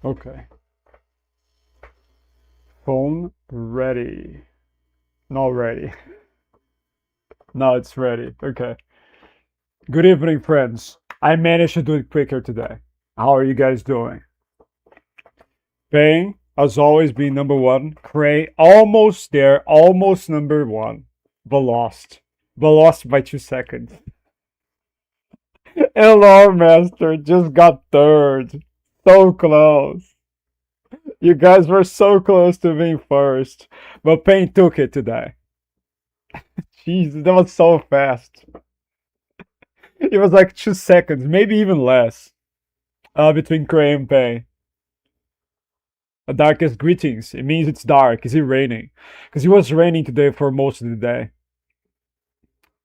Okay. Phone ready. Not ready. Now it's ready. Okay. Good evening, friends. I managed to do it quicker today. How are you guys doing? Paying, as always, being number one. Cray, almost there, almost number one. But lost. But lost by 2 seconds. Hello, Master. Just got third. So close. You guys were so close to being first. But Payne took it today. Jesus, that was so fast. It was like 2 seconds, maybe even less, between Cray and Payne. Darkest greetings. It means it's dark. Is it raining? Because it was raining today for most of the day.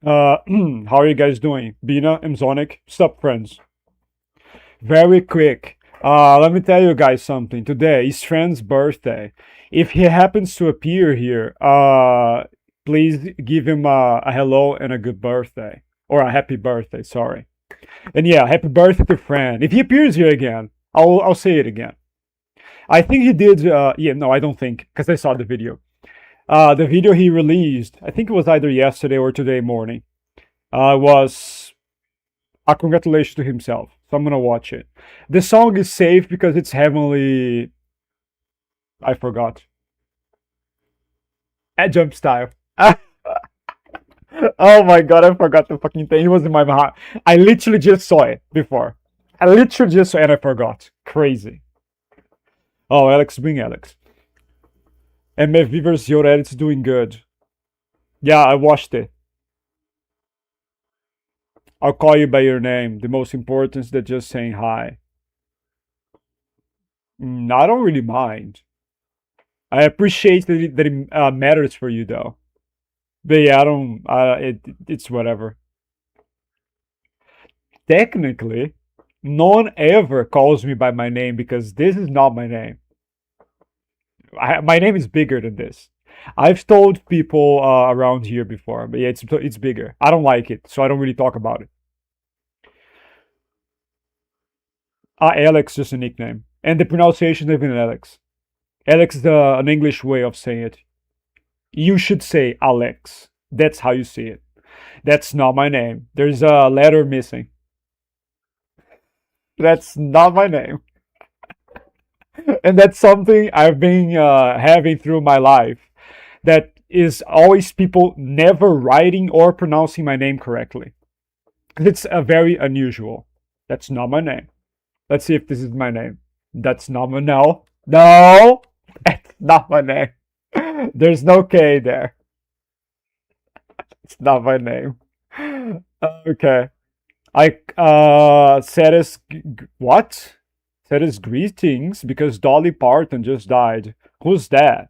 How are you guys doing? Bina and Zonic? Sup, friends? Very quick. Let me tell you guys something. Today is Friend's birthday. If he happens to appear here, please give him a hello and a good birthday. Or a happy birthday, sorry. And yeah, happy birthday to Friend. If he appears here again, I'll say it again. I think he did, yeah, no, I don't think, because I saw the video. The video he released, I think it was either yesterday or today morning, was a congratulation to himself. So I'm gonna watch it. The song is safe because it's heavenly. I forgot. At jump style. Oh my god, I forgot the fucking thing. It was in my mind. I literally just saw it before. I literally just saw it and I forgot. Crazy. Oh, Alex being Alex. And my viewers, your edit's doing good. Yeah, I watched it. I'll call you by your name. The most important is that just saying hi. I don't really mind. I appreciate that it matters for you though. But yeah, I don't. It's whatever. Technically, no one ever calls me by my name because this is not my name. My name is bigger than this. I've told people around here before, but yeah, it's bigger. I don't like it, so I don't really talk about it. Alex is just a nickname, and the pronunciation is even Alex. Alex is an English way of saying it. You should say Alex. That's how you see it. That's not my name. There's a letter missing. That's not my name. And that's something I've been having through my life. That is always people never writing or pronouncing my name correctly. It's very unusual. That's not my name. Let's see if this is my name. That's not my no. No, that's not my name. There's no K there. It's not my name. Okay. I said as what? Said as greetings because Dolly Parton just died. Who's that?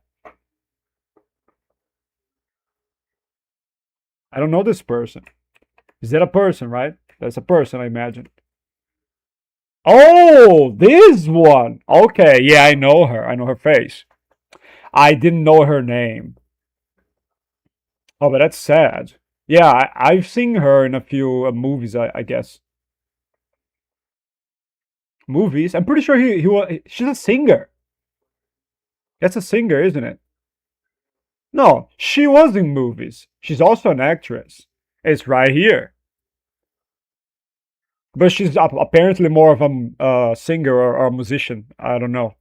I don't know this person. Is that a person, right? That's a person, I imagine. Oh, this one. Okay, yeah, I know her. I know her face. I didn't know her name. Oh, but that's sad. Yeah, I've seen her in a few movies, I guess. Movies? I'm pretty sure she's a singer. That's a singer, isn't it? No, she was in movies. She's also an actress. It's right here. But she's apparently more of a singer or a musician. I don't know.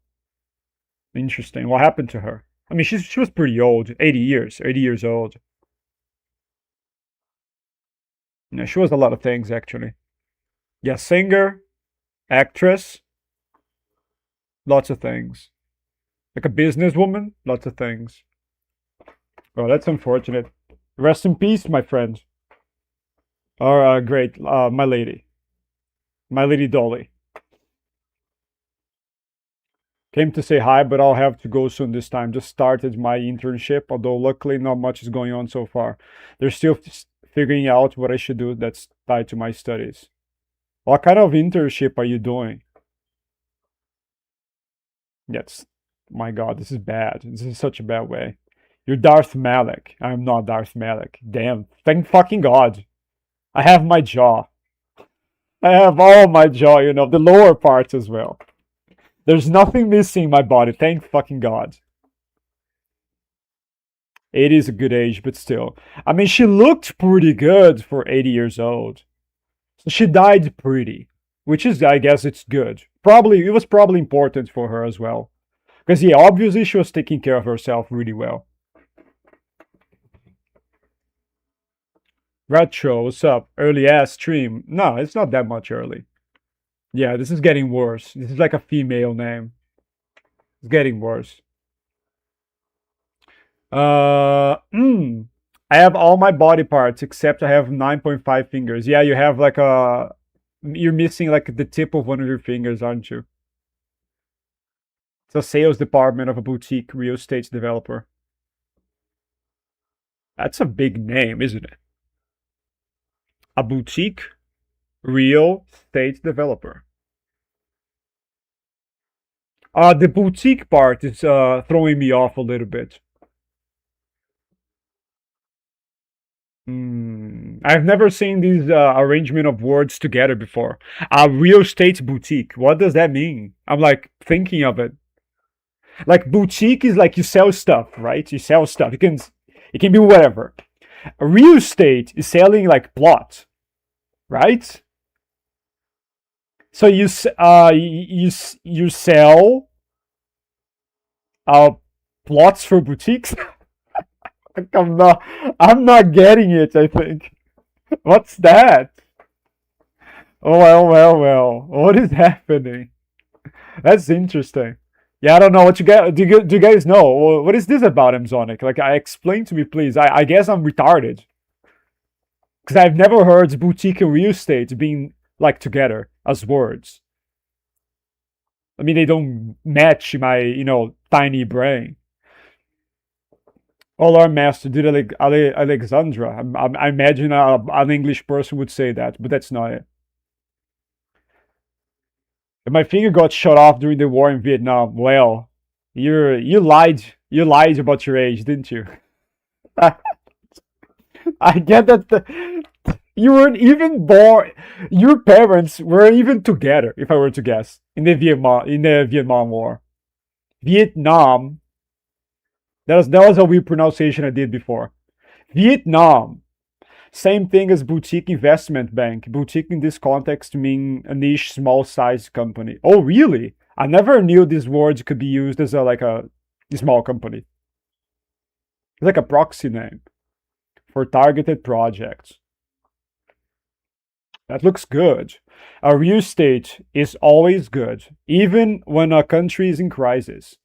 Interesting. What happened to her? I mean, she was pretty old. 80 years old. Yeah, she was a lot of things, actually. Yeah, singer, actress, lots of things. Like a businesswoman, lots of things. Oh, that's unfortunate. Rest in peace, my friend. Or great, my lady Dolly. Came to say hi, but I'll have to go soon this time. Just started my internship, although luckily not much is going on so far. They're still figuring out what I should do that's tied to my studies. What kind of internship are you doing? Yes. My god, this is bad. This is such a bad way. You're Darth Malik. I'm not Darth Malik. Damn. Thank fucking god. I have my jaw. I have all my jaw, the lower parts as well. There's nothing missing in my body. Thank fucking God. 80 is a good age, but still. I mean, she looked pretty good for 80 years old. So she died pretty, which is, I guess, it's good. Probably, it was probably important for her as well. Because, yeah, obviously she was taking care of herself really well. Retro, what's up? Early ass stream. No, it's not that much early. Yeah, this is getting worse. This is like a female name. It's getting worse. I have all my body parts except I have 9.5 fingers. Yeah, you have like a. You're missing like the tip of one of your fingers, aren't you? It's a sales department of a boutique real estate developer. That's a big name, isn't it? A boutique real estate developer. The boutique part is throwing me off a little bit. I've never seen these arrangement of words together before. A real estate boutique. What does that mean? I'm like thinking of it. Like boutique is like you sell stuff, right? You sell stuff. It can be whatever. A real estate is selling like plot, right? So you sell uh plots for boutiques. I'm not getting it. I think. What's that? Oh well, well, well. What is happening? That's interesting. Yeah, I don't know what you get. Do you guys know what is this about, Mzonic? Like, explain to me, please. I guess I'm retarded because I've never heard boutique and real estate being like together as words. I mean, they don't match my tiny brain. Oh, Lord Master, did Alexandra? I imagine an English person would say that, but that's not it. And my finger got shot off during the war in Vietnam. Well, you lied about your age, didn't you? I get that you weren't even born. Your parents weren't even together, if I were to guess, in the Vietnam War. Vietnam. That was a weird pronunciation I did before. Vietnam. Same thing as boutique investment bank. Boutique in this context mean a niche, small-sized company. Oh, really? I never knew these words could be used as a small company. It's like a proxy name for targeted projects. That looks good. A real estate is always good, even when a country is in crisis,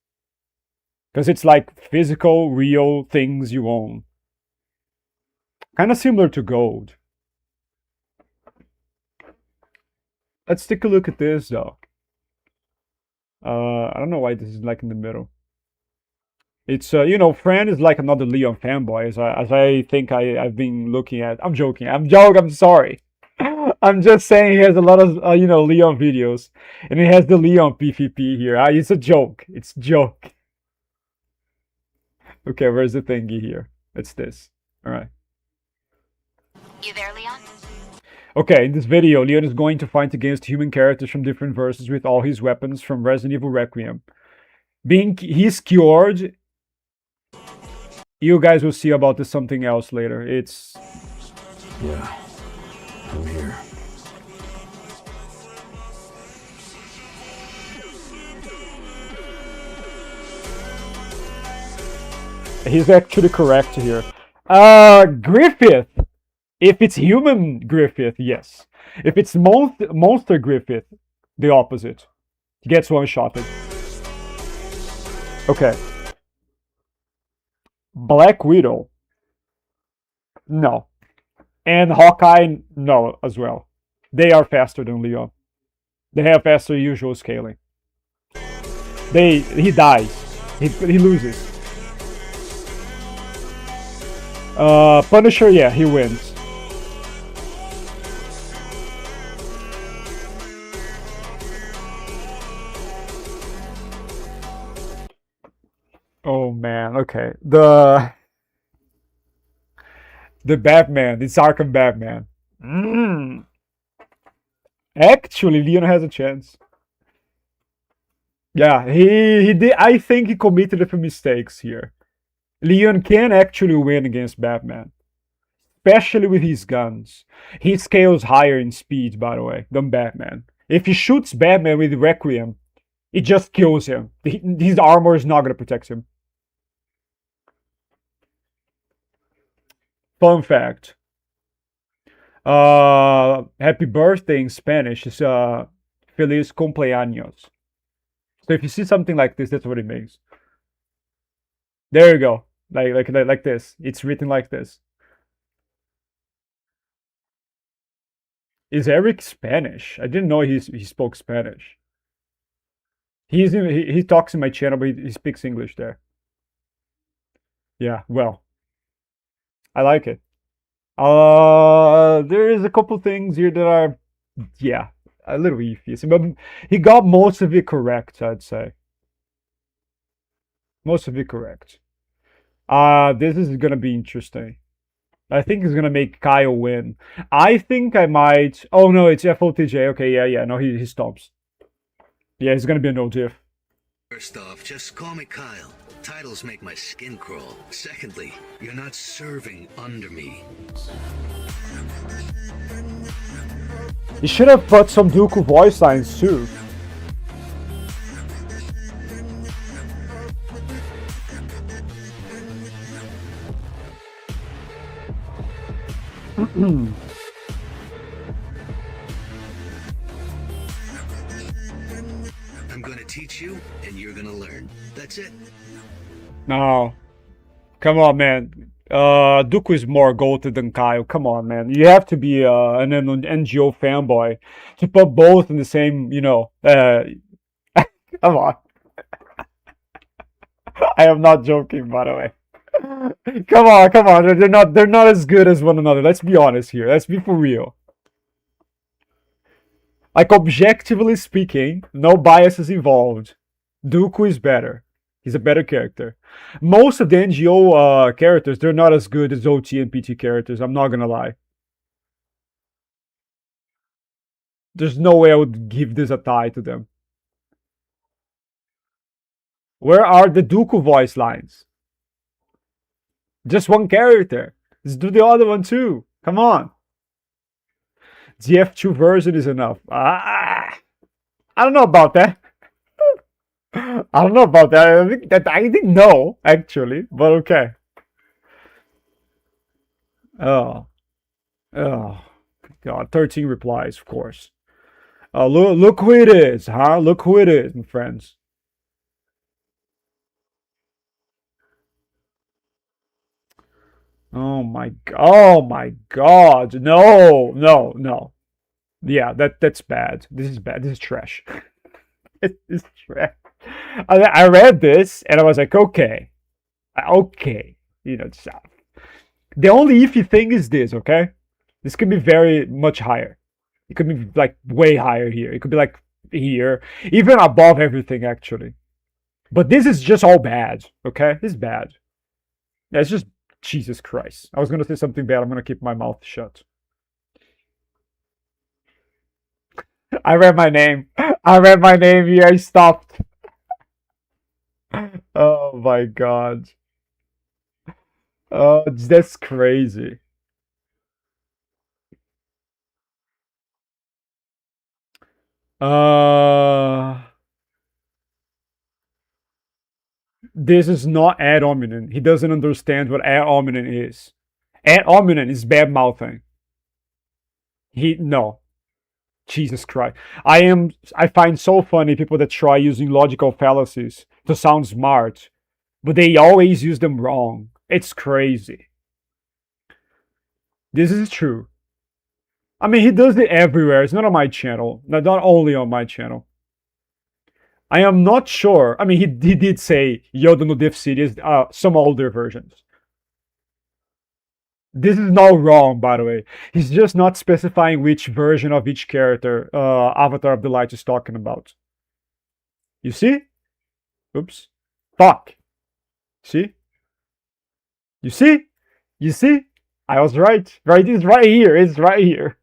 because it's like physical, real things you own. Kind of similar to gold. Let's take a look at this though. I don't know why this is like in the middle. It's Fran is like another Leon fanboy, as I think I've been looking at. I'm joking. I'm joking. I'm sorry. I'm just saying he has a lot of Leon videos, and he has the Leon PvP here. It's a joke. It's a joke. Okay, where's the thingy here? It's this. All right. You there, Leon? Okay, in this video, Leon is going to fight against human characters from different verses with all his weapons from Resident Evil Requiem. He's cured. You guys will see about this something else later. It's... Yeah, I'm here. He's actually correct here. Griffith. If it's human Griffith, yes. If it's monster Griffith, the opposite. He gets one-shotted. Okay. Black Widow. No. And Hawkeye, no, as well. They are faster than Leon. They have faster usual scaling. He dies. He loses. Punisher, yeah, he wins. Oh man, okay. The Batman, it's Arkham Batman. Actually, Leon has a chance. Yeah, he did. I think he committed a few mistakes here. Leon can actually win against Batman, especially with his guns. He scales higher in speed, by the way, than Batman. If he shoots Batman with Requiem, it just kills him. His armor is not gonna protect him. Fun fact: happy birthday in Spanish is feliz cumpleaños. So if you see something like this, that's what it means. There you go. Like this. It's written like this. Is Eric Spanish? I didn't know he spoke Spanish. He talks in my channel, but he speaks English there. Yeah, well, I like it. There is a couple things here that are, yeah, a little iffy. But he got most of it correct, I'd say. Most of it correct. This is gonna be interesting. I think he's gonna make Kyle win. I think I might. Oh no, it's FOTJ. Okay, yeah. No, he stops. Yeah, it's gonna be a no diff. First off, just call me Kyle. Titles make my skin crawl. Secondly, you're not serving under me. He should have put some Dooku voice lines too. I'm gonna teach you, and you're gonna learn. That's it. No, come on, man. Dooku is more goated than Kyle. Come on, man. You have to be an NGO fanboy to put both in the same. Come on. I am not joking, by the way. Come on, come on. They're not as good as one another. Let's be honest here. Let's be for real. Like objectively speaking, no biases involved. Dooku is better. He's a better character. Most of the NGO characters, they're not as good as OT and PT characters. I'm not gonna lie. There's no way I would give this a tie to them. Where are the Dooku voice lines? Just one character. Let's do the other one too. Come on. The F2 version is enough. I don't know about that. I don't know about that. I think no, actually, but okay. Oh, oh, God! 13 replies, of course. Look who it is, huh? Look who it is, my friends. Oh my God! No. Yeah, that's bad. This is bad. This is trash. It is trash. I read this and I was like, okay, just, the only iffy thing is this, okay? This could be very much higher. It could be like way higher here. It could be like here, even above everything actually. But this is just all bad, okay? This is bad. Yeah, it's just Jesus Christ. I was gonna say something bad. I'm gonna keep my mouth shut. I read my name. I read my name here. I stopped. Oh my God. Oh, that's crazy. Uh, this is not ad hominem. He doesn't understand what ad hominem is. Ad hominem is bad mouthing. No. Jesus Christ. I find so funny people that try using logical fallacies to sound smart, but they always use them wrong. It's crazy. This is true. I mean, he does it everywhere. It's not on my channel. Not only on my channel. I am not sure. I mean, he did say Yoda no Diff series, some older versions. This is not wrong, by the way. He's just not specifying which version of each character Avatar of the Light is talking about. You see? Oops. Fuck. See? You see? You see? I was right. Right, it's right here. It's right here.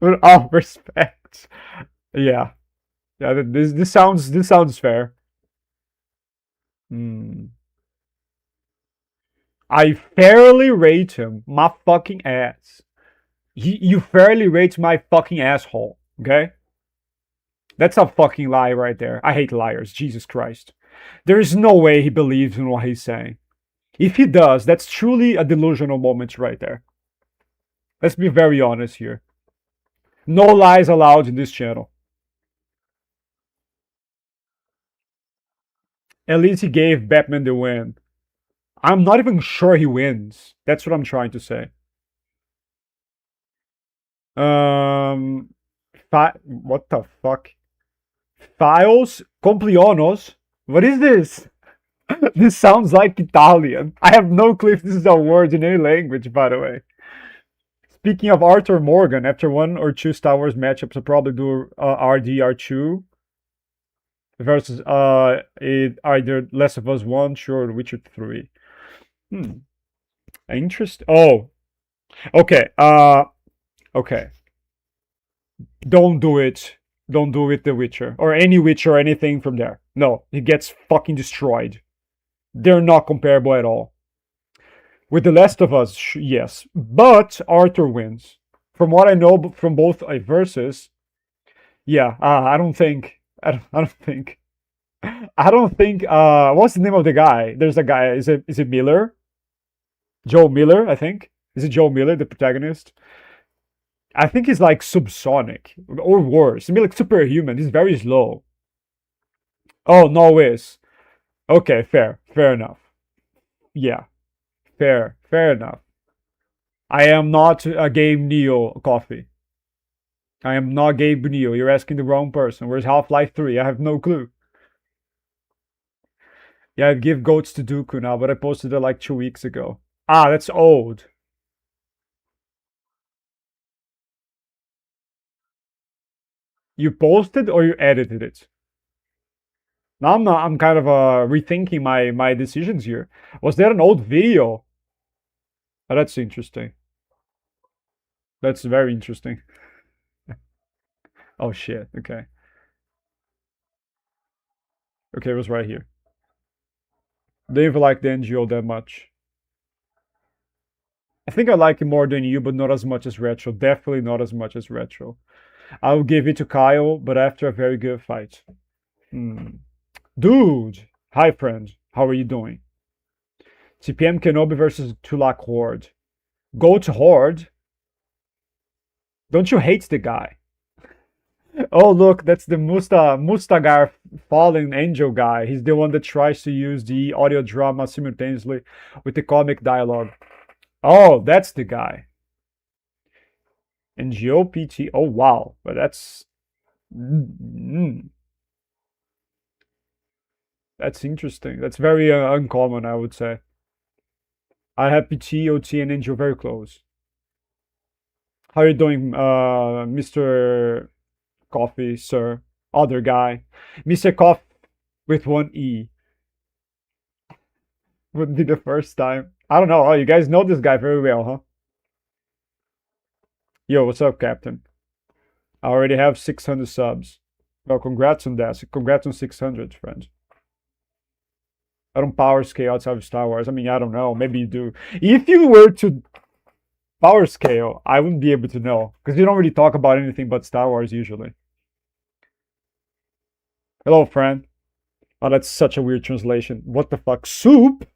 With all respect. Yeah. Yeah, this sounds fair. Hmm. I fairly rate him my fucking ass. You fairly rate my fucking asshole. Okay, that's a fucking lie right there. I hate liars. Jesus Christ. There is no way he believes in what he's saying. If he does, that's truly a delusional moment right there. Let's be very honest here. No lies allowed in this channel. At least he gave Batman the win. I'm not even sure he wins. That's what I'm trying to say. Um, what the fuck? Files Complionos. What is this? This sounds like Italian. I have no clue if this is a word in any language, by the way. Speaking of Arthur Morgan, after one or two Star Wars matchups, I'll probably do RDR2 versus either Last of Us 1, sure, or Witcher 3. Interest. Oh, okay. Okay. Don't do it. Don't do it, The Witcher. Or any Witcher or anything from there. No, he gets fucking destroyed. They're not comparable at all. With The Last of Us, yes. But Arthur wins. From what I know from both verses, yeah, I don't think. I don't think. I don't think. What's the name of the guy? There's a guy. Is it Miller? Joe Miller, I think. Is it Joe Miller, the protagonist? I think he's like subsonic or worse. Maybe like superhuman. He's very slow. Oh, no is. Okay, fair enough. Yeah, fair enough. I am not a Game Neo coffee. I am not Gabe Neo. You're asking the wrong person. Where's Half-Life 3? I have no clue. Yeah, I give goats to Dooku now, but I posted it like 2 weeks ago. Ah, that's old. You posted or you edited it? Now I'm kind of rethinking my decisions here. Was there an old video? Oh, that's interesting. That's very interesting. Oh shit. Okay. Okay, it was right here. Don't even like the NGO that much. I think I like it more than you, but not as much as Retro. Definitely not as much as Retro. I'll give it to Kyle, but after a very good fight. Hmm. Dude! Hi, friend. How are you doing? CPM Kenobi versus Tulak Horde. Go to Horde? Don't you hate the guy? Oh, look, that's the Mustagar Fallen Angel guy. He's the one that tries to use the audio drama simultaneously with the comic dialogue. Oh, that's the guy. And GOPT. Oh, wow. But that's. That's interesting. That's very uncommon, I would say. I have PT, OT, and Angel very close. How are you doing, Mr. Coffee, sir? Other guy. Mr. Coffee with one E. Would be the first time. I don't know. Oh, you guys know this guy very well, huh? Yo, what's up, Captain? I already have 600 subs. Well, congrats on that. Congrats on 600, friend. I don't power scale outside of Star Wars. I mean, I don't know. Maybe you do. If you were to power scale, I wouldn't be able to know. Because you don't really talk about anything but Star Wars usually. Hello, friend. Oh, that's such a weird translation. What the fuck? Soup?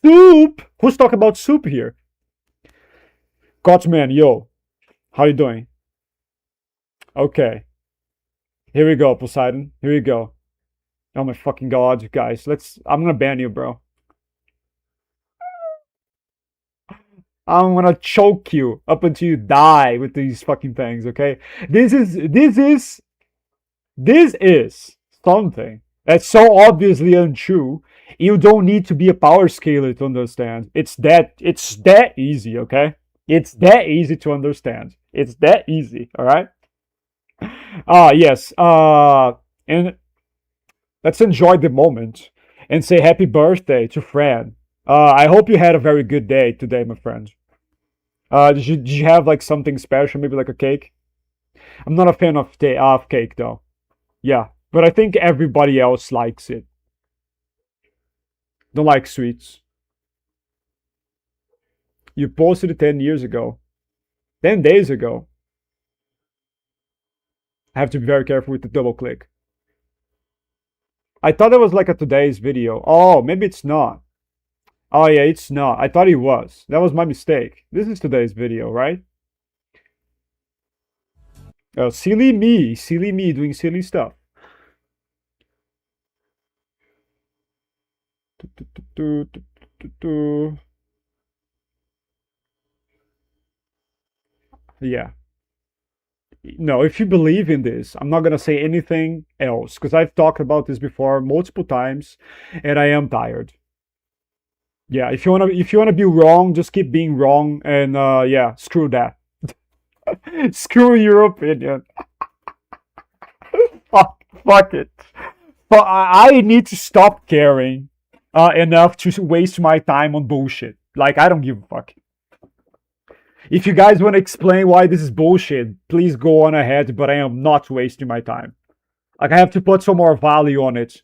Soup? Who's talking about soup here? Godsman, yo. How you doing? Okay. Here we go, Poseidon. Here we go. Oh my fucking god, guys. I'm gonna ban you, bro. I'm gonna choke you up until you die with these fucking things, okay? This is something that's so obviously untrue. You don't need to be a power scaler to understand. It's that easy, okay? It's that easy to understand. It's that easy, alright? Yes. And let's enjoy the moment and say happy birthday to Fran. I hope you had a very good day today, my friend. Did you have like something special, maybe like a cake? I'm not a fan of cake though. Yeah, but I think everybody else likes it. Don't like sweets. You posted it 10 years ago. 10 days ago. I have to be very careful with the double click. I thought it was like a today's video. Oh, maybe it's not. Oh yeah, it's not. I thought it was. That was my mistake. This is today's video, right? Oh, silly me doing silly stuff. Yeah. No, if you believe in this, I'm not gonna say anything else because I've talked about this before multiple times, and I am tired. Yeah, if you wanna be wrong, just keep being wrong, and yeah, screw that. Screw your opinion. Fuck it. But I need to stop caring enough to waste my time on bullshit. Like I don't give a fuck. If you guys want to explain why this is bullshit, please go on ahead. But I am not wasting my time. Like I have to put some more value on it.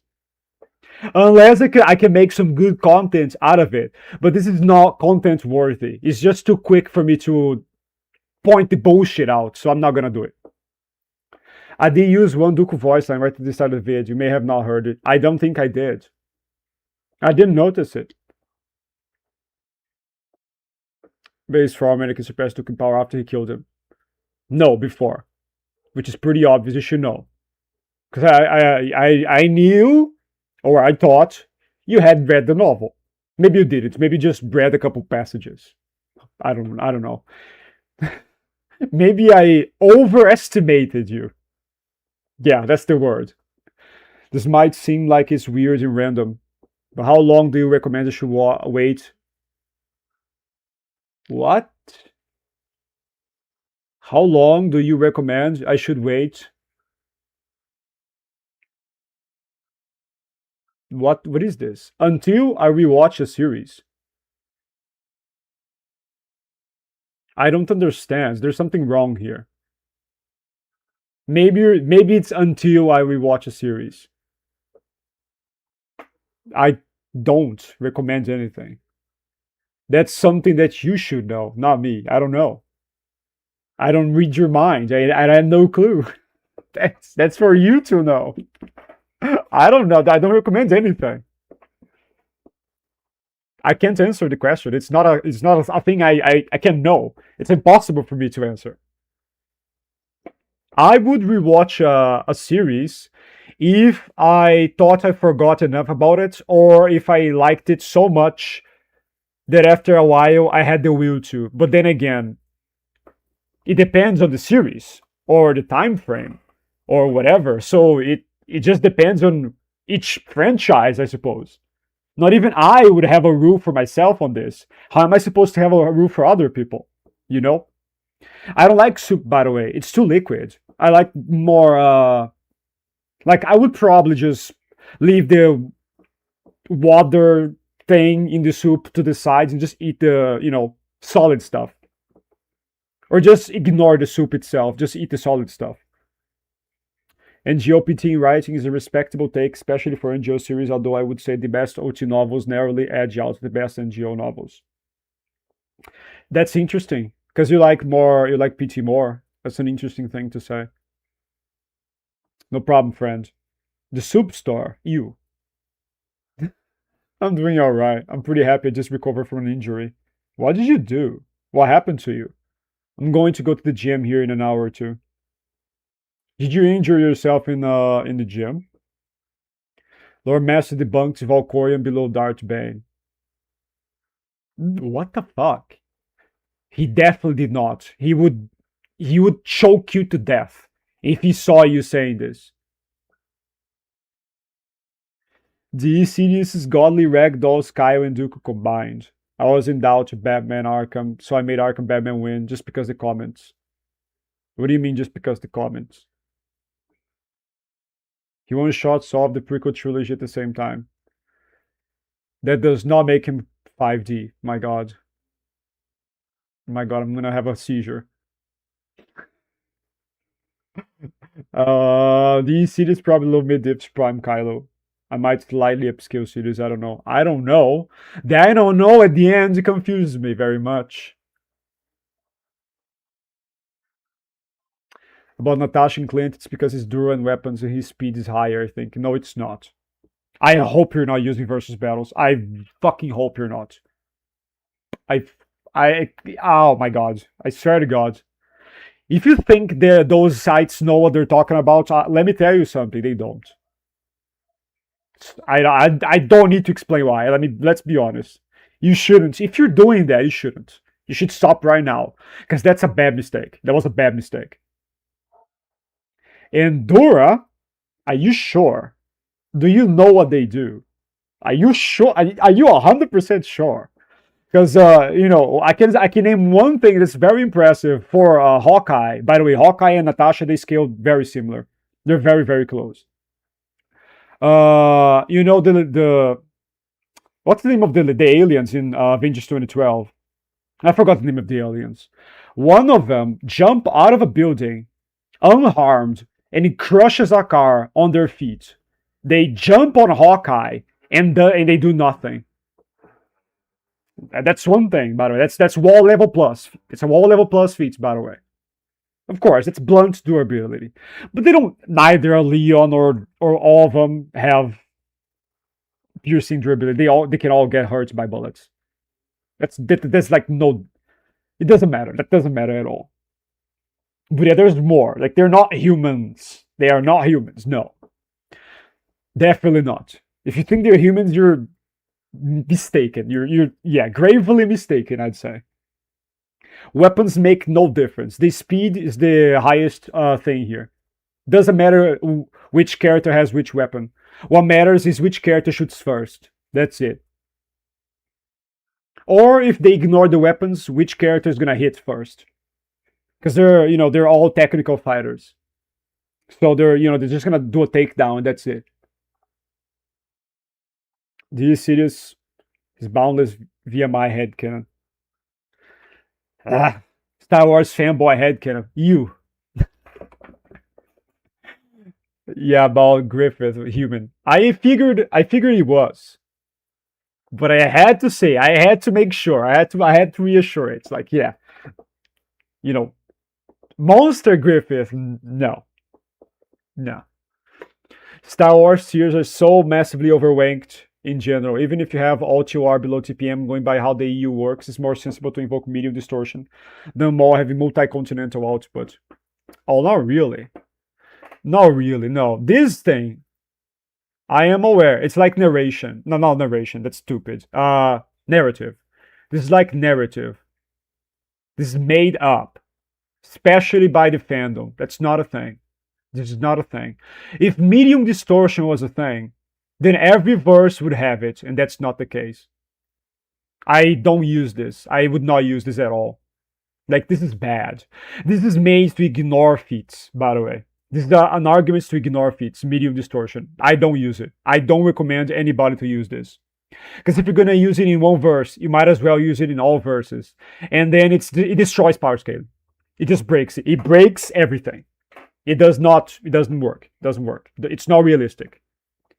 Unless I can make some good content out of it. But this is not content worthy. It's just too quick for me to point the bullshit out. So I'm not gonna do it. I did use one Dooku voice line right at the start of the video. You may have not heard it. I don't think I did. I didn't notice it. Base from Anakin suppressed Dooku power after he killed him. No, before. Which is pretty obvious. You should know. Because I knew, or I thought, you had read the novel. Maybe you didn't. Maybe you just read a couple passages. I don't know. Maybe I overestimated you. Yeah, that's the word. This might seem like it's weird and random, but how long do you recommend I should wait? What? How long do you recommend I should wait? What is this? Until I rewatch a series. I don't understand. There's something wrong here. Maybe it's until I rewatch a series. I don't recommend anything. That's something that you should know, not me. I don't know. I don't read your mind. I have no clue. That's for you to know. I don't know. I don't recommend anything. I can't answer the question. It's not a thing I can know. It's impossible for me to answer. I would rewatch a series if I thought I forgot enough about it, or if I liked it so much that after a while I had the will to. But then again, it depends on the series or the time frame or whatever. So it just depends on each franchise, I suppose. Not even I would have a rule for myself on this. How am I supposed to have a rule for other people? You know? I don't like soup, by the way. It's too liquid. I like more, like, I would probably just leave the water thing in the soup to the sides and just eat the, solid stuff. Or just ignore the soup itself. Just eat the solid stuff. NGOPT writing is a respectable take, especially for NGO series, although I would say the best OT novels narrowly edge out the best NGO novels. That's interesting, because you like PT more. That's an interesting thing to say. No problem, friend. The soup store, you. I'm doing alright. I'm pretty happy I just recovered from an injury. What did you do? What happened to you? I'm going to go to the gym here in an hour or two. Did you injure yourself in the gym? Lord Master debunks Valkorion below Darth Bane. What the fuck? He definitely did not. He would choke you to death if he saw you saying this. The Sidious's godly ragdolls Kyle and Dooku combined. I was in doubt to Batman Arkham, so I made Arkham Batman win just because the comments. What do you mean just because the comments? He one shot solved the prequel trilogy at the same time. That does not make him 5D. My god. My god, I'm gonna have a seizure. The Sirius probably low mid dips prime Kylo. I might slightly upscale Sirius. I don't know. I don't know. The I don't know at the end confuses me very much. About Natasha and Clint, it's because his Dura and weapons and his speed is higher, I think. No, it's not. I hope you're not using versus battles. I fucking hope you're not. I, oh my god. I swear to god. If you think that those sites know what they're talking about, let me tell you something. They don't. I don't need to explain why. Let's be honest. You shouldn't. If you're doing that, you shouldn't. You should stop right now because that's a bad mistake. That was a bad mistake. And Dora, are you sure? Do you know what they do? Are you sure? Are you 100% sure? Because I can name one thing that's very impressive for Hawkeye. By the way, Hawkeye and Natasha they scaled very similar. They're very very close. The what's the name of the aliens in Avengers 2012? I forgot the name of the aliens. One of them jump out of a building unharmed and it crushes a car on their feet. They jump on Hawkeye and they do nothing. That's one thing, by the way. That's wall level plus. It's a wall level plus feat, by the way. Of course, it's blunt durability, but they don't. Neither Leon or all of them have piercing durability. They can all get hurt by bullets. That's like no. It doesn't matter. That doesn't matter at all. But yeah, there's more. Like they're not humans. They are not humans. No, definitely not. If you think they're humans, you're mistaken. You're gravely mistaken. I'd say. Weapons make no difference. The speed is the highest thing here. Doesn't matter which character has which weapon. What matters is which character shoots first. That's it. Or if they ignore the weapons, which character is gonna hit first? Because they're all technical fighters. So they're just gonna do a takedown and that's it. This series is boundless via my headcanon. Ah, Star Wars fanboy headcanon. You. Yeah, about Griffith, human. I figured he was. But I had to say, I had to make sure. I had to reassure it. It's like, yeah, you know, Monster Griffith, no. No. Star Wars tiers are so massively overranked in general. Even if you have all TOR below TPM, going by how the EU works, it's more sensible to invoke medium distortion than more having multi-continental output. Oh, not really. Not really, no. This thing, I am aware. It's like narration. No, not narration. That's stupid. Narrative. This is like narrative. This is made up, especially by the fandom. That's not a thing. This is not a thing. If medium distortion was a thing, then every verse would have it, and that's not the case. I don't use this. I would not use this at all. Like, this is bad. This is made to ignore feats, by the way. This is an argument to ignore feats, medium distortion. I don't use it. I don't recommend anybody to use this. Because if you're gonna use it in one verse, you might as well use it in all verses. And then it destroys power scale. It just breaks it. It breaks everything. It doesn't work. It doesn't work. It's not realistic.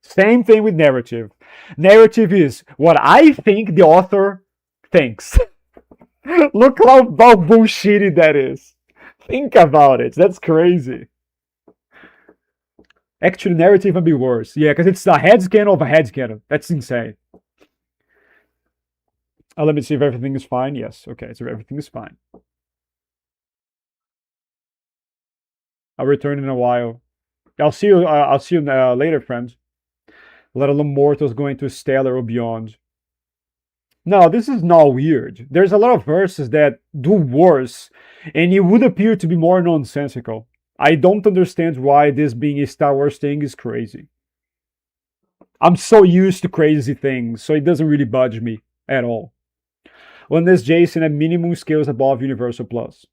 Same thing with narrative. Narrative is what I think the author thinks. Look how bullshitty that is. Think about it. That's crazy. Actually, narrative would be worse. Yeah, because it's a headcanon of a headcanon. That's insane. Let me see if everything is fine. Yes. Okay, so everything is fine. I'll return in a while. I'll see you. I'll see you later, friends. Let alone mortals going to stellar or beyond. No, this is not weird. There's a lot of verses that do worse, and it would appear to be more nonsensical. I don't understand why this being a Star Wars thing is crazy. I'm so used to crazy things, so it doesn't really budge me at all. Unless Jason at minimum scales above Universal Plus.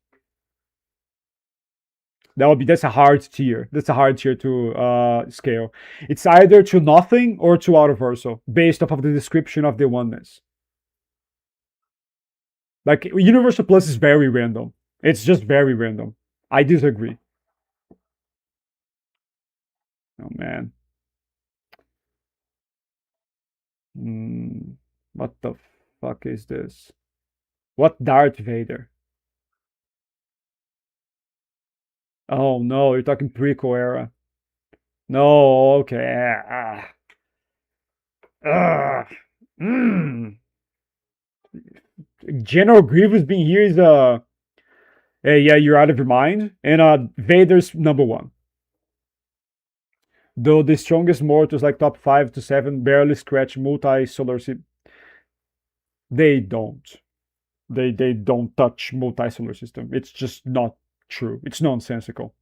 That's a hard tier. That's a hard tier to scale. It's either to nothing or to Universal, based off of the description of the oneness. Like Universal Plus is very random. It's just very random. I disagree. man. Hmm. What the fuck is this? What Darth Vader? Oh no, you're talking prequel era. No, okay. Ah. Mm. General Grievous being here is hey, yeah, you're out of your mind. And Vader's number one. Though the strongest mortals like top 5 to 7 barely scratch multi-solar system. They don't. They don't touch multi-solar system. It's just not true. It's nonsensical.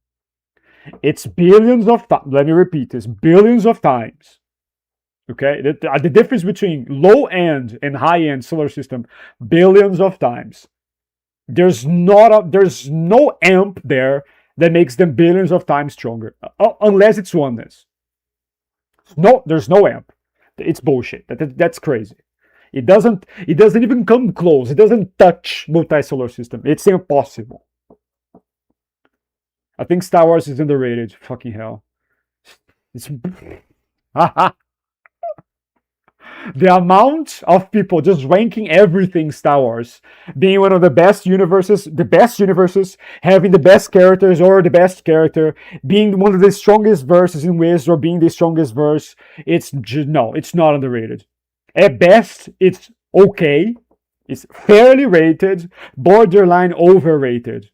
It's billions of times. Let me repeat this: billions of times. Okay, the difference between low end and high end solar system, billions of times. There's no amp there that makes them billions of times stronger, unless it's oneness. No, there's no amp. It's bullshit. That's crazy. It doesn't even come close. It doesn't touch multi-solar system. It's impossible. I think Star Wars is underrated. Fucking hell. It's the amount of people just ranking everything Star Wars, being one of the best universes, having the best characters or the best character, being one of the strongest verses in Wiz or being the strongest verse. No, it's not underrated. At best, it's okay. It's fairly rated, borderline overrated.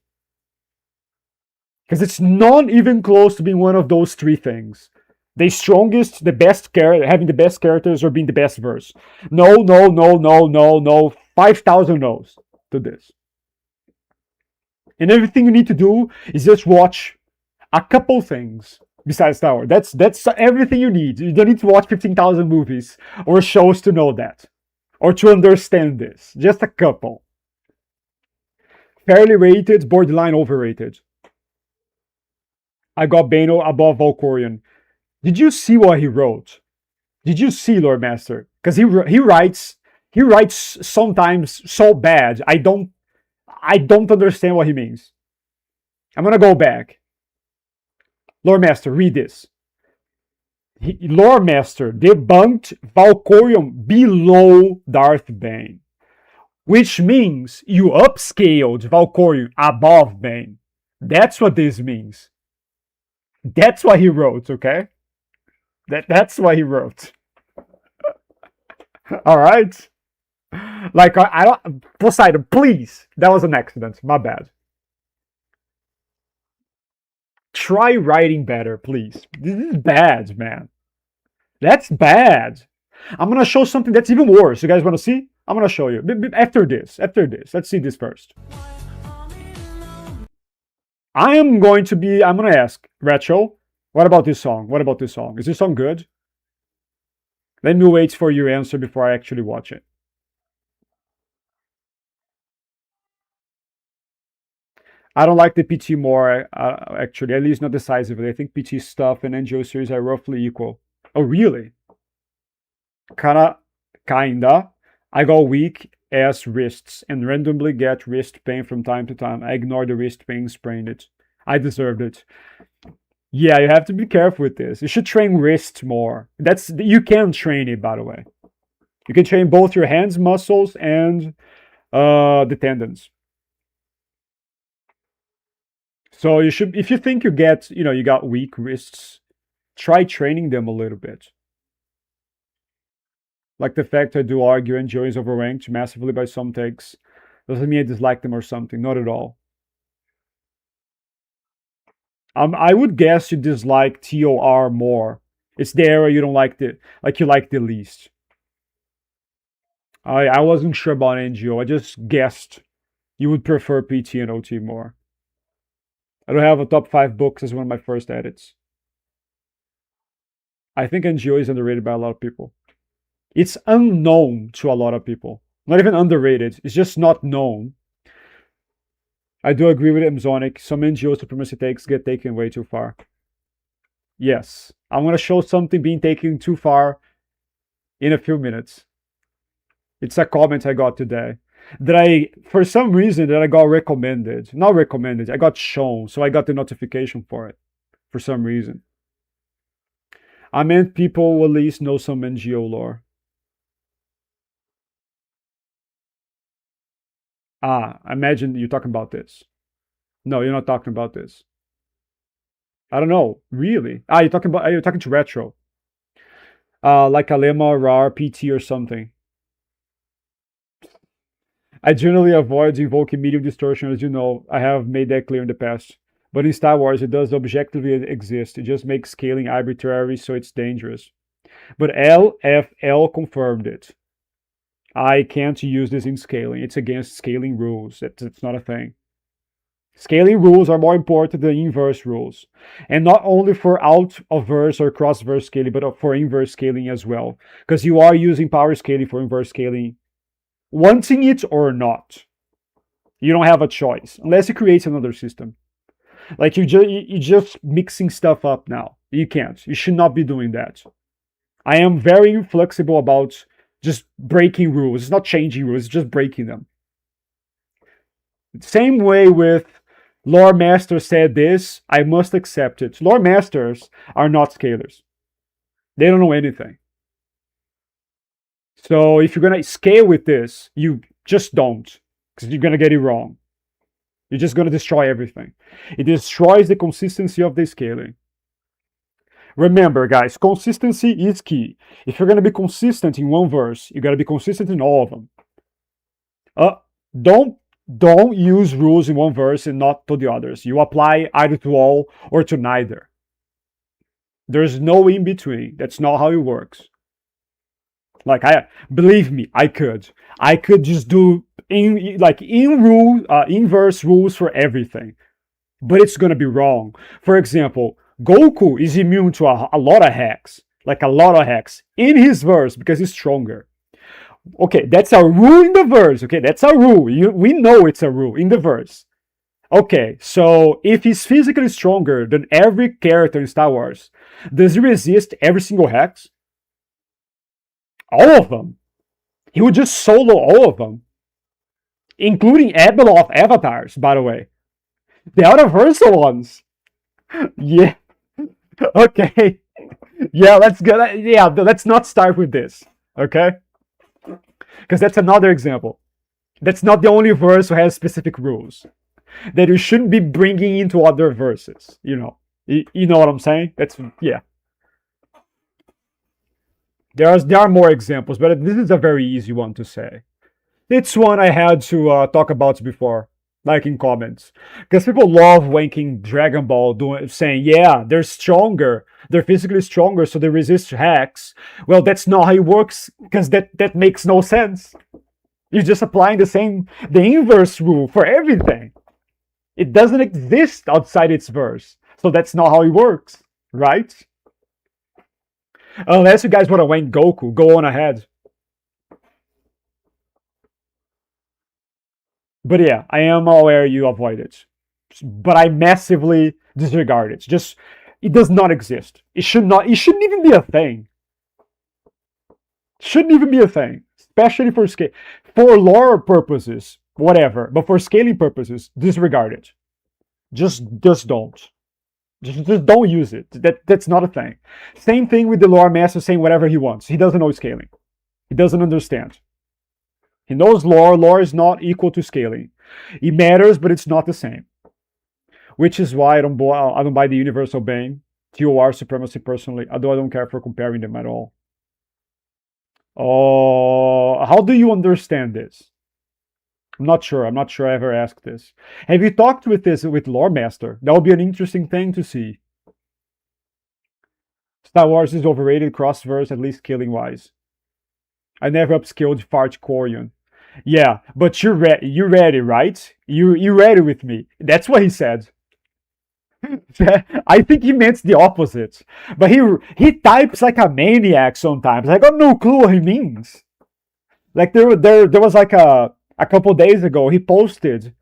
Because it's not even close to being one of those three things. The strongest, the best character, having the best characters, or being the best verse. No, no, no, no, no, no. 5,000 no's to this. And everything you need to do is just watch a couple things besides Star Wars. That's everything you need. You don't need to watch 15,000 movies or shows to know that. Or to understand this. Just a couple. Fairly rated, borderline overrated. I got Bano above Valkorion. Did you see what he wrote? Did you see Lord Master? Because he writes sometimes so bad. I don't understand what he means. I'm gonna go back. Lord Master, read this. Lore Master debunked Valkorion below Darth Bane, which means you upscaled Valkorion above Bane. That's what this means. That's what he wrote, okay? That's what he wrote. All right? Like, I don't... Poseidon, please. That was an accident. My bad. Try writing better, please. This is bad, man. That's bad. I'm gonna show something that's even worse. You guys wanna see? I'm gonna show you. After this. Let's see this first. I'm gonna ask, Rachel, what about this song? What about this song? Is this song good? Let me wait for your answer before I actually watch it. I don't like the PT more, actually, at least not decisively. I think PT stuff and NGO series are roughly equal. Oh, really? Kinda. I got weak ass wrists and randomly get wrist pain from time to time. I ignore the wrist pain, sprained it. I deserved it. Yeah, you have to be careful with this. You should train wrist more. You can train it, by the way. You can train both your hands muscles and the tendons. So you should, if you think you got weak wrists, try training them a little bit. Like the fact I do argue NGO is overranked massively by some takes doesn't mean I dislike them or something. Not at all. I would guess you dislike TOR more. It's the area you don't like you like the least. I wasn't sure about NGO. I just guessed you would prefer PT and OT more. I don't have a top 5 books as one of my first edits. I think NGO is underrated by a lot of people. It's unknown to a lot of people. Not even underrated. It's just not known. I do agree with Mzonic. Some NGO supremacy takes get taken way too far. Yes. I'm going to show something being taken too far in a few minutes. It's a comment I got today. For some reason, I got recommended. Not recommended, I got shown. So I got the notification for it. For some reason. I meant people at least know some NGO lore. Ah, I imagine you're talking about this. No, you're not talking about this. I don't know. Really? Ah, you're talking to retro. Like Alema, RAR, PT or something. I generally avoid invoking medium distortion, as you know. I have made that clear in the past. But in Star Wars, it does objectively exist. It just makes scaling arbitrary, so it's dangerous. But LFL confirmed it. I can't use this in scaling. It's against scaling rules. It's not a thing. Scaling rules are more important than inverse rules. And not only for out of verse or cross verse scaling, but for inverse scaling as well. Because you are using power scaling for inverse scaling, wanting it or not. You don't have a choice unless you create another system. Like you're just mixing stuff up now. You can't. You should not be doing that. I am very inflexible about just breaking rules. It's not changing rules, it's just breaking them. Same way with lore master said this, I must accept it. Lore masters are not scalers. They don't know anything. So if you're gonna scale with this, you just don't, because you're gonna get it wrong. You're just gonna destroy everything. It destroys the consistency of the scaling. Remember, guys, consistency is key. If you're gonna be consistent in one verse, you gotta be consistent in all of them. Don't use rules in one verse and not to the others. You apply either to all or to neither. There's no in between. That's not how it works. Like believe me, I could just do inverse rules for everything, but it's gonna be wrong. For example, Goku is immune to a lot of hacks, like a lot of hacks in his verse because he's stronger. Okay, that's a rule in the verse. Okay, that's a rule. We know it's a rule in the verse. Okay, so if he's physically stronger than every character in Star Wars, does he resist every single hex? All of them. He would just solo all of them, including Abeloth avatars, by the way. The other Versa ones. Yeah. Okay. Yeah, let's go. Yeah, let's not start with this. Okay? Because that's another example. That's not the only verse who has specific rules that you shouldn't be bringing into other verses. You know what I'm saying? That's yeah. There are more examples, but this is a very easy one to say. It's one I had to talk about before, like in comments, because people love wanking Dragon Ball, saying, "Yeah, they're stronger, they're physically stronger, so they resist hacks." Well, that's not how it works, because that makes no sense. You're just applying the inverse rule for everything. It doesn't exist outside its verse, so that's not how it works, right? Unless you guys want to wank Goku, go on ahead. But yeah, I am aware you avoid it. But I massively disregard it. It does not exist. It shouldn't even be a thing. Shouldn't even be a thing. Especially for scale. For lore purposes, whatever. But for scaling purposes, disregard it. Just don't. Just don't use it. That's not a thing. Same thing with the lore master saying whatever he wants. He doesn't know scaling. He doesn't understand. He knows lore. Lore is not equal to scaling. It matters, but it's not the same. Which is why I don't buy the universal bane, TOR supremacy personally, although I don't care for comparing them at all. Oh, how do you understand this? I'm not sure I ever asked this. Have you talked with Lore Master? That would be an interesting thing to see. Star Wars is overrated cross-verse, at least killing wise. I never upskilled Fart Corian. Yeah, but you're ready, right? You ready with me. That's what he said. I think he meant the opposite. But he types like a maniac sometimes. I got no clue what he means. Like there was like a couple days ago, he posted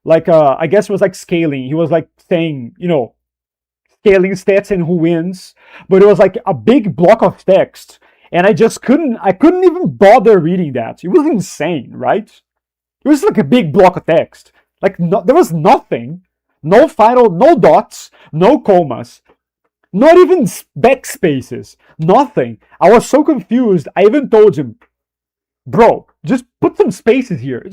like I guess it was like scaling. He was like saying, scaling stats and who wins, but it was like a big block of text, and I couldn't even bother reading that. It was insane, right? It was like a big block of text. Like there was nothing, no final, no dots, no commas, Not even backspaces. Nothing. I was so confused. I even told him, bro, just put some spaces here.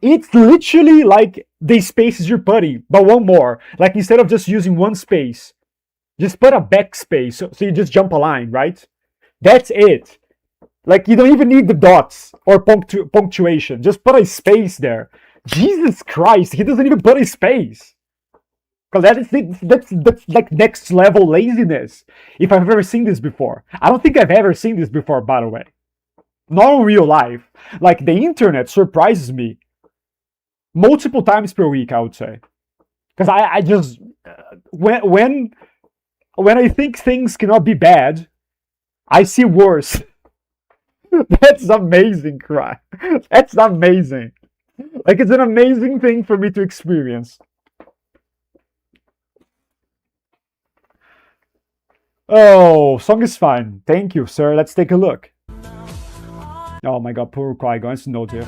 It's literally like the spaces you're putting, but one more. Like instead of just using one space, just put a backspace so you just jump a line, right? That's it. Like you don't even need the dots or punctuation. Just put a space there. Jesus Christ, he doesn't even put a space. Because that's like next level laziness. If I've ever seen this before. I don't think I've ever seen this before, by the way. Not in real life. Like the internet surprises me multiple times per week, I would say. Because I just when I think things cannot be bad, I see worse. That's amazing, cry. That's amazing. Like it's an amazing thing for me to experience. Oh, song is fine. Thank you, sir. Let's take a look. Oh my god, poor Qui-Gon. It's no deal.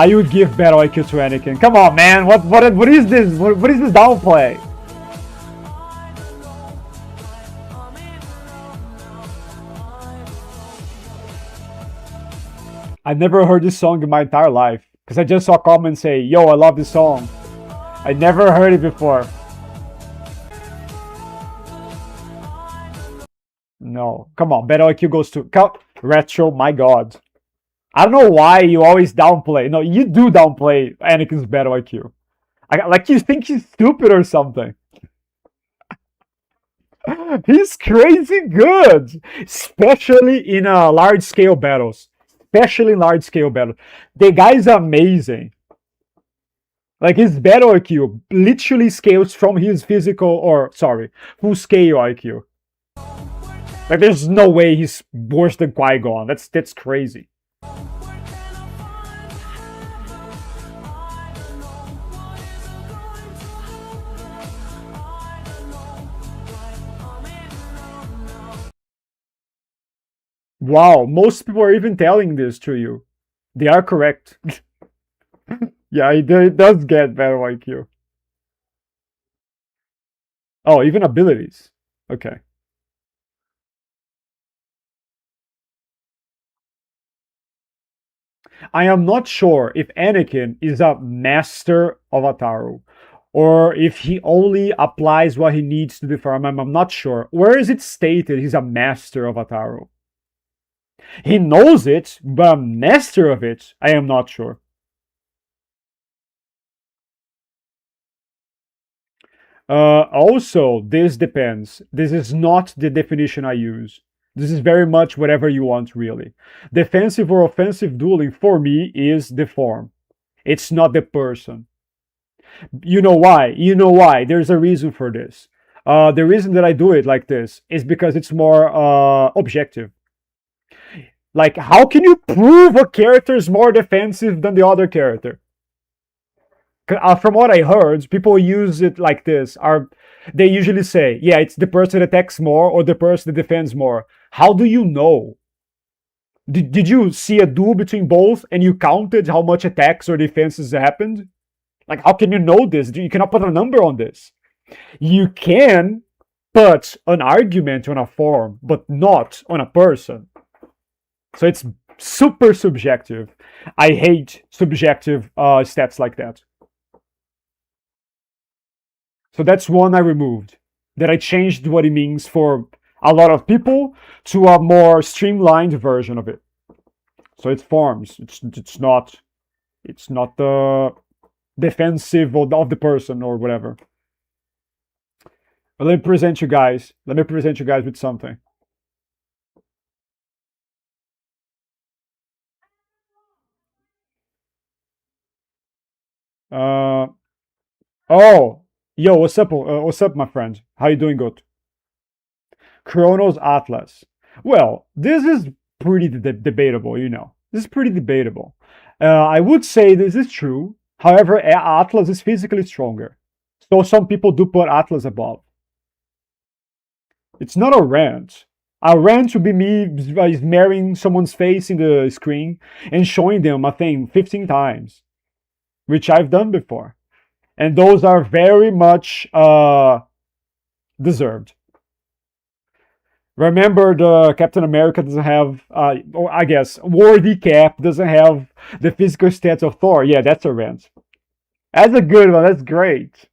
You would give battle IQ to Anakin. Come on, man. What is this? What is this downplay? I never heard this song in my entire life because I just saw comments say, "Yo, I love this song." I never heard it before. No, come on. Battle IQ goes to Retro. My God. I don't know why you always downplay. No, you do downplay Anakin's battle IQ. Like you think he's stupid or something. He's crazy good, especially in large-scale battles. Especially in large-scale battles. The guy's amazing. Like his battle IQ literally scales from his full scale IQ. Like there's no way he's worse than Qui-Gon. That's crazy. Wow, most people are even telling this to you. They are correct. Yeah, it does get better IQ. Oh, even abilities. Okay. I am not sure if Anakin is a master of Ataru, or if he only applies what he needs to the farm. I'm not sure. Where is it stated he's a master of Ataru? He knows it, but a master of it, I am not sure. Also, this depends. This is not the definition I use. This is very much whatever you want, really. Defensive or offensive dueling, for me, is the form. It's not the person. You know why? You know why. There's a reason for this. The reason that I do it like this is because it's more objective. Like, how can you prove a character is more defensive than the other character? From what I heard, people use it like this. They usually say, yeah, it's the person that attacks more or the person that defends more. How do you know? Did you see a duel between both and you counted how much attacks or defenses happened? Like, how can you know this? You cannot put a number on this. You can put an argument on a form, but not on a person. So it's super subjective. I hate subjective stats like that. So that's one I removed. That I changed what it means for a lot of people to a more streamlined version of it. So it forms. It's not the defensive of the person or whatever. But let me present you guys. With something. Oh, yo, what's up, my friend? How you doing, good? Chronos Atlas. Well, this is pretty debatable, you know. This is pretty debatable. I would say this is true. However, Atlas is physically stronger. So some people do put Atlas above. It's not a rant. A rant would be me marrying someone's face in the screen and showing them a thing 15 times. which I've done before. And those are very much deserved. Remember, the Captain America doesn't have, or I guess, Worthy Cap doesn't have the physical stats of Thor. Yeah, that's a rant. That's a good one. That's great.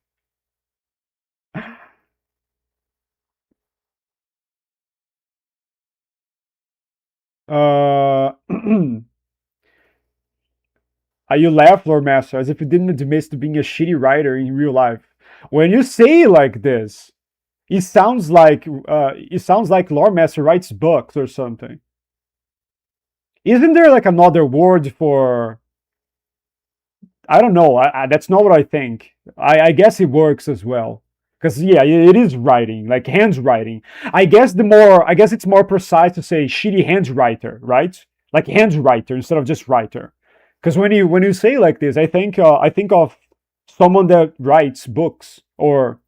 Uh, you laugh, Lord Master, as if you didn't admit to being a shitty writer in real life. When you say it like this, it sounds like Lore Master writes books or something. Isn't there like another word for? I don't know. That's not what I think. I guess it works as well. Because yeah, it is writing, like hands writing. I guess it's more precise to say shitty hands writer, right? Like hands writer instead of just writer. Because when you say like this, I think of someone that writes books or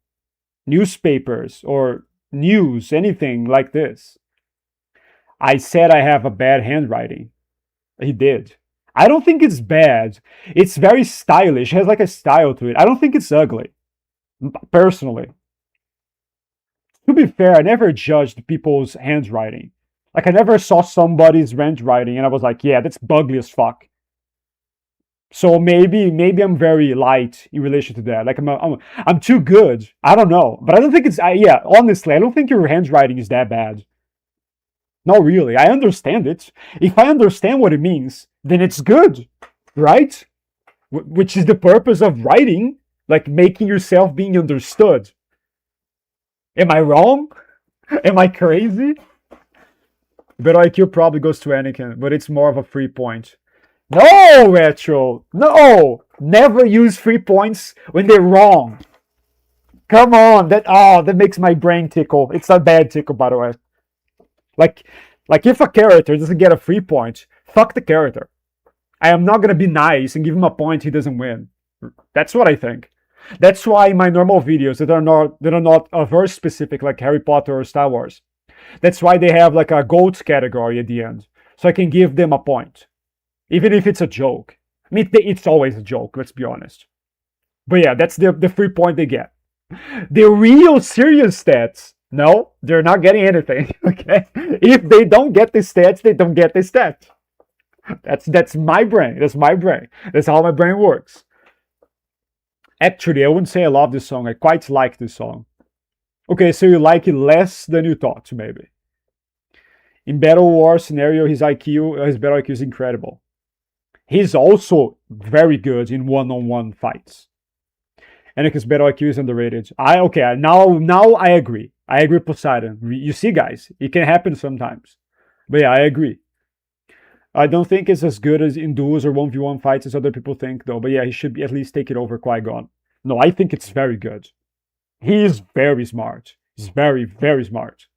newspapers or news, anything like this. I said I have a bad handwriting. He did. I don't think it's bad. It's very stylish. It has like a style to it. I don't think it's ugly, personally. To be fair, I never judged people's handwriting. Like I never saw somebody's handwriting and I was like, yeah, that's ugly as fuck. So maybe I'm very light in relation to that. Like I'm too good. I don't know, but I don't think it's. Yeah, honestly, I don't think your handwriting is that bad. No, really, I understand it. If I understand what it means, then it's good, right? Which is the purpose of writing, like making yourself being understood. Am I wrong? Am I crazy? But IQ probably goes to Anakin, but it's more of a free point. No, Retro! No! Never use 3 points when they're wrong. Come on, that makes my brain tickle. It's a bad tickle, by the way. Like, like if a character doesn't get a 3 point, fuck the character. I am not gonna be nice and give him a point he doesn't win. That's what I think. That's why in my normal videos that are not very specific like Harry Potter or Star Wars. That's why they have like a gold category at the end, so I can give them a point. Even if it's a joke. I mean, it's always a joke, let's be honest. But yeah, that's the 3 point they get. The real serious stats, no, they're not getting anything, okay? If they don't get the stats, they don't get the stats. That's my brain. That's my brain. That's how my brain works. Actually, I wouldn't say I love this song. I quite like this song. Okay, so you like it less than you thought, maybe. In Battle War scenario, his battle IQ is incredible. He's also very good in one-on-one fights. Anakin's battle IQ is underrated. Now I agree. I agree with Poseidon. You see, guys, it can happen sometimes. But yeah, I agree. I don't think it's as good as in duels or 1v1 fights as other people think, though. But yeah, he should at least take it over Qui-Gon. No, I think it's very good. He is very smart. He's very, very smart.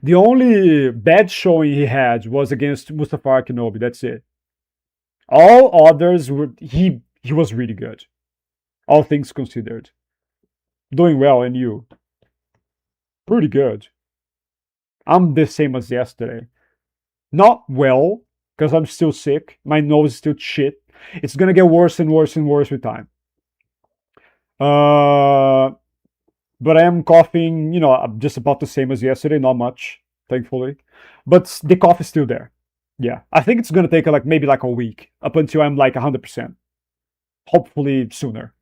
The only bad showing he had was against Mustafar Kenobi. That's it. All others were he was really good. All things considered. Doing well, and you? Pretty good. I'm the same as yesterday. Not well, because I'm still sick. My nose is still shit. It's gonna get worse and worse and worse with time. But I am coughing, just about the same as yesterday, not much, thankfully. But the cough is still there. Yeah, I think it's gonna take maybe a week up until I'm 100%. Hopefully sooner.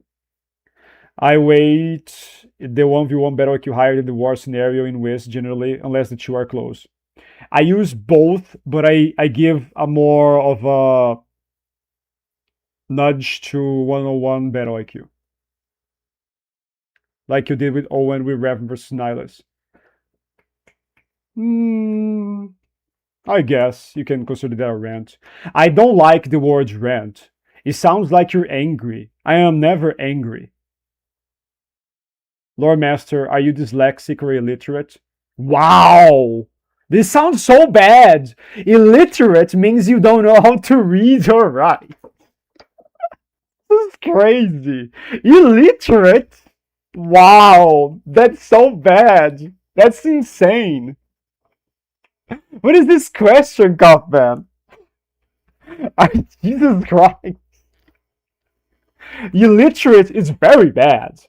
I wait the 1v1 battle IQ higher than the war scenario in Wiz generally, unless the two are close. I use both, but I give a more of a nudge to 101 battle IQ. Like you did with Owen with Revan versus Nihilus. I guess you can consider that a rant. I don't like the word rant. It sounds like you're angry. I am never angry. Lore Master, are you dyslexic or illiterate? Wow! This sounds so bad! Illiterate means you don't know how to read or write. This is crazy. Illiterate? Wow! That's so bad. That's insane. What is this question, Kaufman? Jesus Christ. Illiterate is very bad.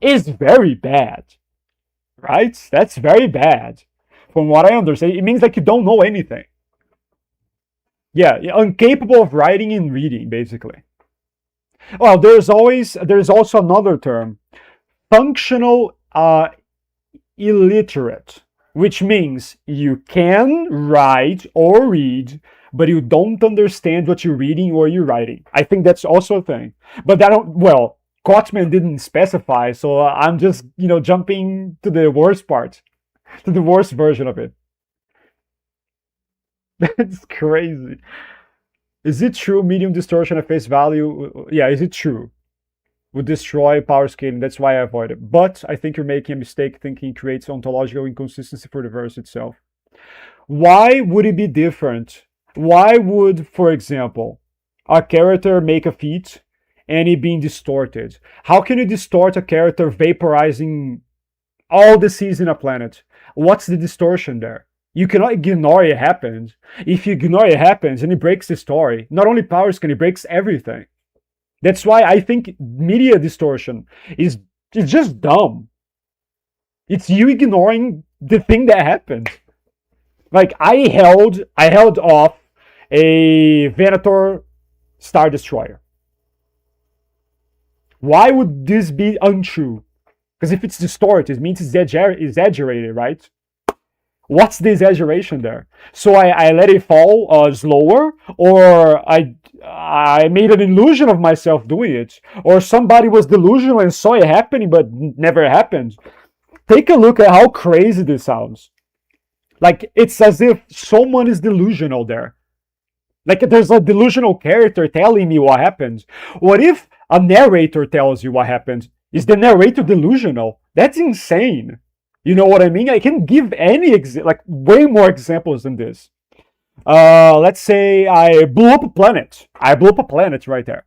Is very bad, right? That's very bad. From what I understand, it means like you don't know anything. Yeah, incapable of writing and reading, basically. Well, there's also another term, functional illiterate, which means you can write or read, but you don't understand what you're reading or you're writing. I think that's also a thing. But that don't, well, Kotzman didn't specify, so I'm just, jumping to the worst part, to the worst version of it. That's crazy. Is it true medium distortion at face value? Yeah, is it true? Would destroy power scaling. That's why I avoid it. But I think you're making a mistake thinking it creates ontological inconsistency for the verse itself. Why would it be different? Why would, for example, a character make a feat and it being distorted? How can you distort a character vaporizing all the seas in a planet? What's the distortion there? You cannot ignore it happens. If you ignore it happens and it breaks the story, not only power scaling, it breaks everything. That's why I think media distortion is just dumb. It's you ignoring the thing that happened. Like I held off a Venator Star Destroyer. Why would this be untrue? Because if it's distorted, it means it's exaggerated, right? What's the exaggeration there? So I let it fall slower, or I made an illusion of myself doing it, or somebody was delusional and saw it happening but never happened. Take a look at how crazy this sounds. Like it's as if someone is delusional there. Like there's a delusional character telling me what happened. What if a narrator tells you what happened? Is the narrator delusional? That's insane. You know what I mean? I can give way more examples than this. Let's say I blew up a planet. I blew up a planet right there.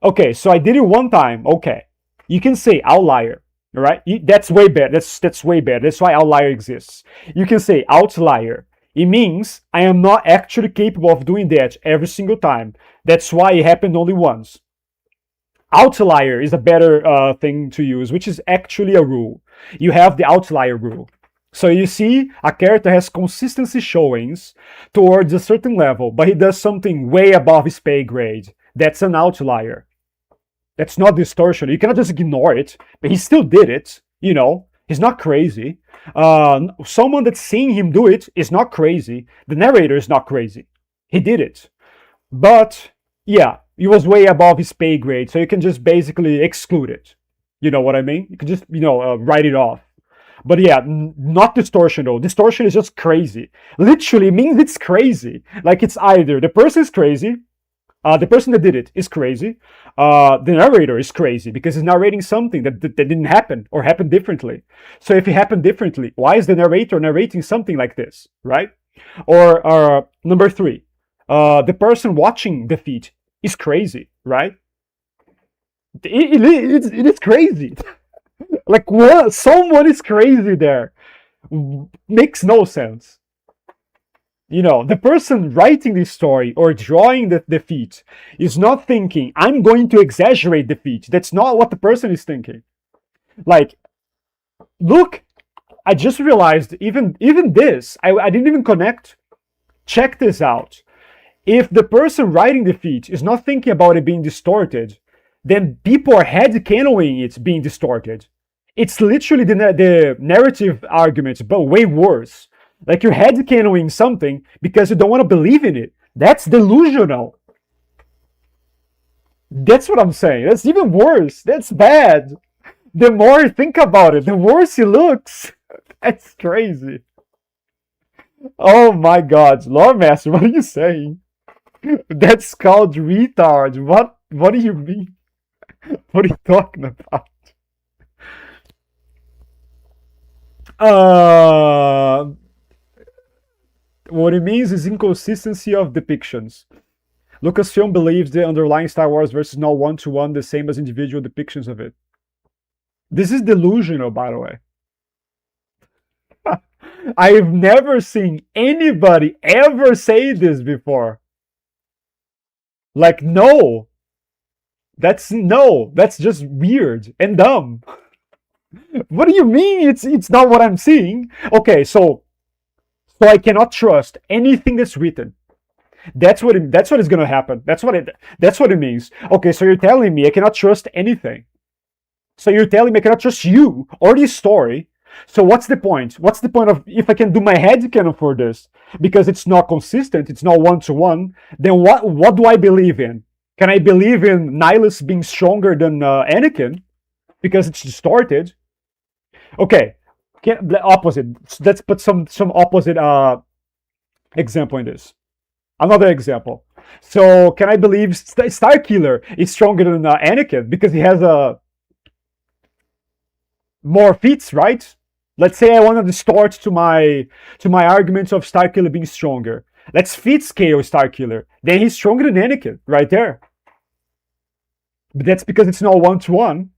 Okay, so I did it one time. Okay, you can say outlier. All right, that's way better. That's way better. That's why outlier exists. You can say outlier. It means I am not actually capable of doing that every single time. That's why it happened only once. Outlier is a better thing to use, which is actually a rule. You have the outlier rule. So you see a character has consistency showings towards a certain level, but he does something way above his pay grade. That's an outlier. That's not distortion. You cannot just ignore it, but he still did it. He's not crazy. Someone that's seeing him do it is not crazy. The narrator is not crazy. He did it. But, yeah, he was way above his pay grade, so you can just basically exclude it. You know what I mean? You can just, write it off. But yeah, not distortion though. Distortion is just crazy. Literally means it's crazy. Like it's either the person is crazy, the person that did it is crazy, the narrator is crazy because he's narrating something that didn't happen or happened differently. So if it happened differently, why is the narrator narrating something like this, right? Or number 3, the person watching the feed is crazy, right? It is crazy. Like what? Someone is crazy there. Makes no sense. The person writing this story or drawing the feat is not thinking, I'm going to exaggerate the feat. That's not what the person is thinking. Like, look, I just realized even this, I didn't even connect. Check this out. If the person writing the feat is not thinking about it being distorted, then people are headcanoing it being distorted. It's literally the narrative arguments, but way worse. Like you're headcanoing something because you don't want to believe in it. That's delusional. That's what I'm saying. That's even worse. That's bad. The more you think about it, the worse it looks. That's crazy. Oh my god. Lore Master, what are you saying? That's called retard. What do you mean? What are you talking about? What it means is inconsistency of depictions. Lucasfilm believes the underlying Star Wars verse is not one-to-one the same as individual depictions of it. This is delusional, by the way. I've never seen anybody ever say this before. Like, no. That's just weird and dumb. What do you mean it's not what I'm seeing? Okay, so I cannot trust anything that's written. That's what is gonna happen. That's what it means. Okay, so you're telling me I cannot trust anything. So you're telling me I cannot trust you or this story. So what's the point? What's the point of if I can do my head canon for this? Because it's not consistent, it's not one to one. Then what do I believe in? Can I believe in Nihilus being stronger than Anakin because it's distorted? Okay, the opposite. Let's put some opposite example in this. Another example. So can I believe Starkiller is stronger than Anakin because he has more feats, right? Let's say I want to distort to my arguments of Starkiller being stronger. Let's feat scale Starkiller. Then he's stronger than Anakin, right there. But that's because it's not one to one.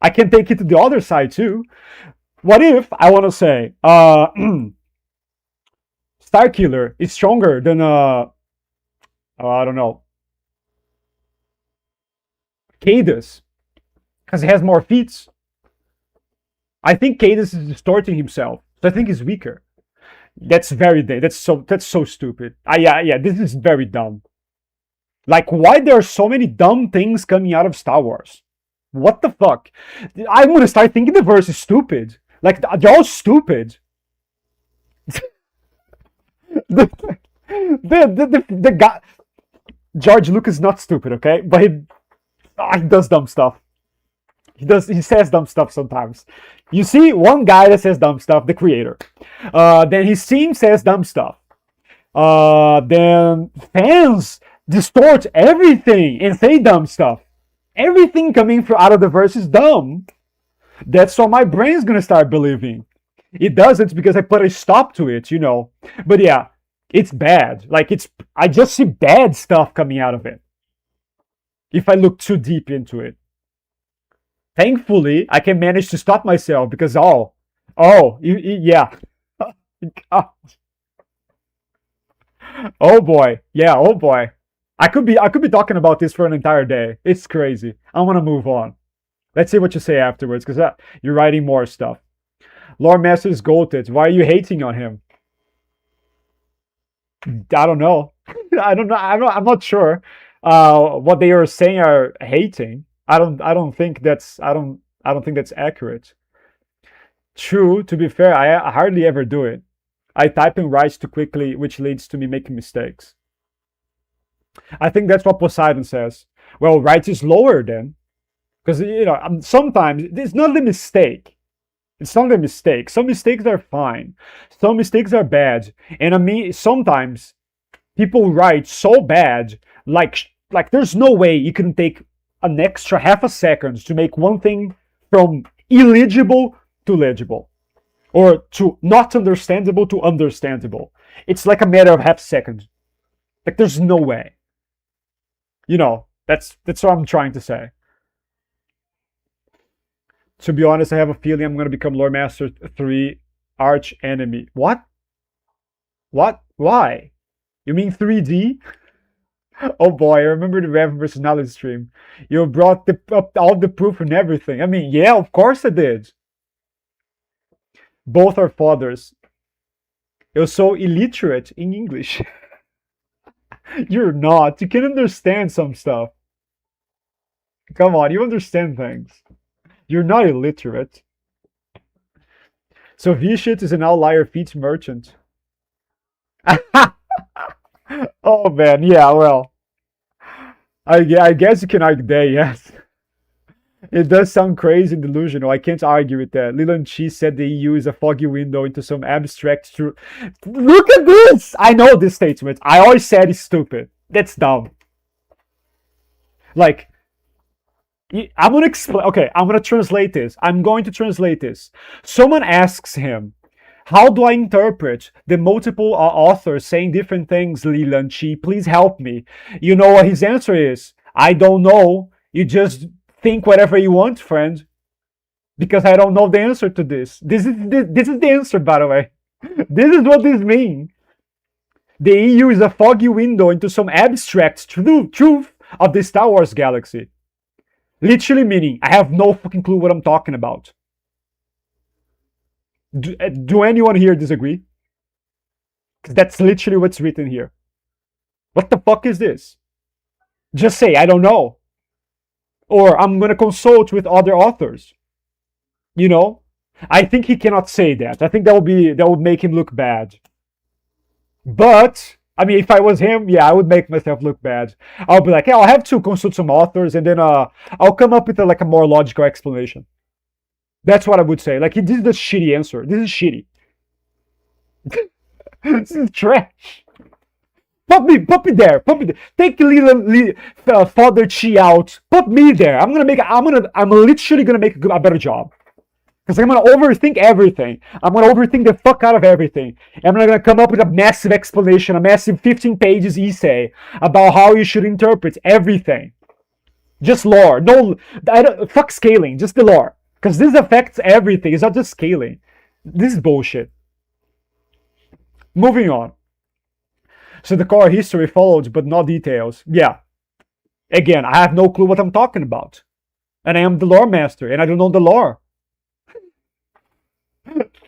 I can take it to the other side too. What if I want to say Starkiller is stronger than I don't know, Cadus, because he has more feats. I think Cadus is distorting himself, so I think he's weaker. That's so stupid. Yeah, this is very dumb. Like, why there are so many dumb things coming out of Star Wars? What the fuck? I'm gonna start thinking the verse is stupid. Like, they're all stupid. The guy, George Lucas is not stupid, okay? But he does dumb stuff. He says dumb stuff sometimes. You see one guy that says dumb stuff, the creator. Then his team says dumb stuff. Then fans distort everything and say dumb stuff. Everything coming from out of the verse is dumb. That's what my brain's gonna start believing. It doesn't because I put a stop to it, you know. But yeah, it's bad. Like, I just see bad stuff coming out of it if I look too deep into it. Thankfully, I can manage to stop myself because yeah. Oh boy, yeah, oh boy. I could be talking about this for an entire day. It's crazy. I want to move on. Let's see what you say afterwards, because you're writing more stuff. Lord Master is goated. Why are you hating on him? I don't know. I don't know. I'm not sure. What they are saying are hating. I don't think that's accurate. True. To be fair, I hardly ever do it. I type and write too quickly, which leads to me making mistakes. I think that's what Poseidon says. Well, write is lower then, because sometimes it's not a mistake. It's not a mistake. Some mistakes are fine. Some mistakes are bad. And I mean, sometimes people write so bad, like there's no way you can take an extra half a second to make one thing from illegible to legible, or to not understandable to understandable. It's like a matter of half a second. Like, there's no way. That's what I'm trying to say. To be honest, I have a feeling I'm going to become Lord Master 3 arch enemy. What? What? Why? You mean 3D? Oh boy, I remember the Rev versus Knowledge stream. You brought up all the proof and everything. I mean, yeah, of course I did. Both are fathers. You're so illiterate in English. You're not. You can understand some stuff. Come on, you understand things. You're not illiterate. So Vishit is an outlier feet merchant. Oh man, yeah, well. I guess you can argue that, yes. It does sound crazy and delusional. I can't argue with that. Leland Chi said the EU is a foggy window into some abstract truth. Look at this! I know this statement. I always said it's stupid. That's dumb. Like, I'm gonna explain. Okay, I'm gonna translate this. I'm going to translate this. Someone asks him, how do I interpret the multiple authors saying different things, Leland Chi? Please help me. You know what his answer is? I don't know. You just think whatever you want, friend. Because I don't know the answer to this. This is the answer, by the way. This is what this means. The EU is a foggy window into some abstract truth of the Star Wars galaxy. Literally meaning, I have no fucking clue what I'm talking about. Do anyone here disagree? Because that's literally what's written here. What the fuck is this? Just say, I don't know. Or I'm gonna consult with other authors. You know? I think he cannot say that. I think that would make him look bad. But I mean, if I was him, yeah, I would make myself look bad. I'll be like, yeah, I'll have to consult some authors, and then I'll come up with a more logical explanation. That's what I would say. Like, this is a shitty answer. This is shitty. This is trash. Put me there. Take little Father Chi out. Put me there. I'm literally gonna make a better job. Because I'm gonna overthink everything. I'm gonna overthink the fuck out of everything. I'm gonna come up with a massive explanation, a massive 15 pages essay about how you should interpret everything. Just lore. No, fuck scaling. Just the lore. Because this affects everything. It's not just scaling. This is bullshit. Moving on. So the core history followed, but not details. Yeah. Again, I have no clue what I'm talking about. And I am the lore master, and I don't know the lore.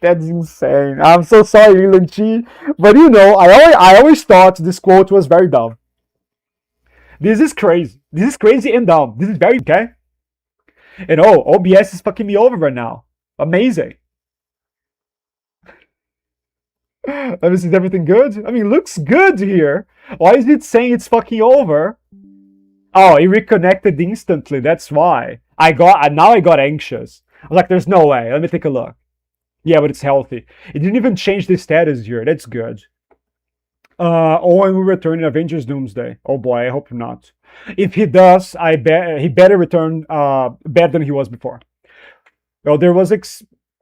That's insane. I'm so sorry, Elon Chi. But I always thought this quote was very dumb. This is crazy. This is crazy and dumb. This is very, okay? And OBS is fucking me over right now. Amazing. Let me see, is everything good? I mean, looks good here. Why is it saying it's fucking over? Oh, it reconnected instantly. That's why. Now I got anxious. I was like, there's no way. Let me take a look. Yeah, but it's healthy. It didn't even change the status here. That's good. Owen will return in Avengers Doomsday. Oh boy, I hope not. If he does, I bet he better return better than he was before. Well, there was oh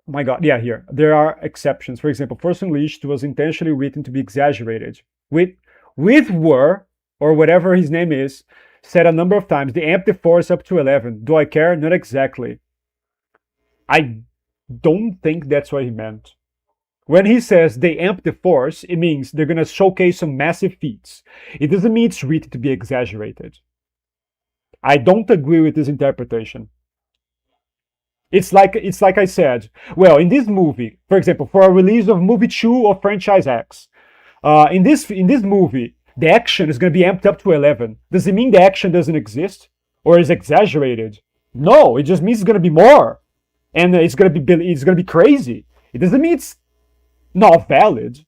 my god, yeah, here. There are exceptions. For example, Force Unleashed was intentionally written to be exaggerated. With or whatever his name is, said a number of times, they amped the Force up to 11. Do I care? Not exactly. I don't think that's what he meant. When he says they amp the Force, it means they're gonna showcase some massive feats. It doesn't mean it's written to be exaggerated. I don't agree with this interpretation. It's like I said. Well, in this movie, for example, for a release of movie 2 of franchise X, in this movie, the action is gonna be amped up to 11. Does it mean the action doesn't exist or is exaggerated? No, it just means it's gonna be more, and it's gonna be crazy. It doesn't mean it's not valid,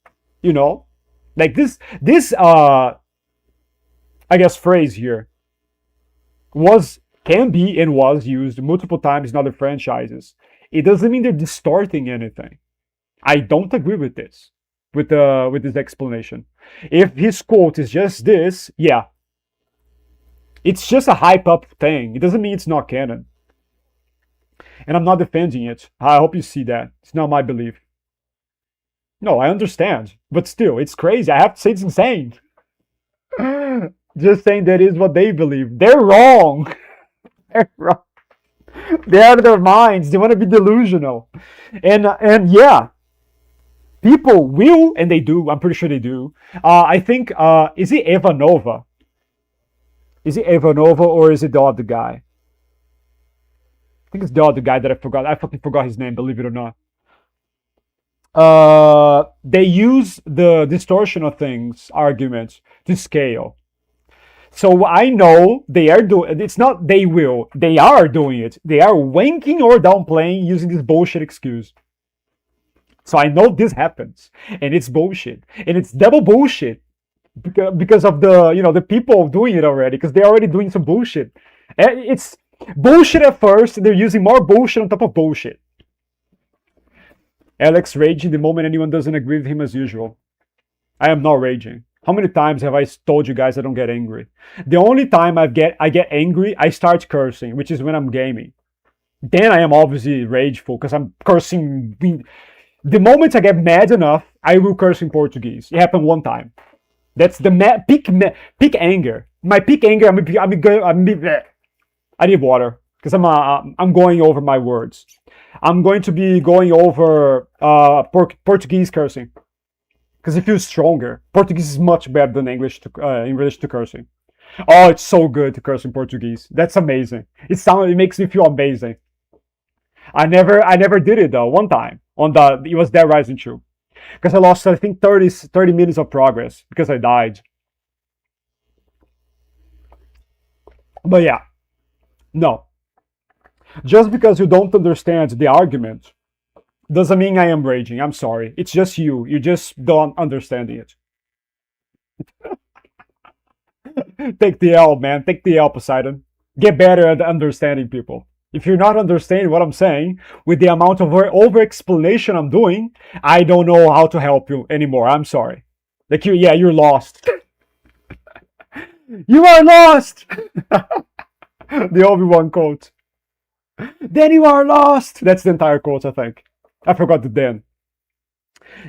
like this I guess phrase here can be and was used multiple times in other franchises. It doesn't mean they're distorting anything. I don't agree with this, with this explanation. If his quote is just this, yeah, it's just a hype up thing. It doesn't mean it's not canon, and I'm not defending it. I hope you see that. It's not my belief. No, I understand, but still, it's crazy. I have to say it's insane. Just saying that is what they believe. They're wrong. They're wrong. They're out of their minds. They want to be delusional. And yeah, people will, and they do. I'm pretty sure they do. I think, is it Evanova? Is it Evanova or is it the other guy? I think it's the other guy that I forgot. I fucking forgot his name, believe it or not. They use the distortion of things argument to scale. So I know they are doing. It's not they will. They are doing it. They are wanking or downplaying using this bullshit excuse. So I know this happens, and it's bullshit, and it's double bullshit because of the people doing it already, because they're already doing some bullshit. It's bullshit at first. They're using more bullshit on top of bullshit. Alex raging the moment anyone doesn't agree with him as usual. I am not raging. How many times have I told you guys I don't get angry? The only time I get angry, I start cursing, which is when I'm gaming. Then I am obviously rageful because I'm cursing. The moment I get mad enough, I will curse in Portuguese. It happened one time. That's the peak anger. My peak anger. I need water because I'm going over my words. I'm going to be going over Portuguese cursing because it feels stronger. Portuguese is much better than English in relation to cursing. Oh, it's so good to curse in Portuguese. That's amazing. It makes me feel amazing. I never did it though. One time on the it was Dead Rising 2 because I lost I think 30 minutes of progress because I died. But yeah, no. Just because you don't understand the argument doesn't mean I am raging. I'm sorry. It's just you. You just don't understand it. Take the L, man. Take the L, Poseidon. Get better at understanding people. If you're not understanding what I'm saying, with the amount of over explanation I'm doing, I don't know how to help you anymore. I'm sorry. Like yeah, you're lost. You are lost. The Obi-Wan quote. Then you are lost. That's the entire quote, I think. I forgot the then.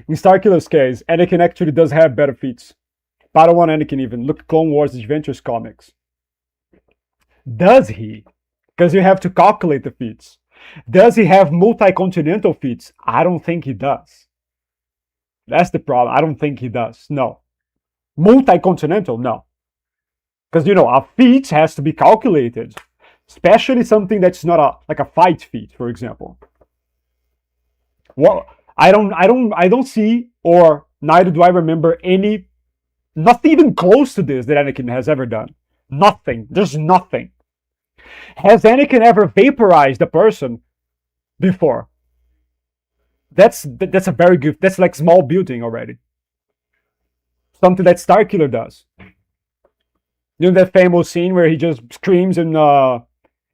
In Starkiller's case, Anakin actually does have better feats. Padawan Anakin even. Look at Clone Wars Adventures comics. Does he? Because you have to calculate the feats. Does he have multi-continental feats? I don't think he does. That's the problem. I don't think he does. No. Multi-continental? No. Because, a feat has to be calculated. Especially something that's not like a fight feat, for example. Well, I don't see, or neither do I remember any, nothing even close to this that Anakin has ever done. Nothing. There's nothing. Has Anakin ever vaporized a person before? That's a very good. That's like small building already. Something that Starkiller does. You know that famous scene where he just screams and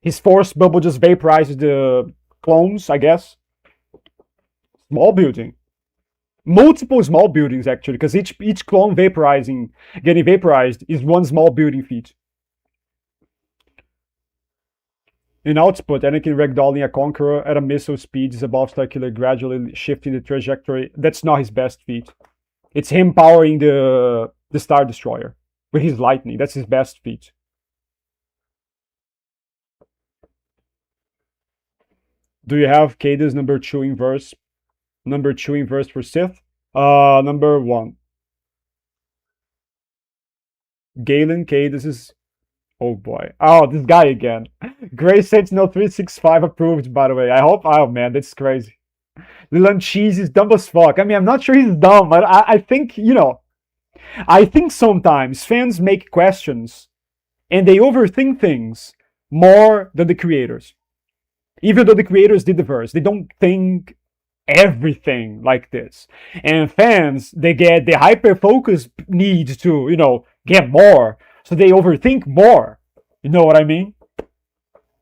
his force bubble just vaporizes the clones, I guess. Small building. Multiple small buildings actually, because each clone getting vaporized is one small building feat. In output, Anakin ragdolling a Conqueror at a missile speed is above Starkiller, gradually shifting the trajectory. That's not his best feat. It's him powering the Star Destroyer with his lightning. That's his best feat. Do you have Cade's number 2 inverse? Number 2 inverse for Sith? Number 1. Galen Cade, this is... Oh boy. Oh, this guy again. Grey Sentinel 365 approved, by the way. I hope... Oh man, that's crazy. Leland Cheese is dumb as fuck. I mean, I'm not sure he's dumb, but I think, I think sometimes fans make questions and they overthink things more than the creators. Even though the creators did the verse, they don't think everything like this. And fans, they get the hyper focus need to, get more. So they overthink more. You know what I mean?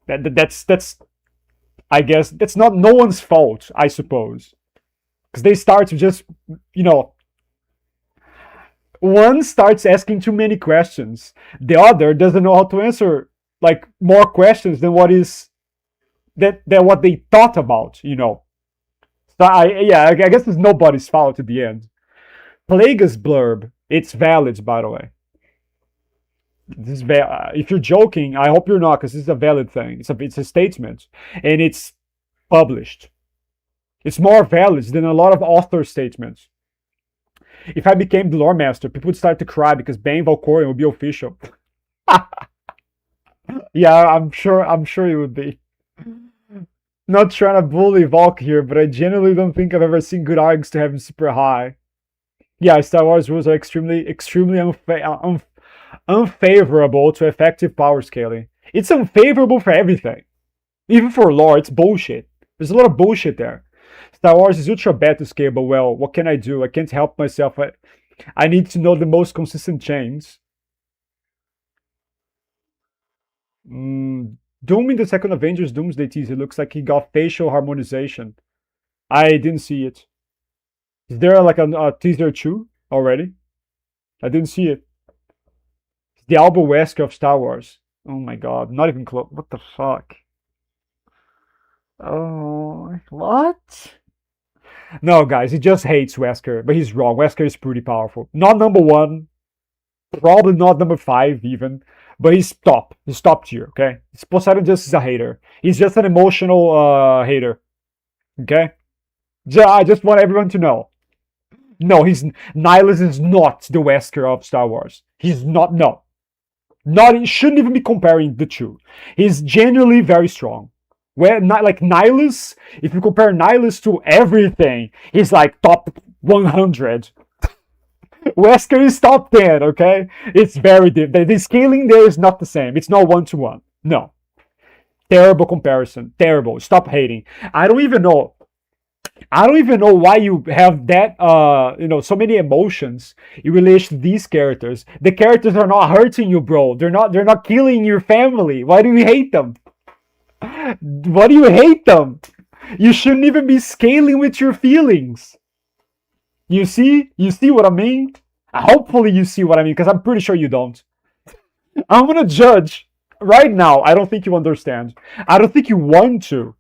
That's I guess that's not no one's fault, I suppose. Because they start to just, one starts asking too many questions. The other doesn't know how to answer like more questions than what they thought about, So I guess it's nobody's fault at the end. Plague's blurb, it's valid, by the way. If you're joking, I hope you're not, because this is a valid thing. It's a statement, and it's published. It's more valid than a lot of author statements. If I became the lore master, people would start to cry because Bane Valkorion would be official. Yeah, I'm sure it would be. Not trying to bully Valk here, but I genuinely don't think I've ever seen good arcs to have him super high. Yeah, Star Wars rules are extremely unfavorable to effective power scaling. It's unfavorable for everything. Even for lore, it's bullshit. There's a lot of bullshit there. Star Wars is ultra bad to scale, but well, what can I do? I can't help myself. I need to know the most consistent chains. Doom in the second Avengers Doomsday teaser looks like he got facial harmonization. I didn't see it. Is there like a teaser 2 already? I didn't see it. It's the Alba Wesker of Star Wars. Oh my god, not even close. What the fuck? Oh, what? No, guys, he just hates Wesker, but he's wrong. Wesker is pretty powerful. Not number 1, probably not number 5 even, but he's top. He's top tier, okay? Poseidon just is a hater. He's just an emotional hater, okay? I just want everyone to know. No, Nihilus is not the Wesker of Star Wars. He's not, no. Not, you shouldn't even be comparing the two. He's genuinely very strong. Where not like Nihilus, if you compare Nihilus to everything, he's like top 100. Wesker is top 10, okay? It's very different. The scaling there is not the same. It's not 1-to-1. No. Terrible comparison. Terrible. Stop hating. I don't even know. I don't even know why you have that, so many emotions in relation to these characters. The characters are not hurting you, bro. They're not killing your family. Why do you hate them? Why do you hate them? You shouldn't even be scaling with your feelings. You see? You see what I mean? Hopefully you see what I mean, because I'm pretty sure you don't. I'm gonna judge right now. I don't think you understand. I don't think you want to.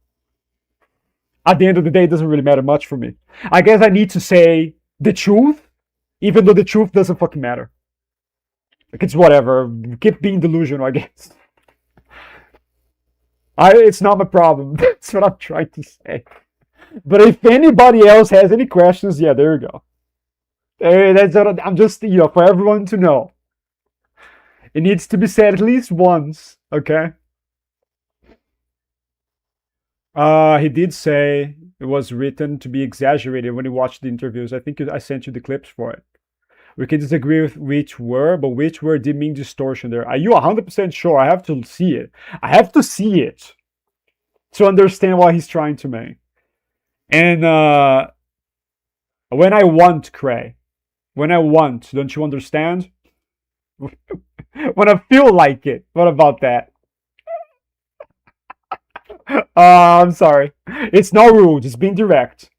At the end of the day, it doesn't really matter much for me. I guess I need to say the truth, even though the truth doesn't fucking matter. Like, it's whatever. Keep being delusional, I guess. It's not my problem. That's what I'm trying to say. But if anybody else has any questions, yeah, there you go. That's what I'm just, for everyone to know. It needs to be said at least once, okay? He did say it was written to be exaggerated when he watched the interviews. I think I sent you the clips for it. We can disagree with which word, but which word did mean distortion there? Are you 100% sure? I have to see it. I have to see it to understand what he's trying to mean. And when I want, Cray. When I want, don't you understand? When I feel like it. What about that? I'm sorry. It's not rude. It's being direct.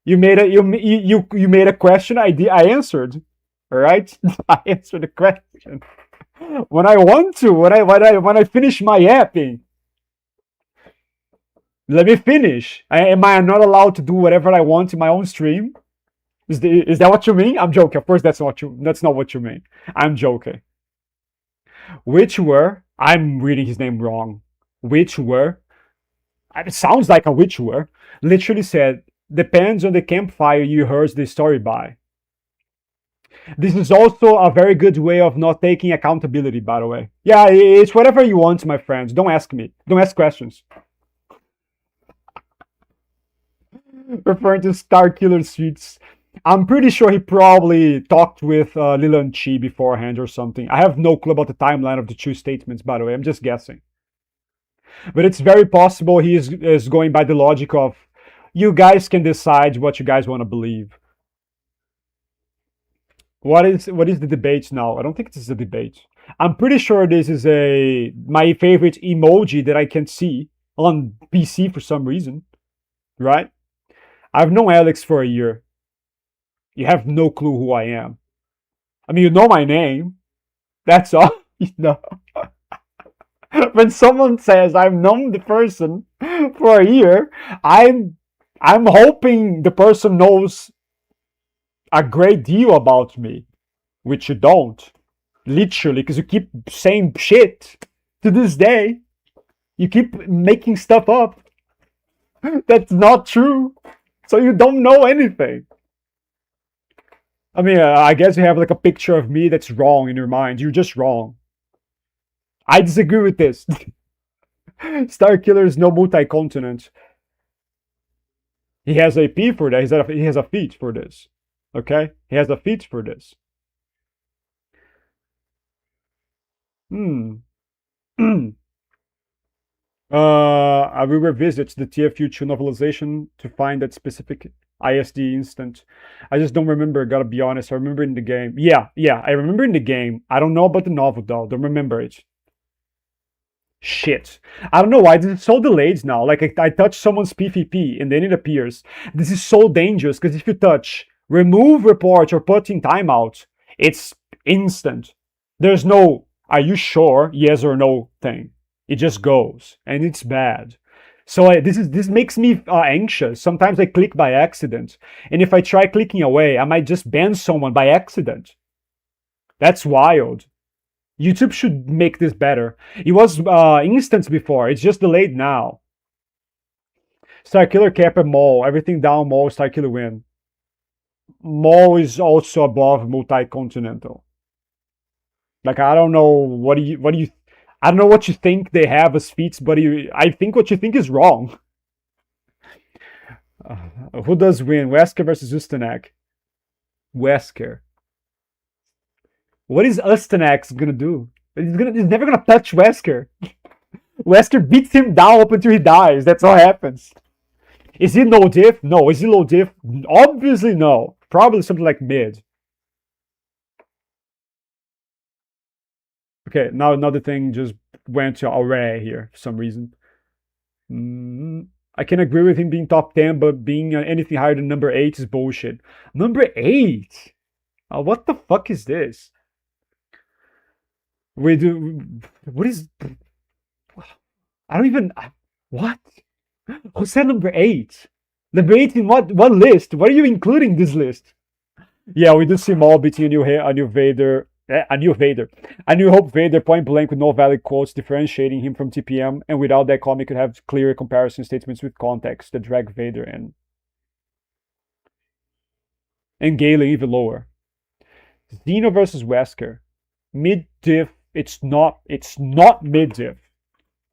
You made a you made a question. I answered. All right. I answered the question when I want to. When I finish my yapping. Let me finish. Am I not allowed to do whatever I want in my own stream? Is that what you mean? I'm joking. Of course, that's not what you mean. I'm joking. Which were? I'm reading his name wrong. Which were? It sounds like a which were. Literally said, depends on the campfire you heard the story by. This is also a very good way of not taking accountability, by the way. Yeah, it's whatever you want, my friends. Don't ask me. Don't ask questions. Referring to Starkiller Suits. I'm pretty sure he probably talked with Leland Chi beforehand or something. I have no clue about the timeline of the two statements, by the way. I'm just guessing. But it's very possible he is going by the logic of, you guys can decide what you guys want to believe. What is the debate now? I don't think this is a debate. I'm pretty sure this is my favorite emoji that I can see on PC for some reason. Right? I've known Alex for a year. You have no clue who I am. I mean, you know my name. That's all you know. When someone says I've known the person for a year, I'm hoping the person knows a great deal about me, which you don't. Literally, because you keep saying shit to this day. You keep making stuff up that's not true. So you don't know anything. I mean, I guess you have like a picture of me that's wrong in your mind. You're just wrong. I disagree with this. Starkiller is no multi-continent. He has a P for that. He has a feat for this. Okay? He has a feat for this. I will revisit the TFU2 novelization to find that specific ISD instant. I just don't remember, gotta be honest. I remember in the game. Yeah, I remember in the game. I don't know about the novel though. Don't remember it. Shit. I don't know why this is so delayed now. Like I touch someone's PvP and then it appears. This is so dangerous because if you touch remove report or put in timeout, it's instant. There's no are you sure yes or no thing. It just goes and it's bad. So this makes me anxious. Sometimes I click by accident, and if I try clicking away, I might just ban someone by accident. That's wild. YouTube should make this better. It was instant before. It's just delayed now. Starkiller cap and Maul. Everything down Maul, Starkiller win. Maul is also above multi-continental. Like, I don't know what do you I don't know what you think they have as feats, but I think what you think is wrong. Who does win? Wesker versus Ustanak. Wesker. What is Ustanak gonna do? He's never gonna touch Wesker. Wesker beats him down up until he dies. That's all happens. Is he no diff? No. Is he low diff? Obviously no. Probably something like mid. Okay, now the thing just went to array here for some reason. I can agree with him being top 10, but being anything higher than number 8 is bullshit. Number 8? What the fuck is this? What is... I don't even... What? Who said number 8? Number 8 in what list? What are you including this list? Yeah, we do see Maul beating a new Vader. A New Hope Vader point blank with no valid quotes differentiating him from TPM, and without that comic could have clearer comparison statements with context that drag Vader and Galen even lower. Xeno versus Wesker. Mid diff. It's not mid diff.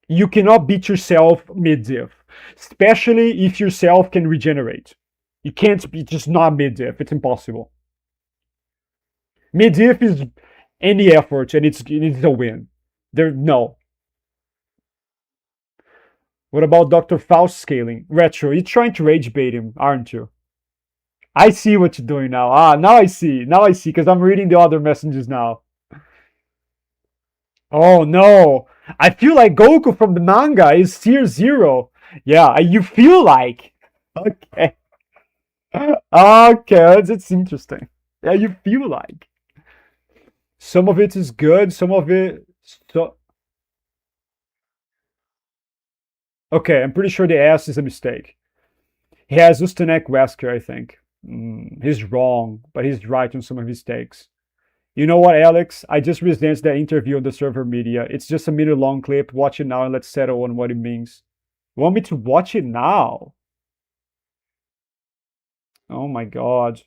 You cannot beat yourself mid diff, especially if yourself can regenerate. You can't be just not mid diff. It's impossible. Mid diff is any effort, and it's a win. No. What about Dr. Faust scaling? Retro, you're trying to rage bait him, aren't you? I see what you're doing now. Now I see, because I'm reading the other messages now. Oh no, I feel like Goku from the manga is tier 0. Yeah, you feel like. Okay. Okay, it's interesting. Yeah, you feel like. Some of it is good, some of it... Okay, I'm pretty sure the S is a mistake. He has Ustanek Wesker, I think. He's wrong, but he's right on some of his takes. You know what, Alex? I just resent that interview on the server media. It's just a minute-long clip. Watch it now and let's settle on what it means. You want me to watch it now? Oh my god.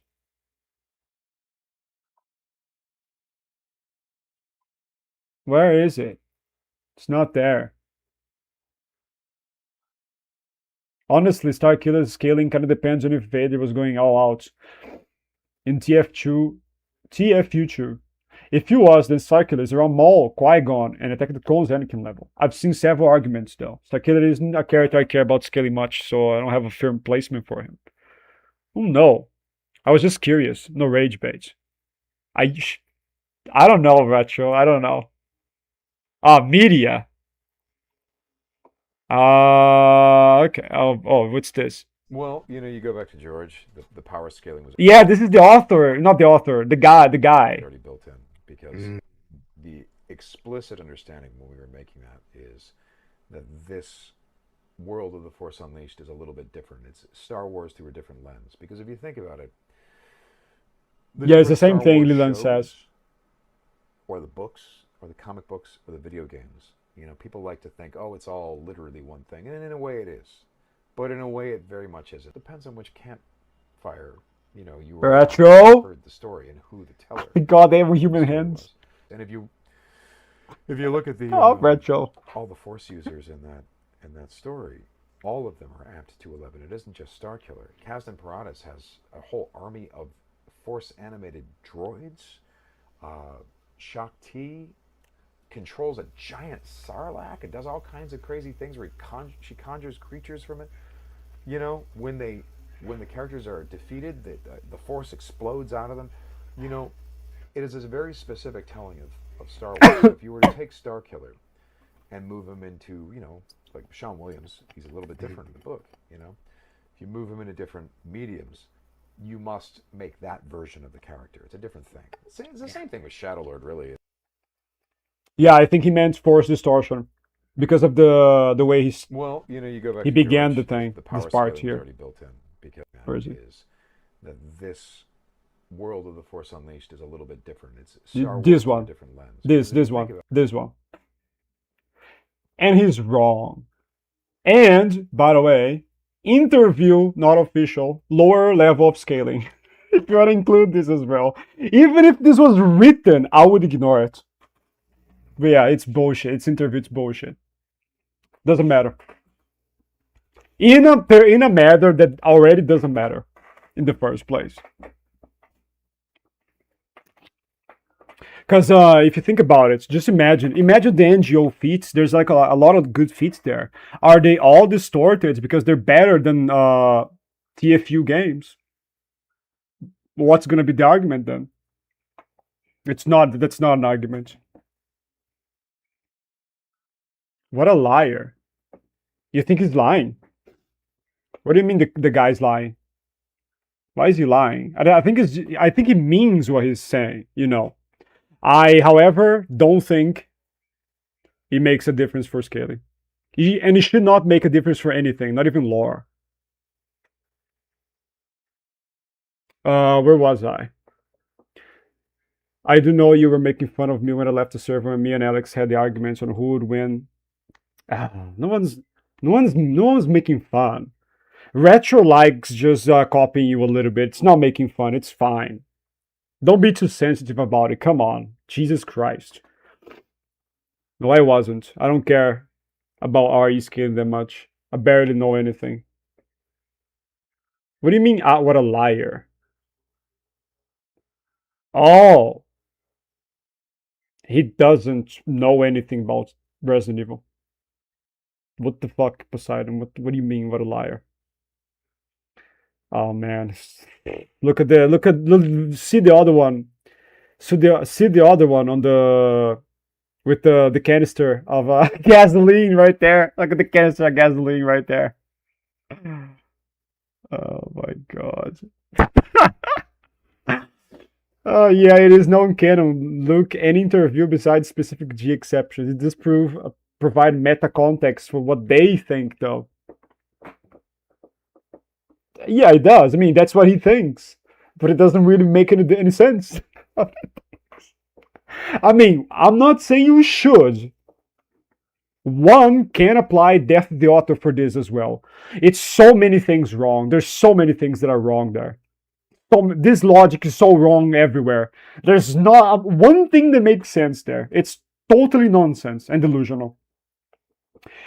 Where is it? It's not there. Honestly, Starkiller's scaling kind of depends on if Vader was going all out. In TF2, if he was, then Starkiller is around Maul, Qui-Gon, and Attack of the Clones Anakin level. I've seen several arguments though. Starkiller isn't a character I care about scaling much, so I don't have a firm placement for him. Oh no. I was just curious. No rage bait. I don't know, Retro. I don't know. Media. Okay. Oh, what's this? Well, you go back to George. The power scaling was Yeah, this is the author, not the author. The guy. already built in because the explicit understanding when we were making that is that this world of the Force Unleashed is a little bit different. It's Star Wars through a different lens. Because if you think about it, Yeah, it's the same thing Leland says. Or the books, or the comic books, or the video games. People like to think, oh, it's all literally one thing. And in a way it is. But in a way it very much isn't. It depends on which campfire, you were Retro? heard the story and who the teller. God, they have human hands. And if you look at the Retro. all the Force users in that story, all of them are apt to 11. It isn't just Starkiller. Kazdan Paratus has a whole army of Force animated droids. Shakti controls a giant sarlacc and does all kinds of crazy things where she conjures creatures from it. When the characters are defeated, the Force explodes out of them. It is a very specific telling of Star Wars. If you were to take Starkiller and move him into, like Sean Williams, he's a little bit different in the book, If you move him into different mediums, you must make that version of the character. It's a different thing. It's the same thing with Shadowlord, really. Yeah, I think he meant Force distortion because of the way he's. Well, you go back. He to began George, the thing. The power This part scaling here. was already built in because Where is he? is that this world of the Force Unleashed is a little bit different. It's Star Wars This through a one. different lens. This Because if you one. think about This one. And he's wrong. And, by the way, interview, not official, lower level of scaling. If you want to include this as well. Even if this was written, I would ignore it. But yeah, it's bullshit. It's interview. It's bullshit. Doesn't matter. In a matter that already doesn't matter in the first place. Because if you think about it, just imagine the NGO feats. There's like a lot of good feats there. Are they all distorted because they're better than TFU games? What's gonna be the argument then? It's not. That's not an argument. What a liar! You think he's lying? What do you mean the guy's lying? Why is he lying? I think he means what he's saying. I, however, don't think it makes a difference for scaling. And it should not make a difference for anything, not even lore. Where was I? I do know you were making fun of me when I left the server and me and Alex had the arguments on who would win. No one's making fun. Retro likes just copying you a little bit. It's not making fun. It's fine. Don't be too sensitive about it. Come on. Jesus Christ. No, I wasn't. I don't care about RE scaling that much. I barely know anything. What do you mean, what a liar? Oh, he doesn't know anything about Resident Evil. What the fuck, Poseidon? What do you mean, what a liar? Oh man, see the other one. See the other one on the with the canister of gasoline right there. Look at the canister of gasoline right there. Oh my god. Oh yeah, it is non-canon. Look, any interview besides specific G exceptions. It does provide meta context for what they think, though. Yeah, it does. I mean, that's what he thinks, but it doesn't really make any sense. I mean, I'm not saying you should. One can apply Death of the Author for this as well. It's so many things wrong. There's so many things that are wrong there. So, this logic is so wrong everywhere. There's not one thing that makes sense there. It's totally nonsense and delusional.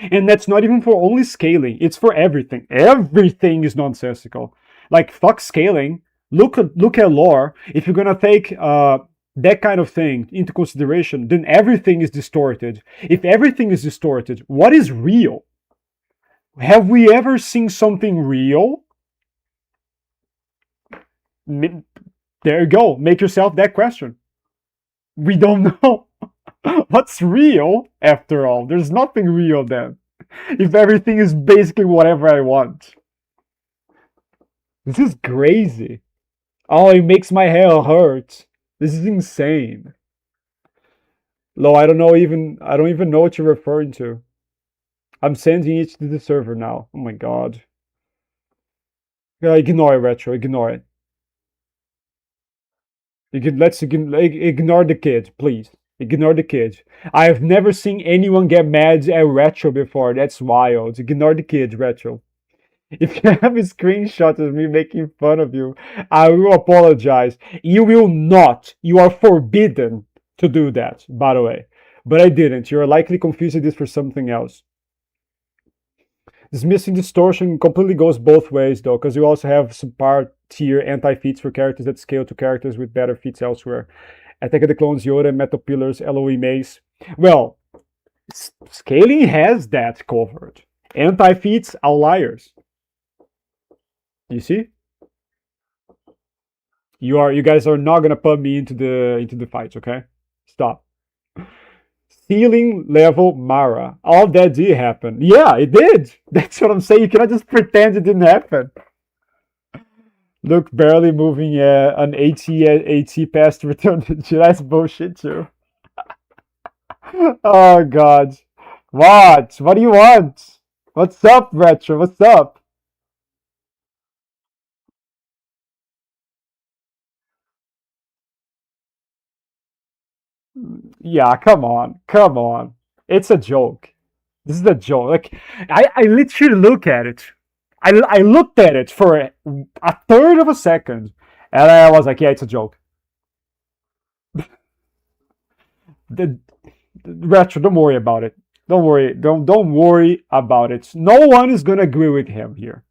And that's not even for only scaling. It's for everything. Everything is nonsensical. Like, fuck scaling. Look at lore. If you're gonna take that kind of thing into consideration, then everything is distorted. If everything is distorted, what is real? Have we ever seen something real? There you go. Make yourself that question. We don't know. What's real, after all? There's nothing real then. If everything is basically whatever I want. This is crazy. Oh, it makes my hair hurt. This is insane. Lo, I don't even know what you're referring to. I'm sending it to the server now. Oh my god. Ignore it, Retro. Ignore it. Let's ignore the kid, please. Ignore the kid. I've never seen anyone get mad at Retro before. That's wild. Ignore the kid, Retro. If you have a screenshot of me making fun of you, I will apologize. You will not. You are forbidden to do that, by the way. But I didn't. You're likely confusing this for something else. This missing distortion completely goes both ways, though, because you also have subpar tier anti-feats for characters that scale to characters with better feats elsewhere. Attack of the Clones, Yoda, Metal Pillars, LOE Mace. Well, scaling has that covered. Anti-feats are liars. You see? You guys are not gonna put me into the fights, okay? Stop. Ceiling level Mara. All that did happen. Yeah, it did. That's what I'm saying. You cannot just pretend it didn't happen. Look, barely moving an AT past Return to Jedi. That's bullshit too. Oh god. What? What do you want? What's up, Retro? What's up? Yeah, come on. Come on. It's a joke. This is a joke. Like, I literally look at it. I looked at it for a third of a second, and I was like, yeah, it's a joke. The, Retro, don't worry about it. Don't worry. Don't worry about it. No one is gonna agree with him here.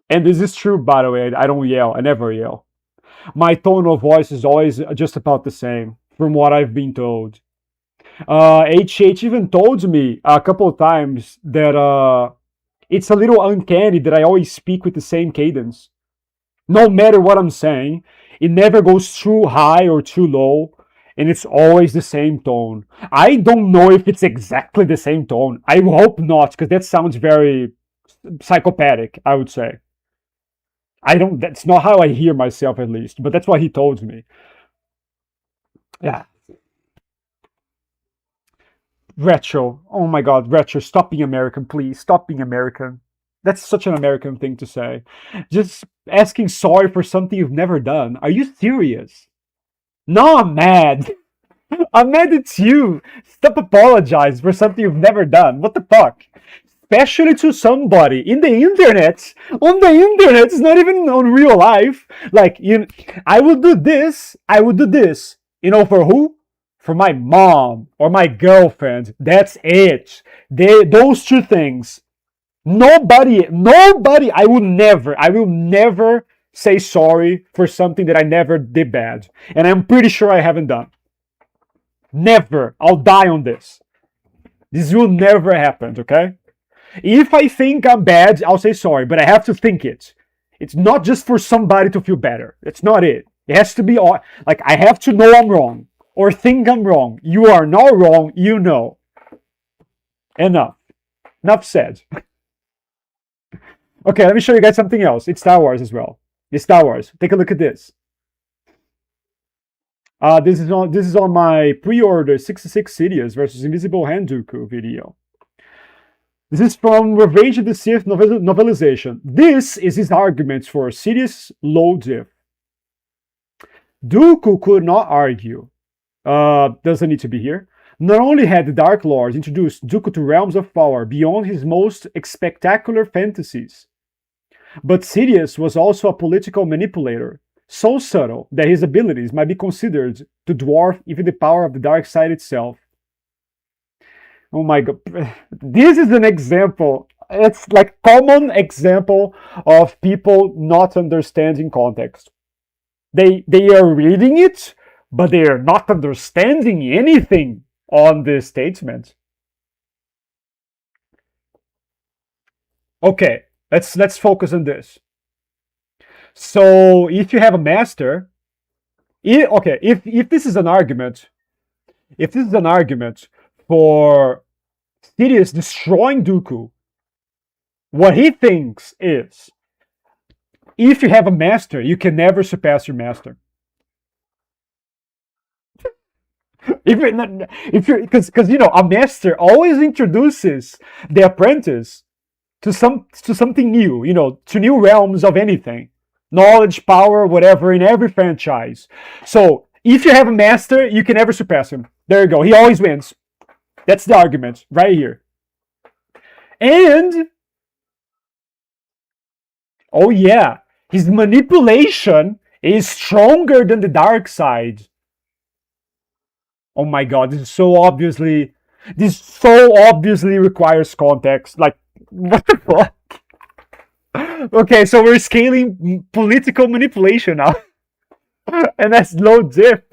And this is true, by the way. I don't yell. I never yell. My tone of voice is always just about the same, from what I've been told. HH even told me a couple of times that it's a little uncanny that I always speak with the same cadence. No matter what I'm saying, it never goes too high or too low, and it's always the same tone. I don't know if it's exactly the same tone. I hope not, because that sounds very psychopathic, I would say. I don't, that's not how I hear myself at least, but that's what he told me. Yeah. Retro. Oh my god, Retro, stop being American, please. Stop being American. That's such an American thing to say. Just asking sorry for something you've never done. Are you serious? No, I'm mad. I'm mad it's you. Stop apologizing for something you've never done. What the fuck? Especially to somebody in the internet. On the internet, it's not even on real life. Like, I would do this. I would do this. You know, for who? For my mom or my girlfriend. That's it. Those two things. Nobody, I will never say sorry for something that I never did bad. And I'm pretty sure I haven't done. Never. I'll die on this. This will never happen, okay? If I think I'm bad, I'll say sorry, but I have to think it. It's not just for somebody to feel better. That's not it. It has to be, like, I have to know I'm wrong or think I'm wrong. You are not wrong, you know. Enough. Enough said. Okay, let me show you guys something else. It's Star Wars as well. It's Star Wars. Take a look at this. This is on my pre-order 66 Sidious versus Invisible Hand Dooku video. This is from Revenge of the Sith novelization. This is his arguments for Sidious low diff. Dooku could not argue. Doesn't need to be here. Not only had the Dark Lords introduced Dooku to realms of power beyond his most spectacular fantasies, but Sidious was also a political manipulator, so subtle that his abilities might be considered to dwarf even the power of the dark side itself. Oh my god, this is an example. It's like common example of people not understanding context. They are reading it, but they are not understanding anything on this statement. Okay, let's focus on this. So if you have a master, if this is an argument, for Sidious destroying Dooku, what he thinks is, if you have a master, you can never surpass your master. Because a master always introduces the apprentice to something new, to new realms of anything, knowledge, power, whatever, in every franchise. So if you have a master, you can never surpass him. There you go. He always wins. That's the argument right here. And oh yeah, his manipulation is stronger than the dark side. Oh my god, this so obviously requires context. Like, what the fuck? Okay, so we're scaling political manipulation now. And that's low dip.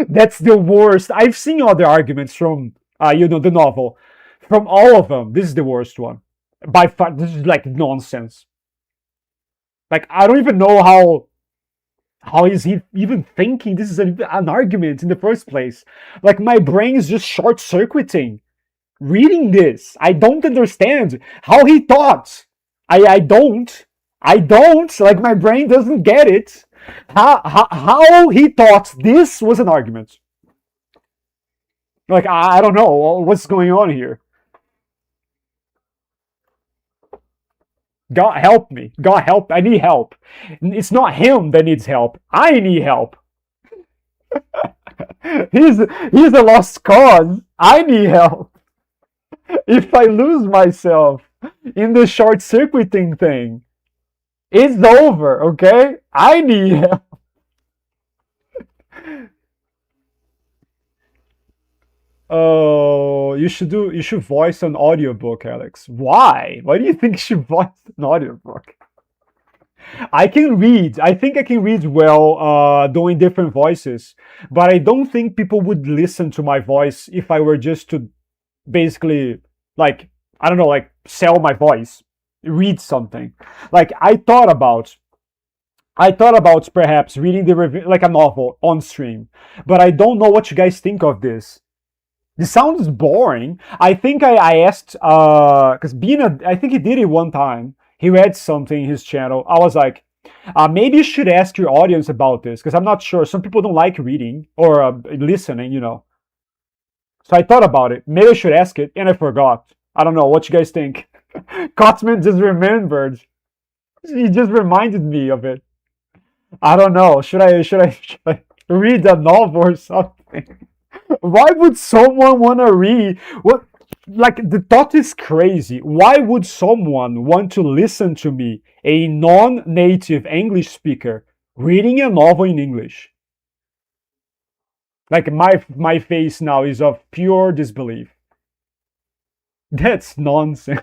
That's the worst. I've seen other arguments from, the novel. From all of them, this is the worst one. By far, this is like nonsense. Like, I don't even know how is he even thinking this is an argument in the first place? Like, my brain is just short-circuiting. Reading this, I don't understand how he thought. I don't. Like, my brain doesn't get it. How he thought this was an argument. Like, I don't know what's going on here. God help me. God help. I need help. It's not him that needs help. I need help. He's a lost cause. I need help. If I lose myself in the short-circuiting thing, it's over, okay? I need help. Oh, you should voice an audiobook, Alex. Why? Why do you think you should voice an audiobook? I can read. I think I can read well doing different voices, but I don't think people would listen to my voice if I were just to basically, like, I don't know, like sell my voice, read something. Like I thought about perhaps reading the review like a novel on stream, but I don't know what you guys think of this. This sounds boring. I think I asked because Bina, I think he did it one time. He read something in his channel. I was like, maybe you should ask your audience about this because I'm not sure. Some people don't like reading or listening, you know. So I thought about it. Maybe I should ask it, and I forgot. I don't know. What you guys think? Kotzman just remembered. He just reminded me of it. I don't know. Should I read a novel or something? Why would someone want to read what? Like the thought is crazy. Why would someone want to listen to me, a non-native English speaker, reading a novel in English? Like my face now is of pure disbelief. That's nonsense.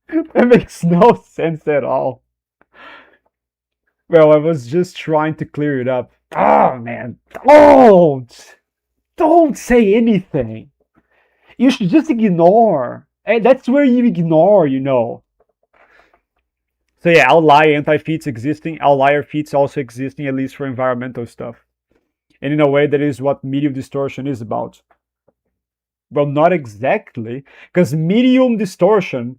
That makes no sense at all. Well, I was just trying to clear it up. Oh man, don't say anything. You should just ignore. And that's where you ignore, you know. So yeah, outlier anti-feats existing, outlier feats also existing, at least for environmental stuff. And in a way, that is what medium distortion is about. Well, not exactly, because medium distortion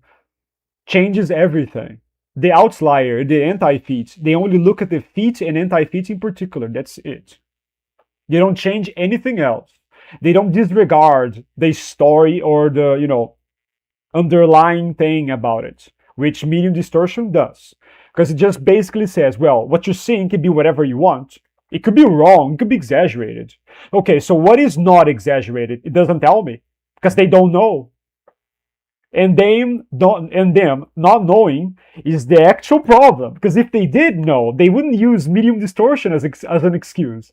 changes everything. The outlier, the anti-feat, they only look at the feat and anti-feat in particular. That's it. They don't change anything else. They don't disregard the story or the, you know, underlying thing about it, which medium distortion does. Because it just basically says, well, what you're seeing can be whatever you want. It could be wrong, it could be exaggerated. Okay, so what is not exaggerated? It doesn't tell me, because they don't know. And them not knowing is the actual problem. Because if they did know, they wouldn't use medium distortion as an excuse.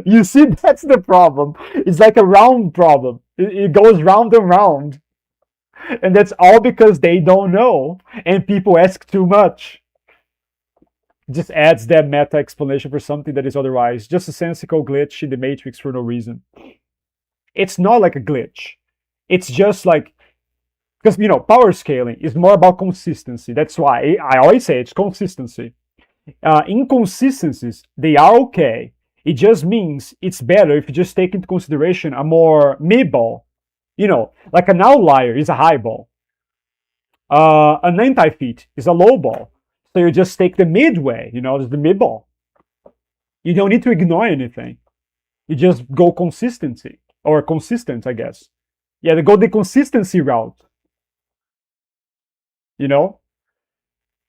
You see, that's the problem. It's like a round problem. It goes round and round. And that's all because they don't know. And people ask too much. Just adds that meta explanation for something that is otherwise just a sensical glitch in the matrix for no reason. It's not like a glitch. It's just like, because, you know, power scaling is more about consistency. That's why I always say it's consistency. Inconsistencies, they are okay. It just means it's better if you just take into consideration a more mid-ball. You know, like an outlier is a high ball. An anti-feat is a low ball. So you just take the midway, you know, the mid-ball. You don't need to ignore anything. You just go consistency, or consistent, I guess. Yeah, they go the consistency route. You know?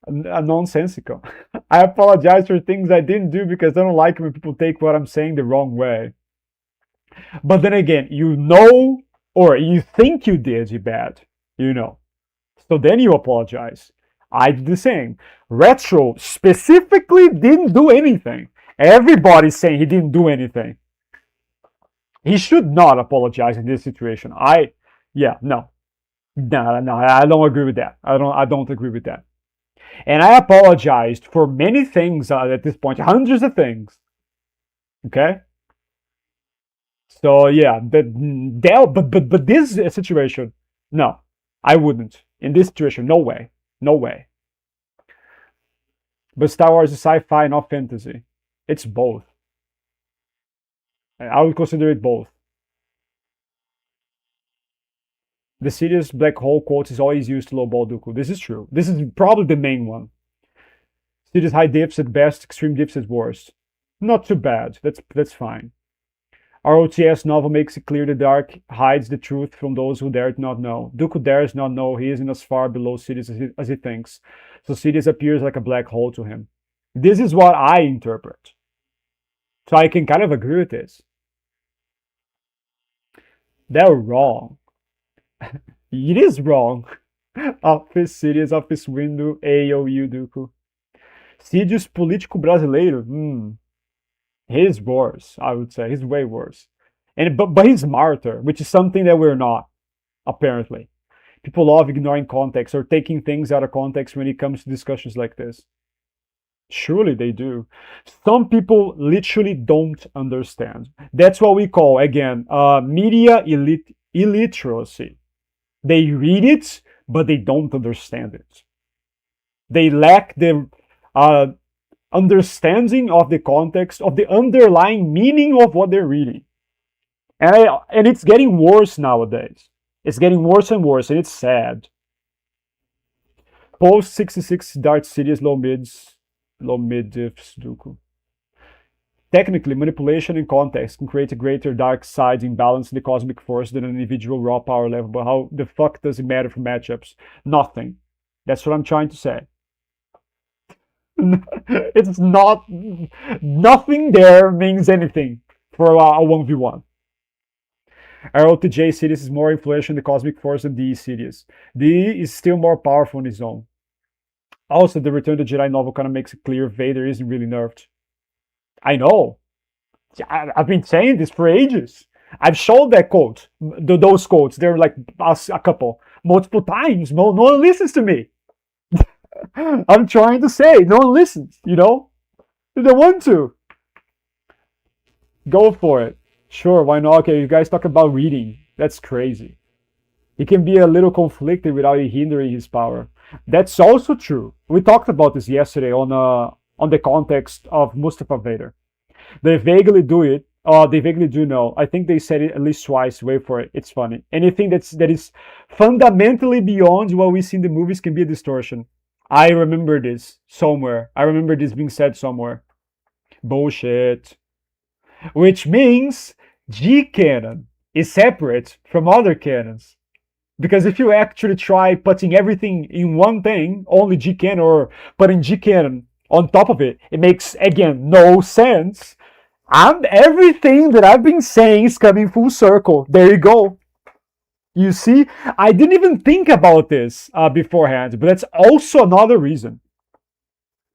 Nonsensical. I apologize for things I didn't do because I don't like when people take what I'm saying the wrong way. But then again, you know, or you think you did bad, you know. So then you apologize. I did the same. Retro specifically didn't do anything. Everybody's saying he didn't do anything. He should not apologize in this situation. I don't agree with that. I don't agree with that. And I apologized for many things at this point, hundreds of things. Okay? So yeah, but this situation, no, I wouldn't. In this situation, no way. No way. But Star Wars is sci-fi, not fantasy. It's both. I would consider it both. The Sirius black hole quote is always used to lowball Dooku. This is true. This is probably the main one. Sirius high diffs at best, extreme diffs at worst. Not too bad. That's fine. Our OTS novel makes it clear the dark hides the truth from those who dare not know. Dooku dares not know he isn't as far below Sidious as he thinks, so Sidious appears like a black hole to him. This is what I interpret. So I can kind of agree with this. They're wrong. It is wrong. Office Sidious, Office Window, AOU Dooku. Sidious político brasileiro? He's worse, I would say. He's way worse. but he's smarter, which is something that we're not, apparently. People love ignoring context or taking things out of context when it comes to discussions like this. Surely they do. Some people literally don't understand. That's what we call, again, media illiteracy. They read it, but they don't understand it. They lack the understanding of the context, of the underlying meaning of what they're reading. And it's getting worse nowadays. It's getting worse and worse, and it's sad. Post 66 Dark Cities, low mid Sudoku. Technically, manipulation and context can create a greater dark side imbalance in the cosmic force than an individual raw power level. But how the fuck does it matter for matchups? Nothing. That's what I'm trying to say. It's not. Nothing there means anything for a 1v1. ROTJ Sidious is more influential in the cosmic force than DE Sidious. DE is still more powerful on his own. Also, the Return of the Jedi novel kind of makes it clear Vader isn't really nerfed. I know. I've been saying this for ages. I've shown that quote, those quotes. They're like a couple, multiple times. No one listens to me. I'm trying to say, no one listens, you know? They don't want to. Go for it. Sure, why not? Okay, you guys talk about reading. That's crazy. He can be a little conflicted without hindering his power. That's also true. We talked about this yesterday on the context of Mustafa Vader. They vaguely do it. They vaguely do know. I think they said it at least twice. Wait for it. It's funny. Anything that is fundamentally beyond what we see in the movies can be a distortion. I remember this somewhere. I remember this being said somewhere. Bullshit. Which means G canon is separate from other canons. Because if you actually try putting everything in one thing, only G canon, or putting G canon on top of it, it makes, again, no sense. And everything that I've been saying is coming full circle. There you go. You see, I didn't even think about this beforehand, but that's also another reason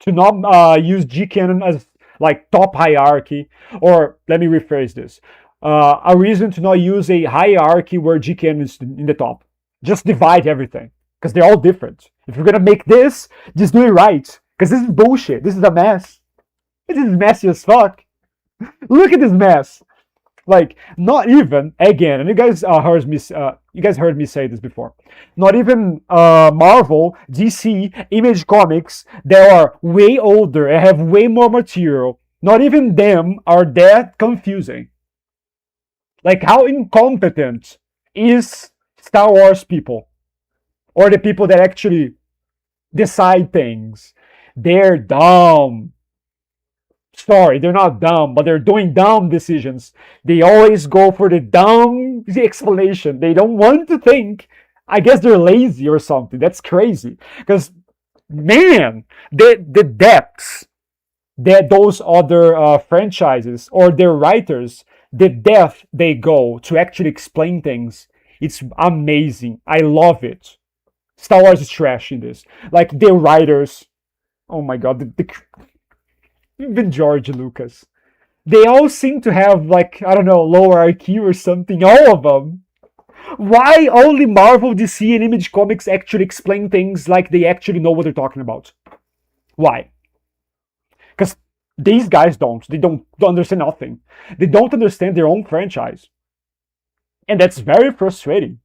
to not use G canon as like top hierarchy, or let me rephrase this. A reason to not use a hierarchy where G canon is in the top. Just divide everything, because they're all different. If you're gonna make this, just do it right, because this is bullshit. This is a mess. This is messy as fuck. Look at this mess. Like, not even, again, and you guys heard me say this before. Not even Marvel, DC, Image Comics, that are way older and have way more material. Not even them are that confusing. Like, how incompetent is Star Wars people? Or the people that actually decide things? They're dumb. Sorry, they're not dumb, but they're doing dumb decisions. They always go for the dumb explanation. They don't want to think. I guess they're lazy or something. That's crazy. Because, man, the depths that those other franchises or their writers, the depth they go to actually explain things, it's amazing. I love it. Star Wars is trash in this. Like, the writers, oh my god, even George Lucas. They all seem to have, like, I don't know, lower IQ or something. All of them. Why only Marvel, DC, and Image Comics actually explain things like they actually know what they're talking about? Why? Because these guys don't. They don't understand nothing. They don't understand their own franchise. And that's very frustrating.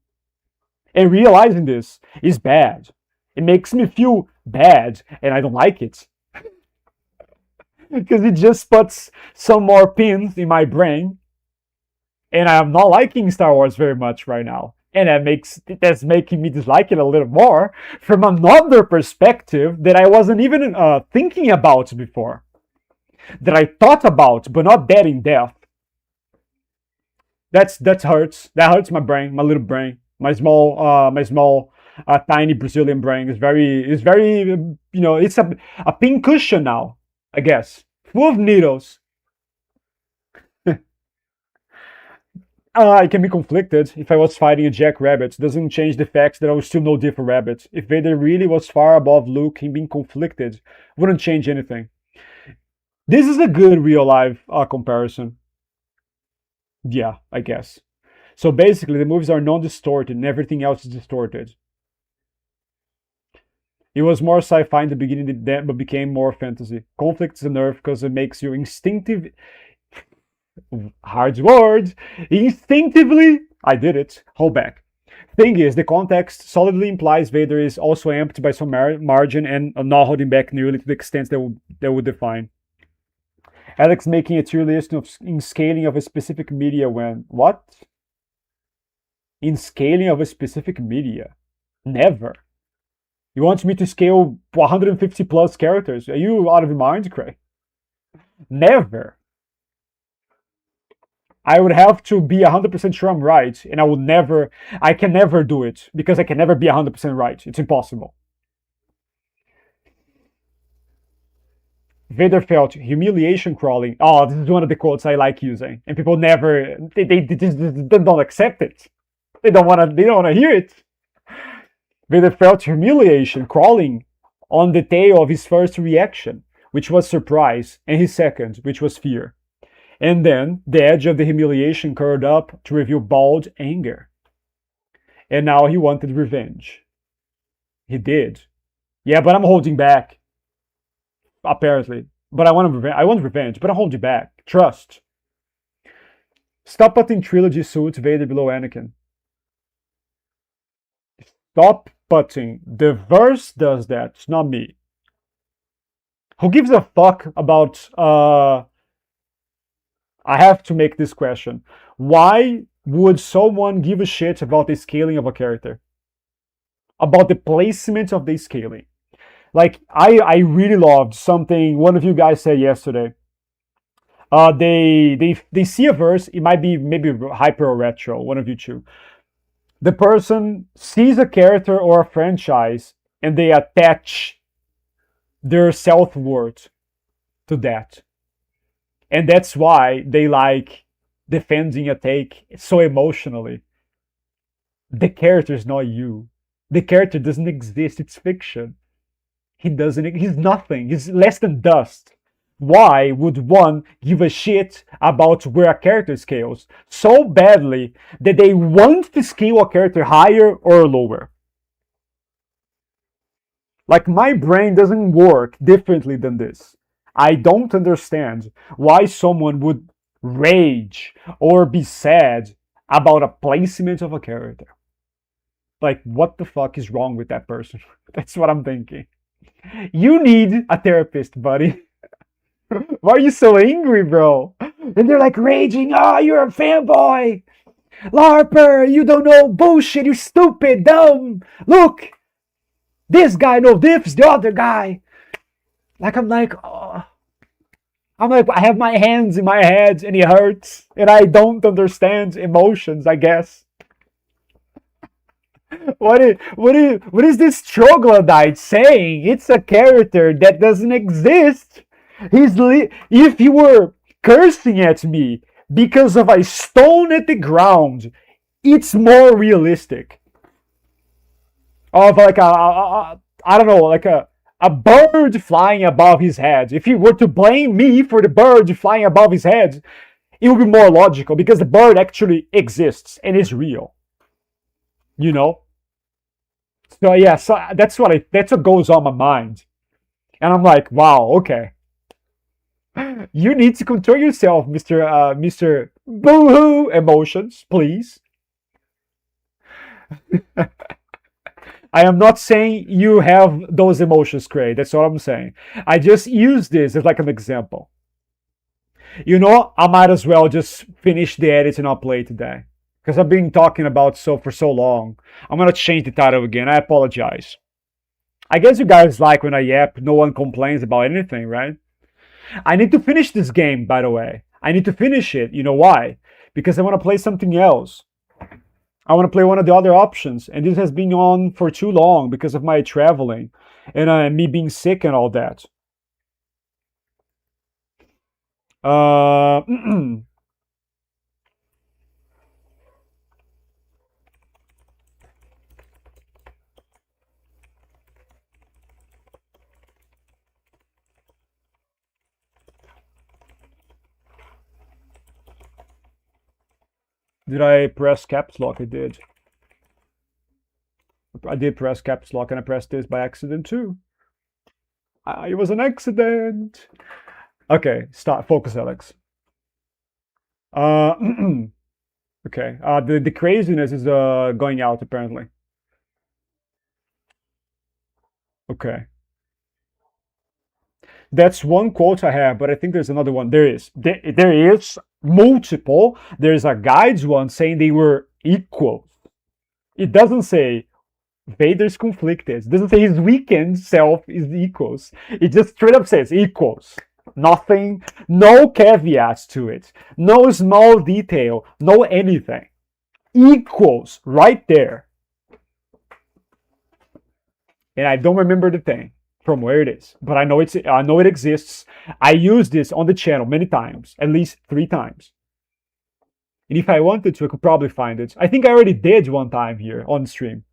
And realizing this is bad. It makes me feel bad, and I don't like it. Because it just puts some more pins in my brain. And I'm not liking Star Wars very much right now. And that's making me dislike it a little more from another perspective that I wasn't even thinking about before. That I thought about, but not that in depth. That hurts. That hurts my brain, my little brain, my small, tiny Brazilian brain. It's very, it's a pink cushion now, I guess. Full of needles. I can be conflicted. If I was fighting a jackrabbit, doesn't change the fact that I would still know different rabbits. If Vader really was far above Luke, him being conflicted wouldn't change anything. This is a good real life comparison. Yeah, I guess. So basically, the movies are non-distorted and everything else is distorted. It was more sci-fi in the beginning, but became more fantasy. Conflict is a nerve because it makes you instinctive, hard word, instinctively. I did it. Hold back. Thing is, the context solidly implies Vader is also amped by some margin and not holding back nearly to the extent that would define. Alex making a tier list in scaling of a specific media when what? In scaling of a specific media? Never. You want me to scale 150 plus characters? Are you out of your mind, Craig? Never. I would have to be 100% sure I'm right, and I can never do it because I can never be 100% right. It's impossible. Vader felt humiliation crawling. Oh, this is one of the quotes I like using, and people never they just don't accept it. They don't wanna hear it. Vader felt humiliation crawling on the tail of his first reaction, which was surprise, and his second, which was fear. And then the edge of the humiliation curled up to reveal bald anger. And now he wanted revenge. He did. Yeah, but I'm holding back. Apparently. But I want revenge, but I'm holding back. Trust. Stop putting trilogy suits Vader below Anakin. Stop putting. The verse does that. It's not me. Who gives a fuck about I have to make this question. Why would someone give a shit about the scaling of a character? About the placement of the scaling? Like, I really loved something one of you guys said yesterday. They see a verse, it might be maybe hyper or retro, one of you two. The person sees a character or a franchise and they attach their self-worth to that. And that's why they like defending a take so emotionally. The character is not you. The character doesn't exist. It's fiction. He's nothing. He's less than dust. Why would one give a shit about where a character scales so badly that they want to scale a character higher or lower? Like, my brain doesn't work differently than this. I don't understand why someone would rage or be sad about a placement of a character. Like, what the fuck is wrong with that person? That's what I'm thinking. You need a therapist, buddy. Why are you so angry, bro? And they're like raging, oh, you're a fanboy. LARPer, you don't know bullshit, you're stupid, dumb. Look, this guy knows this, the other guy. Like, I'm like, oh. I'm like, I have my hands in my head and it hurts. And I don't understand emotions, I guess. What is this troglodyte saying? It's a character that doesn't exist. If you were cursing at me because of a stone at the ground, it's more realistic. Of like I don't know, like a bird flying above his head. If you were to blame me for the bird flying above his head, it would be more logical because the bird actually exists and is real. You know? So yeah, so that's what goes on my mind. And I'm like, wow, okay. You need to control yourself, Mr. Boohoo emotions, please. I am not saying you have those emotions, Craig. That's all I'm saying. I just use this as like an example. You know, I might as well just finish the edit and upload today. Because I've been talking about for so long. I'm gonna change the title again. I apologize. I guess you guys like when I yap, no one complains about anything, right? I need to finish this game, by the way. I need to finish it. You know why? Because I want to play something else. I want to play one of the other options. And this has been on for too long because of my traveling and me being sick and all that. Did I press caps lock? I did. I did press caps lock and I pressed this by accident too. It was an accident. Okay, stop. Focus, Alex. Uh, okay. The craziness is going out apparently. Okay. That's one quote I have, but I think there's another one. There is. There is multiple. There's a guides one saying they were equals. It doesn't say Vader's conflicted. It doesn't say his weakened self is equals. It just straight up says equals. Nothing, no caveats to it. No small detail, no anything. Equals right there. And I don't remember the thing from where it is, but I know it exists. I use this on the channel many times, at least 3 times. And if I wanted to, I could probably find it. I think I already did one time here on stream.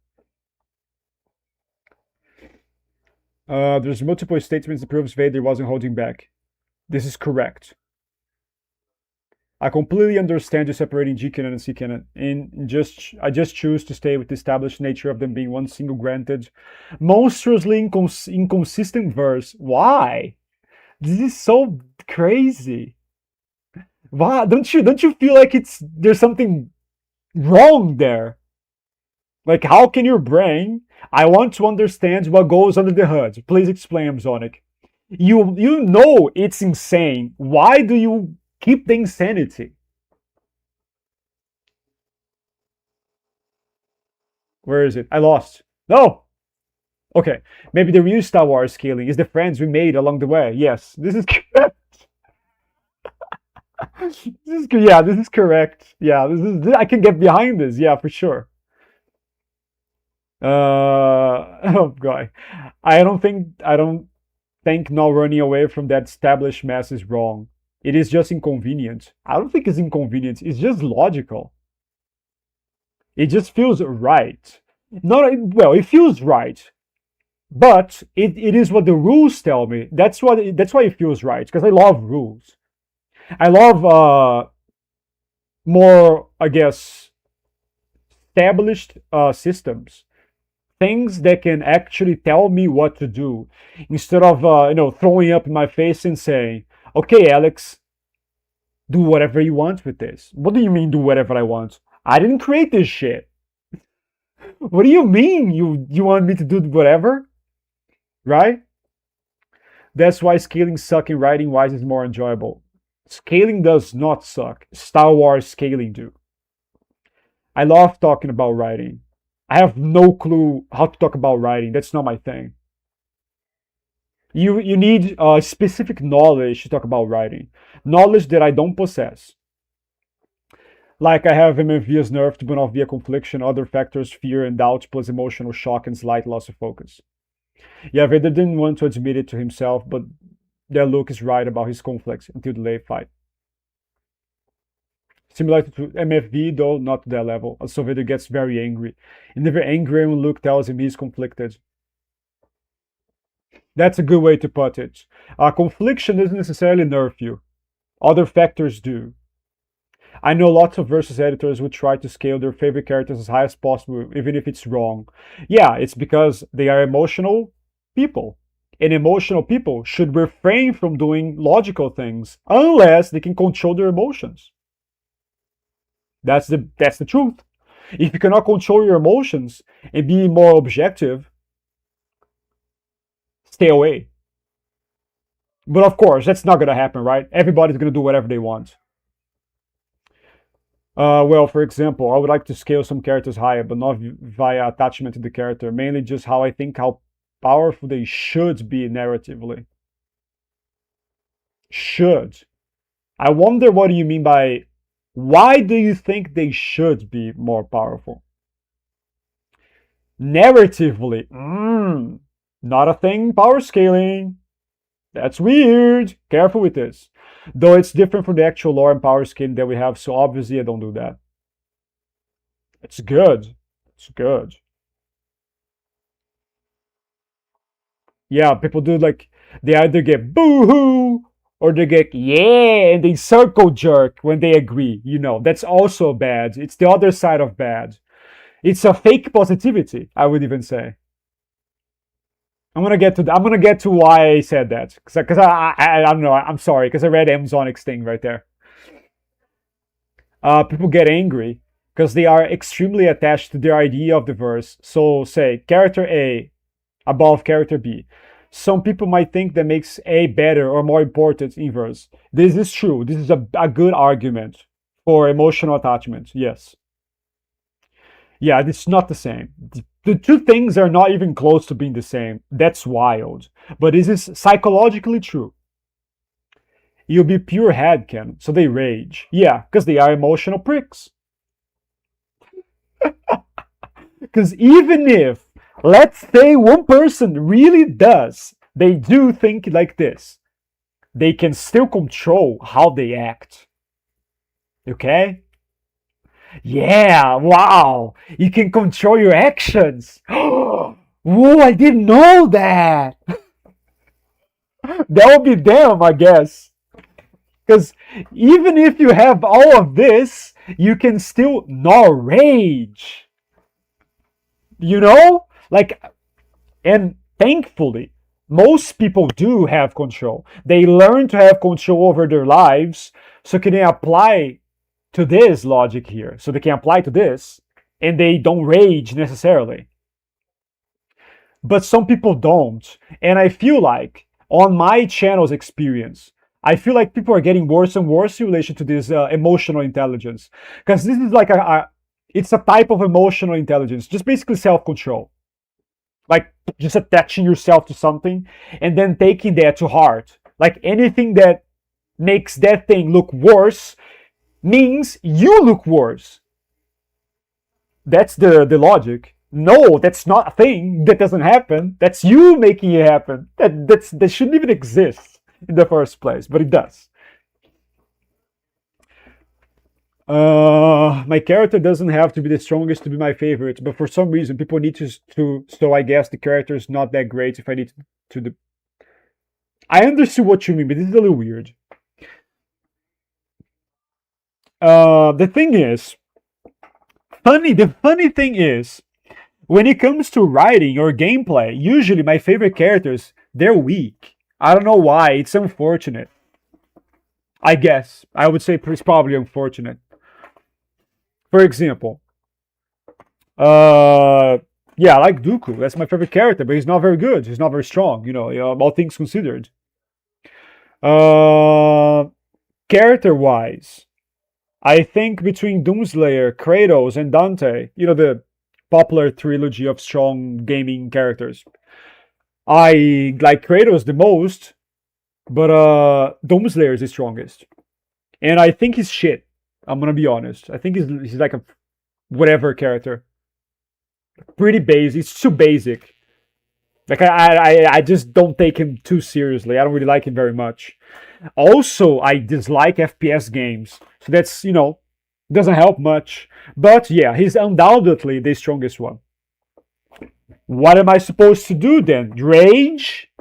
There's multiple statements that proves Vader wasn't holding back. This is correct. I completely understand you separating G canon and C canon, and I just choose to stay with the established nature of them being one single granted, monstrously inconsistent verse. Why? This is so crazy. Why don't you feel like there's something wrong there? Like, how can your brain? I want to understand what goes under the hood. Please explain, Amzonic. You know it's insane. Why do you keep the insanity? Where is it? I lost. No! Okay, maybe the real Star Wars scaling is the friends we made along the way. Yes, this is correct. This is correct. Yeah, I can get behind this. Yeah, for sure. Oh god, I don't think not running away from that established mess is wrong. It is just inconvenient. I don't think it's inconvenient. It's just logical. It just feels right. Well, it feels right, but it is what the rules tell me. That's why it feels right, because I love rules. I love more, I guess, established systems, things that can actually tell me what to do, instead of throwing up in my face and saying, "Okay, Alex, do whatever you want with this." What do you mean, do whatever I want? I didn't create this shit. What do you mean you want me to do whatever? Right? That's why scaling suck and writing wise is more enjoyable. Scaling does not suck. Star Wars scaling do. I love talking about writing. I have no clue how to talk about writing. That's not my thing. You need specific knowledge to talk about writing. Knowledge that I don't possess. Like I have MMV's nerve to burn off via confliction, other factors, fear and doubt, plus emotional shock and slight loss of focus. Yeah, Vader didn't want to admit it to himself, but their Luke is right about his conflicts until the late fight. Similar to MFV, though not to that level. Also, Vader gets very angry. And never angry when Luke tells him he's conflicted. That's a good way to put it. Confliction doesn't necessarily nerf you. Other factors do. I know lots of Versus editors who try to scale their favorite characters as high as possible, even if it's wrong. Yeah, it's because they are emotional people. And emotional people should refrain from doing logical things unless they can control their emotions. That's the truth. If you cannot control your emotions and be more objective, stay away. But of course, that's not gonna happen, right? Everybody's gonna do whatever they want. Well, for example, I would like to scale some characters higher, but not via attachment to the character, mainly just how I think how powerful they should be narratively. Should. I wonder what do you mean by, why do you think they should be more powerful? Narratively, not a thing, power scaling. That's weird. Careful with this. Though it's different from the actual lore and power scaling that we have, so obviously I don't do that. It's good. It's good. Yeah, people do like, they either get boo-hoo or they get yeah and they circle jerk when they agree. That's also bad. It's the other side of bad. It's a fake positivity, I would even say. I'm gonna get to why I said that because I don't know. I'm sorry because I read Amazonix thing right there. People get angry because they are extremely attached to their idea of the verse. So say character A above character B. Some people might think that makes A better or more important in verse. This is true. This is a good argument for emotional attachment. Yes. Yeah, it's not the same. The two things are not even close to being the same. That's wild. But this is psychologically true. You'll be pure headcanon, so they rage. Yeah, because they are emotional pricks. Because even if, let's say, one person really does, they do think like this, they can still control how they act. Okay? Yeah, wow. You can control your actions. Whoa, I didn't know that. That would be them, I guess. Because even if you have all of this, you can still not rage. Like, and thankfully, most people do have control. They learn to have control over their lives, so can they apply to this logic here? So they can apply to this, and they don't rage necessarily. But some people don't, and I feel like on my channel's experience, I feel like people are getting worse and worse in relation to this emotional intelligence, because this is like it's a type of emotional intelligence, just basically self-control, like just attaching yourself to something and then taking that to heart. Like anything that makes that thing look worse means you look worse. That's the logic. No, that's not a thing. That doesn't happen. That's you making it happen. That shouldn't even exist in the first place, but it does. My character doesn't have to be the strongest to be my favorite, but for some reason people need to. So I guess the character is not that great. If I need to the. I understood what you mean, but this is a little weird. The thing is, funny. The funny thing is, when it comes to writing or gameplay, usually my favorite characters they're weak. I don't know why. It's unfortunate. I guess I would say it's probably unfortunate. For example, uh, yeah, I like Dooku. That's my favorite character, but he's not very good. He's not very strong. All things considered. Uh, Character-wise, I think between Doomslayer, Kratos, and Dante, the popular trilogy of strong gaming characters, I like Kratos the most, but Doomslayer is the strongest. And I think he's shit. I'm gonna be honest. I think he's like a whatever character. Pretty basic. It's too basic. Like I just don't take him too seriously. I don't really like him very much. Also, I dislike FPS games. So that's doesn't help much. But yeah, he's undoubtedly the strongest one. What am I supposed to do then? Rage?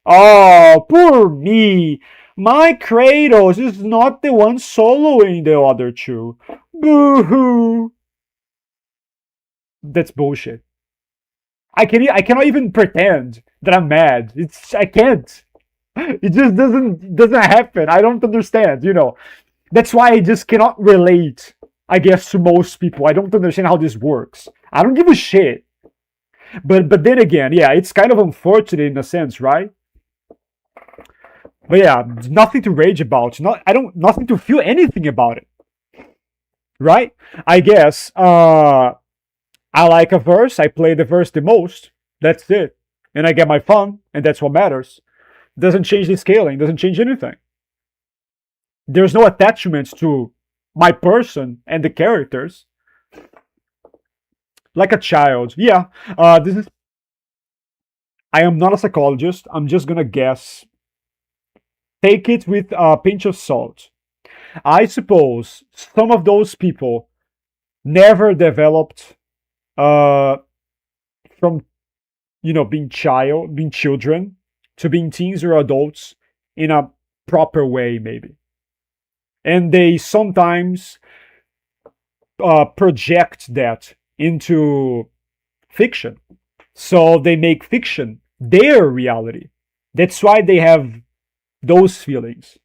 Oh, poor me. My Kratos is not the one soloing the other two. Boo-hoo. That's bullshit. I cannot even pretend that I'm mad. I can't. It just doesn't happen. I don't understand. That's why I just cannot relate, I guess, to most people. I don't understand how this works. I don't give a shit. But then again, yeah, it's kind of unfortunate in a sense, right? But yeah, nothing to rage about. Nothing to feel anything about it. Right? I guess I like a verse, I play the verse the most. That's it. And I get my fun, and that's what matters. Doesn't change the scaling, doesn't change anything. There's no attachment to my person and the characters. Like a child. Yeah. This is I am not a psychologist. I'm just gonna guess. Take it with a pinch of salt. I suppose some of those people never developed from being children to being teens or adults in a proper way, maybe. And they sometimes project that into fiction. So they make fiction their reality. That's why they have those feelings.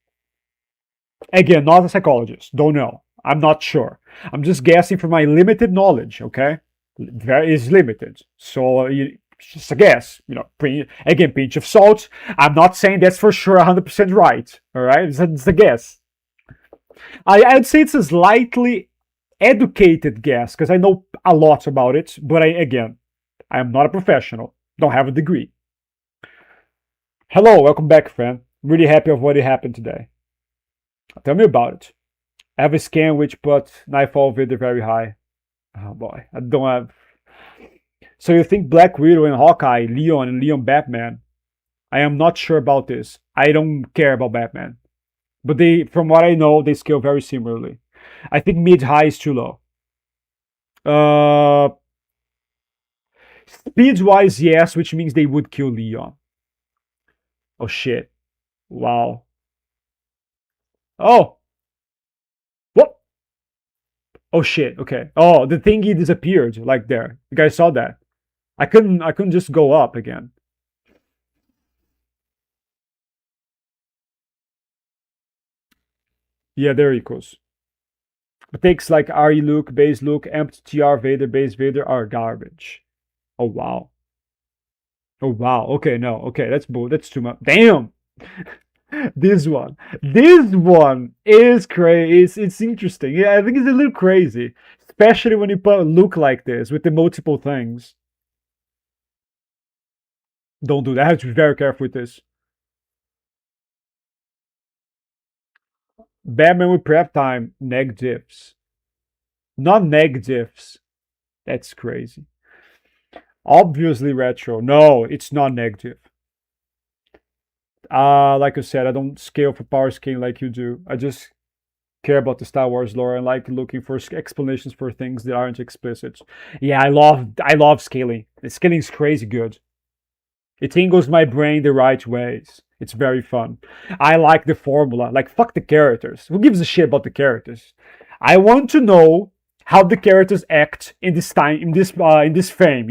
Again, not a psychologist. Don't know. I'm not sure. I'm just guessing from my limited knowledge, okay? There is limited. So just a guess. Again, pinch of salt. I'm not saying that's for sure 100% right. All right? It's a guess. I'd say it's a slightly educated guess because I know a lot about it. But again, I am not a professional. Don't have a degree. Hello, welcome back, friend. Really happy of what happened today. Tell me about it. I have a scan which put Nightfall Vader very high. Oh boy, I don't have. So you think Black Widow and Hawkeye, Leon and Leon Batman? I am not sure about this. I don't care about Batman, but from what I know, they scale very similarly. I think mid-high is too low. Speed-wise, yes, which means they would kill Leon. Oh shit! Wow. Oh. What? Oh shit. Okay. Oh, the thingy disappeared. Like there. You guys saw that? I couldn't just go up again. Yeah, they're equals. But takes like RE Luke, base Luke, empty TR Vader, base Vader are garbage. Oh wow. Oh wow. Okay, no. Okay, that's bull. That's too much. Damn. This one is crazy. It's interesting. Yeah, I think it's a little crazy, especially when you put a look like this with the multiple things. Don't do that. I have to be very careful with this. Batman with prep time negatives, not negatives. That's crazy. Obviously retro. No, it's not negative. Like I said, I don't scale for power scaling like you do. I just care about the Star Wars lore and like looking for explanations for things that aren't explicit. Yeah, I love scaling. The scaling is crazy good. It tingles my brain the right ways. It's very fun. I like the formula. Like fuck the characters. Who gives a shit about the characters? I want to know how the characters act in this time, in this frame.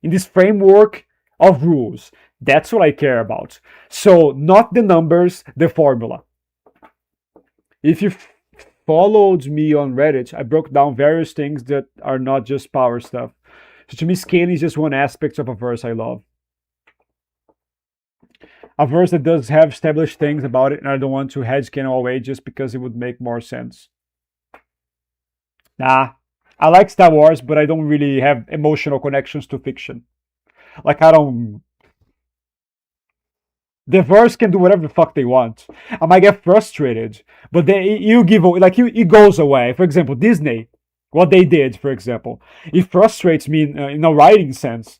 In this framework of rules. That's what I care about. So not the numbers, the formula. If you followed me on Reddit, I broke down various things that are not just power stuff. So to me, scaling is just one aspect of a verse I love. A verse that does have established things about it, and I don't want to headcanon away just because it would make more sense. Nah, I like Star Wars, but I don't really have emotional connections to fiction. Like I don't. The verse can do whatever the fuck they want. I might get frustrated, but it goes away. For example, Disney, what they did, for example, it frustrates me in a writing sense.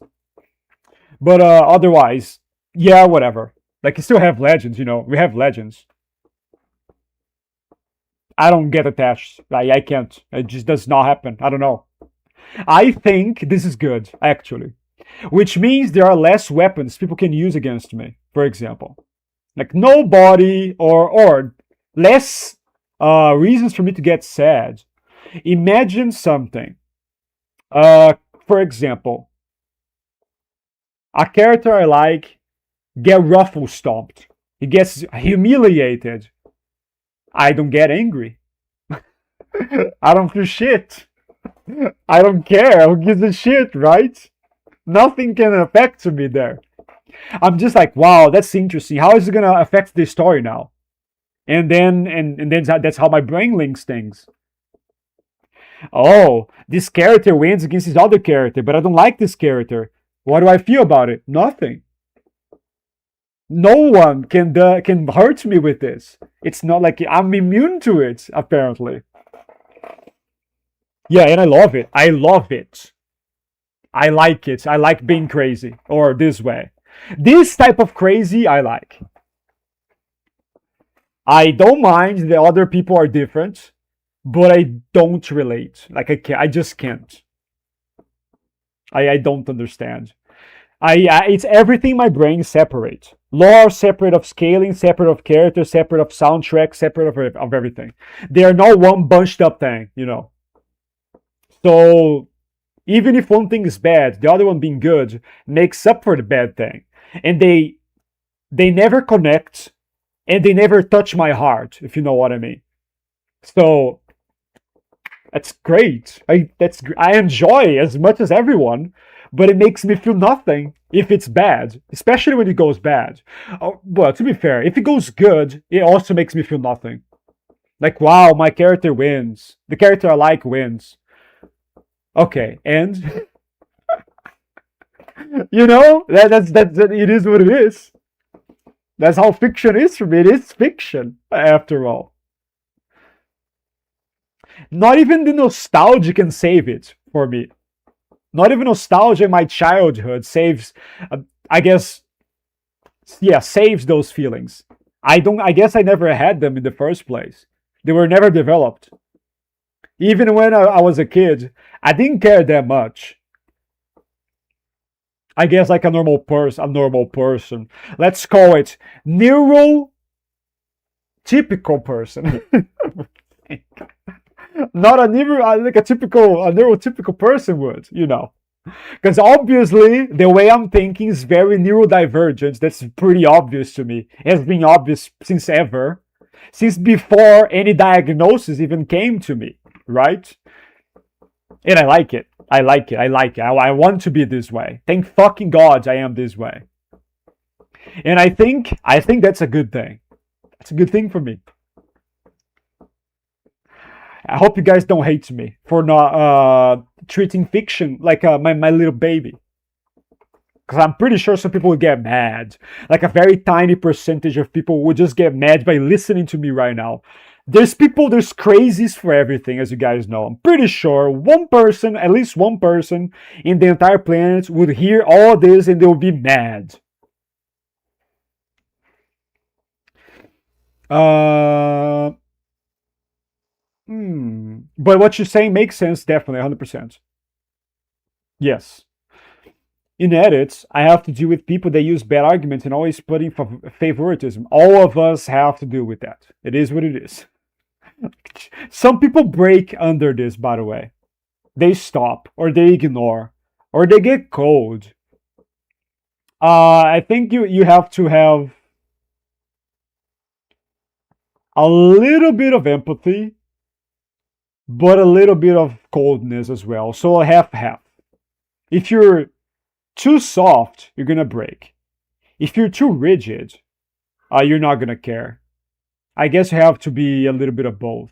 But otherwise, yeah, whatever. Like you still have legends, we have legends. I don't get attached. I can't. It just does not happen. I don't know. I think this is good, actually. Which means there are less weapons people can use against me, for example. Like nobody or less reasons for me to get sad. Imagine something. For example, a character I like get ruffle stomped. He gets humiliated. I don't get angry. I don't feel shit. I don't care. Who gives a shit, right? Nothing can affect me there. I'm just like, wow, that's interesting. How is it gonna affect this story now? And then that's how my brain links things. Oh, this character wins against this other character, but I don't like this character. What do I feel about it? Nothing. No one can hurt me with this. It's not like I'm immune to it, apparently. Yeah, and I love it. I love it. I like it. I like being crazy. Or this way. This type of crazy, I like. I don't mind that other people are different, but I don't relate. Like I just can't. I don't understand. It's everything my brain separates. Lore separate of scaling, separate of character, separate of soundtrack, separate of everything. They are not one bunched up thing, you know. So even if one thing is bad, the other one being good makes up for the bad thing. And they never connect and they never touch my heart, if you know what I mean. So that's great. I enjoy as much as everyone, but it makes me feel nothing if it's bad, especially when it goes bad. Oh, well, to be fair, if it goes good, it also makes me feel nothing. Like, wow, my character wins. The character I like wins. Okay, and you know that it is what it is. That's how fiction is for me. It is fiction, after all. Not even the nostalgia can save it for me. Not even nostalgia in my childhood saves, I guess, yeah, saves those feelings. I guess I never had them in the first place. They were never developed. Even when I was a kid, I didn't care that much. I guess like a normal person. Let's call it neurotypical person. Not like a neurotypical person would, you know. Because obviously the way I'm thinking is very neurodivergent. That's pretty obvious to me. It has been obvious since ever. Since before any diagnosis even came to me, right? And I like it. I like it. I like it. I want to be this way. Thank fucking God I am this way. And I think that's a good thing. That's a good thing for me. I hope you guys don't hate me for not treating fiction like my little baby. Because I'm pretty sure some people would get mad. Like a very tiny percentage of people would just get mad by listening to me right now. There's crazies for everything, as you guys know. I'm pretty sure one person, at least one person in the entire planet would hear all this and they would be mad. Uh, But what you're saying makes sense, definitely, 100%. Yes. In edits, I have to deal with people that use bad arguments and always putting favoritism. All of us have to do with that. It is what it is. Some people break under this, by the way. They stop, or they ignore, or they get cold. I think you have to have a little bit of empathy, but a little bit of coldness as well. So a half-half. If you're too soft, you're gonna break. If you're too rigid, you're not gonna care. I guess you have to be a little bit of both.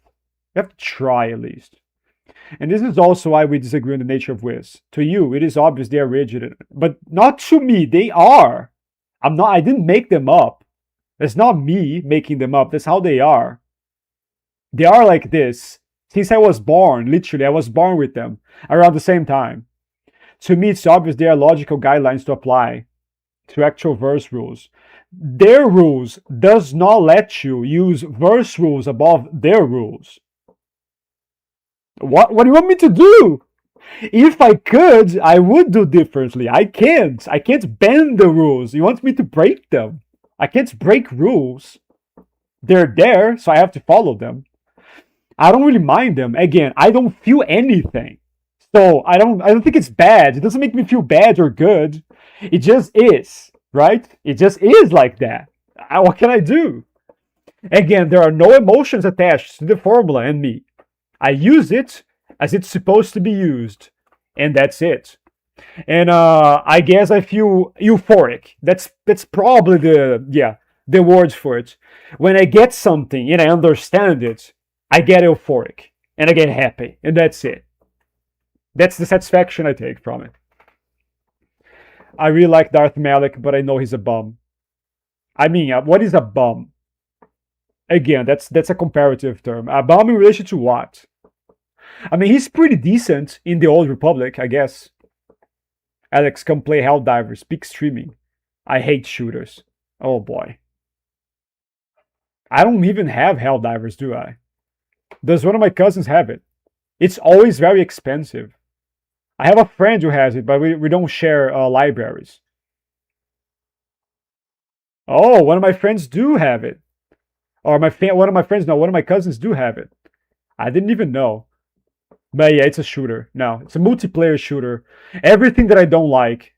You have to try at least. And this is also why we disagree on the nature of whiz. To you, it is obvious they are rigid, but not to me. They are. I'm not. I didn't make them up. It's not me making them up. That's how they are. They are like this. Since I was born, literally, I was born with them around the same time. To me, it's obvious they are logical guidelines to apply to actual verse rules. Their rules does not let you use verse rules above their rules. What do you want me to do? If I could, I would do differently. I can't. I can't bend the rules. You want me to break them? I can't break rules. They're there, so I have to follow them. I don't really mind them. Again, I don't feel anything. So I don't think it's bad. It doesn't make me feel bad or good. It just is, right? It just is like that. What can I do? Again, there are no emotions attached to the formula and me. I use it as it's supposed to be used, and that's it. And I guess I feel euphoric. That's probably the words for it. When I get something and I understand it, I get euphoric and I get happy, and that's it. That's the satisfaction I take from it. I really like Darth Malik, but I know he's a bum. I mean, what is a bum? Again, that's a comparative term. A bum in relation to what? I mean, he's pretty decent in the Old Republic, I guess. Alex, come play Helldivers. Speak streaming. I hate shooters. Oh boy. I don't even have Helldivers, do I? Does one of my cousins have it? It's always very expensive. I have a friend who has it, but we don't share libraries. Oh, one of my friends do have it. Or one of my friends, no, one of my cousins do have it. I didn't even know. But yeah, it's a shooter. No, it's a multiplayer shooter. Everything that I don't like.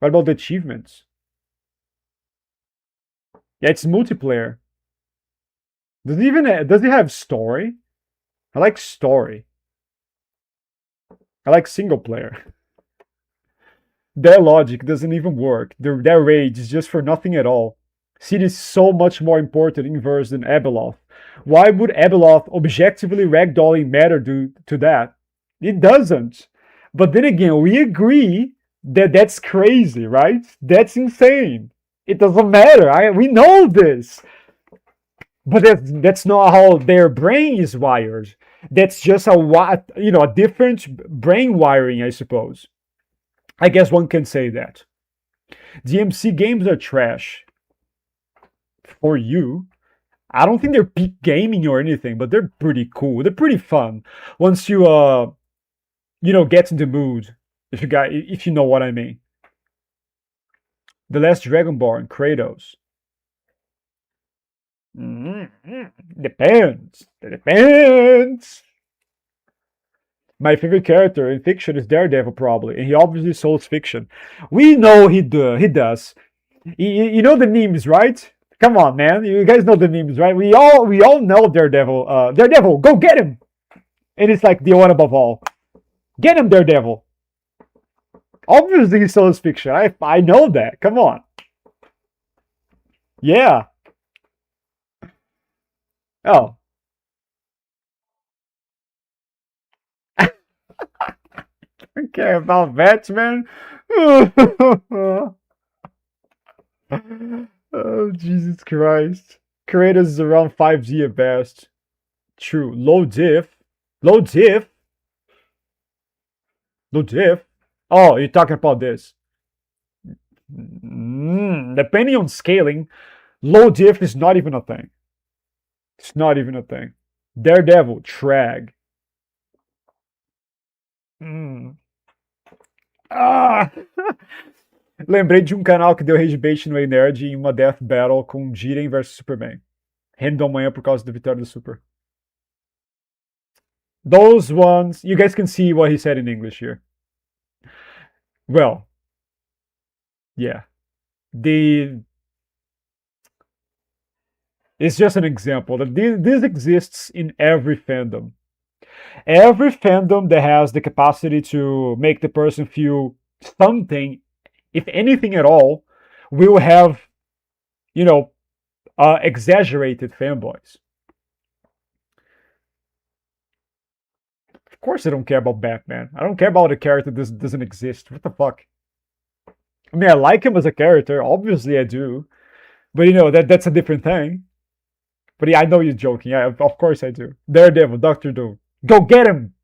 What about the achievements? Yeah, it's multiplayer. Does it have story? I like story. I like single player. Their logic doesn't even work. Their rage is just for nothing at all. City is so much more important in verse than Abeloth. Why would Abeloth objectively ragdolling matter to that? It doesn't. But then again, we agree that that's crazy, right? That's insane. It doesn't matter. We know this. But that's not how their brain is wired. That's just a different brain wiring, I suppose. I guess one can say that. DMC games are trash. For you. I don't think they're peak gaming or anything, but they're pretty cool. They're pretty fun once get in the mood. If you know what I mean. The Last Dragonborn, Kratos. Depends. It depends. My favorite character in fiction is Daredevil, probably, and he obviously souls fiction. We know he does. You know the memes, right? Come on, man. You guys know the memes, right? We all know Daredevil. Daredevil, go get him! And it's like the one above all. Get him, Daredevil. Obviously, he souls fiction. I know that. Come on. Yeah. Oh. I don't care about Batman. Oh, Jesus Christ. Kratos is around 5G at best. True. Low diff. Low diff? Low diff? Oh, you're talking about this. Depending on scaling, low diff is not even a thing. It's not even a thing. Daredevil, Trag. Ah! Lembrei de um canal que deu rage bait no Nerd em uma Death Battle com Jiren vs Superman. Random amanhã por causa da vitória do Super. Those ones, you guys can see what he said in English here. Well, yeah. It's just an example that this exists in every fandom. Every fandom that has the capacity to make the person feel something, if anything at all, will have, exaggerated fanboys. Of course I don't care about Batman. I don't care about a character that doesn't exist. What the fuck? I mean, I like him as a character. Obviously I do. But that's a different thing. But yeah, I know you're joking. Yeah, of course I do. Daredevil, Doctor Doom. Go get him!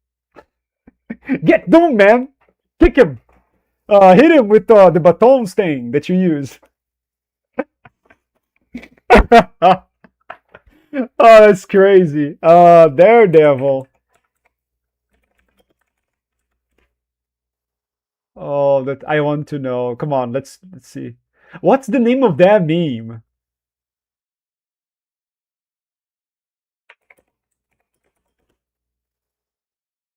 Get Doom, man! Kick him! Hit him with the baton thing that you use. Oh, that's crazy. Daredevil. Oh, that I want to know. Come on, let's see. What's the name of that meme?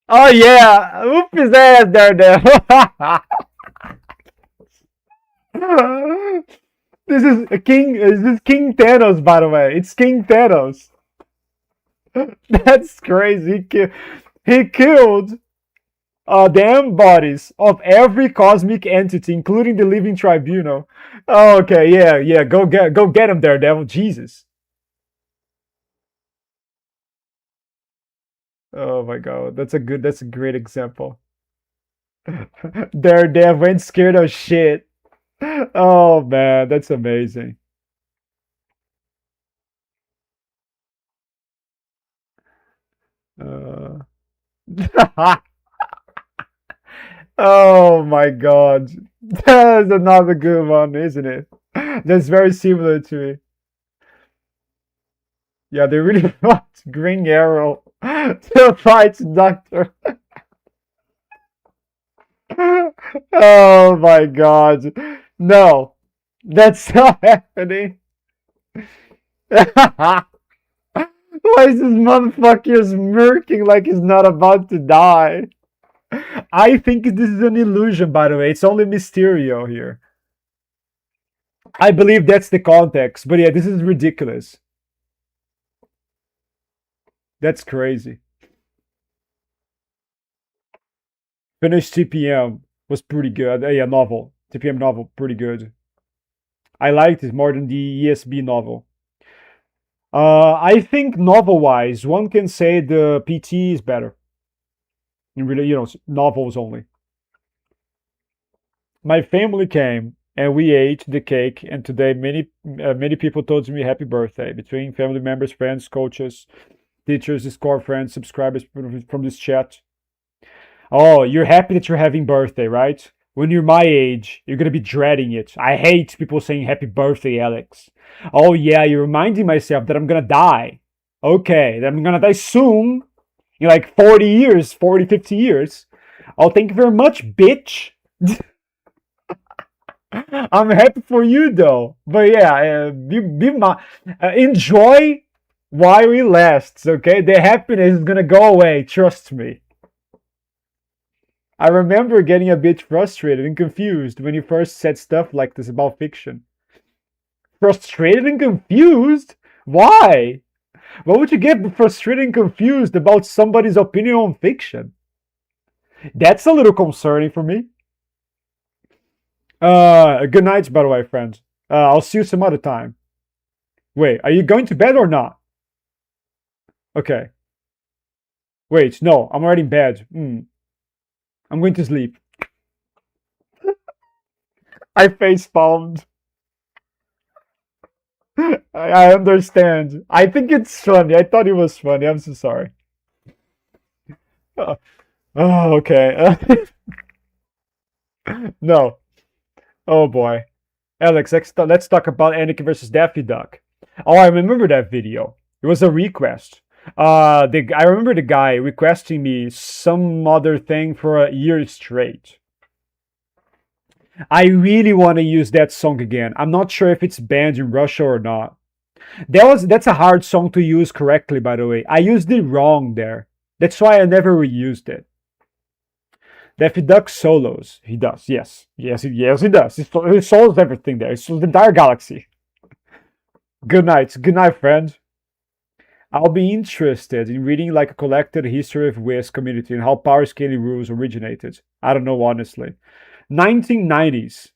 Oh yeah, whoop his ass, Daredevil. This is King Thanos, by the way. It's King Thanos. That's crazy. He killed the embodies of every cosmic entity, including the living tribunal. Oh, okay, yeah. Go get him, Daredevil. Jesus. Oh my god, that's a great example. Daredevil ain't scared of shit. Oh man, that's amazing. Uh... oh my god. That's another good one, isn't it? That's very similar to it. Yeah, they really want Green Arrow to fight Doctor. Oh my god. No. That's not happening. Why is this motherfucker smirking like he's not about to die? I think this is an illusion, by the way. It's only Mysterio here. I believe that's the context, but yeah, this is ridiculous. That's crazy. Finished TPM was pretty good. Yeah, novel. TPM novel, pretty good. I liked it more than the ESB novel. I think novel-wise, one can say the PT is better. In really, novels only. My family came and we ate the cake, and today many people told me happy birthday between family members, friends, coaches, teachers, Discord friends, subscribers from this chat. Oh, you're happy that you're having birthday, right? When you're my age, you're gonna be dreading it. I hate people saying happy birthday, Alex. Oh yeah, you're reminding myself that I'm gonna die. Okay, that I'm gonna die soon, in like 40 years, 40, 50 years. Oh, thank you very much, bitch. I'm happy for you though. But yeah, enjoy while it lasts, okay? The happiness is gonna go away, trust me. I remember getting a bit frustrated and confused when you first said stuff like this about fiction. Frustrated and confused? Why? Why would you get frustrated and confused about somebody's opinion on fiction? That's a little concerning for me. Good night, by the way, friends. I'll see you some other time. Wait, are you going to bed or not? Okay. Wait, no, I'm already in bed. I'm going to sleep. I face palmed. I understand. I think it's funny. I thought it was funny. I'm so sorry. Oh, okay. No. Oh boy. Alex, let's talk about Anakin versus Daffy Duck. Oh, I remember that video. It was a request. I remember the guy requesting me some other thing for a year straight. I really want to use that song again. I'm not sure if it's banned in Russia or not. That's a hard song to use correctly, by the way. I used it wrong there. That's why I never reused it. Daffy Duck solos. He does, yes. Yes, he does. He solos everything there. He solos the entire galaxy. Good night. Good night, friend. I'll be interested in reading like a collected history of Wiz community and how power scaling rules originated. I don't know, honestly. 1990s,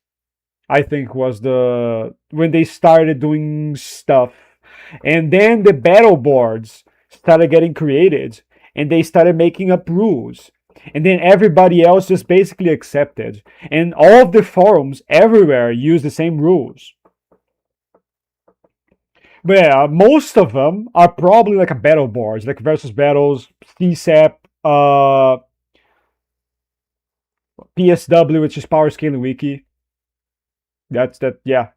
I think, was when they started doing stuff. And then the battle boards started getting created and they started making up rules. And then everybody else just basically accepted. And all of the forums everywhere use the same rules. But yeah, most of them are probably like a battle boards, like versus battles, CSAP, PSW, which is Power Scaling Wiki. That's that, yeah.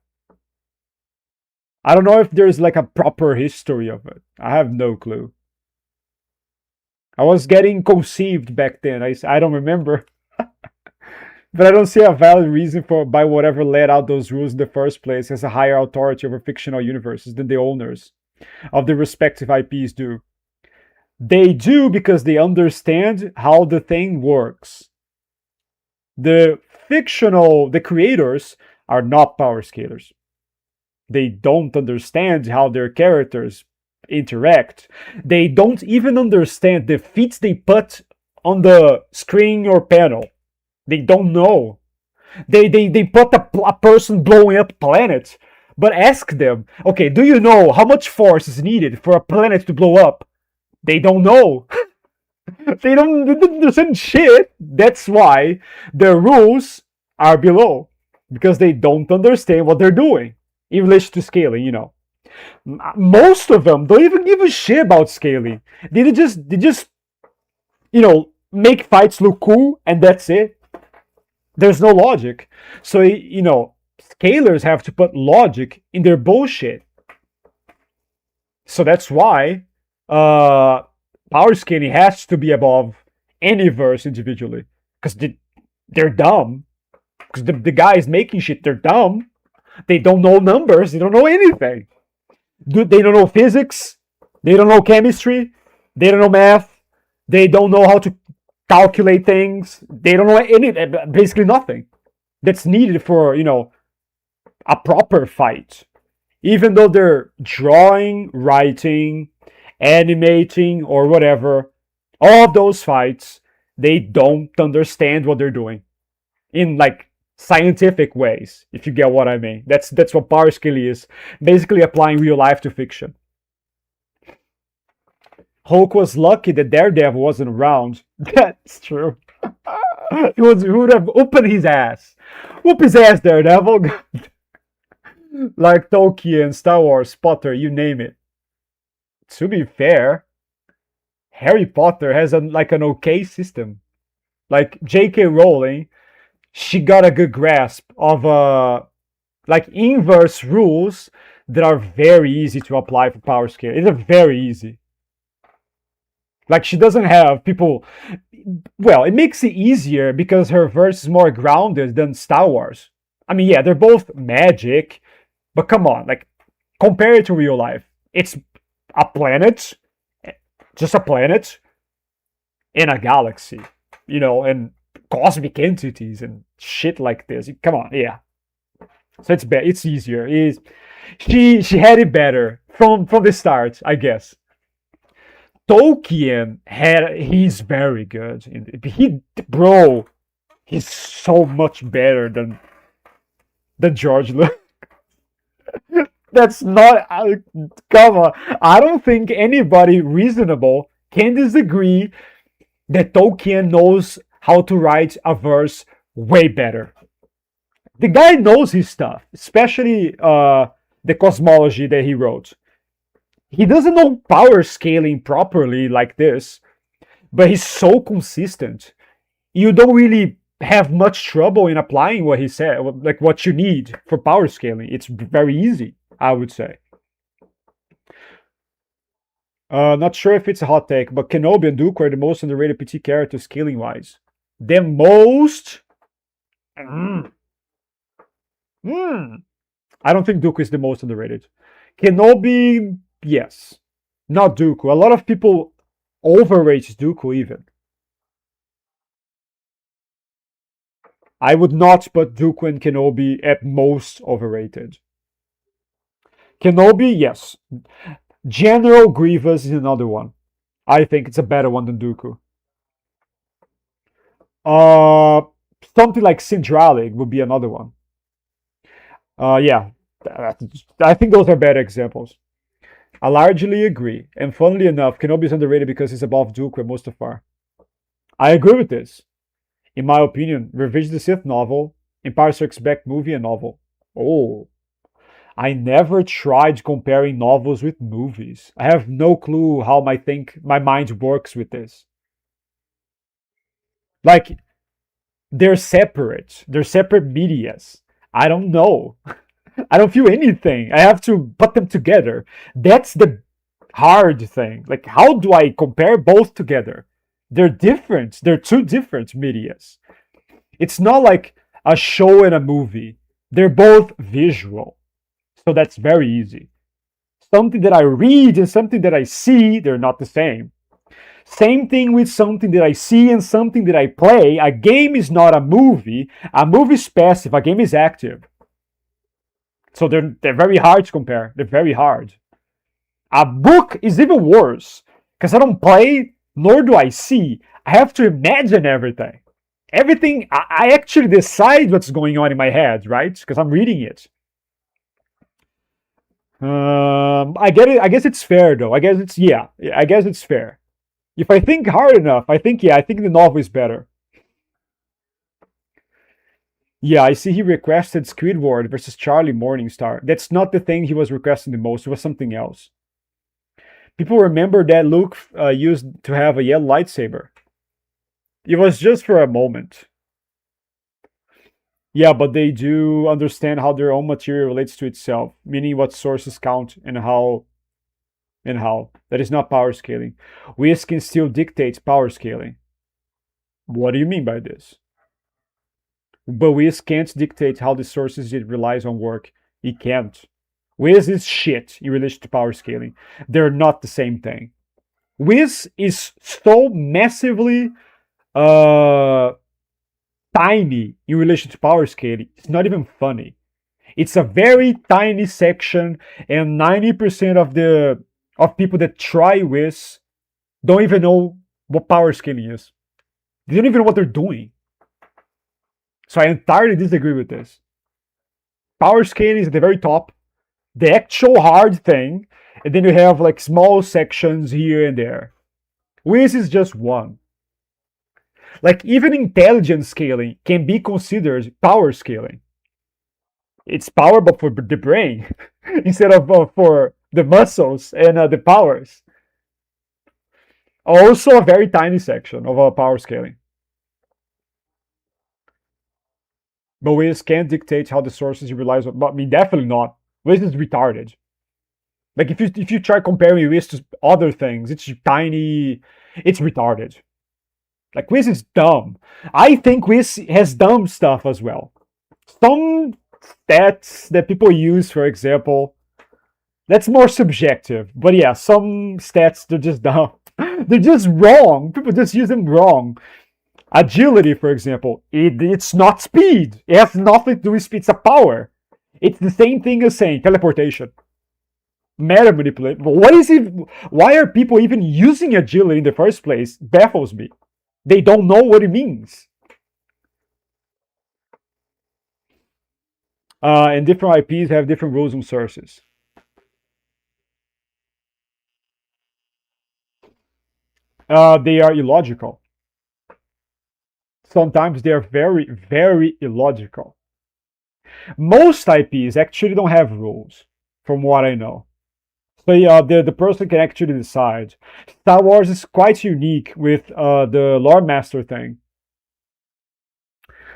I don't know if there's like a proper history of it. I have no clue. I was getting conceived back then. I don't remember. But I don't see a valid reason for by whatever laid out those rules in the first place has a higher authority over fictional universes than the owners of the respective IPs do. They do because they understand how the thing works. The creators are not power scalers. They don't understand how their characters interact. They don't even understand the feats they put on the screen or panel. They don't know. They put a person blowing up a planet, but ask them, okay, do you know how much force is needed for a planet to blow up? They don't know. They don't understand shit. That's why the rules are below. Because they don't understand what they're doing in relation to scaling. Most of them don't even give a shit about scaling. They just make fights look cool and that's it. There's no logic. So, scalers have to put logic in their bullshit. So that's why power scaling has to be above any verse individually. Because they're dumb. Because the guys making shit, they're dumb. They don't know numbers. They don't know anything. They don't know physics. They don't know chemistry. They don't know math. They don't know how to calculate things. They don't know basically nothing that's needed for, a proper fight. Even though they're drawing, writing, animating, or whatever, all of those fights, they don't understand what they're doing in like scientific ways, if you get what I mean. That's what power skill is. Basically applying real life to fiction. Hulk was lucky that Daredevil wasn't around. That's true. He would have opened his ass. Whoop his ass, Daredevil. Like Tolkien, Star Wars, Potter, you name it. To be fair, Harry Potter has an okay system. Like J.K. Rowling, she got a good grasp of like inverse rules that are very easy to apply for power scale. It's very easy. Like she doesn't have people. Well, it makes it easier because her verse is more grounded than Star Wars. I mean, yeah, they're both magic, but come on, like compare it to real life. It's a planet, just a planet in a galaxy, and cosmic entities and shit like this. Come on, yeah. So it's easier. She had it better from the start, I guess. Tolkien he's very good. He's so much better than George Lucas. That's not come on. I don't think anybody reasonable can disagree that Tolkien knows how to write a verse way better. The guy knows his stuff, especially the cosmology that he wrote. He doesn't know power scaling properly like this, but he's so consistent. You don't really have much trouble in applying what he said, like what you need for power scaling. It's very easy, I would say. Not sure if it's a hot take, but Kenobi and Dooku are the most underrated PT characters scaling wise. The most. I don't think Dooku is the most underrated. Kenobi, yes. Not Dooku. A lot of people overrate Dooku even. I would not put Dooku and Kenobi at most overrated. Kenobi, yes. General Grievous is another one. I think it's a better one than Dooku. Something like Sindralig would be another one. Yeah. I think those are better examples. I largely agree. And funnily enough, Kenobi is underrated because he's above Dooku and Mustafar. I agree with this. In my opinion, Revenge of the Sith novel, Empire Strikes Back movie and novel. Oh. I never tried comparing novels with movies. I have no clue how my mind works with this. Like, they're separate. They're separate medias. I don't know. I don't feel anything. I have to put them together. That's the hard thing. Like, how do I compare both together? They're different. They're two different medias. It's not like a show and a movie. They're both visual. So that's very easy. Something that I read and something that I see, they're not the same. Same thing with something that I see and something that I play. A game is not a movie. A movie is passive. A game is active. So they're very hard to compare. They're very hard. A book is even worse because I don't play nor do I see. I have to imagine everything. Everything, I actually decide what's going on in my head, right? Because I'm reading it. I get it. I guess it's fair though. I guess it's fair. If I think hard enough, I think the novel is better. Yeah, I see he requested Squidward versus Charlie Morningstar. That's not the thing he was requesting the most. It was something else. People remember that Luke used to have a yellow lightsaber. It was just for a moment. Yeah, but they do understand how their own material relates to itself, meaning what sources count and how. That is not power scaling. Whis can still dictate power scaling. What do you mean by this? But Whis can't dictate how the sources it relies on work. It can't. Wiz is shit in relation to power scaling. They're not the same thing. Wiz is so massively uh, tiny in relation to power scaling. It's not even funny. It's a very tiny section, and 90% of people that try Wiz don't even know what power scaling is. They don't even know what they're doing. So I entirely disagree with this. Power scaling is at the very top, the actual hard thing, and then you have like small sections here and there. Wiz is just one. Like even intelligence scaling can be considered power scaling. It's power, but for the brain instead of for the muscles and the powers. Also, a very tiny section of power scaling. But Wiz can't dictate how the sources he relies on. I mean, definitely not. Wiz is retarded. Like if you try comparing Wiz to other things, it's tiny. It's retarded. Like Wiz is dumb. I think Wiz has dumb stuff as well. Some stats that people use, for example, that's more subjective. But yeah, some stats they're just dumb. They're just wrong. People just use them wrong. Agility, for example, it's not speed. It has nothing to do with speed. It's a power. It's the same thing as saying teleportation. Matter manipulation. What is it? Why are people even using agility in the first place? Baffles me. They don't know what it means. And different IPs have different rules and sources. They are illogical. Sometimes they are very, very illogical. Most IPs actually don't have rules, from what I know. So yeah, the person can actually decide. Star Wars is quite unique with the lore master thing.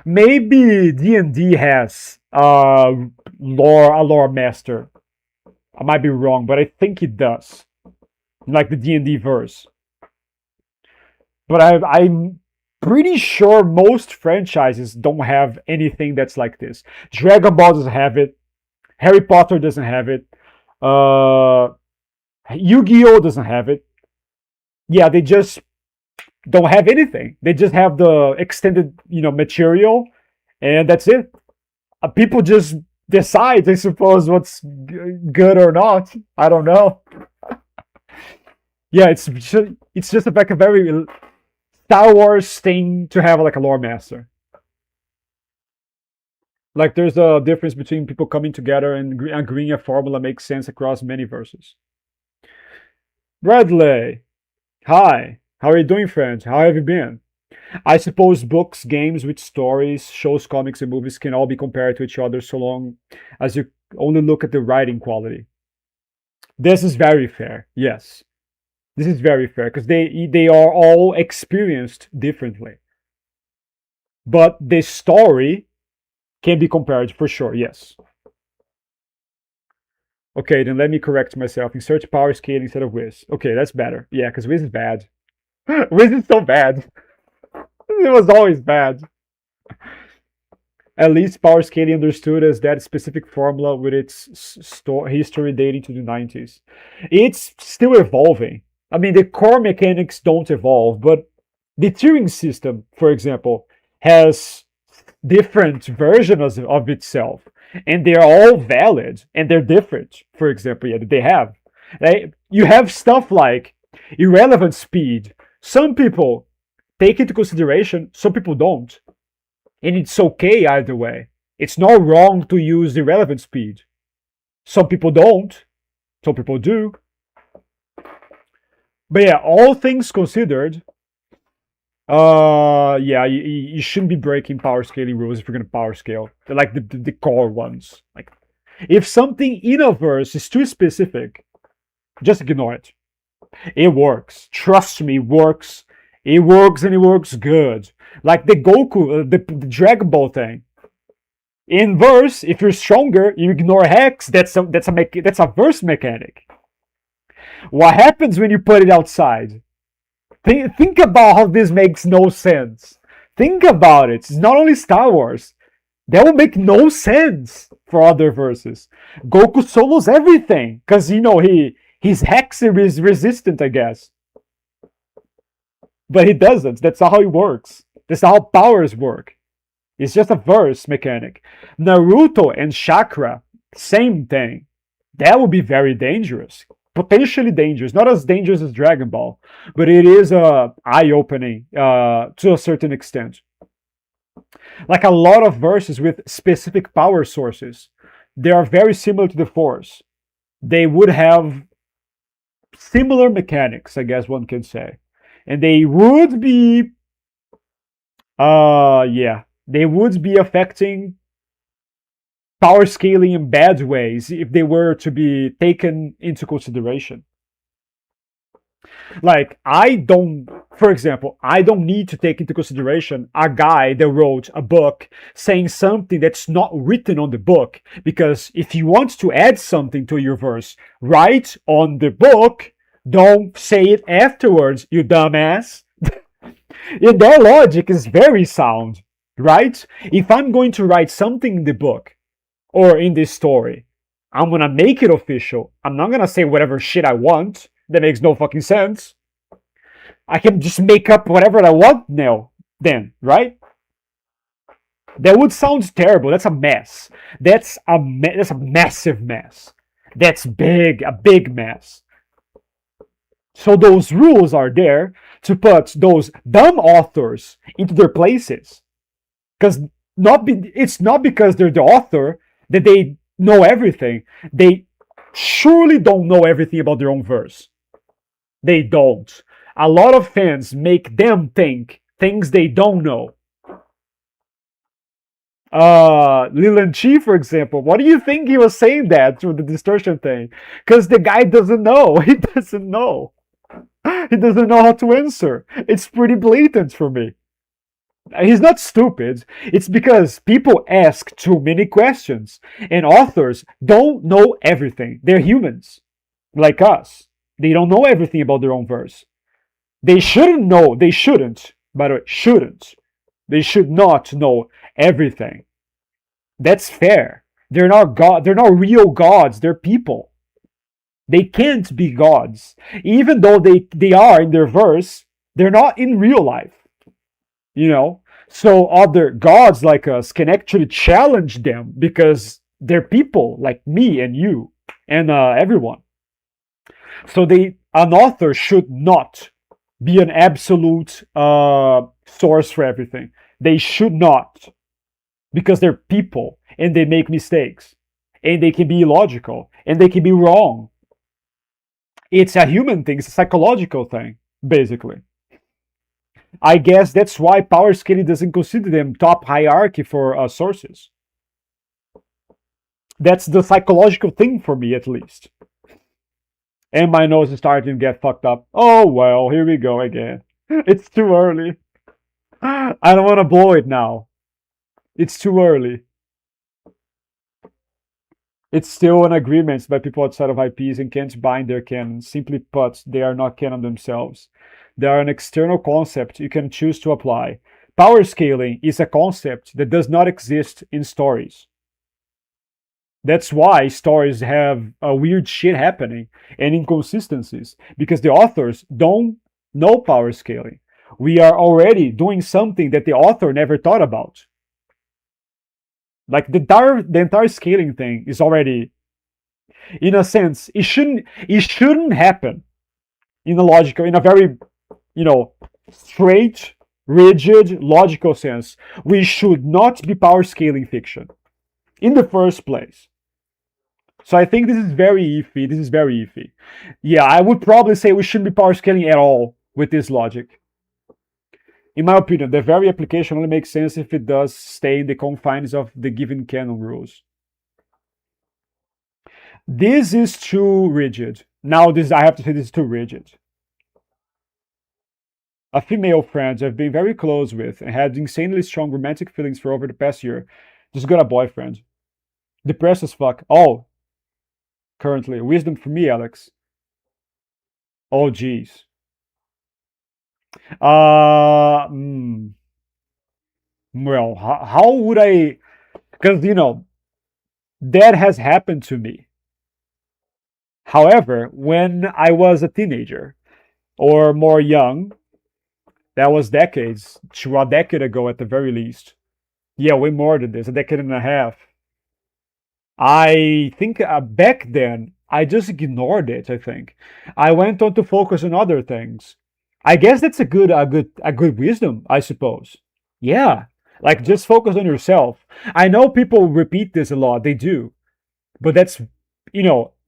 Maybe D&D has a lore master. I might be wrong, but I think it does. Like the D&D verse. But I'm pretty sure most franchises don't have anything that's like this. Dragon Ball doesn't have it. Harry Potter doesn't have it. Yu-Gi-Oh doesn't have it. Yeah, they just don't have anything. They just have the extended, material, and that's it. People just decide, I suppose, what's good or not. I don't know. Yeah, it's just like a very Star Wars thing to have like a lore master. Like there's a difference between people coming together and agreeing a formula makes sense across many verses. Bradley, hi. How are you doing, friend? How have you been? I suppose books, games with stories, shows, comics, and movies can all be compared to each other so long as you only look at the writing quality. This is very fair. Yes. This is very fair because they are all experienced differently. But the story can be compared for sure, yes. Okay, then let me correct myself. Insert power scaling instead of Wiz. Okay, that's better. Yeah, because Wiz is bad. Wiz is so bad. It was always bad. At least power scaling understood as that specific formula with its history dating to the 90s. It's still evolving. I mean, the core mechanics don't evolve, but the Turing system, for example, has different versions of itself, and they're all valid, and they're different. For example, yeah, they have. Right? You have stuff like irrelevant speed. Some people take into consideration, some people don't. And it's okay either way. It's not wrong to use irrelevant speed. Some people don't, some people do. But yeah, all things considered, yeah, you shouldn't be breaking power scaling rules if you're gonna power scale. They're like the core ones. Like, if something in a verse is too specific, just ignore it. It works. Trust me, it works. It works and it works good. Like the Goku, the Dragon Ball thing. In verse, if you're stronger, you ignore hex. That's a verse mechanic. What happens when you put it outside? Think about how this makes no sense. Think about it. It's not only Star Wars. That would make no sense for other verses. Goku solos everything because he's hex is resistant, I guess, but he doesn't. That's not how it works. That's not how powers work. It's just a verse mechanic. Naruto and chakra, same thing. That would be very dangerous. Potentially dangerous. Not as dangerous as Dragon Ball, but it is eye-opening to a certain extent. Like a lot of verses with specific power sources, they are very similar to the Force. They would have similar mechanics, I guess one can say. And they would be yeah, they would be affecting power scaling in bad ways if they were to be taken into consideration. Like, for example, I don't need to take into consideration a guy that wrote a book saying something that's not written on the book. Because if you want to add something to your verse, write on the book, don't say it afterwards, you dumbass. And their logic is very sound, right? If I'm going to write something in the book or in this story, I'm gonna make it official. I'm not gonna say whatever shit I want. That makes no fucking sense. I can just make up whatever I want now, then, right? That would sound terrible. That's a mess. That's a massive mess. That's big, a big mess. So those rules are there to put those dumb authors into their places. Because it's not because they're the author that they know everything. They surely don't know everything about their own verse. They don't. A lot of fans make them think things they don't know. Leland Chi, for example, what do you think he was saying that through the distortion thing? Because the guy doesn't know. He doesn't know. He doesn't know how to answer. It's pretty blatant for me. He's not stupid. It's because people ask too many questions, and authors don't know everything. They're humans, like us. They don't know everything about their own verse. They shouldn't know. They shouldn't. By the way, shouldn't. They should not know everything. That's fair. They're not God. They're not real gods. They're people. They can't be gods, even though they are in their verse. They're not in real life. So other gods like us can actually challenge them because they're people like me and you and everyone. So an author should not be an absolute source for everything. They should not, because they're people and they make mistakes and they can be illogical and they can be wrong. It's a human thing. It's a psychological thing, basically. I guess that's why power scaling doesn't consider them top hierarchy for sources. That's the psychological thing for me, at least. And my nose is starting to get fucked up. Oh well, here we go again. It's too early. I don't want to blow it now. It's too early. It's still an agreement by people outside of IPs and can't bind their canon. Simply put, they are not canon themselves. They are an external concept you can choose to apply. Power scaling is a concept that does not exist in stories. That's why stories have weird shit happening and inconsistencies, because the authors don't know power scaling. We are already doing something that the author never thought about. Like the entire scaling thing is already, in a sense, it shouldn't happen in a very, straight, rigid, logical sense. We should not be power scaling fiction in the first place. So I think this is very iffy. Yeah, I would probably say we shouldn't be power scaling at all with this logic. In my opinion, the very application only makes sense if it does stay in the confines of the given canon rules. This is too rigid. Now, I have to say this is too rigid. A female friend I've been very close with and had insanely strong romantic feelings for over the past year just got a boyfriend. Depressed as fuck. Oh, currently. Wisdom for me, Alex. Oh, jeez. Well, how would I Because, that has happened to me. However, when I was a teenager or more young, that was decades, to a decade ago at the very least. Yeah, way more than this, a decade and a half. I think back then I just ignored it. I think I went on to focus on other things. I guess that's a good wisdom, I suppose. Yeah, like just focus on yourself. I know people repeat this a lot. They do. But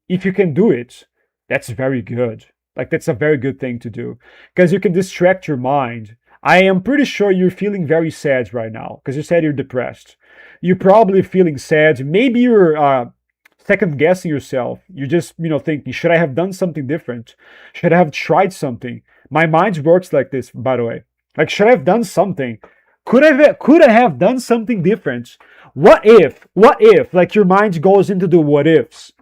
if you can do it, that's very good. Like that's a very good thing to do because you can distract your mind. I am pretty sure you're feeling very sad right now because you said you're depressed. You're probably feeling sad. Maybe you're second guessing yourself. You're just, thinking, should I have done something different? Should I have tried something? My mind works like this, by the way. Like, should I have done something? Could I have done something different? What if? Like your mind goes into the what ifs,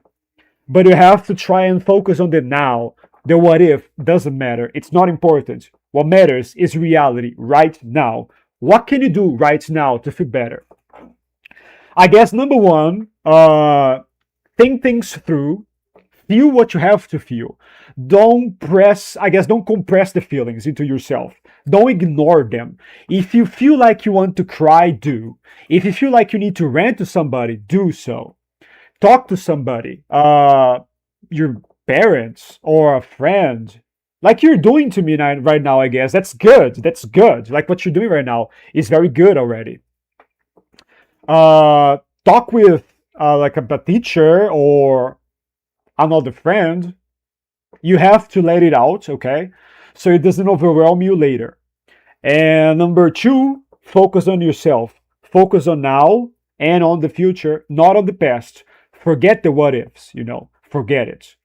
but you have to try and focus on the now. The what if doesn't matter. It's not important. What matters is reality right now. What can you do right now to feel better? I guess number one, think things through. Feel what you have to feel. Don't compress the feelings into yourself. Don't ignore them. If you feel like you want to cry, do. If you feel like you need to rant to somebody, do so. Talk to somebody, your parents or a friend, like you're doing to me right now, I guess. That's good. That's good. Like what you're doing right now is very good already. Talk with like a teacher or another friend. You have to let it out, okay? So it doesn't overwhelm you later. And number two, focus on yourself. Focus on now and on the future, not on the past. Forget the what ifs, forget it.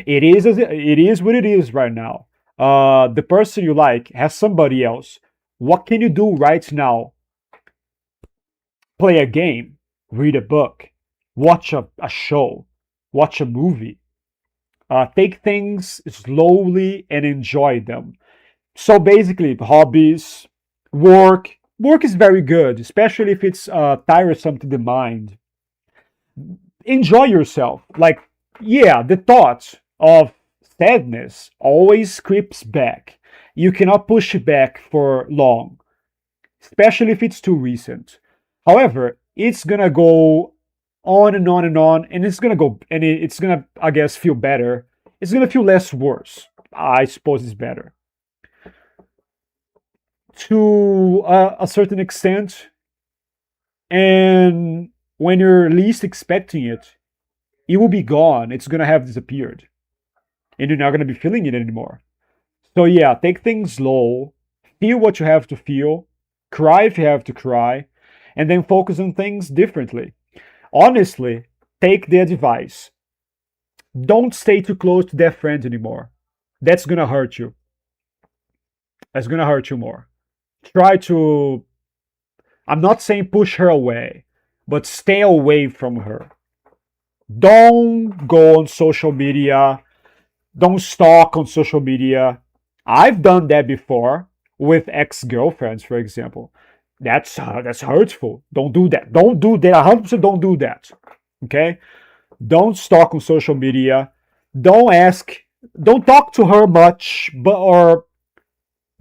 It is what it is right now. The person you like has somebody else. What can you do right now? Play a game, read a book, watch a show, watch a movie. Take things slowly and enjoy them. So basically, hobbies, work. Work is very good, especially if it's tiresome to the mind. Enjoy yourself. Like, yeah, the thought of sadness always creeps back. You cannot push it back for long, especially if it's too recent. However, it's gonna go on and on and on, and it's gonna go, and it's gonna, I guess, feel better. It's gonna feel less worse. I suppose it's better to a certain extent. And when you're least expecting it, it will be gone. It's gonna have disappeared, and you're not gonna be feeling it anymore. So yeah, take things slow, feel what you have to feel, cry if you have to cry, and then focus on things differently. Honestly, take the advice. Don't stay too close to that friend anymore. That's gonna hurt you. That's gonna hurt you more. Try to, I'm not saying push her away, but stay away from her. Don't go on social media. Don't stalk on social media. I've done that before with ex-girlfriends, for example. That's hurtful. Don't do that. Don't do that. 100% don't do that. Okay? Don't stalk on social media. Don't ask. Don't talk to her much, but or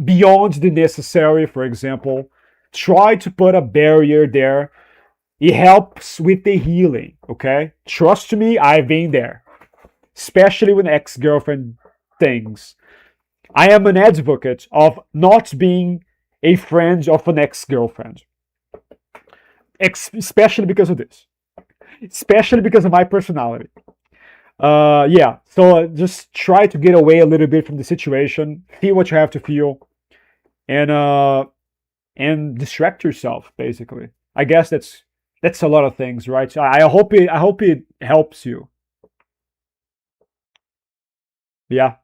beyond the necessary. For example, try to put a barrier there. It helps with the healing. Okay? Trust me, I've been there, especially with ex-girlfriend things. I am an advocate of not being a friend of an ex-girlfriend, especially because of this, especially because of my personality. Yeah, so just try to get away a little bit from the situation, feel what you have to feel, and distract yourself. Basically, I guess that's a lot of things, right? So I hope it helps you. Yeah,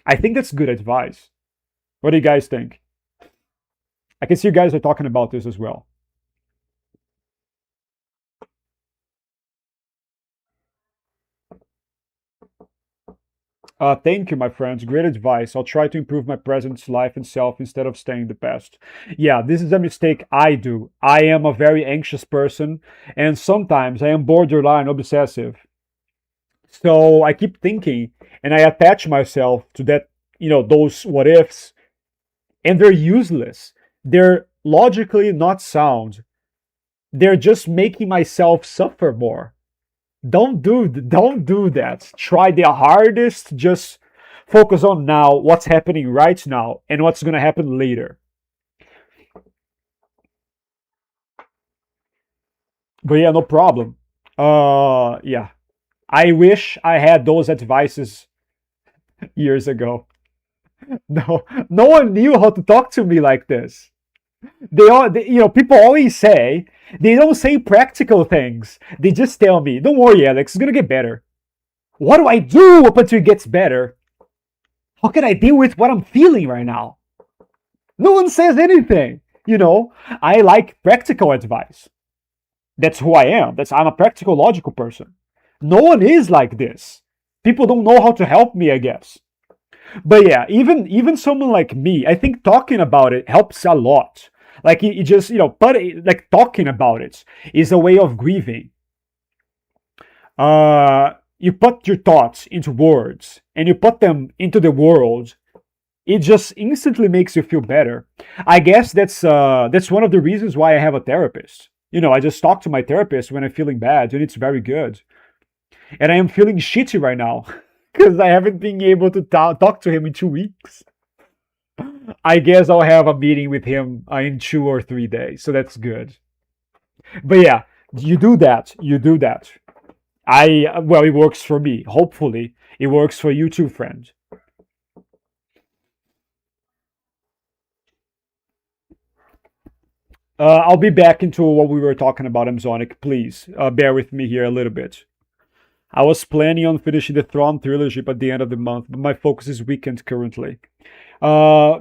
I think that's good advice. What do you guys think? I can see you guys are talking about this as well. Thank you, my friends. Great advice. I'll try to improve my present life and self instead of staying in the past. Yeah, this is a mistake I do. I am a very anxious person, and sometimes I am borderline obsessive. So I keep thinking, and I attach myself to that, those what ifs, and they're useless. They're logically not sound. They're just making myself suffer more. Don't do that. Try the hardest. Just focus on now, what's happening right now, and what's gonna happen later. But yeah, no problem. Yeah. I wish I had those advices years ago. No, no one knew how to talk to me like this. People always say they don't say practical things. They just tell me, "Don't worry, Alex, it's gonna get better." What do I do up until it gets better? How can I deal with what I'm feeling right now? No one says anything. I like practical advice. That's who I am. I'm a practical, logical person. No one is like this. People don't know how to help me, I guess. But yeah, even someone like me, I think talking about it helps a lot. Like you just but like talking about it is a way of grieving. You put your thoughts into words and you put them into the world. It just instantly makes you feel better. I guess that's one of the reasons why I have a therapist. I just talk to my therapist when I'm feeling bad, and it's very good. And I am feeling shitty right now because I haven't been able to talk to him in 2 weeks. I guess I'll have a meeting with him in 2 or 3 days, so that's good. But yeah, you do that. You do that. Well, it works for me. Hopefully, it works for you too, friend. I'll be back into what we were talking about, Amazonic. Please bear with me here a little bit. I was planning on finishing the Thrawn trilogy at the end of the month, but my focus is weakened currently. Uh,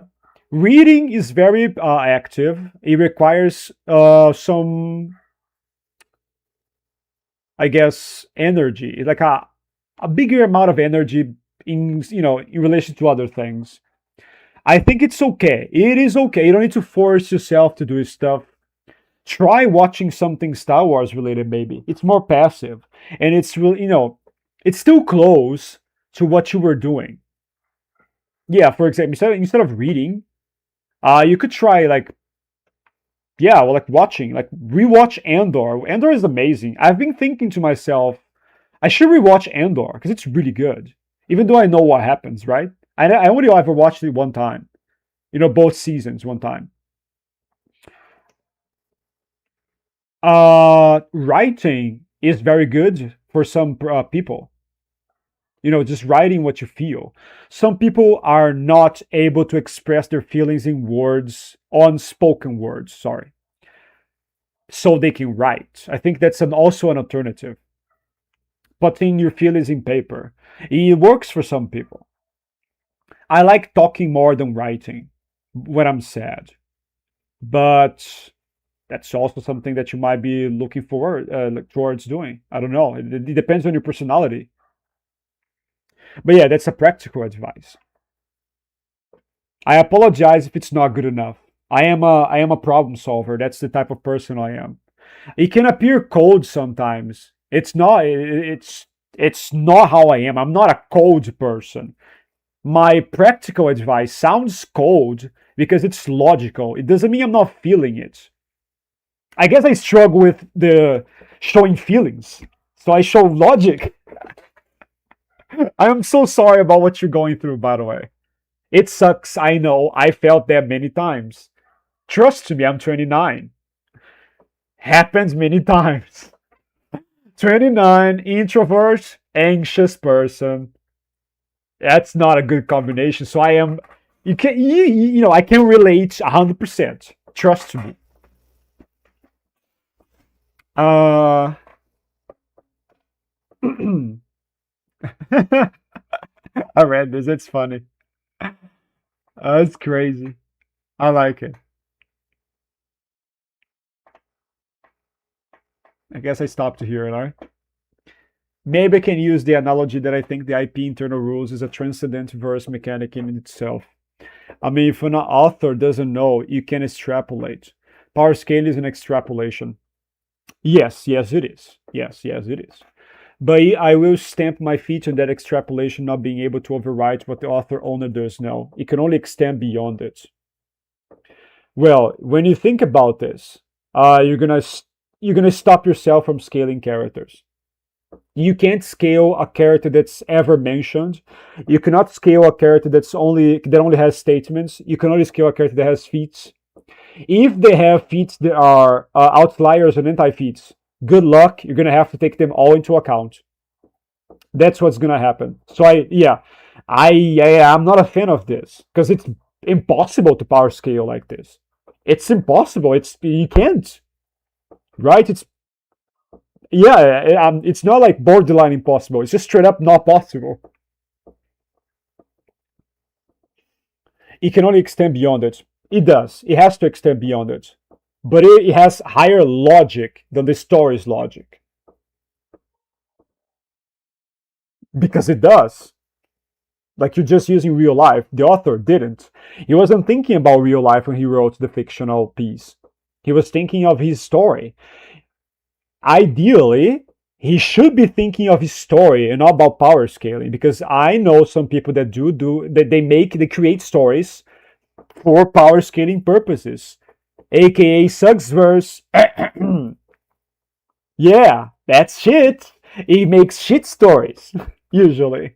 Reading is very active. It requires some, I guess, energy, like a bigger amount of energy in relation to other things. I think it's okay. It is okay. You don't need to force yourself to do stuff. Try watching something Star Wars related, maybe. It's more passive. And it's really, it's still close to what you were doing. Yeah, for example, instead of reading, you could try like, yeah, well, like watching, like rewatch Andor. Andor is amazing. I've been thinking to myself, I should rewatch Andor because it's really good. Even though I know what happens, right? I only ever watched it one time. Both seasons one time. Writing is very good for some people. Just writing what you feel. Some people are not able to express their feelings in words, unspoken words, sorry, so they can write. I think that's also an alternative. Putting your feelings in paper. It works for some people. I like talking more than writing when I'm sad, but that's also something that you might be looking forward like, towards doing. I don't know. It depends on your personality. But yeah, that's a practical advice. I apologize if it's not good enough. I am a problem solver. That's the type of person I am. It can appear cold sometimes. It's not. It's not how I am. I'm not a cold person. My practical advice sounds cold because it's logical. It doesn't mean I'm not feeling it. I guess I struggle with the showing feelings. So I show logic. I am so sorry about what you're going through, by the way. It sucks, I know. I felt that many times. Trust me, I'm 29. Happens many times. 29, introvert, anxious person. That's not a good combination. So I am, I can relate 100%. Trust me. Uh, I read this. It's funny. It's crazy. I like it. I guess I stopped to hear it, alright? Maybe I can use the analogy that I think the IP internal rules is a transcendent verse mechanic in itself. I mean, if an author doesn't know, you can extrapolate. Power scale is an extrapolation. Yes, yes, it is. Yes, yes, it is. But I will stamp my feet on that extrapolation not being able to override what the author owner does know. It can only extend beyond it. Well, when you think about this, you're gonna stop yourself from scaling characters. You can't scale a character that's ever mentioned. You cannot scale a character that only has statements. You can only scale a character that has feats. If they have feats that are outliers and anti-feats, good luck. You're gonna have to take them all into account. That's what's gonna happen. So I'm not a fan of this because it's impossible to power scale like this. It's impossible. You can't, right? It's not like borderline impossible. It's just straight up not possible. It can only extend beyond it. It does. It has to extend beyond it. But it has higher logic than the story's logic. Because it does. Like you're just using real life. The author didn't. He wasn't thinking about real life when he wrote the fictional piece. He was thinking of his story. Ideally, he should be thinking of his story and not about power scaling, because I know some people that they create stories for power scaling purposes, aka Sugsverse. Yeah, that's shit. He makes shit stories usually.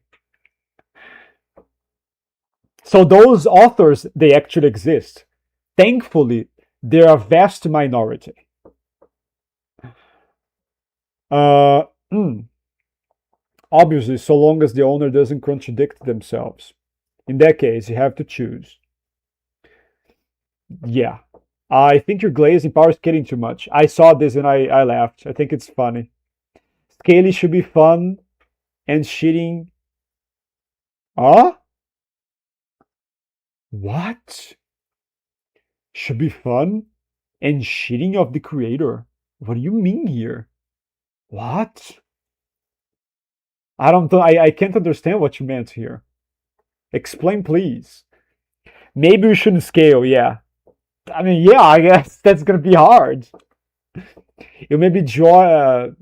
So those authors, they actually exist. Thankfully, they're a vast minority. Uh, mm, Obviously, so long as the owner doesn't contradict themselves. In that case, you have to choose. Yeah. I think you're glazing power scaling too much. I saw this and I laughed. I think it's funny. Scaling should be fun and shitting. Huh? What? Should be fun and shitting of the creator. What do you mean here? What? I can't understand what you meant here. Explain, please. Maybe we shouldn't scale, yeah. I mean, yeah, I guess that's gonna be hard. You maybe jolly.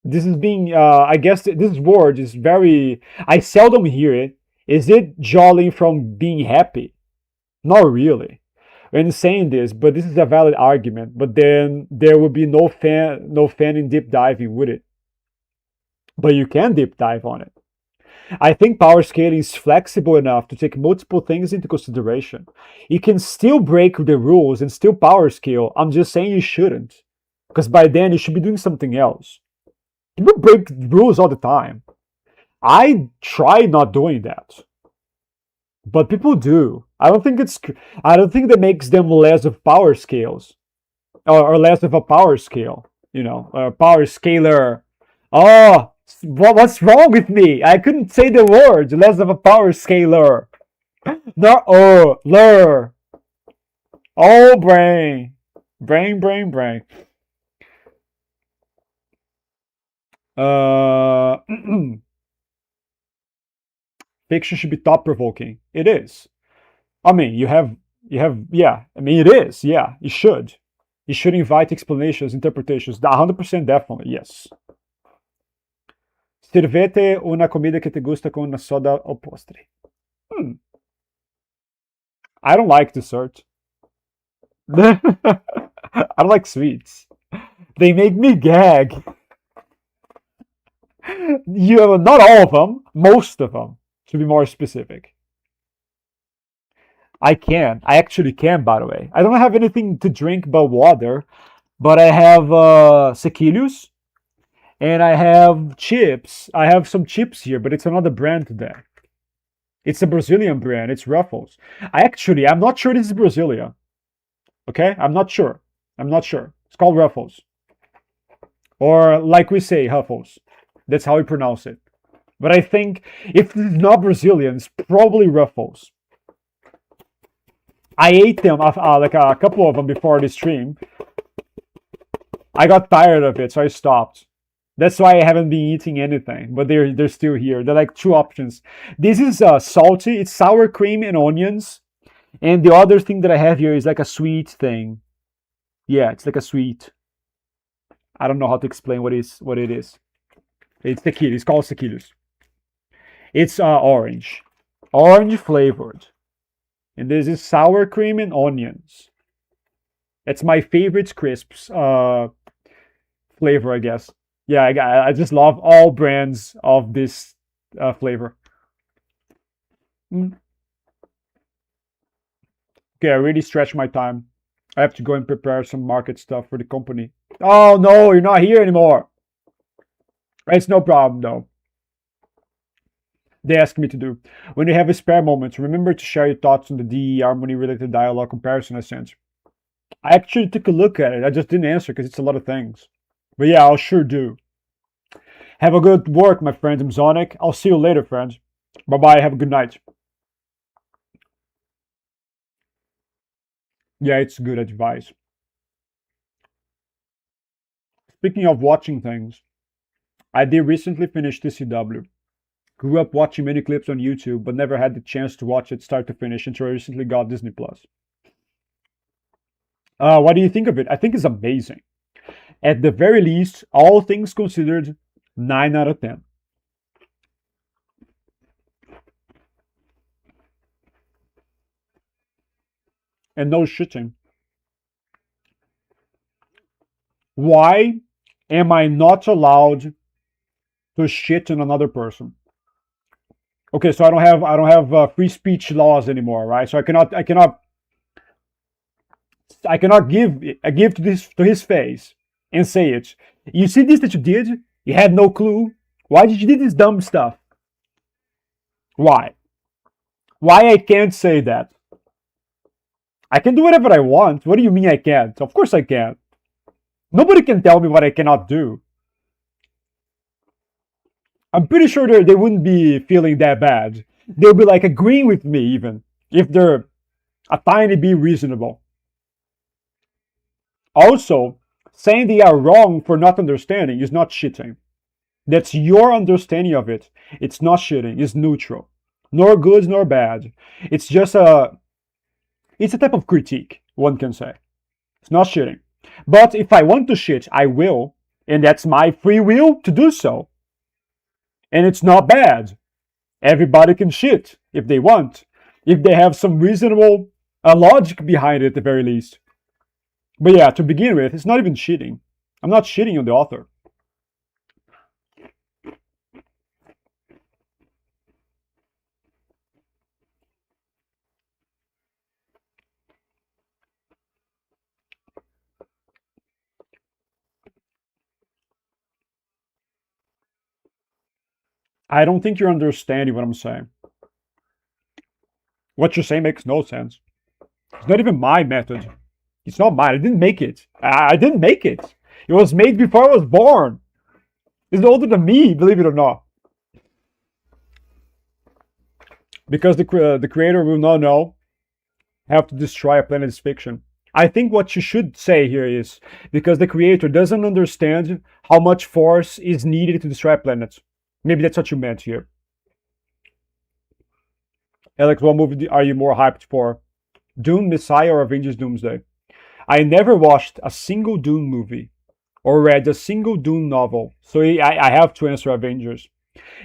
This is being, I guess this word is very, I seldom hear it. Is it jolly from being happy? Not really. When saying this, but this is a valid argument. But then there would be no fan in deep diving, would it? But you can deep dive on it. I think power scaling is flexible enough to take multiple things into consideration. You can still break the rules and still power scale. I'm just saying you shouldn't. Because by then you should be doing something else. People break rules all the time. I try not doing that. But people do. I don't think that makes them less of power scales. Or less of a power scale. Power scaler. Oh, what's wrong with me? I couldn't say the word. Less of a power scaler. No, lur. Oh, brain. Brain. Fiction should be thought provoking. It is. I mean, yeah. I mean, it is. Yeah, you should. You should invite explanations, interpretations. 100% definitely, yes. Sirvete una comida que te gusta con una soda o postre. I don't like dessert. I don't like sweets. They make me gag. Not all of them, most of them, to be more specific. I actually can, by the way. I don't have anything to drink but water, but I have sequilhos, and I have chips. I have some chips here, but it's another brand today. It's a Brazilian brand. It's Ruffles. I'm not sure this is Brasilia. Okay? I'm not sure. It's called Ruffles. Or like we say, Huffles. That's how we pronounce it. But I think if it's not Brazilian, it's probably Ruffles. I ate them, like a couple of them before the stream. I got tired of it, so I stopped. That's why I haven't been eating anything, but they're still here. They're like two options. This is salty. It's sour cream and onions, and the other thing that I have here is like a sweet thing. Yeah, it's like a sweet. I don't know how to explain what it is. It's tequila. It's called tequilas. It's orange flavored, and this is sour cream and onions. It's my favorite crisps flavor, I guess. Yeah, I just love all brands of this flavor. Mm. Okay, I really stretched my time. I have to go and prepare some market stuff for the company. Oh no, you're not here anymore. It's no problem though. They asked me to do. When you have a spare moment, remember to share your thoughts on the DE harmony related dialogue comparison I sent. I actually took a look at it. I just didn't answer because it's a lot of things. But yeah, I'll sure do. Have a good work, my friend. I'm Zonic. I'll see you later, friends. Bye bye. Have a good night. Yeah, it's good advice. Speaking of watching things, I did recently finish TCW. Grew up watching many clips on YouTube, but never had the chance to watch it start to finish until I recently got Disney Plus. What do you think of it? I think it's amazing. At the very least, all things considered, 9 out of 10. And no shitting. Why am I not allowed to shit on another person? Okay, so I don't have free speech laws anymore, right? So I cannot give to his face and say it. You see this that you did? You had no clue. Why did you do this dumb stuff? Why? Why I can't say that? I can do whatever I want. What do you mean I can't? Of course I can. Nobody can tell me what I cannot do. I'm pretty sure they wouldn't be feeling that bad. They'll be like agreeing with me even if they're a tiny bit reasonable. Also, saying they are wrong for not understanding is not shitting. That's your understanding of it. It's not shitting. It's neutral. Nor good nor bad. It's just it's a type of critique, one can say. It's not shitting. But if I want to shit, I will. And that's my free will to do so. And it's not bad. Everybody can shit if they want. If they have some reasonable logic behind it at the very least. But yeah, to begin with, it's not even shitting. I'm not shitting on the author. I don't think you're understanding what I'm saying. What you're saying makes no sense. It's not even my method. It's not mine. I didn't make it. I didn't make it. It was made before I was born. It's older than me, believe it or not. Because the creator will not know, have to destroy a planet's fiction. I think what you should say here is because the creator doesn't understand how much force is needed to destroy a planet. Maybe that's what you meant here. Alex, what movie are you more hyped for? Dune, Messiah, or Avengers Doomsday? I never watched a single Dune movie or read a single Dune novel, so I have to answer Avengers.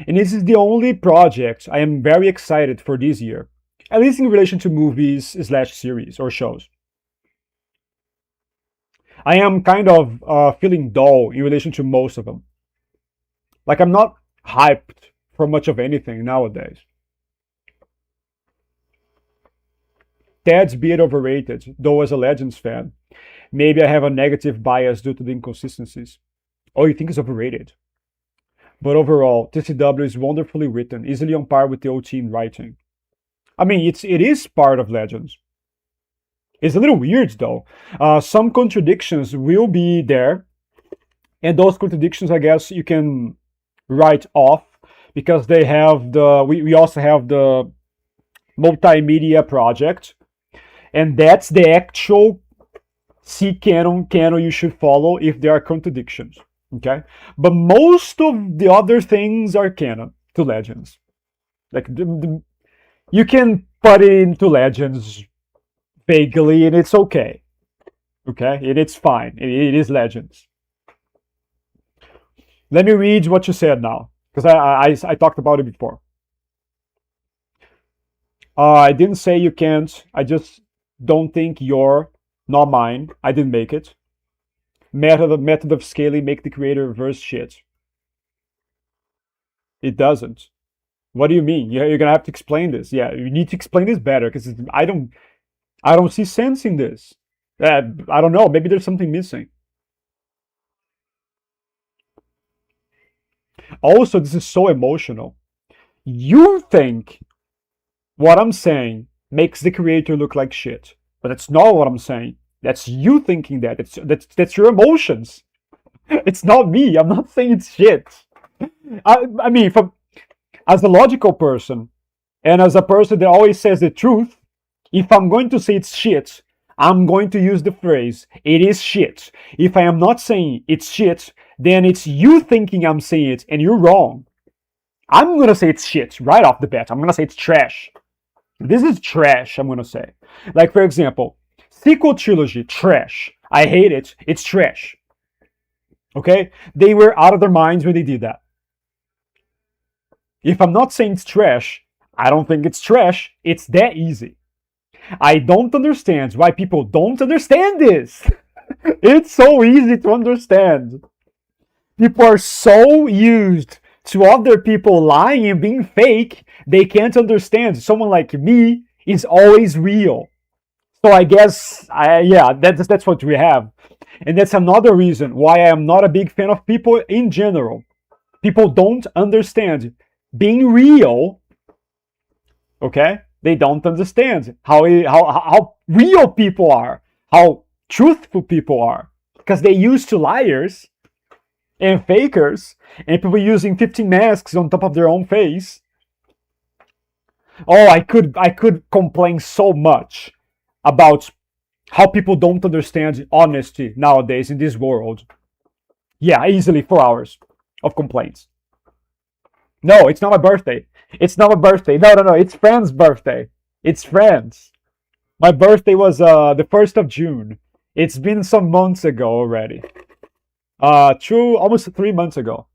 And this is the only project I am very excited for this year, at least in relation to movies / series or shows. I am kind of feeling dull in relation to most of them. Like I'm not hyped for much of anything nowadays. Ted's beard overrated, though as a Legends fan. Maybe I have a negative bias due to the inconsistencies. Oh, you think it's overrated? But overall, TCW is wonderfully written, easily on par with the OT in writing. I mean, it is part of Legends. It's a little weird though. Some contradictions will be there, and those contradictions, I guess, you can write off because they have we also have the multimedia project, and that's the actual See canon you should follow if there are contradictions. Okay? But most of the other things are canon to Legends. Like you can put it into Legends vaguely and it's okay. Okay? And it's fine. It is Legends. Let me read what you said now. Because I talked about it before. I didn't say you can't. I just don't think you're not mine. I didn't make it. Method of scaling make the creator reverse shit. It doesn't. What do you mean? You're gonna have to explain this. Yeah, you need to explain this better because I don't see sense in this. I don't know. Maybe there's something missing. Also, this is so emotional. You think what I'm saying makes the creator look like shit, but that's not what I'm saying. That's you thinking that. That's your emotions. It's not me. I'm not saying it's shit. I mean, as a logical person and as a person that always says the truth, if I'm going to say it's shit, I'm going to use the phrase, it is shit. If I am not saying it's shit, then it's you thinking I'm saying it and you're wrong. I'm going to say it's shit right off the bat. I'm going to say it's trash. This is trash, I'm going to say. Like, for example, sequel trilogy, trash. I hate it. It's trash. Okay? They were out of their minds when they did that. If I'm not saying it's trash, I don't think it's trash. It's that easy. I don't understand why people don't understand this. It's so easy to understand. People are so used to other people lying and being fake, they can't understand. Someone like me is always real. So I guess, yeah, that's what we have. And that's another reason why I am not a big fan of people in general. People don't understand. Being real, okay? They don't understand how real people are, how truthful people are. Because they used to liars and fakers and people using 15 masks on top of their own face. Oh, I could complain so much about how people don't understand honesty nowadays in this world. Yeah, easily 4 hours of complaints. No, it's not my birthday. It's not my birthday. No. It's Fran's birthday. It's Fran's. My birthday was the 1st of June. It's been some months ago already. True, almost 3 months ago.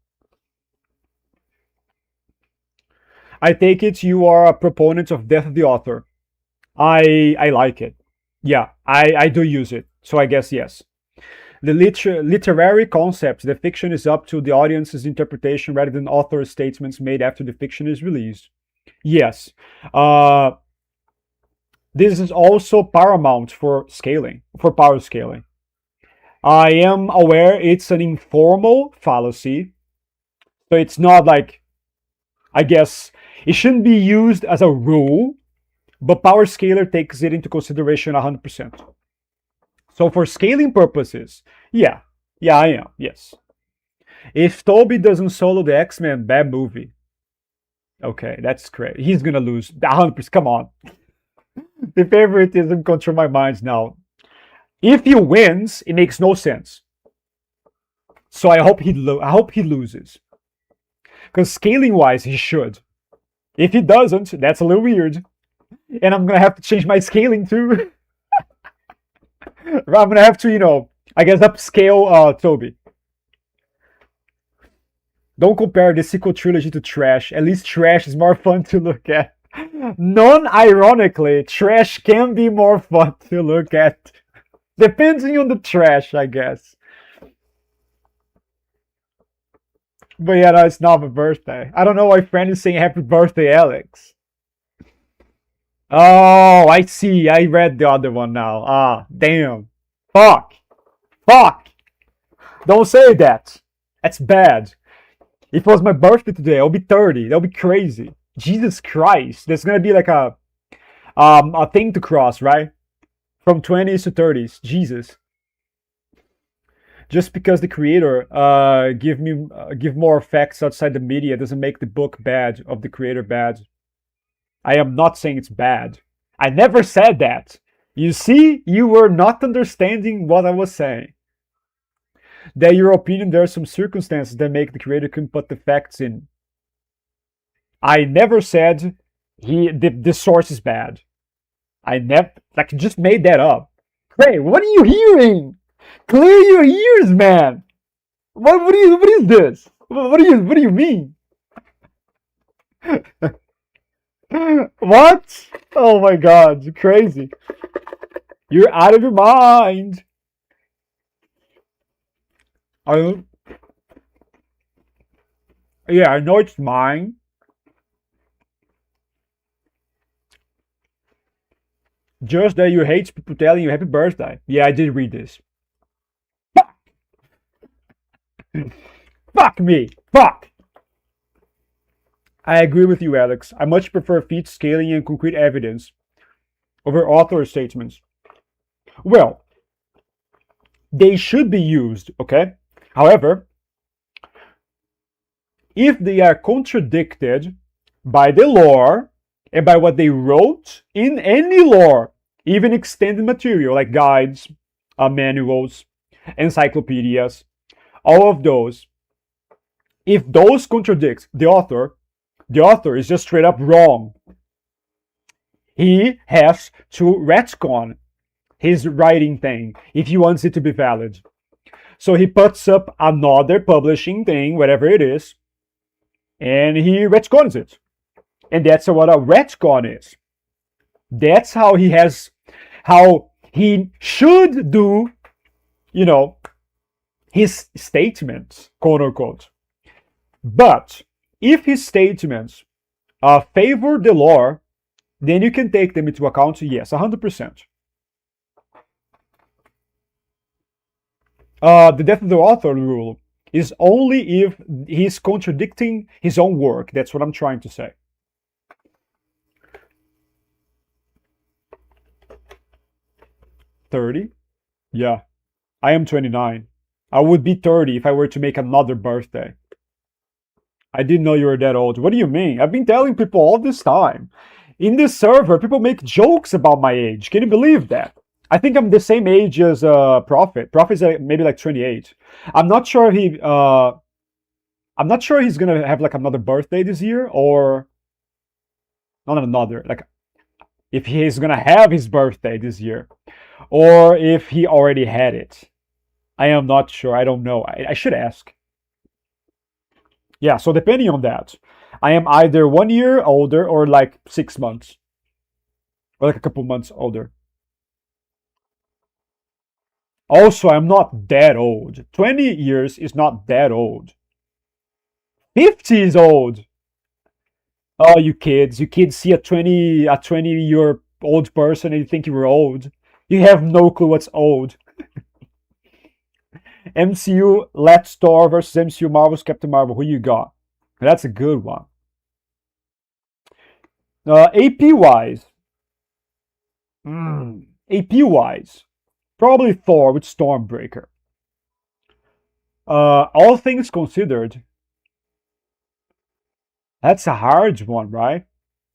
I take it you are a proponent of Death of the Author. I like it. Yeah, I do use it. So I guess yes. The literary concept, the fiction is up to the audience's interpretation rather than author statements made after the fiction is released. Yes. This is also paramount for scaling, for power scaling. I am aware it's an informal fallacy. So it's not like, I guess, it shouldn't be used as a rule, but Power Scaler takes it into consideration 100%. So for scaling purposes, yeah, I am, yes. If Toby doesn't solo the X-Men, bad movie. Okay, that's great. He's gonna lose 100%. Come on. The favoritism control my minds now. If he wins, it makes no sense. So I hope he loses. Because scaling-wise, he should. If he doesn't, that's a little weird. And I'm gonna have to change my scaling too. I'm gonna have to, I guess upscale Toby. Don't compare the sequel trilogy to trash. At least trash is more fun to look at. Non-ironically, trash can be more fun to look at. Depending on the trash, I guess. But yeah, no, it's not my birthday. I don't know why friend is saying happy birthday, Alex. Oh, I see. I read the other one now. Ah, damn. Fuck. Don't say that. That's bad. If it was my birthday today, I'll be 30. That'll be crazy. Jesus Christ. There's gonna be like a thing to cross, right? From 20s to 30s. Jesus. Just because the creator give more facts outside the media doesn't make the book bad of the creator bad. I am not saying it's bad. I never said that. You see, you were not understanding what I was saying. That your opinion, there are some circumstances that make the creator couldn't put the facts in. I never said the source is bad. I never just made that up. Hey, what are you hearing? Clear your ears, man. What is this? What do you mean? What? Oh my god, crazy. You're out of your mind. I, yeah, I know it's mine. Just that you hate people telling you happy birthday. Yeah, I did read this. Fuck! Fuck me! Fuck! I agree with you, Alex. I much prefer feet scaling and concrete evidence over author statements. Well, they should be used, okay? However, if they are contradicted by the lore and by what they wrote in any lore, even extended material like guides, manuals, encyclopedias, all of those, if those contradict the author is just straight up wrong. He has to retcon his writing thing if he wants it to be valid. So he puts up another publishing thing, whatever it is, and he retcons it. And that's what a retcon is. That's how he should do, his statements, quote unquote. But if his statements favor the lore, then you can take them into account, yes, 100%. The death of the author rule is only if he's contradicting his own work. That's what I'm trying to say. $30? Yeah. I am 29. I would be 30 if I were to make another birthday. I didn't know you were that old. What do you mean? I've been telling people all this time. In this server, people make jokes about my age. Can you believe that? I think I'm the same age as Prophet. Prophet's maybe like 28. I'm not sure he's gonna have like another birthday this year, or not another. Like if he's gonna have his birthday this year, or if he already had it. I am not sure. I don't know. I should ask. Yeah, so depending on that, I am either 1 year older or like 6 months. Or like a couple months older. Also, I'm not that old. 20 years is not that old. 50 is old. Oh, you kids see a 20-year old person and you think you were old. You have no clue what's old. MCU Let's Thor versus MCU Marvel's Captain Marvel. Who you got? That's a good one. AP wise, probably Thor with Stormbreaker. All things considered, that's a hard one, right?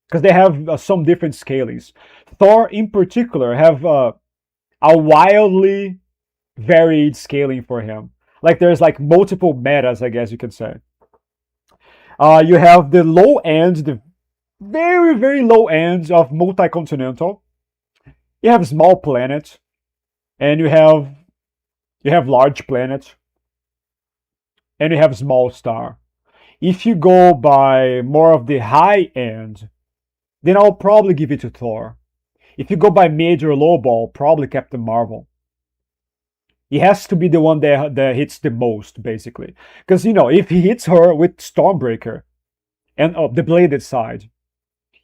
Because they have some different scalings. Thor, in particular, have a wildly varied scaling for him. Like there's like multiple metas, I guess you could say. You have the low end, the very, very low ends of multi-continental. You have small planets, and you have large planets, and you have small star. If you go by more of the high end, then I'll probably give it to Thor. If you go by major low ball, probably Captain Marvel. He has to be the one that hits the most, basically. Because, if he hits her with Stormbreaker and the bladed side,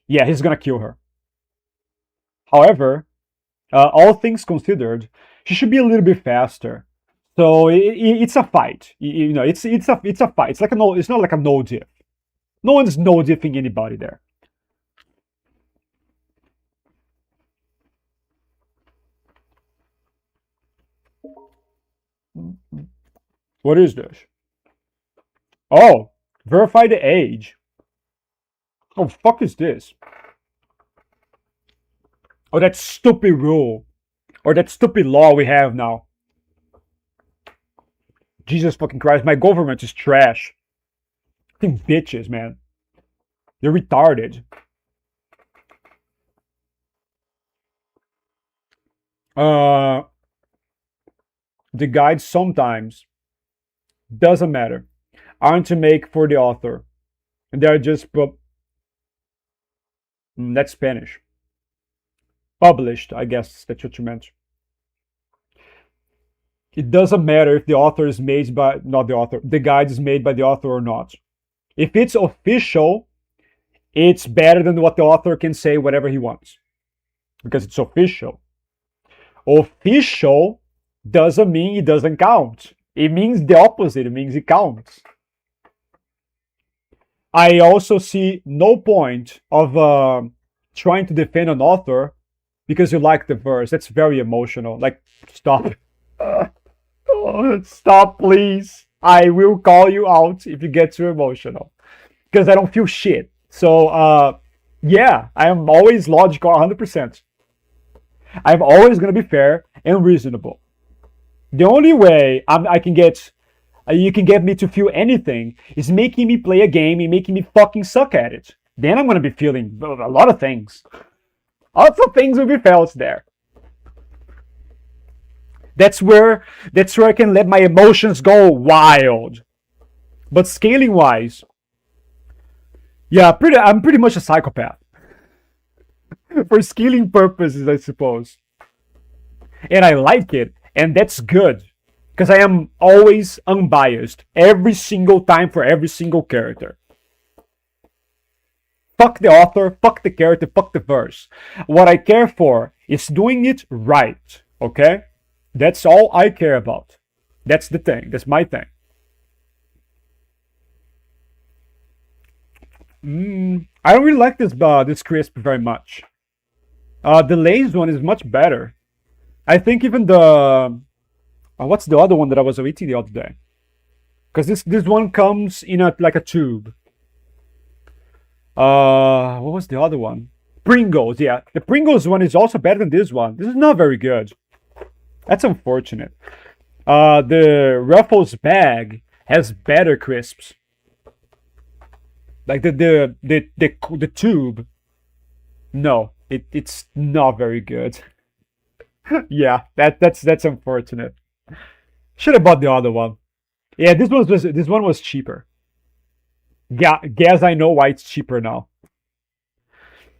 yeah, he's gonna kill her. However, all things considered, she should be a little bit faster. So it's a fight. It's a fight. It's like it's not like a no diff. No one's no diffing anybody there. What is this? Oh, verify the age. Oh, fuck is this? Oh, that stupid rule. Or that stupid law we have now. Jesus fucking Christ, my government is trash. Fucking bitches, man. They're retarded. The guides sometimes, doesn't matter, aren't to make for the author. And they're just, that's Spanish. Published, I guess that's what you meant. It doesn't matter if the author is made by, not the author, the guide is made by the author or not. If it's official, it's better than what the author can say whatever he wants. Because it's official. Official doesn't mean it doesn't count. It means the opposite. It means it counts. I also see no point of trying to defend an author because you like the verse. That's very emotional. Like, stop. Stop, please. I will call you out if you get too emotional. Because I don't feel shit. So, yeah, I am always logical 100%. I'm always going to be fair and reasonable. The only way I can get, you can get me to feel anything is making me play a game and making me fucking suck at it. Then I'm going to be feeling a lot of things. Lots of things will be felt there. That's where I can let my emotions go wild. But scaling wise, yeah, I'm pretty much a psychopath. For scaling purposes, I suppose. And I like it, and that's good. Because I am always unbiased. Every single time for every single character. Fuck the author, fuck the character, fuck the verse. What I care for is doing it right. Okay? That's all I care about. That's the thing. That's my thing. I don't really like this crisp very much. The Lay's one is much better. I think even the what's the other one that I was eating the other day? Because this one comes in like a tube. What was the other one? Pringles, yeah. The Pringles one is also better than this one. This is not very good. That's unfortunate. The Ruffles bag has better crisps. Like the tube. No, it's not very good. Yeah, that's unfortunate. Should have bought the other one. Yeah, this one was cheaper. Yeah, guess I know why it's cheaper now.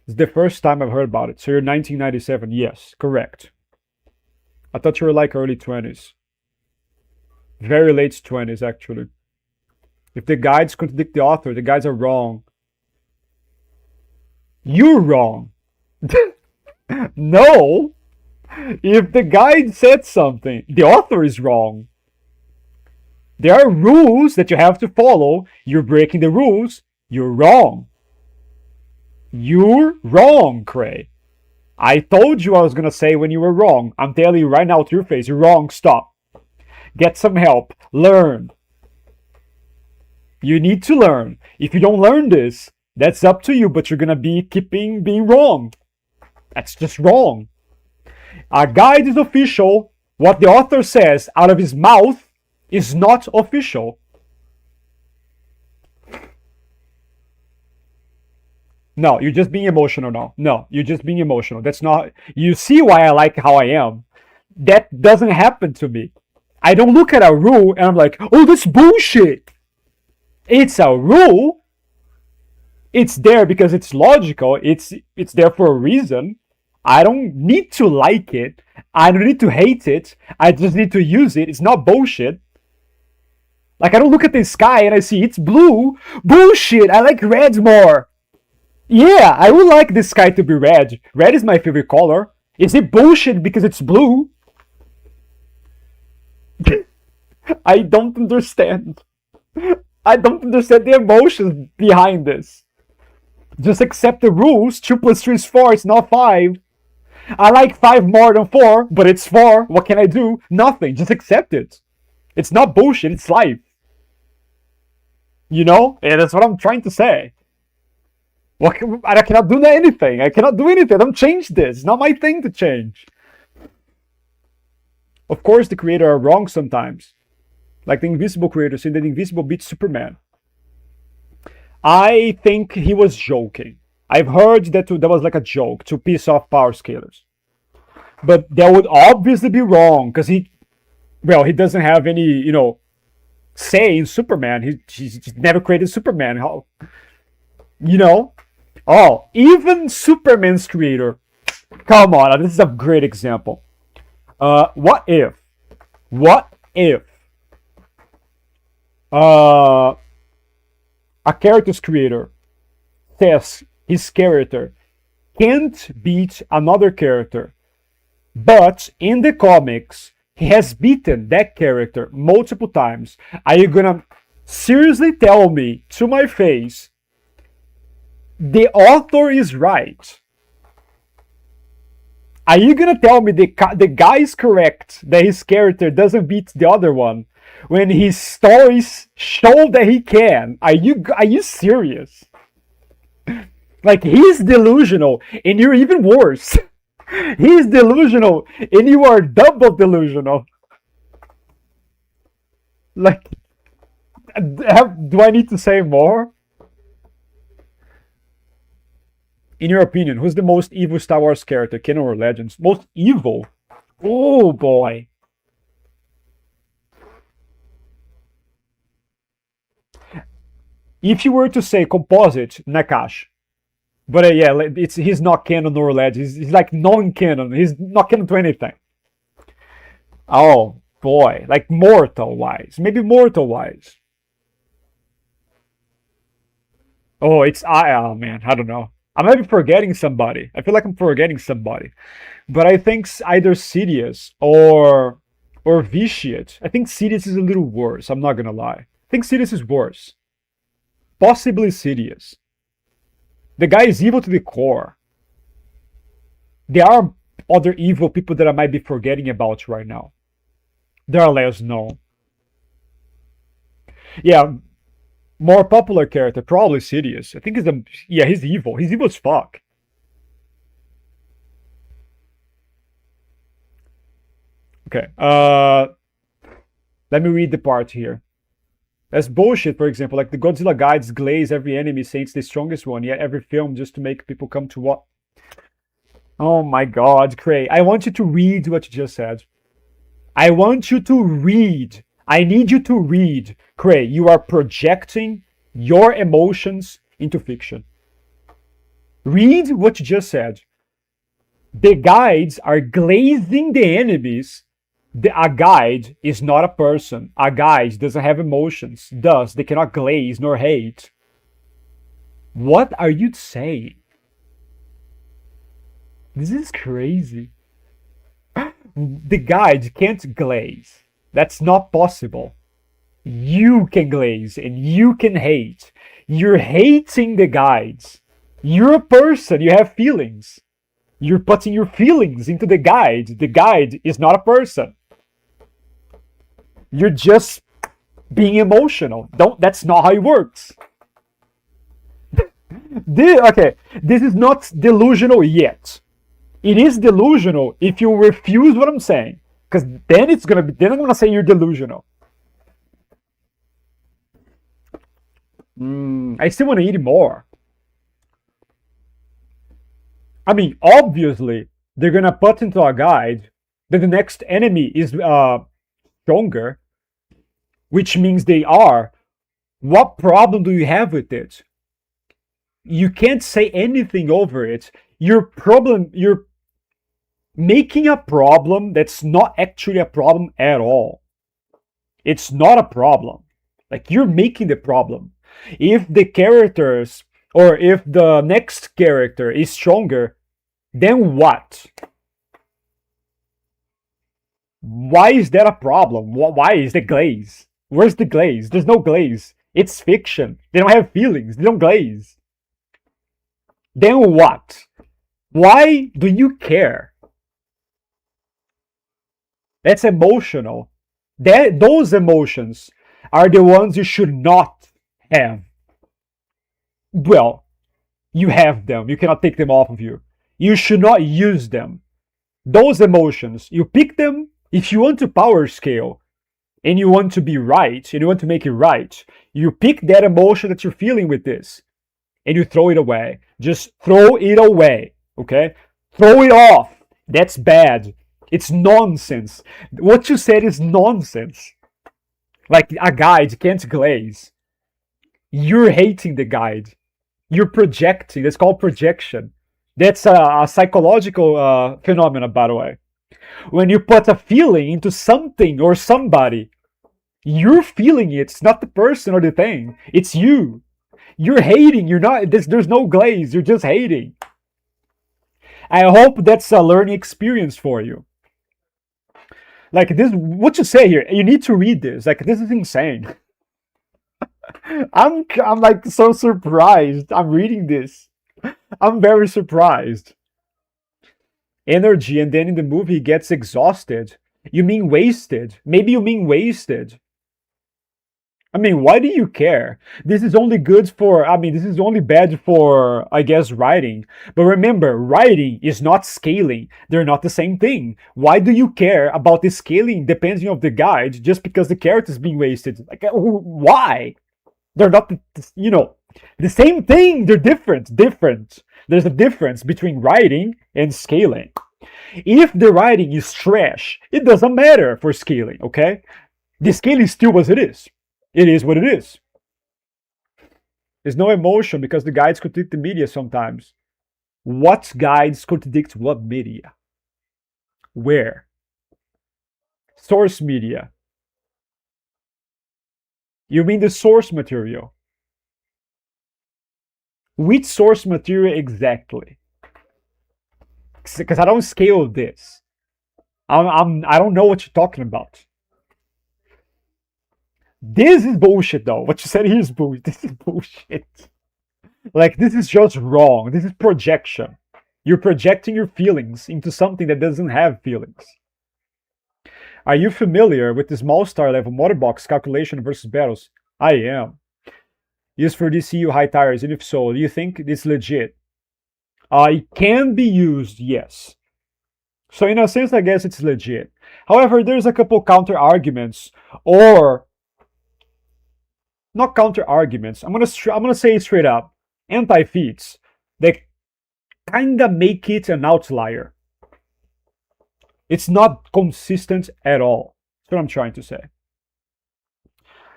It's the first time I've heard about it. So you're 1997. Yes, correct. I thought you were like early 20s. Very late 20s, actually. If the guides contradict the author, the guides are wrong. You're wrong. No! If the guide said something, the author is wrong. There are rules that you have to follow. You're breaking the rules. You're wrong. You're wrong, Cray. I told you I was going to say when you were wrong. I'm telling you right now to your face, you're wrong. Stop. Get some help. Learn. You need to learn. If you don't learn this, that's up to you, but you're going to be keeping being wrong. That's just wrong. A guide is official. What the author says out of his mouth is not official. No, you're just being emotional now. No, you're just being emotional. That's not... You see why I like how I am. That doesn't happen to me. I don't look at a rule and I'm like, oh, that's bullshit. It's a rule. It's there because it's logical. It's there for a reason. I don't need to like it. I don't need to hate it. I just need to use it. It's not bullshit. Like, I don't look at the sky and I see it's blue. Bullshit. I like red more. Yeah, I would like the sky to be red. Red is my favorite color. Is it bullshit because it's blue? I don't understand. I don't understand the emotions behind this. Just accept the rules. 2 plus 3 is 4. It's not 5. I like 5 more than 4, but it's 4. What can I do? Nothing. Just accept it. It's not bullshit. It's life. You know? And that's what I'm trying to say. I cannot do anything. I cannot do anything. I don't change this. It's not my thing to change. Of course, the creator are wrong sometimes. Like the Invisible creator saying that Invisible beats Superman. I think he was joking. I've heard that that was like a joke to piss off power scalers. But that would obviously be wrong because he doesn't have any, say in Superman. He never created Superman. How, Oh, even Superman's creator. Come on, this is a great example. What if a character's creator says his character can't beat another character, but in the comics he has beaten that character multiple times? Are you gonna seriously tell me to my face the author is right? Are you gonna tell me the guy is correct that his character doesn't beat the other one when his stories show that he can? Are you serious? Like, he's delusional and you're even worse. He's delusional and you are double delusional. Like, do I need to say more? In your opinion, who's the most evil Star Wars character, canon or Legends? Most evil? Oh boy. If you were to say composite, Nakash. But yeah, he's not canon or Legends. He's like non-canon. He's not canon to anything. Oh boy, like mortal-wise. Maybe mortal-wise. Oh, oh man, I don't know. I might be forgetting somebody. I feel like I'm forgetting somebody. But I think either Sidious or Vitiate. I think Sidious is a little worse. I'm not gonna lie. I think Sidious is worse. Possibly Sidious. The guy is evil to the core. There are other evil people that I might be forgetting about right now. There are less known. Yeah, more popular character, probably Sidious. I think he's evil. He's evil as fuck. Okay, let me read the part here. That's bullshit, for example, like the Godzilla guides glaze every enemy saying it's the strongest one, yet every film just to make people come to what? Oh my god, Cray. I want you to read what you just said. I want you to read. I need you to read. Cray, you are projecting your emotions into fiction. Read what you just said. The guides are glazing the enemies. A guide is not a person. A guide doesn't have emotions. Thus, they cannot glaze nor hate. What are you saying? This is crazy. The guide can't glaze. That's not possible. You can glaze and you can hate. You're hating the guides. You're a person. You have feelings. You're putting your feelings into the guide. The guide is not a person. You're just being emotional. That's not how it works. Okay, this is not delusional yet. It is delusional if you refuse what I'm saying. Because then I'm gonna say you're delusional. I still want to eat more. I mean, obviously, they're gonna put into a guide that the next enemy is stronger, which means they are. What problem do you have with it? You can't say anything over it. You're making a problem that's not actually a problem at all. It's not a problem. Like, you're making the problem. If the characters, or if the next character is stronger, then what? Why is that a problem? Why is the glaze? Where's the glaze? There's no glaze. It's fiction. They don't have feelings. They don't glaze. Then what? Why do you care? That's emotional. Those emotions are the ones you should not have. Well, you have them. You cannot take them off of you. You should not use them. Those emotions, you pick them If you want to power scale and you want to be right and you want to make it right, you pick that emotion that you're feeling with this and you throw it away. Just throw it away, okay? Throw it off. That's bad. It's nonsense. What you said is nonsense. Like a guide can't glaze. You're hating the guide. You're projecting. That's called projection. That's a psychological phenomenon, by the way. When you put a feeling into something or somebody, you're feeling it. It's not the person or the thing. It's you. You're hating. You're not. There's no glaze. You're just hating. I hope that's a learning experience for you. Like this, what you say here? You need to read this. Like this is insane. I'm like so surprised. I'm reading this. I'm very surprised. Energy, and then in the movie he gets exhausted. You mean wasted? Maybe you mean wasted. I mean, why do you care? This is only good for, I mean, this is only bad for, I guess, writing. But remember, writing is not scaling. They're not the same thing. Why do you care about the scaling depending on the guide just because the character is being wasted? Like, why? They're not, the same thing. They're different. Different. There's a difference between writing and scaling. If the writing is trash, it doesn't matter for scaling, okay? The scaling is still what it is. It is what it is. There's no emotion because the guides contradict the media sometimes. What guides contradict what media? Where? Source media. You mean the source material? Which source material exactly? Because I don't scale this. I don't know what you're talking about. This is bullshit, though. What you said here is bullshit. This is bullshit. Like, this is just wrong. This is projection. You're projecting your feelings into something that doesn't have feelings. Are you familiar with the small star level motor box calculation versus battles? I am. Used for DCU high tires, and if so, do you think it's legit? It can be used, yes. So in a sense, I guess it's legit. However, there's a couple counter arguments, or not counter arguments. I'm gonna say it straight up. Anti-feats they kinda make it an outlier. It's not consistent at all. That's what I'm trying to say.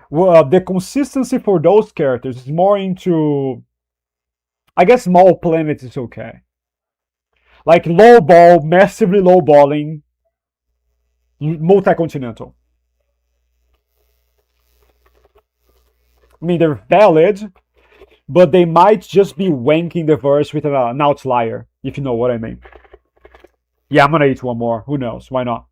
Well, the consistency for those characters is more into, I guess, small planets is okay. Like low ball, massively low balling, multi-continental. I mean, they're valid, but they might just be wanking the verse with an outlier, if you know what I mean. Yeah, I'm gonna eat one more. Who knows? Why not?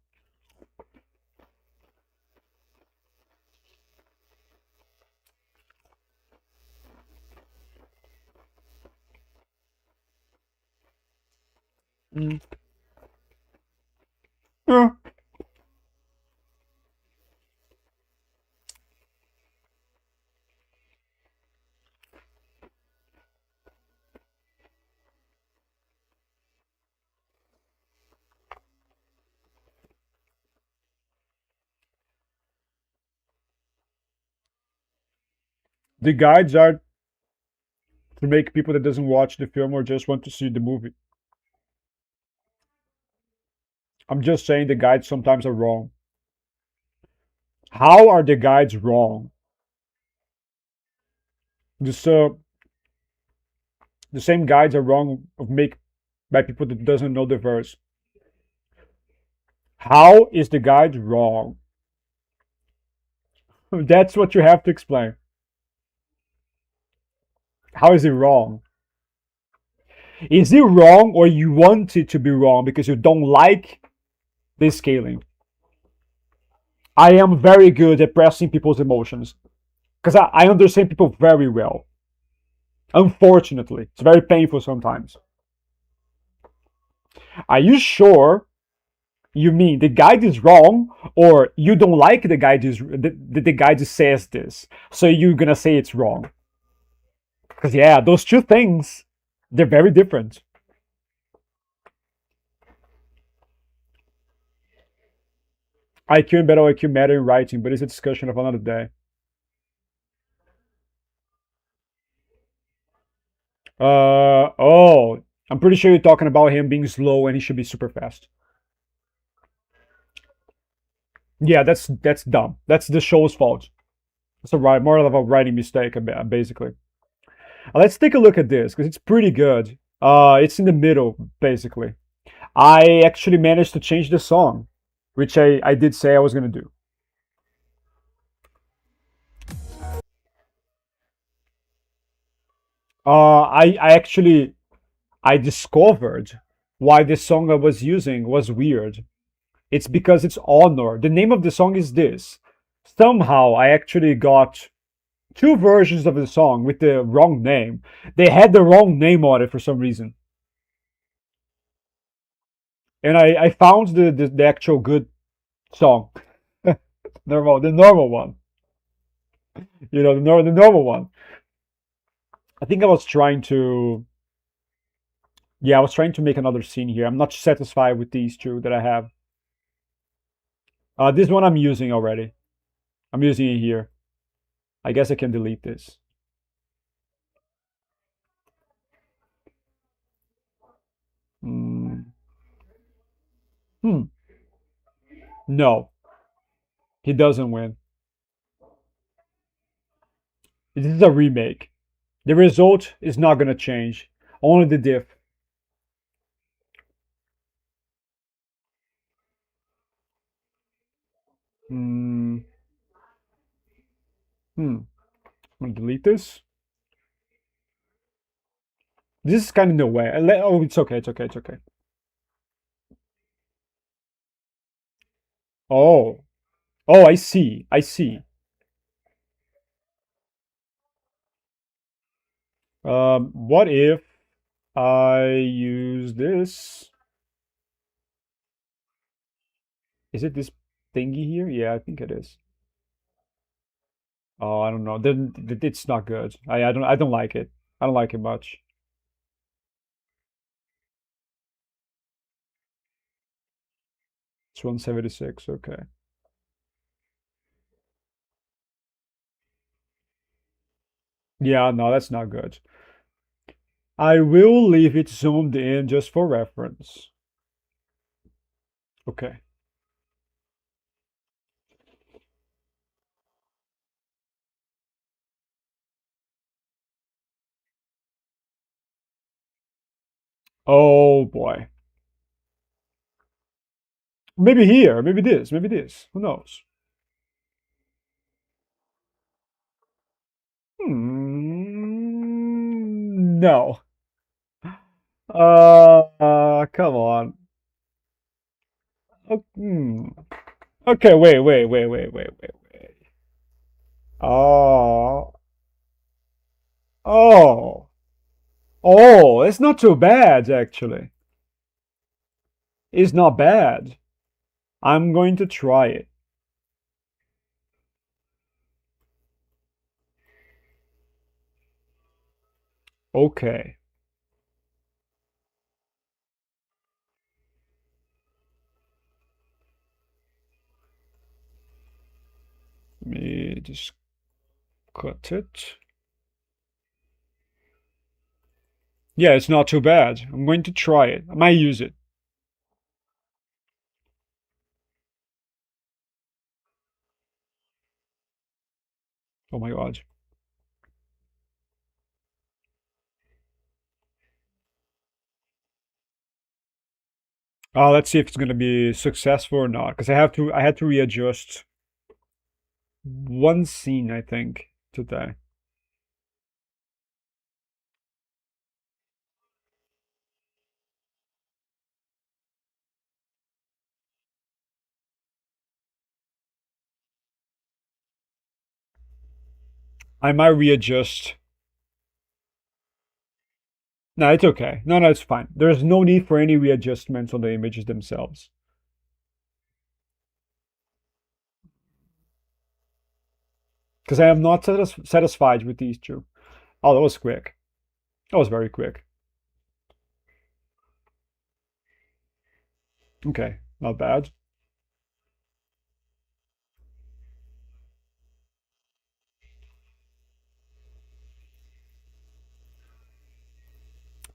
Mm. Yeah. The guides are to make people that doesn't watch the film or just want to see the movie. I'm just saying the guides sometimes are wrong. How are the guides wrong? This, the same guides are wrong of make by people that doesn't know the verse. How is the guide wrong? That's what you have to explain. How is it wrong? Is it wrong or you want it to be wrong because you don't like the scaling? I am very good at pressing people's emotions because I understand people very well. Unfortunately, it's very painful sometimes. Are you sure you mean the guide is wrong or you don't like the guide the guide says this, so you're gonna say it's wrong? Because yeah, those two things, they're very different. IQ and better IQ matter in writing, but it's a discussion of another day. Oh, I'm pretty sure you're talking about him being slow and he should be super fast. Yeah, that's dumb. That's the show's fault. It's a more of a writing mistake, basically. Let's take a look at this because it's pretty good. It's in the middle, basically. I actually managed to change the song, which I did say I was gonna do. I actually I discovered why the song I was using was weird. It's because it's Honor. The name of the song is this. Somehow I actually got two versions of the song with the wrong name. They had the wrong name on it for some reason. And I found the actual good song. The normal one. The normal one. I think I was trying to yeah, I was trying to make another scene here. I'm not satisfied with these two that I have. This one I'm using already. I'm using it here. I guess I can delete this. Mm. Hmm. No, he doesn't win. This is a remake. The result is not gonna change. Only the diff. Hmm. Hmm. I'm gonna delete this. This is kind of in the way. Oh, it's okay. It's okay. It's okay. Oh. Oh, I see. I see. What if I use this? Is it this thingy here? Yeah, I think it is. Oh, I don't know. Then it's not good. I don't like it. I don't like it much. It's 176. Okay. Yeah, no, that's not good. I will leave it zoomed in just for reference. Okay. Oh boy. Maybe here, maybe this, maybe this. Who knows? No. Come on. Okay, wait. Oh, oh, oh, it's not too bad, actually. It's not bad. I'm going to try it. Okay. Let me just cut it. Yeah, it's not too bad. I'm going to try it. I might use it. Oh my god. Let's see if it's gonna be successful or not. Because I had to readjust one scene, I think, today. I might readjust. No, it's okay. No, it's fine. There's no need for any readjustments on the images themselves. Because I am not satisfied with these two. Oh, that was quick. That was very quick. Okay, not bad.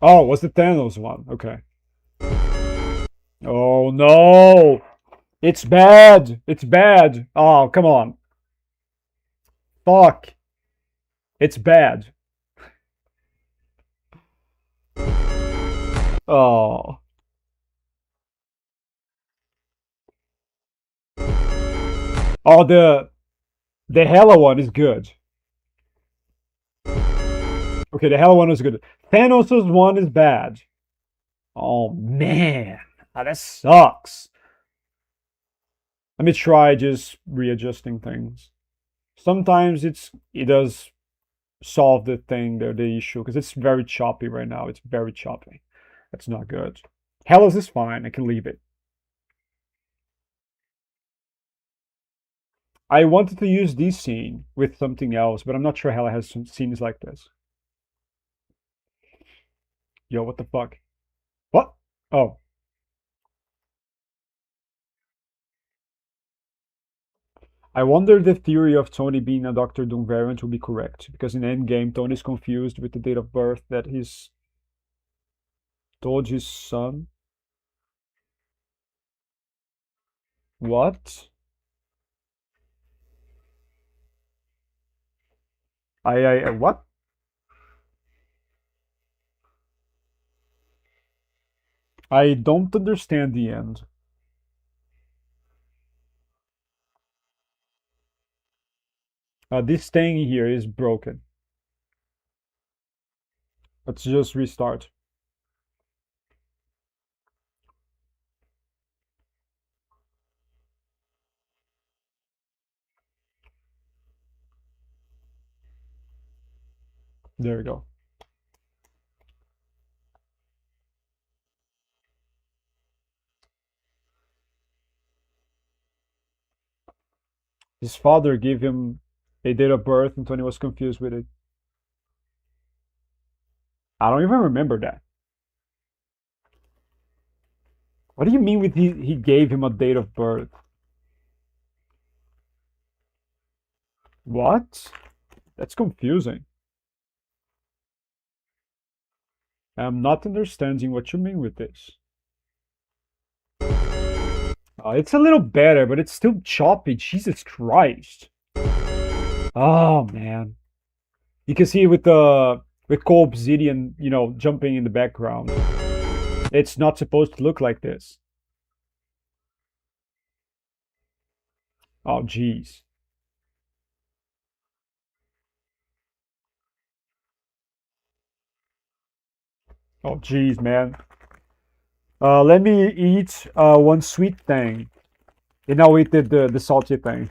Oh, was the Thanos one? Okay. Oh no! It's bad! It's bad! Oh, come on. Fuck. It's bad. Oh. Oh, the Hela one is good. Okay, the Hela one is good. Thanos' one is bad. Oh man. Ah, that sucks. Let me try just readjusting things. Sometimes it does solve the thing, the issue, because it's very choppy right now. It's very choppy. That's not good. Hellas is fine. I can leave it. I wanted to use this scene with something else, but I'm not sure Hela has some scenes like this. Yo, what the fuck? What? Oh. I wonder the theory of Tony being a Doctor Doom variant will be correct, because in Endgame, Tony's confused with the date of birth that he's told his son. What? What? I don't understand the end. This thing here is broken. Let's just restart. There we go. His father gave him a date of birth and Tony was confused with it. I don't even remember that. What do you mean with he gave him a date of birth? What? That's confusing. I'm not understanding what you mean with this. It's a little better, but it's still choppy. Jesus Christ. Oh man. You can see with Cole Obsidian, jumping in the background. It's not supposed to look like this. Oh jeez. Oh jeez, man. Let me eat one sweet thing. And I'll eat the salty thing.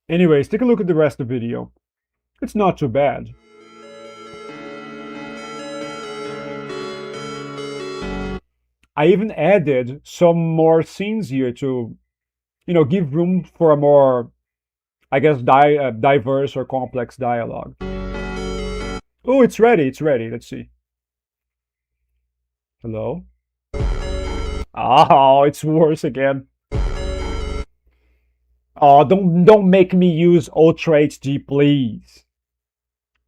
Anyways, take a look at the rest of the video. It's not too bad. I even added some more scenes here to, give room for a more, I guess, diverse or complex dialogue. Oh, it's ready. It's ready. Let's see. Hello? Oh, it's worse again. Oh, don't make me use Ultra HD, please.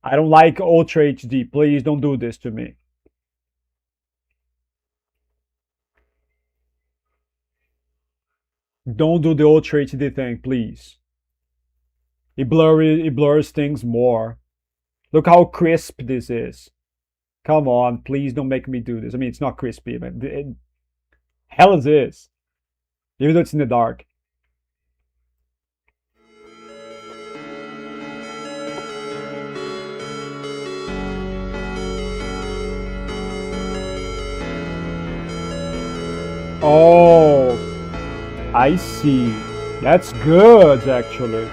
I don't like Ultra HD. Please don't do this to me. Don't do the Ultra HD thing, please. It blurs things more. Look how crisp this is. Come on, please don't make me do this. I mean, it's not crispy, but hell is this. Even though it's in the dark. Oh, I see. That's good, actually.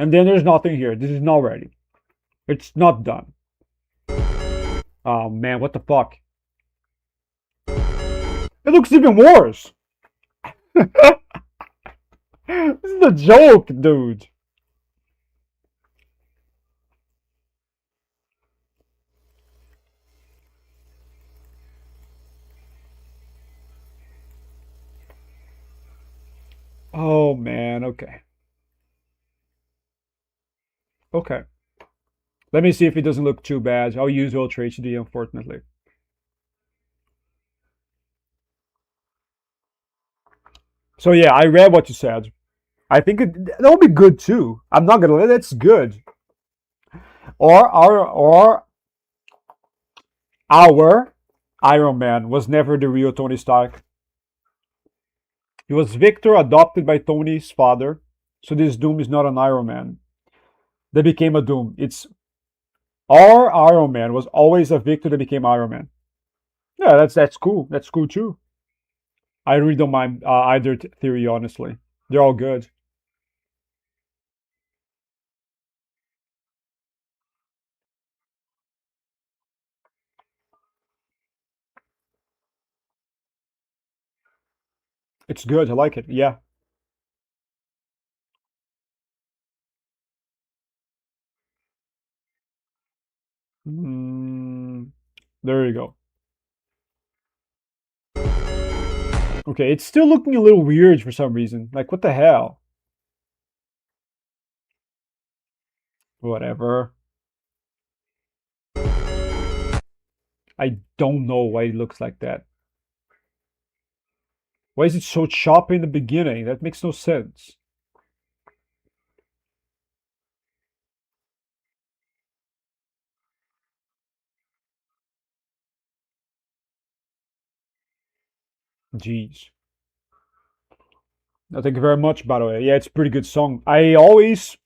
And then there's nothing here. This is not ready. It's not done. Oh man, what the fuck? It looks even worse. This is a joke, dude. Oh man, okay. Okay. Let me see if it doesn't look too bad. I'll use Ultra HD, unfortunately. So yeah, I read what you said. I think that would be good too. I'm not gonna lie, that's good. Our Iron Man was never the real Tony Stark. He was Victor, adopted by Tony's father. So this Doom is not an Iron Man that became a Doom. It's our Iron Man was always a Victor that became Iron Man. Yeah, that's cool. That's cool too. I really don't mind either theory, honestly. They're all good. It's good. I like it. Yeah. Mm, there you go. Okay, it's still looking a little weird for some reason. Like, what the hell? Whatever. I don't know why it looks like that. Why is it so choppy in the beginning? That makes no sense. Jeez. No, thank you very much, by the way. Yeah, it's a pretty good song. I always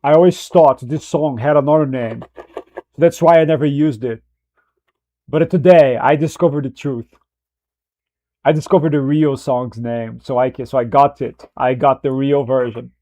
thought this song had another name. That's why I never used it. But today I discovered the truth. I discovered the real song's name. So I got it. I got the real version.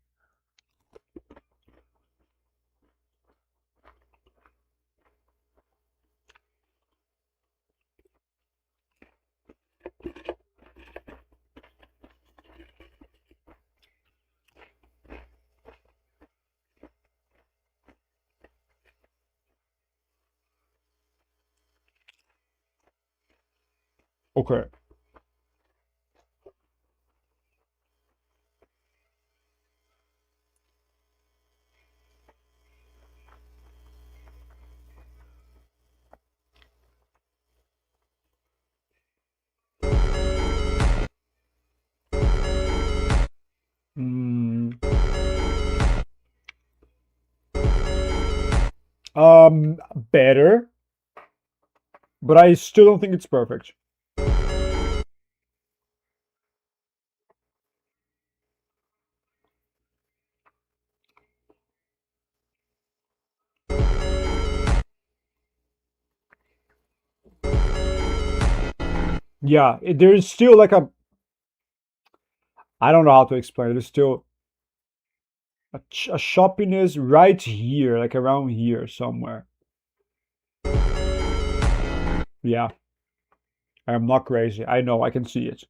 Okay. Mm, better, but I still don't think it's perfect. Yeah, there's still like I don't know how to explain it. There's still a shoppiness right here, like around here somewhere. Yeah, I'm not crazy. I know, I can see it.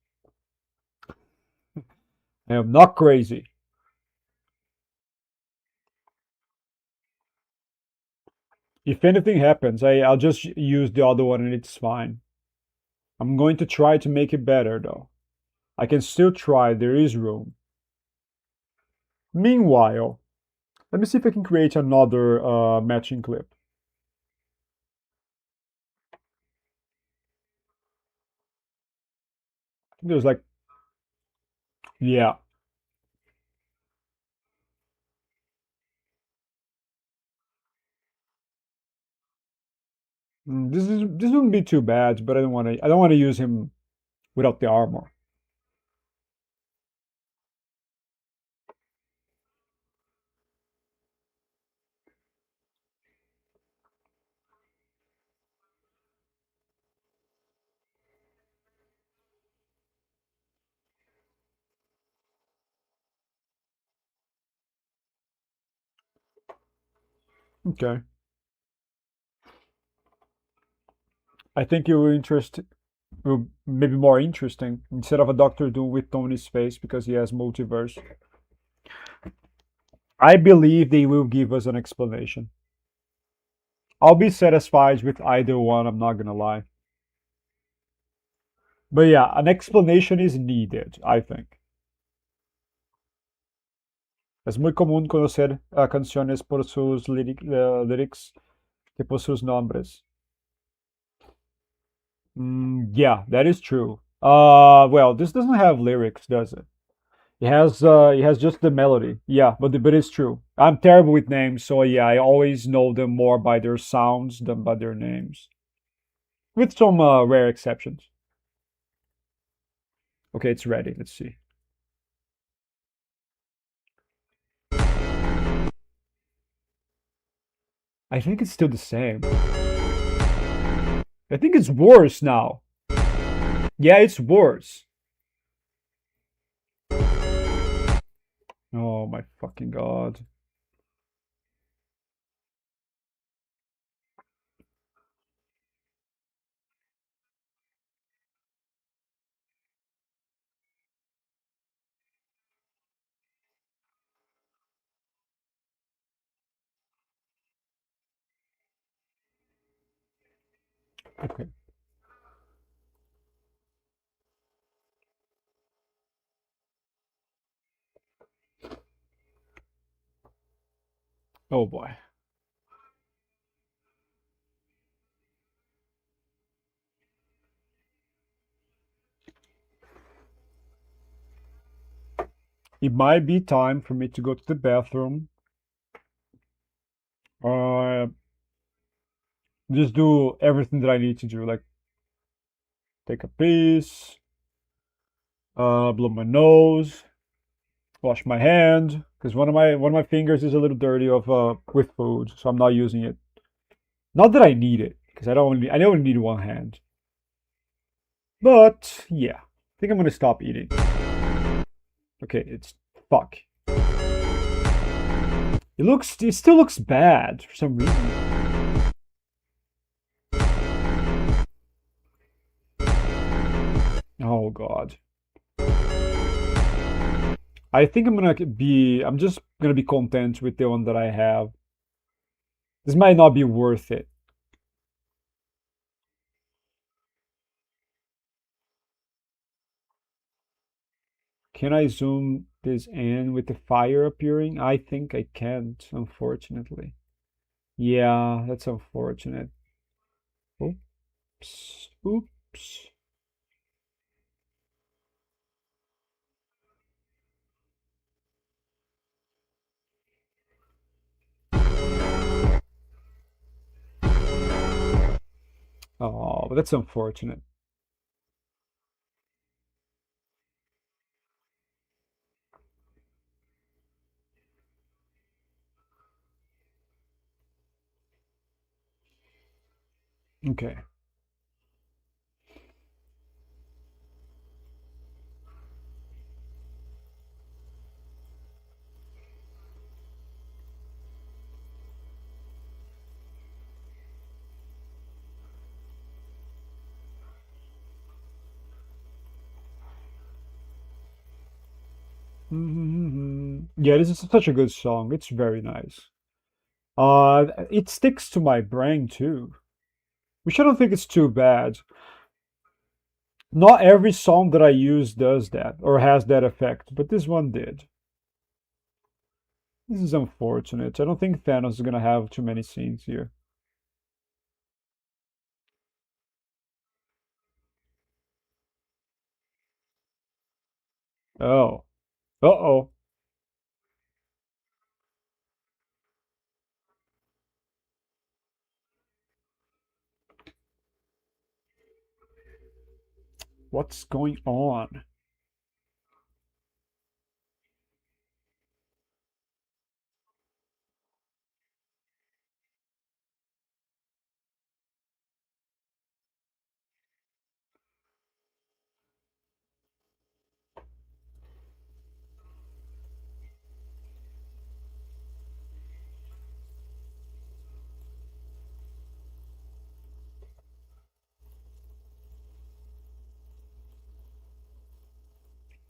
I am not crazy. If anything happens, I'll just use the other one and it's fine. I'm going to try to make it better though. I can still try, there is room. Meanwhile, let me see if I can create another matching clip. There's like, yeah. This wouldn't be too bad, but I don't want to use him without the armor. Okay. I think you will interest will maybe more interesting instead of a Doctor Doom with Tony's face because he has multiverse. I believe they will give us an explanation. I'll be satisfied with either one, I'm not gonna lie. But yeah, an explanation is needed, I think. Es muy común conocer canciones por sus lyrics que por sus nombres. Yeah, that is true. Well, this doesn't have lyrics, does it? It has just the melody. Yeah, but it's true. I'm terrible with names, so yeah, I always know them more by their sounds than by their names, with some rare exceptions. Okay, it's ready. Let's see. I think it's still the same. I think it's worse now. Yeah, it's worse. Oh my fucking god. Okay. Oh boy. It might be time for me to go to the bathroom. Uh, just do everything that I need to do, like take a piss, blow my nose, wash my hand, because one of my fingers is a little dirty of with food, so I'm not using it. Not that I need it, because I don't need one hand. But yeah, I think I'm gonna stop eating. Okay, it's fuck. It still looks bad for some reason. Oh god. I think I'm just gonna be content with the one that I have. This might not be worth it. Can I zoom this in with the fire appearing? I think I can't, unfortunately. Yeah, that's unfortunate. Oops. Oops. Oh, but that's unfortunate. Okay. Yeah, this is such a good song. It's very nice. It sticks to my brain too, which I don't think it's too bad. Not every song that I use does that or has that effect, but this one did. This is unfortunate. I don't think Thanos is gonna have too many scenes here. Oh. Uh-oh. What's going on?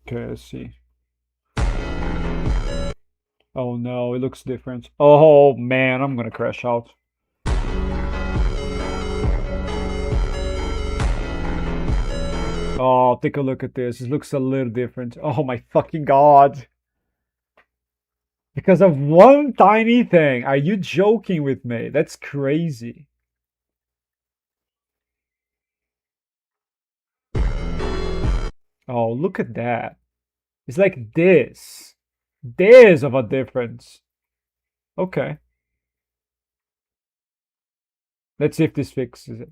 Okay, let's see. Oh no, it looks different. Oh man, I'm gonna crash out. Oh, take a look at this. It looks a little different. Oh my fucking god. Because of one tiny thing. Are you joking with me? That's crazy. Oh, look at that. It's like this. This of a difference. Okay. Let's see if this fixes it.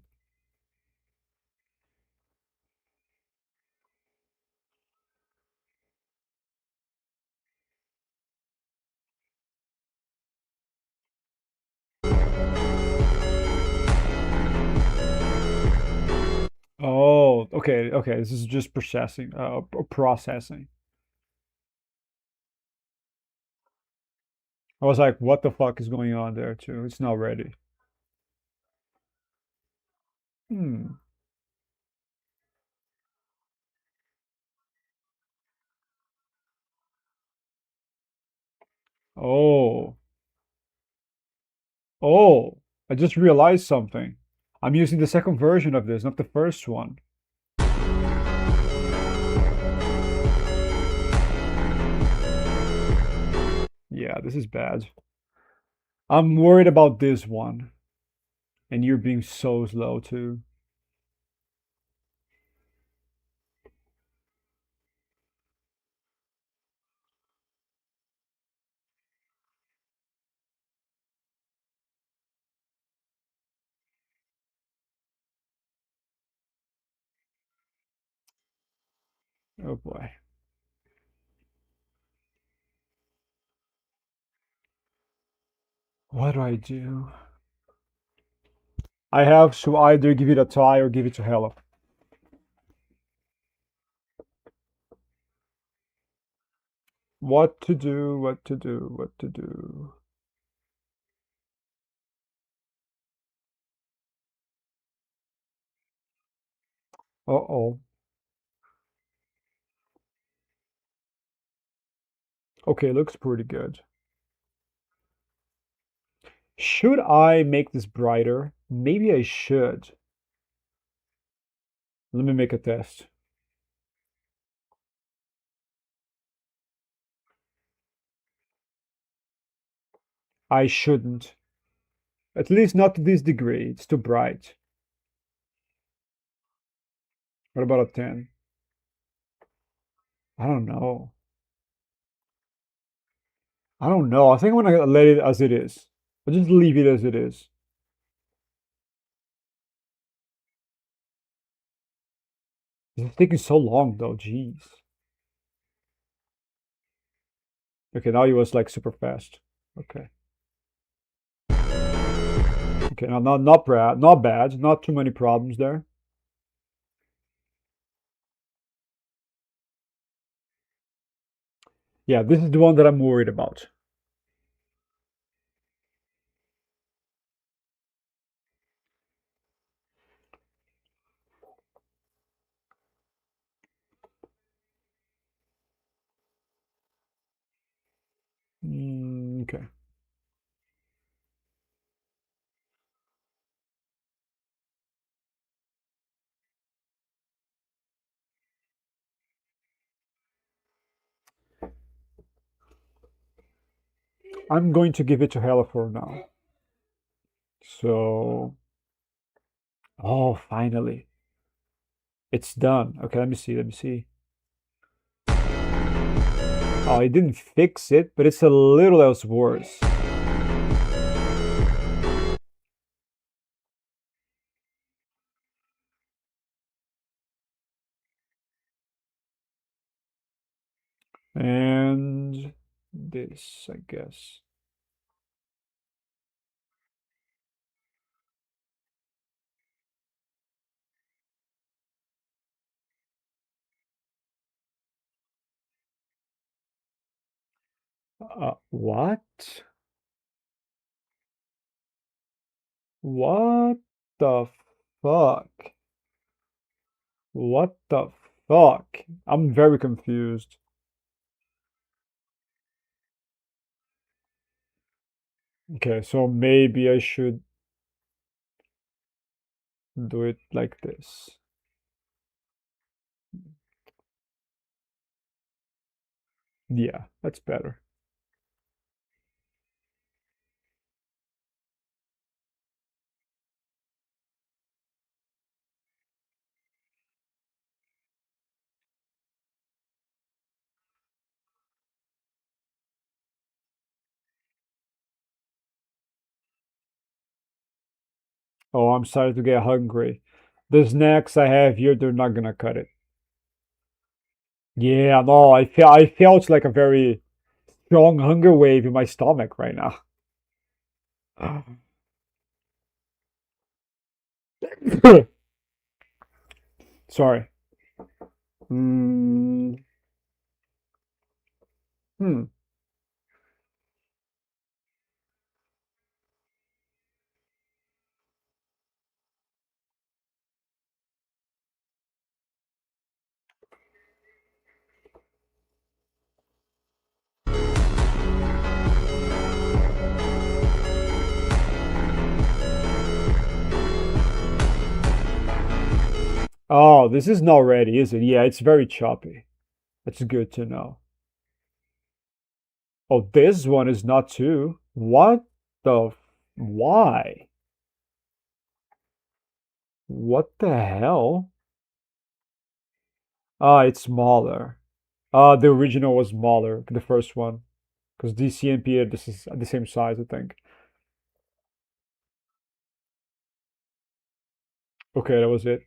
Oh, okay, okay. This is just processing. Processing. I was like, what the fuck is going on there too? It's not ready. Hmm. Oh. Oh. I just realized something. I'm using the second version of this, not the first one. Yeah, this is bad. I'm worried about this one. And you're being so slow too. Oh boy. What do I do? I have to either give it a tie or give it to Hela. What to do, what to do, what to do. Uh-oh. Okay, looks pretty good. Should I make this brighter? Maybe I should. Let me make a test. I shouldn't. At least not to this degree. It's too bright. What about a 10? I don't know. I don't know. I think I'm gonna let it as it is. I'll just leave it as it is. It's taking so long though, jeez. Okay, now he was like super fast. Okay. Okay, now not bad, not too many problems there. Yeah, this is the one that I'm worried about. Okay. I'm going to give it to Hela for now. So, oh, finally. It's done. Okay, let me see. Let me see. Oh, it didn't fix it, but it's a little else worse. And this, I guess. What? What the fuck? What the Fuck. I'm very confused. Okay, so maybe I should do it like this. Yeah, that's better. Oh, I'm starting to get hungry. The snacks I have here, they're not gonna cut it. Yeah, no, I felt like a very strong hunger wave in my stomach right now. Sorry. Mm, hmm. Oh, this is not ready, is it? Yeah, it's very choppy. That's good to know. Oh, this one is not too. What the? Why? What the hell? Ah, it's smaller. Ah, the original was smaller, the first one, because DC and PA this is the same size, I think. Okay, that was it.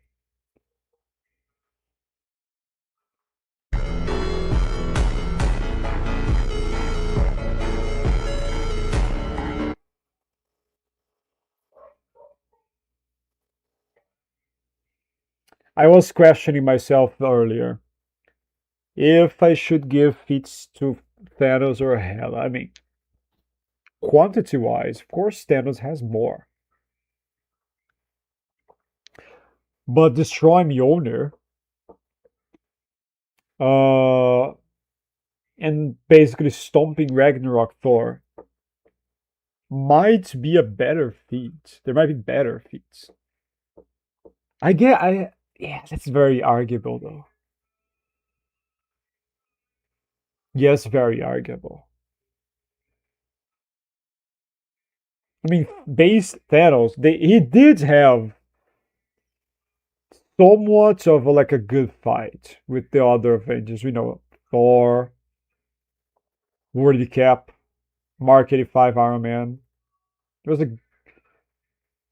I was questioning myself earlier if I should give feats to Thanos or Hela. I mean, quantity-wise, of course, Thanos has more, but destroying Mjolnir, uh, and basically stomping Ragnarok Thor might be a better feat. There might be better feats. Yeah, that's very arguable though. Yes, very arguable. I mean, base Thanos, he did have somewhat of like a good fight with the other Avengers. We know Thor, Worthy Cap, Mark 85, Iron Man. There was a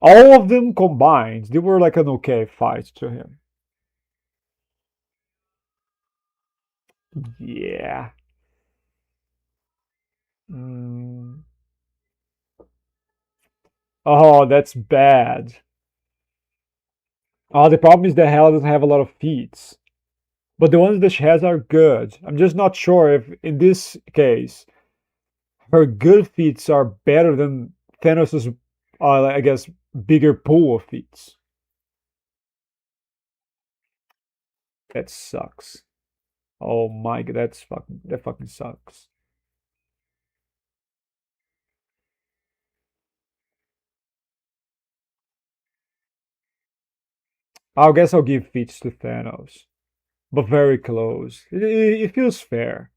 all of them combined. They were like an okay fight to him. Yeah. Mm. Oh, that's bad. Oh, the problem is that Hela doesn't have a lot of feats. But the ones that she has are good. I'm just not sure if, in this case, her good feats are better than Thanos's, I guess, bigger pool of feats. That sucks. Oh my god, that fucking sucks. I guess I'll give feats to Thanos, but very close. It feels fair.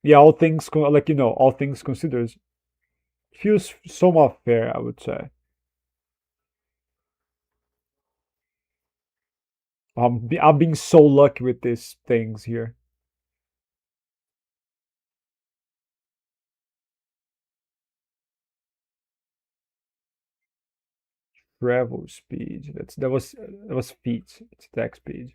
Yeah, like all things considered, feels somewhat fair. I would say. I'm being so lucky with these things here. Travel speed. That was feet. It's attack speed.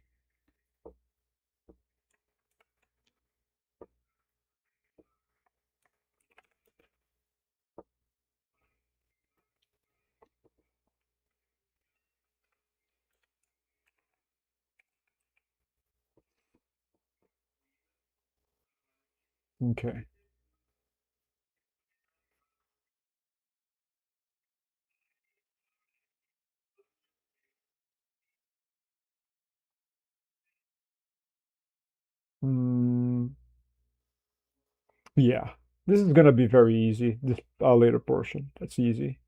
Okay. Mm, yeah, this is gonna be very easy. This later portion, that's easy.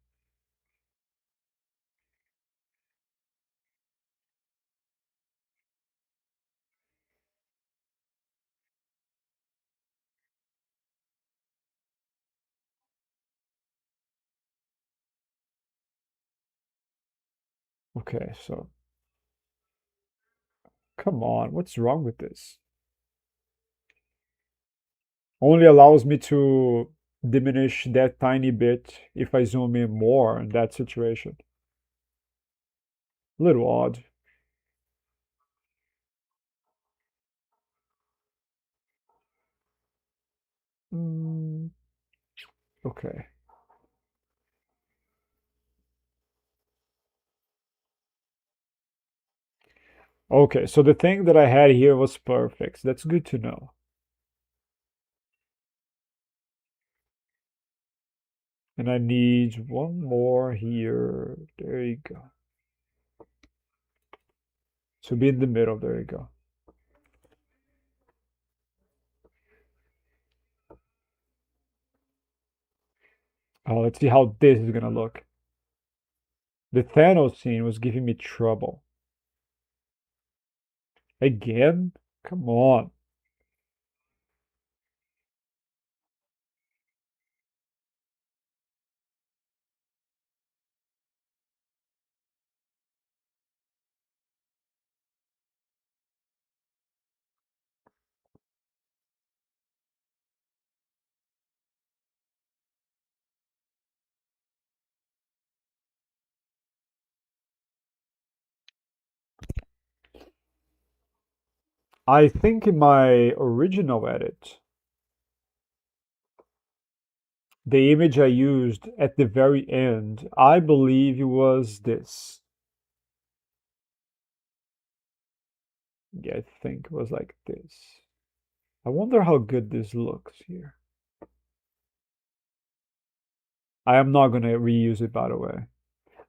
Okay, so come on, what's wrong with this? Only allows me to diminish that tiny bit if I zoom in more in that situation. A little odd. Mm, okay. Okay, so the thing that I had here was perfect. That's good to know. And I need one more here. There you go. To be in the middle. There you go. Let's see how this is gonna look. The Thanos scene was giving me trouble. Again? Come on. I think in my original edit, the image I used at the very end, I believe it was this. Yeah, I think it was like this. I wonder how good this looks here. I am not gonna reuse it, by the way.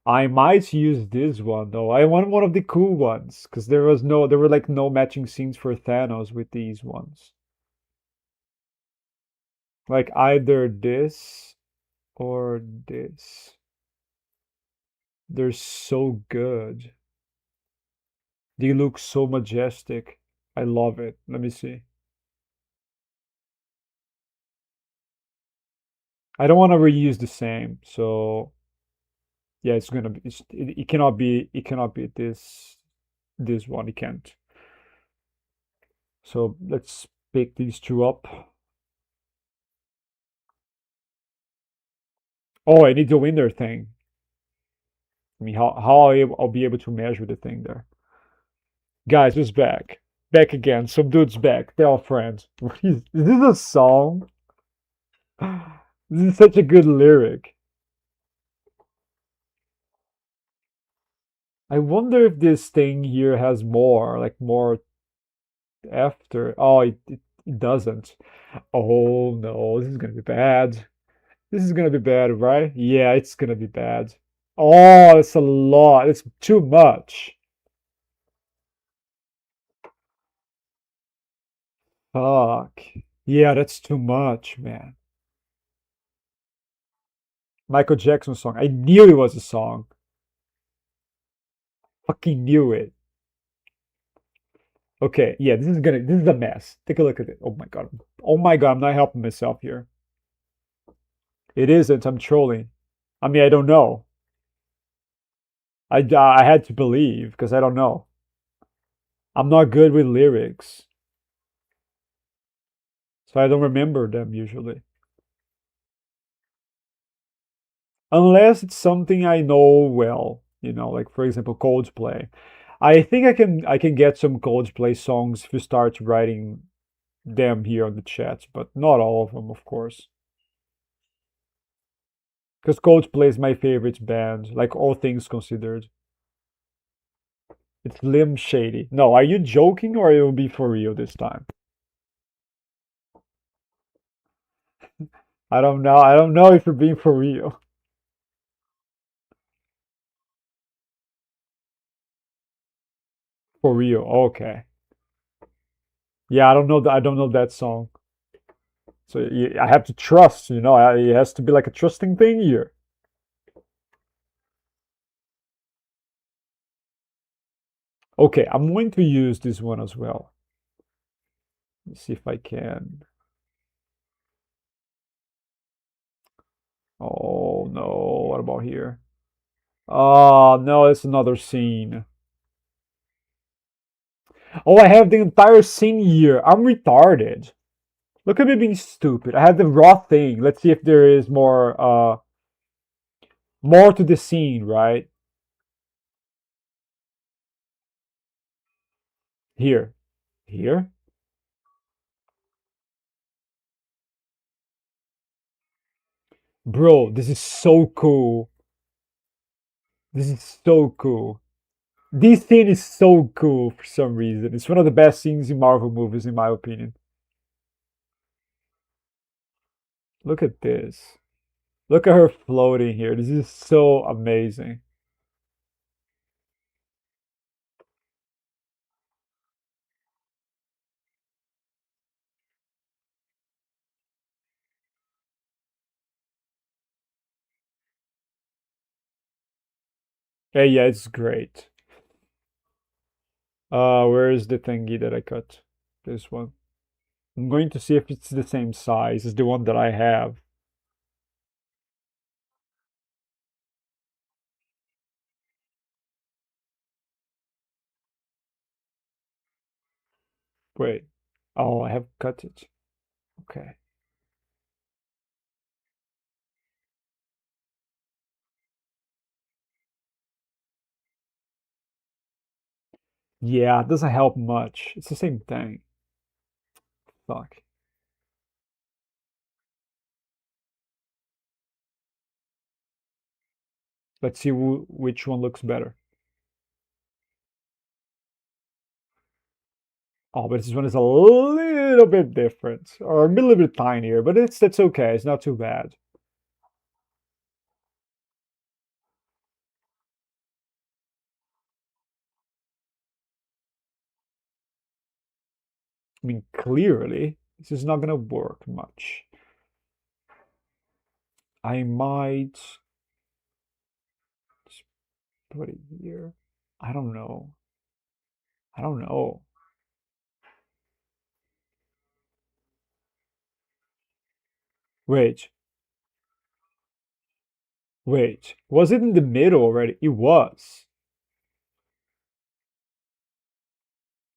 I might use this one though. I want one of the cool ones because there were like no matching scenes for Thanos with these ones. Like either this or this. They're so good. They look so majestic. I love it. Let me see. I don't want to reuse the same, so yeah, it's gonna be. It cannot be this one. It can't. So let's pick these two up. Oh, I need the winner thing. I mean, I'll be able to measure the thing there. Guys, who's back? Back again. Some dude's back. Tell friends. Is this a song? This is such a good lyric. I wonder if this thing here has more, like more after. Oh, it doesn't. Oh no, this is gonna be bad. This is gonna be bad, right? Yeah, it's gonna be bad. Oh, it's a lot. It's too much. Fuck. Yeah, that's too much, man. Michael Jackson song. I knew it was a song. Fucking knew it. Okay, yeah, this is a mess. Take a look at it. Oh my god. Oh my god, I'm not helping myself here. It isn't. I'm trolling. I mean, I don't know. I had to believe because I don't know. I'm not good with lyrics, so I don't remember them usually. Unless it's something I know well, like for example, Coldplay. I think I can get some Coldplay songs if you start writing them here on the chat, but not all of them, of course. Because Coldplay is my favorite band, like all things considered. It's Slim Shady. No, are you joking or you will be for real this time? I don't know. I don't know if you're being for real. For real. Okay. Yeah, I don't know. I don't know that song. So I have to trust. It has to be like a trusting thing here. Okay, I'm going to use this one as well. Let's see if I can. Oh no, what about here? Oh no, it's another scene. Oh, I have the entire scene here. I'm retarded. Look at me being stupid. I have the raw thing. Let's see if there is more to the scene, right? Here. Here? Bro, this is so cool. This is so cool. This scene is so cool for some reason. It's one of the best scenes in Marvel movies, in my opinion. Look at this. Look at her floating here. This is so amazing. Yeah, yeah, it's great. Where is the thingy that I cut? This one. I'm going to see if it's the same size as the one that I have. Wait. Oh, I have cut it. Okay. Yeah, it doesn't help much. It's the same thing. Fuck. Let's see which one looks better. Oh, but this one is a little bit different, or a little bit tinier, but that's okay. It's not too bad. I mean, clearly, this is not gonna work much. I might just put it here. I don't know. I don't know. Wait, wait. Was it in the middle already? It was.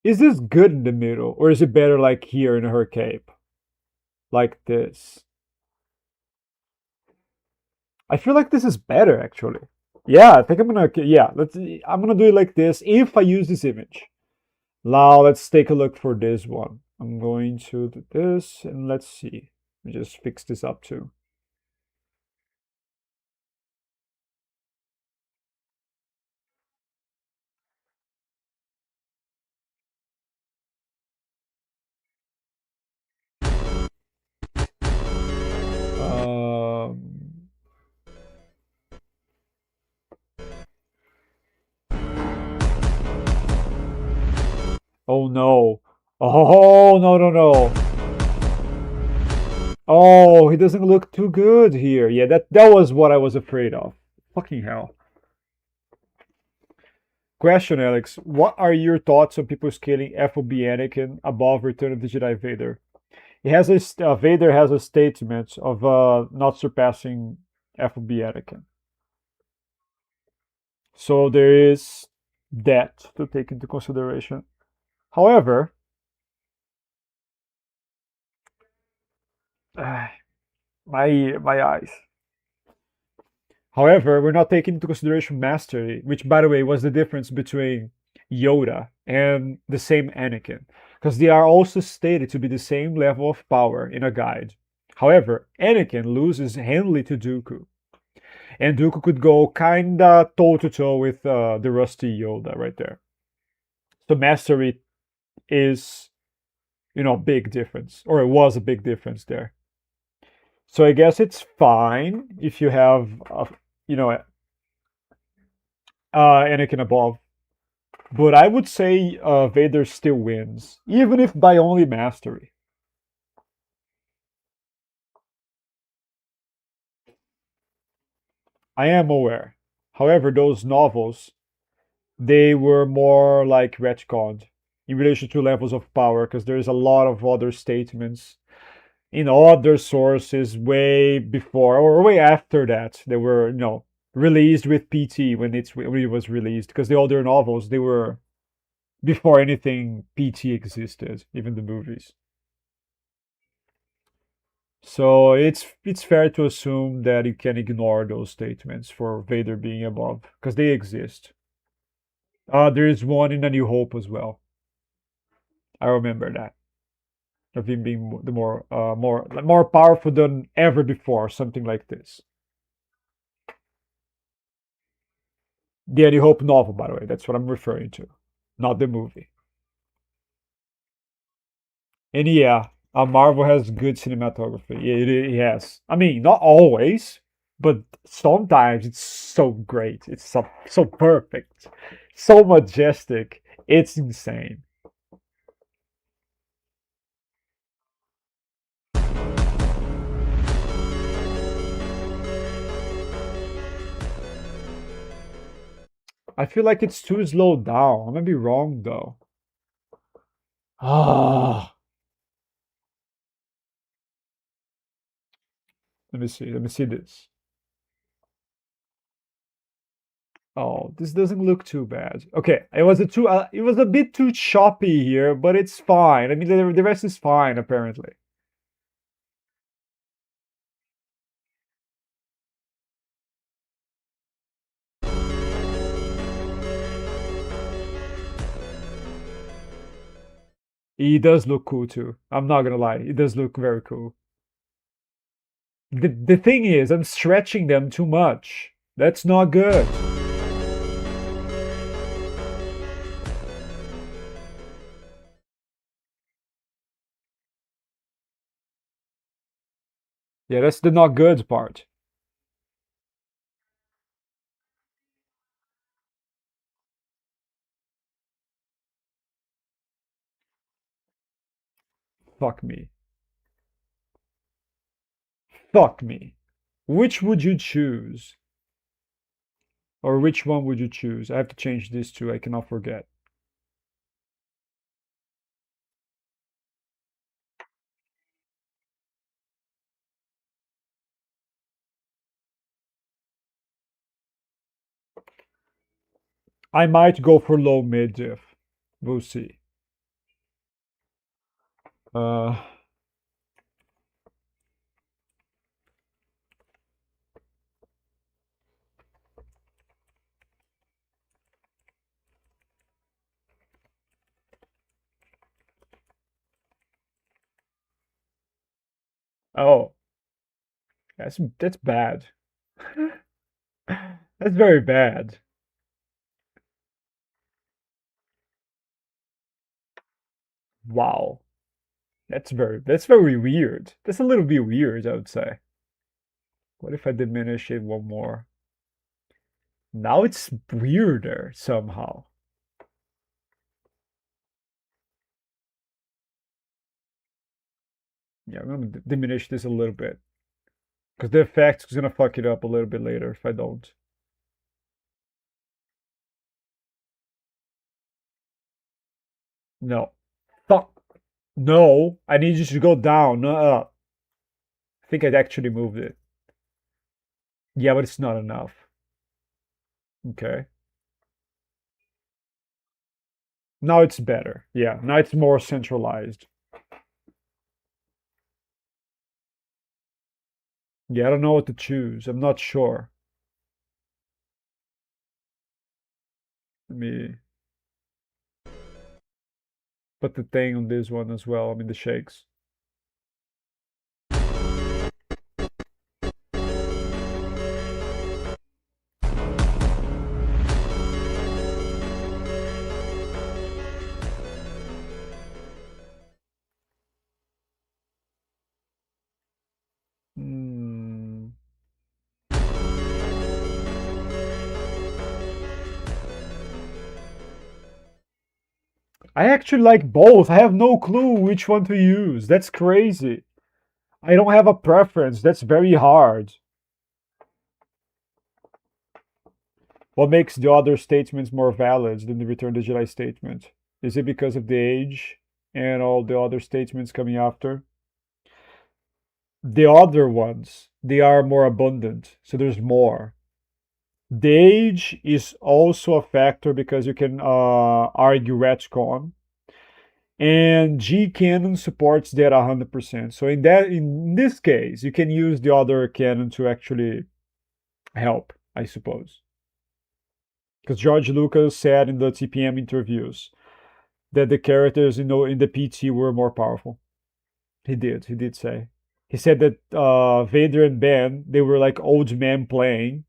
Is this good in the middle, or is it better like here in her cape? Like this? I feel like this is better actually. Yeah, I think I'm gonna. Yeah, I'm gonna do it like this if I use this image. Now let's take a look for this one. I'm going to do this and let's see. Let me just fix this up too. Um, oh no. Oh no no no. Oh, he doesn't look too good here. Yeah, that was what I was afraid of. Fucking hell. Question, Alex. What are your thoughts on people scaling FOB Anakin above Return of the Jedi Vader? Vader has a statement of not surpassing FOB Anakin. So there is that to take into consideration. However, my eyes. However, we're not taking into consideration mastery, which, by the way, was the difference between Yoda and the same Anakin, because they are also stated to be the same level of power in a guide. However, Anakin loses handily to Dooku, and Dooku could go kinda toe to toe with the rusty Yoda right there. So mastery is, a big difference, or it was a big difference there. So I guess it's fine if you have, you know, Anakin above But I would say Vader still wins, even if by only mastery. I am aware. However, those novels, they were more like retconned in relation to levels of power, because there's a lot of other statements in other sources way before or way after that. They were, released with PT when it was released, because the older novels, they were before anything PT existed, even the movies. So it's fair to assume that you can ignore those statements for Vader being above, because they exist. There is one in A New Hope as well. I remember that, of him being the more powerful than ever before, something like this. The A New Hope novel, by the way, that's what I'm referring to, not the movie. And yeah, Marvel has good cinematography. It has. I mean, not always, but sometimes it's so great. It's so perfect, so majestic. It's insane. I feel like it's too slowed down. I might be wrong though. Ah, let me see. Let me see this. Oh, this doesn't look too bad. Okay, it was a bit too choppy here, but it's fine. I mean, the rest is fine apparently. He does look cool too. I'm not gonna lie. It does look very cool. The thing is, I'm stretching them too much. That's not good. Yeah, that's the not good part. Fuck me. Fuck me. Which would you choose? Or which one would you choose? I have to change this too. I cannot forget. I might go for low mid diff. We'll see. Uh, oh, that's bad. That's very bad. Wow. That's very weird. That's a little bit weird, I would say. What if I diminish it one more? Now it's weirder somehow. Yeah, I'm gonna diminish this a little bit, because the effect is gonna fuck it up a little bit later if I don't. No. Fuck. No, I need you to go down, not up. I think I actually moved it. Yeah, but it's not enough. Okay. Now it's better. Yeah, now it's more centralized. Yeah, I don't know what to choose. I'm not sure. Let me put the thing on this one as well. I mean, the shakes. Hmm. I actually like both. I have no clue which one to use. That's crazy. I don't have a preference. That's very hard. What makes the other statements more valid than the Return of the Jedi statement? Is it because of the age and all the other statements coming after? The other ones, they are more abundant, so there's more. The age is also a factor because you can argue retcon, and G canon supports that 100%. So in this case, you can use the other canon to actually help, I suppose. Because George Lucas said in the TPM interviews that the characters, in the PT were more powerful. He did say. He said that Vader and Ben, they were like old men playing,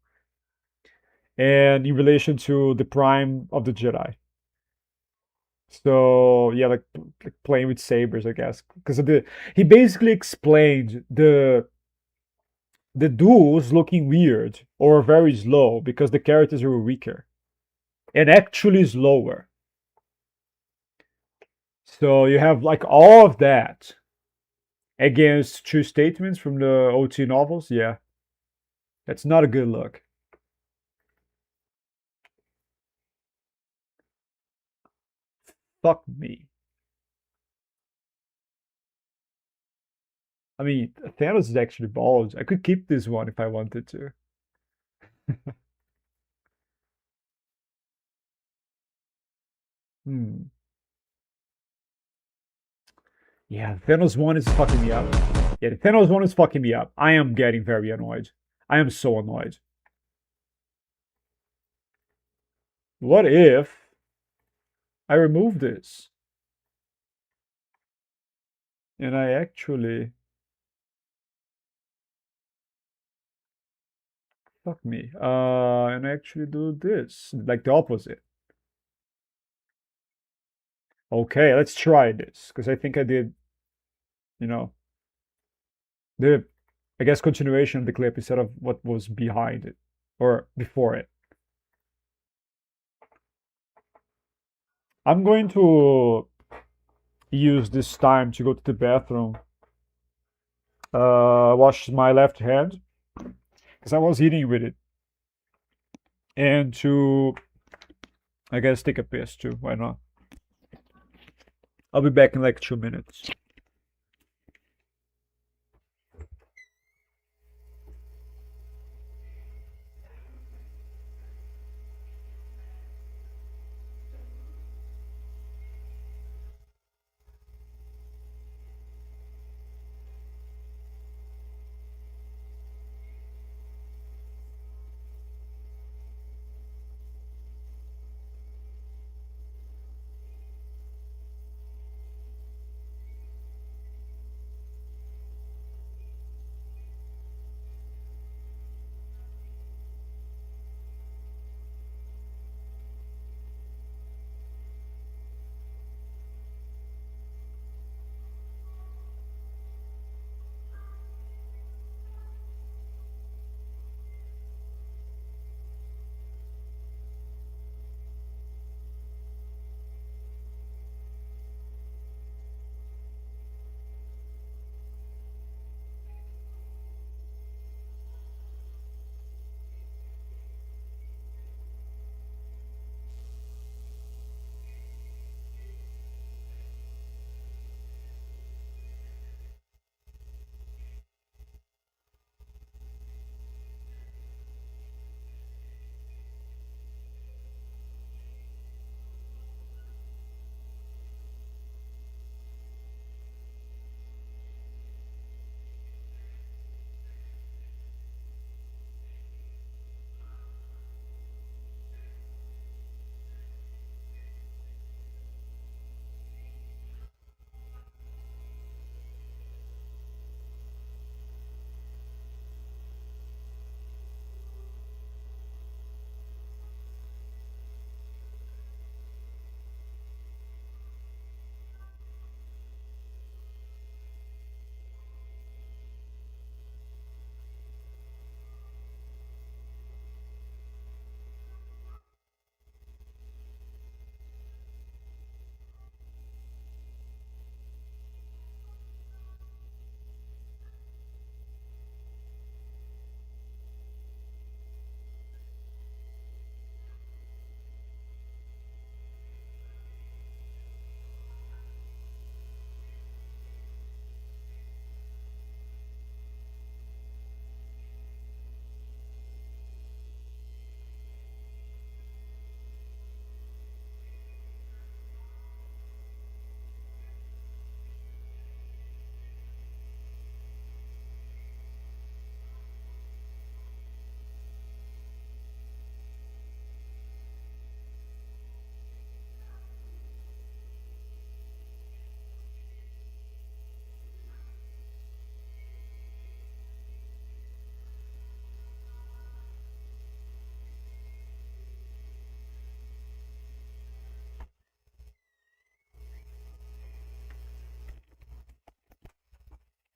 and in relation to the prime of the Jedi. So yeah, like playing with sabers, I guess, because of the he basically explained the duels looking weird or very slow because the characters were weaker and actually slower. So you have like all of that against true statements from the OT novels. Yeah, that's not a good look. Fuck me. I mean, Thanos is actually bald. I could keep this one if I wanted to. Hmm. Yeah, Thanos one is fucking me up. Yeah, the Thanos one is fucking me up. I am getting very annoyed. I am so annoyed. What if I remove this and I actually fuck me, and I actually do this, like the opposite. Okay, let's try this because I think I did, you know, the I guess continuation of the clip instead of what was behind it or before it. I'm going to use this time to go to the bathroom, wash my left hand because I was eating with it, and to I guess take a piss too. Why not? I'll be back in like 2 minutes.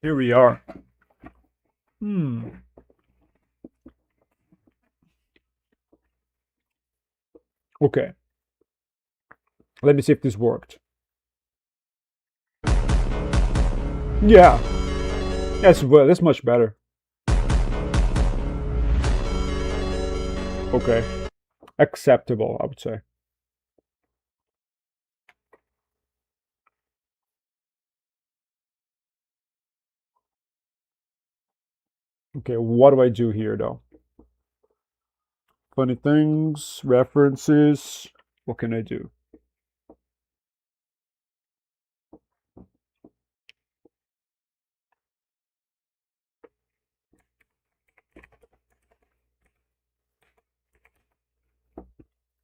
Here we are. Hmm. Okay. Let me see if this worked. Yeah. That's much better. Okay. Acceptable, I would say. Okay, what do I do here though? Funny things, references. What can I do?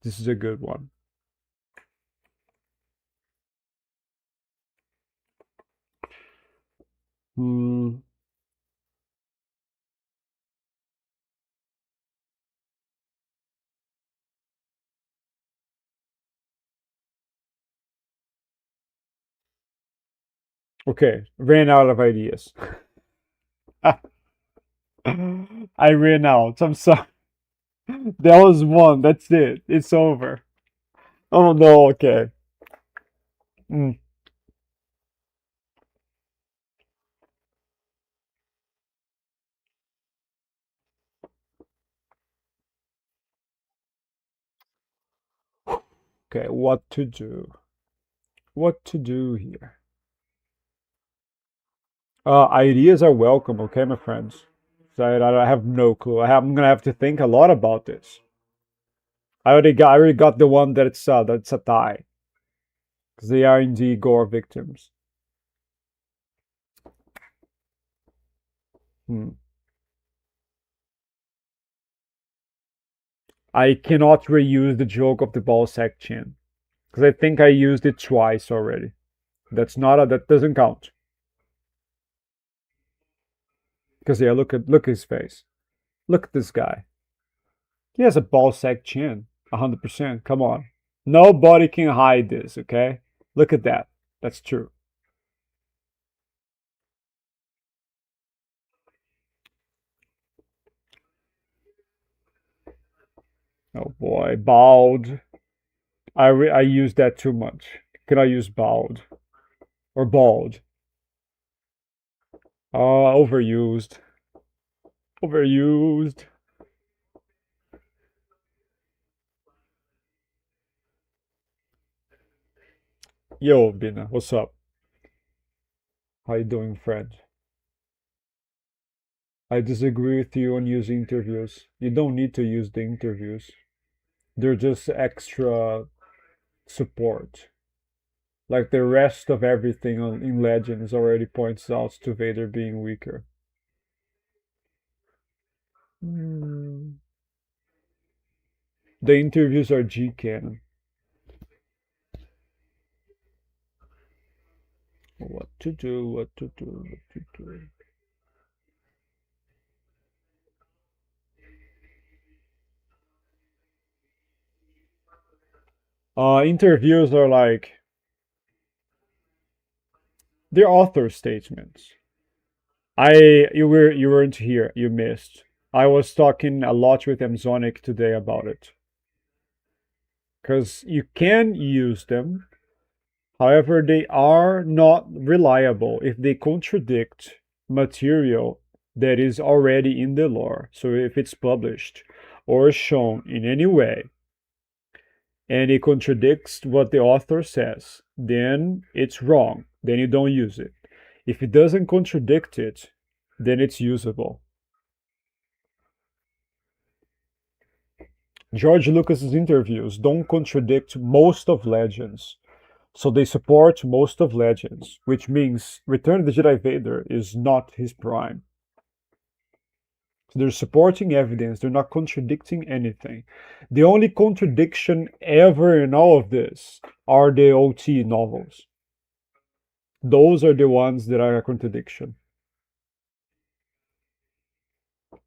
This is a good one. Hmm. Okay, ran out of ideas. I ran out. I'm sorry. That was one. That's it. It's over. Oh no. Okay. Mm. Okay. What to do? What to do here? Ideas are welcome. Okay, my friends. So I have no clue. I'm gonna have to think a lot about this. I already got the one that's a tie because they are indeed gore victims. Hmm. I cannot reuse the joke of the ball sack chin because I think I used it twice already. That doesn't count. Because yeah, look at his face. Look at this guy. He has a ball sack chin. 100%. Come on. Nobody can hide this, okay? Look at that. That's true. Oh boy, bald. I use that too much. Can I use bald or bald? Overused. Overused. Yo, Bina, what's up? How you doing, friend? I disagree with you on using interviews. You don't need to use the interviews. They're just extra support. Like the rest of everything in Legends already points out to Vader being weaker. Hmm. The interviews are G canon. What to do, what to do, what to do. Interviews are like they're author statements. You weren't here, you missed. I was talking a lot with Mzonic today about it. Because you can use them. However, they are not reliable if they contradict material that is already in the lore. So if it's published or shown in any way and it contradicts what the author says, then it's wrong. Then you don't use it. If it doesn't contradict it, then it's usable. George Lucas's interviews don't contradict most of Legends. So they support most of Legends, which means Return of the Jedi Vader is not his prime. So they're supporting evidence, they're not contradicting anything. The only contradiction ever in all of this are the OT novels. Those are the ones that are a contradiction.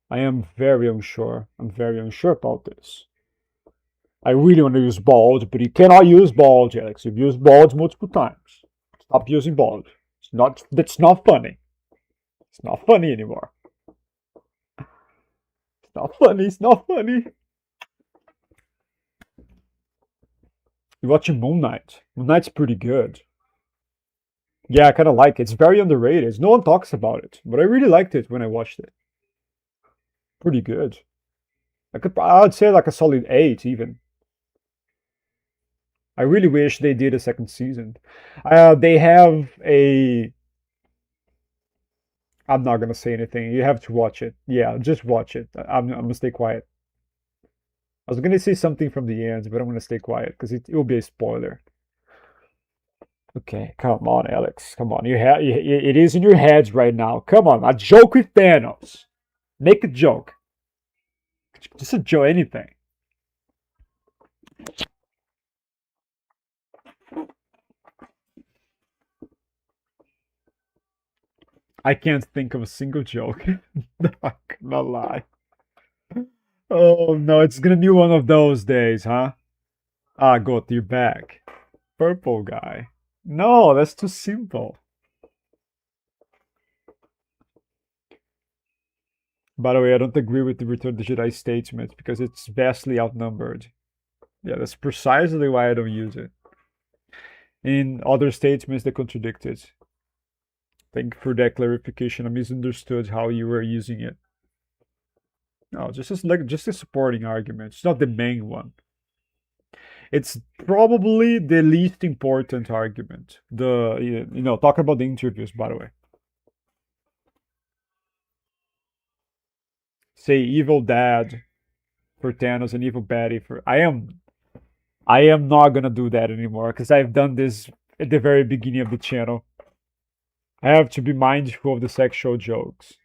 I am very unsure. I'm very unsure about this. I really want to use bald, but you cannot use bald, Alex. You've used bald multiple times. Stop using bald. That's not funny. It's not funny anymore. It's not funny. It's not funny. You're watching Moon Knight. Moon Knight's pretty good. Yeah, I kind of like it. It's very underrated. No one talks about it, but I really liked it when I watched it. Pretty good. I'd say like a solid 8 even. I really wish they did a second season. They have a. I'm not gonna say anything. You have to watch it. Yeah, just watch it. I'm gonna stay quiet. I was gonna say something from the end, but I'm gonna stay quiet because it will be a spoiler. Okay, come on, Alex. Come on. It is in your heads right now. Come on, a joke with Thanos. Make a joke. Just a joke, anything. I can't think of a single joke. Not gonna lie. Oh no, it's gonna be one of those days, huh? Ah, got your back. Purple guy. No, that's too simple. By the way, I don't agree with the Return of the Jedi statement because it's vastly outnumbered. Yeah, that's precisely why I don't use it. In other statements, they contradict it. Thank you for that clarification. I misunderstood how you were using it. No, just a supporting argument. It's not the main one. It's probably the least important argument. Talk about the interviews, by the way. Say evil dad for Thanos and evil Betty for. I am not gonna do that anymore because I've done this at the very beginning of the channel. I have to be mindful of the sexual jokes.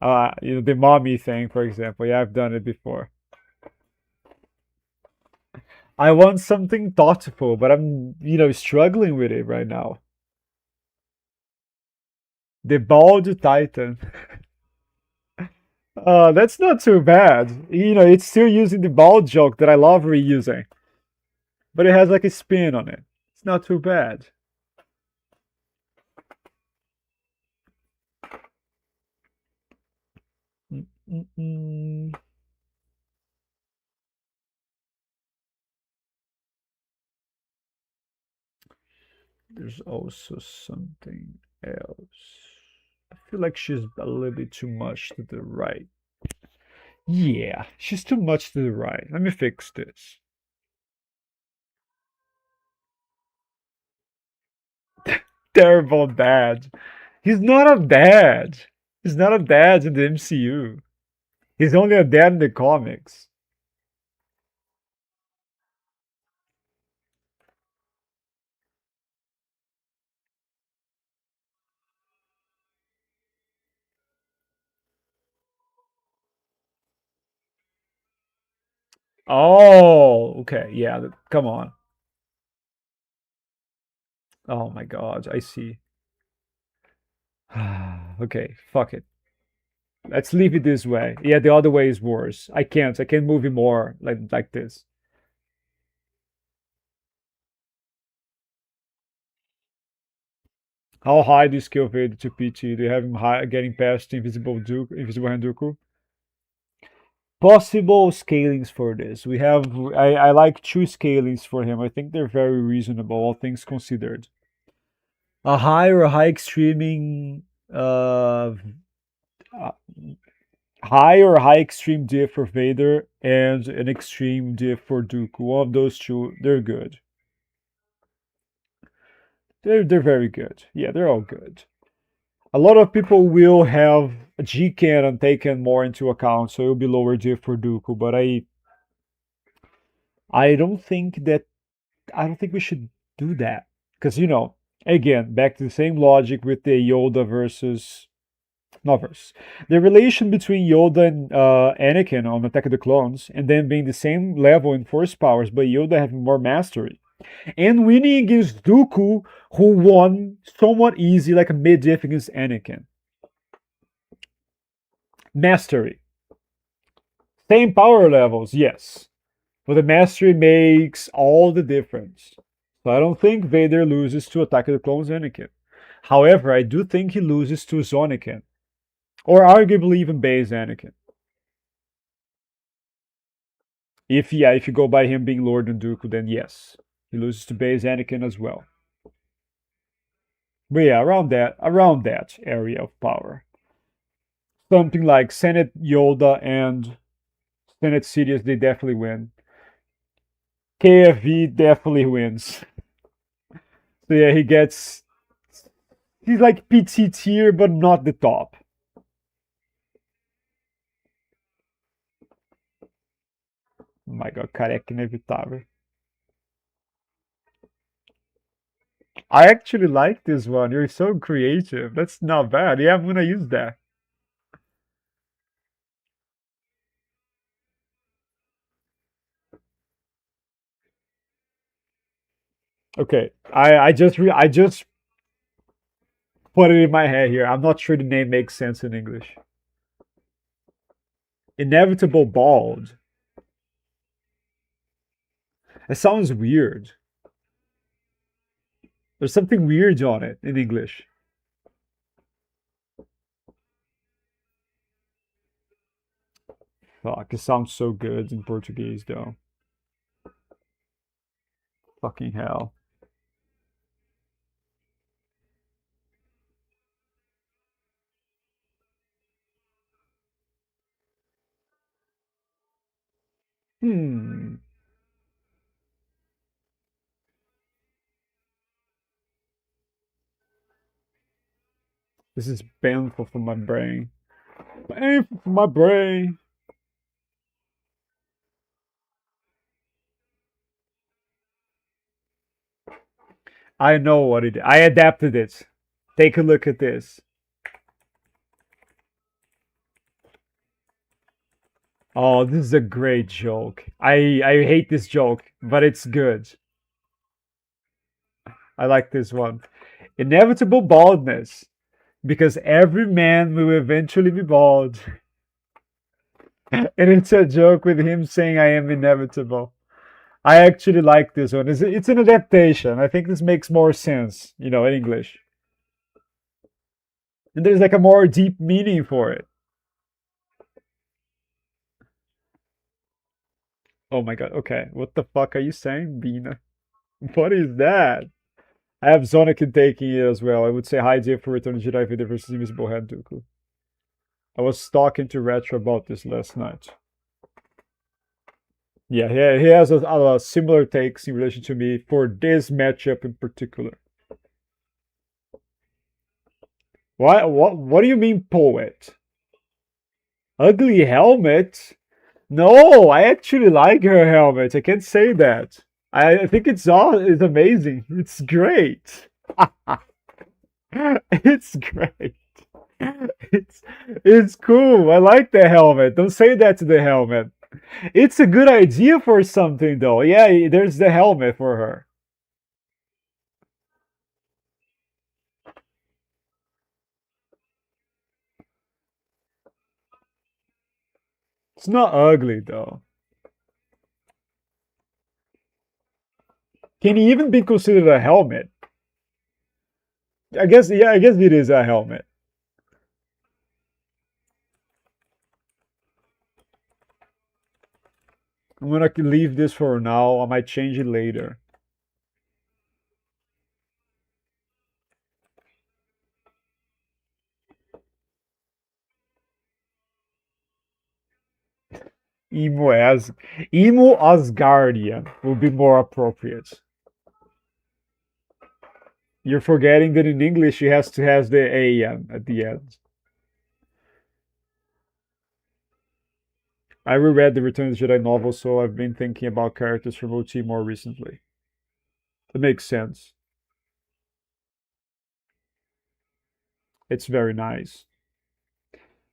The mommy thing, for example. Yeah, I've done it before. I want something thoughtful, but I'm, struggling with it right now. The bald titan. That's not too bad. It's still using the bald joke that I love reusing, but it has like a spin on it. It's not too bad. Mm-mm-mm. There's also something else. I feel like she's a little bit too much to the right. Yeah, she's too much to the right. Let me fix this. Terrible dad. He's not a dad. He's not a dad in the MCU. He's only a dad in the comics. Oh, okay. Yeah, come on. Oh my god, I see. Okay, fuck it. Let's leave it this way. Yeah, the other way is worse. I can't. I can't move it more like this. How high do you scale Vader to PT? Do you have him high, getting past Invisible Hand Dooku? Possible scalings for this. I like two scalings for him. I think they're very reasonable, all things considered. A high or a high extreming uh, high or high extreme diff for Vader and an extreme diff for Dooku. One of those two, they're good. They're very good. Yeah, they're all good. A lot of people will have G canon taken more into account, so it'll be lower diff for Dooku. But I don't think that I don't think we should do that because again, back to the same logic with the Yoda versus not versus the relation between Yoda and Anakin on Attack of the Clones, and then being the same level in Force powers, but Yoda having more mastery and winning against Dooku, who won somewhat easy, like a mid-diff against Anakin. Mastery, same power levels, yes, but the mastery makes all the difference. So I don't think Vader loses to Attack of the Clones Anakin. However, I do think he loses to Zonikin, or arguably even base Anakin. If yeah, if you go by him being Lord and Dooku, then yes, he loses to base Anakin as well. But yeah, around that area of power, something like Senate Yoda and Senate Sidious, they definitely win. KFV definitely wins. So yeah, he's like PT tier, but not the top. Oh my god, careca inevitável. I actually like this one. You're so creative. That's not bad. Yeah, I'm gonna use that. Okay, I just put it in my head here. I'm not sure the name makes sense in English. Inevitable bald. It sounds weird. There's something weird on it in English. Fuck, it sounds so good in Portuguese though. Fucking hell. Hmm. This is painful for my brain. Painful for my brain. I know what it is. I adapted it. Take a look at this. Oh, this is a great joke. I hate this joke, but it's good. I like this one. Inevitable baldness, because every man will eventually be bald. And it's a joke with him saying, I am inevitable. I actually like this one. It's an adaptation. I think this makes more sense, in English. And there's like a more deep meaning for it. Oh my god, okay. What the fuck are you saying, Bina? What is that? I have Zonakin taking it as well. I would say high idea for Return of the Jedi Vader versus Invisible Hand Dooku. I was talking to Retro about this last night. Yeah, he has a similar takes in relation to me for this matchup in particular. Why? What do you mean, poet? Ugly helmet? No, I actually like her helmet. I can't say that. I think it's amazing. It's great. It's great. It's it's cool. I like the helmet. Don't say that to the helmet. It's a good idea for something though. Yeah, there's the helmet for her. It's not ugly though. Can it even be considered a helmet? I guess yeah, I guess it is a helmet. I'm gonna leave this for now. I might change it later. Emo as Emo Asgardian will be more appropriate. You're forgetting that in English she has to have the AN at the end. I reread the Return of the Jedi novel, so I've been thinking about characters from OT more recently. It makes sense. It's very nice.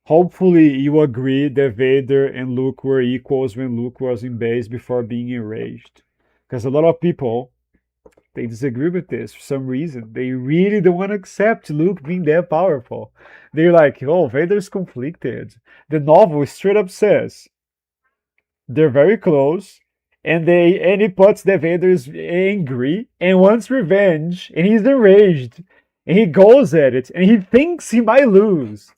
Hopefully, you agree that Vader and Luke were equals when Luke was in base before being enraged. Because a lot of people they disagree with this for some reason. They really don't want to accept Luke being that powerful. They're like, oh, Vader's conflicted. The novel straight up says they're very close, and he puts that Vader's angry and wants revenge, and he's enraged. and he goes at it, and he thinks he might lose.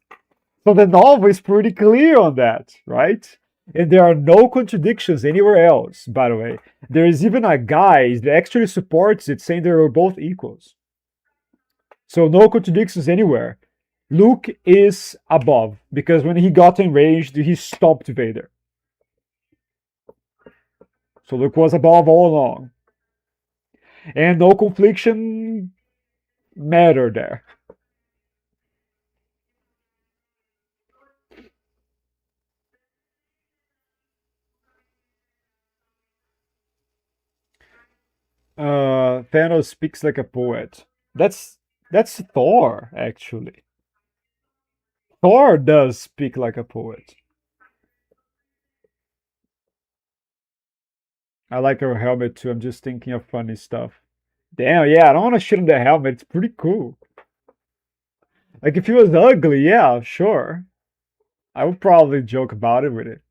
So the novel is pretty clear on that, right? And there are no contradictions anywhere else, by the way. There is even a guy that actually supports it, saying they were both equals. So no contradictions anywhere. Luke is above because when he got enraged, he stopped Vader. So Luke was above all along. And no confliction matter there. Thanos speaks like a poet. That's Thor, actually. Thor does speak like a poet. I like her helmet too. I'm just thinking of funny stuff. Damn, yeah, I don't want to shit on the helmet. It's pretty cool. Like if he was ugly, yeah, sure. I would probably joke about it with it.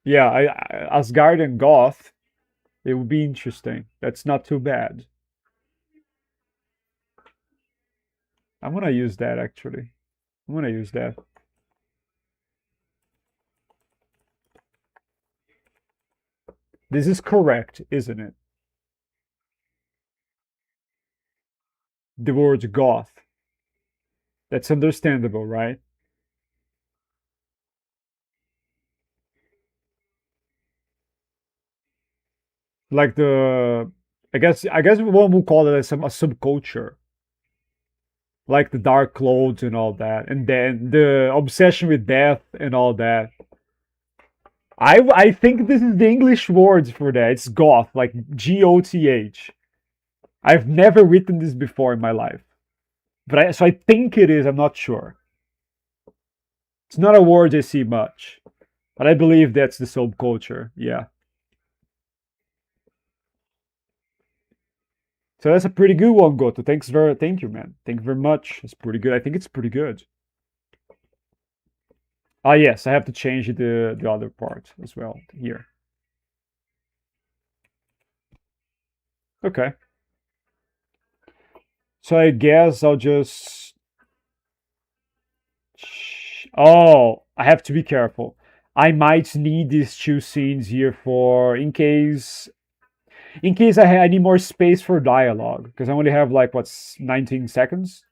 Yeah, Asgard and Goth, it would be interesting. That's not too bad. I'm gonna use that actually. I'm gonna use that. This is correct, isn't it? The word goth. That's understandable, right? Like I guess one would call it a subculture, like the dark clothes and all that, and then the obsession with death and all that. I think this is the English word for that. It's goth, like Goth. I've never written this before in my life, but so I think it is. I'm not sure. It's not a word I see much, but I believe that's the subculture. Yeah. So that's a pretty good one, Goto. Thank you, man. Thank you very much. It's pretty good. I think it's pretty good. Ah, yes, I have to change the other part as well here. Okay. So I guess I'll just. Oh, I have to be careful. I might need these two scenes here for in case I need more space for dialogue because I only have like what's 19 seconds.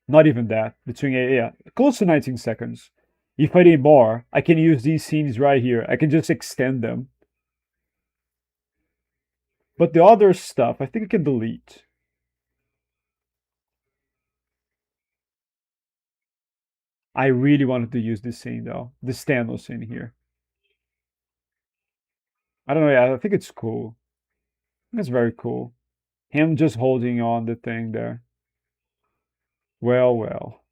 Not even that. Between yeah, close to 19 seconds. If I need more, I can use these scenes right here. I can just extend them. But the other stuff, I think I can delete. I really wanted to use this scene though. This Thanos scene here. I don't know. Yeah, I think it's cool. It's very cool. Him just holding on the thing there. Well, well.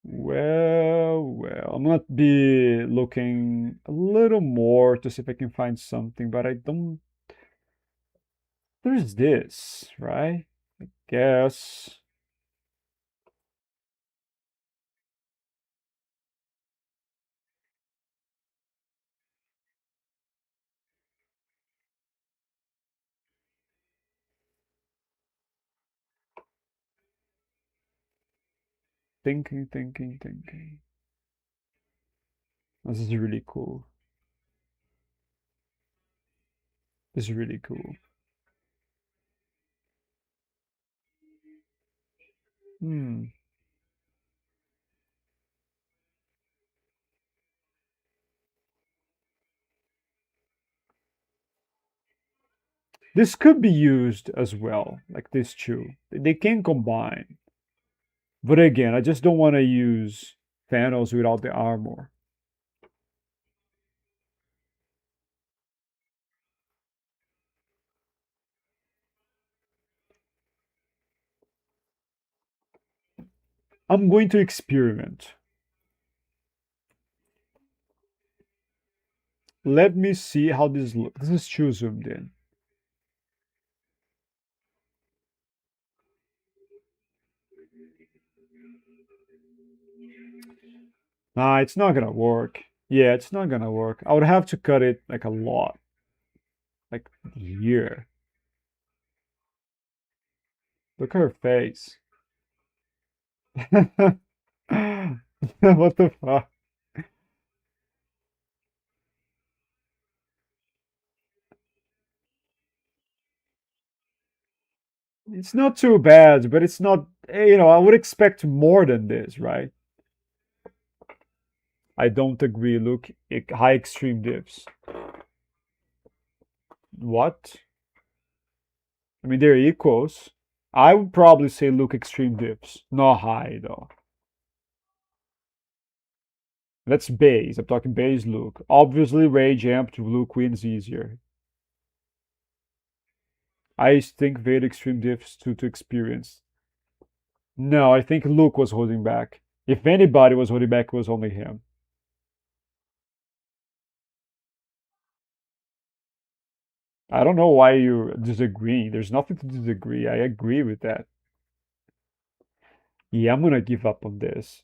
Well, well. I'm gonna be looking a little more to see if I can find something, but I don't. There's this, right? Guess. Thinking, thinking, thinking. This is really cool. This is really cool. Hmm. This could be used as well, like this two. They can combine. But again, I just don't want to use Thanos without the armor. I'm going to experiment. Let me see how this looks. This is too zoomed in. Nah, it's not gonna work. Yeah, it's not gonna work. I would have to cut it like a lot, like here. Look at her face. What the fuck? It's not too bad, but it's not, I would expect more than this, right? I don't agree. Look, high extreme diffs. What? I mean, they're equals. I would probably say look extreme diffs. Not high, though. That's base. I'm talking base Luke. Obviously, rage amped Luke wins easier. I think Vader extreme diffs to experience. No, I think Luke was holding back. If anybody was holding back, it was only him. I don't know why you're disagreeing. There's nothing to disagree. I agree with that. Yeah, I'm gonna give up on this.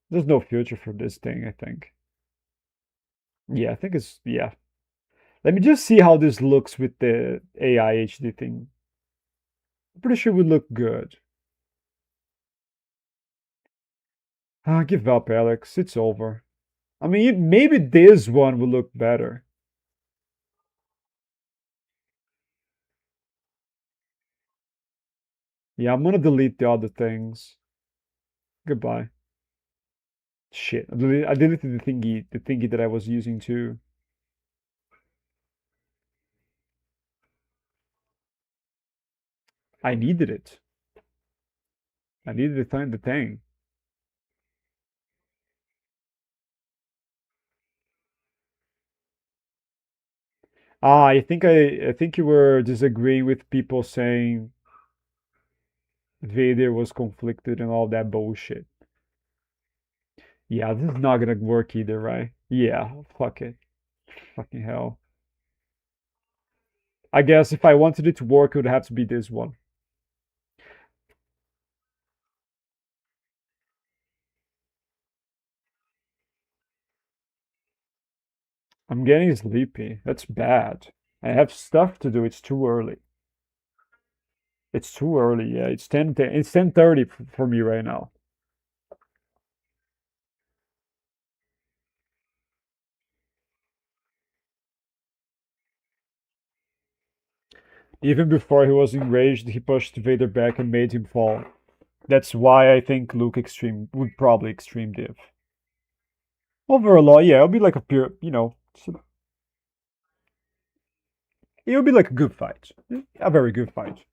There's no future for this thing, I think. Yeah, I think it's, yeah. Let me just see how this looks with the AI HD thing. I'm pretty sure it would look good. Ah, give up, Alex. It's over. I mean, maybe this one will look better. Yeah, I'm gonna delete the other things. Goodbye. Shit, I deleted the thingy that I was using too. I needed it. I needed to find the thing. Ah, I think you were disagreeing with people saying Vader was conflicted and all that bullshit. Yeah, this is not gonna work either, right? Yeah, fuck it. Fucking hell. I guess if I wanted it to work, it would have to be this one. I'm getting sleepy. That's bad. I have stuff to do. It's too early. It's too early. Yeah, it's 10:30 for me right now. Even before he was enraged, he pushed Vader back and made him fall. That's why I think Luke Extreme would probably Extreme Div. Overall, yeah, it'll be like a pure, it'll be like a good fight. A very good fight.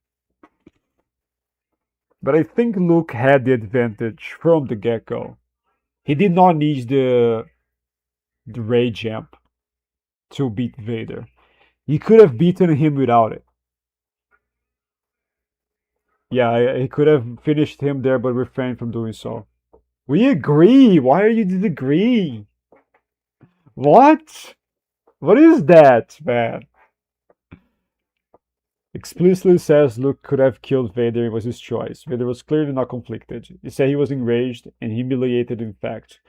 But I think Luke had the advantage from the get-go. He did not need the rage jump to beat Vader. He could have beaten him without it. Yeah, he could have finished him there, but refrained from doing so. We agree. Why are you disagreeing? What? What is that, man? Explicitly says Luke could have killed Vader. It was his choice. Vader was clearly not conflicted. He said he was enraged and humiliated, in fact,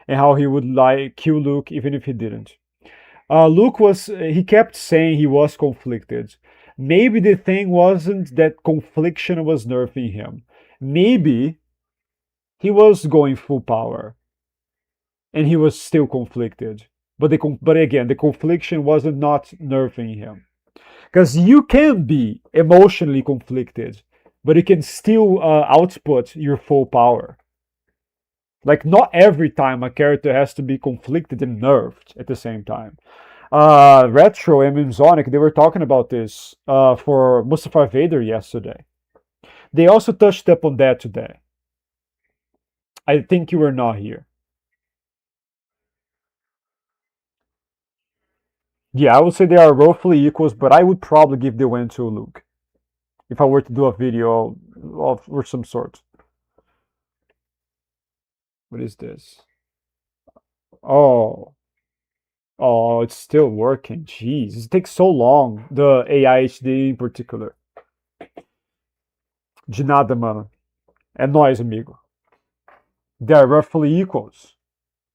and how he would lie, kill Luke even if he didn't. Luke was, he kept saying he was conflicted. Maybe the thing wasn't that confliction was nerfing him. Maybe he was going full power and he was still conflicted. But again, the confliction wasn't not nerfing him. Because you can be emotionally conflicted, but you can still output your full power. Like, not every time a character has to be conflicted and nerfed at the same time. Retro and Mimzonic, they were talking about this for Mustafar Vader yesterday. They also touched up on that today. I think you were not here. Yeah, I would say they are roughly equals, but I would probably give the win to Luke if I were to do a video of or some sort. What is this? Oh, oh, it's still working. Jeez, it takes so long. The AI HD in particular. De nada, mano. É nóis, amigo. They are roughly equals.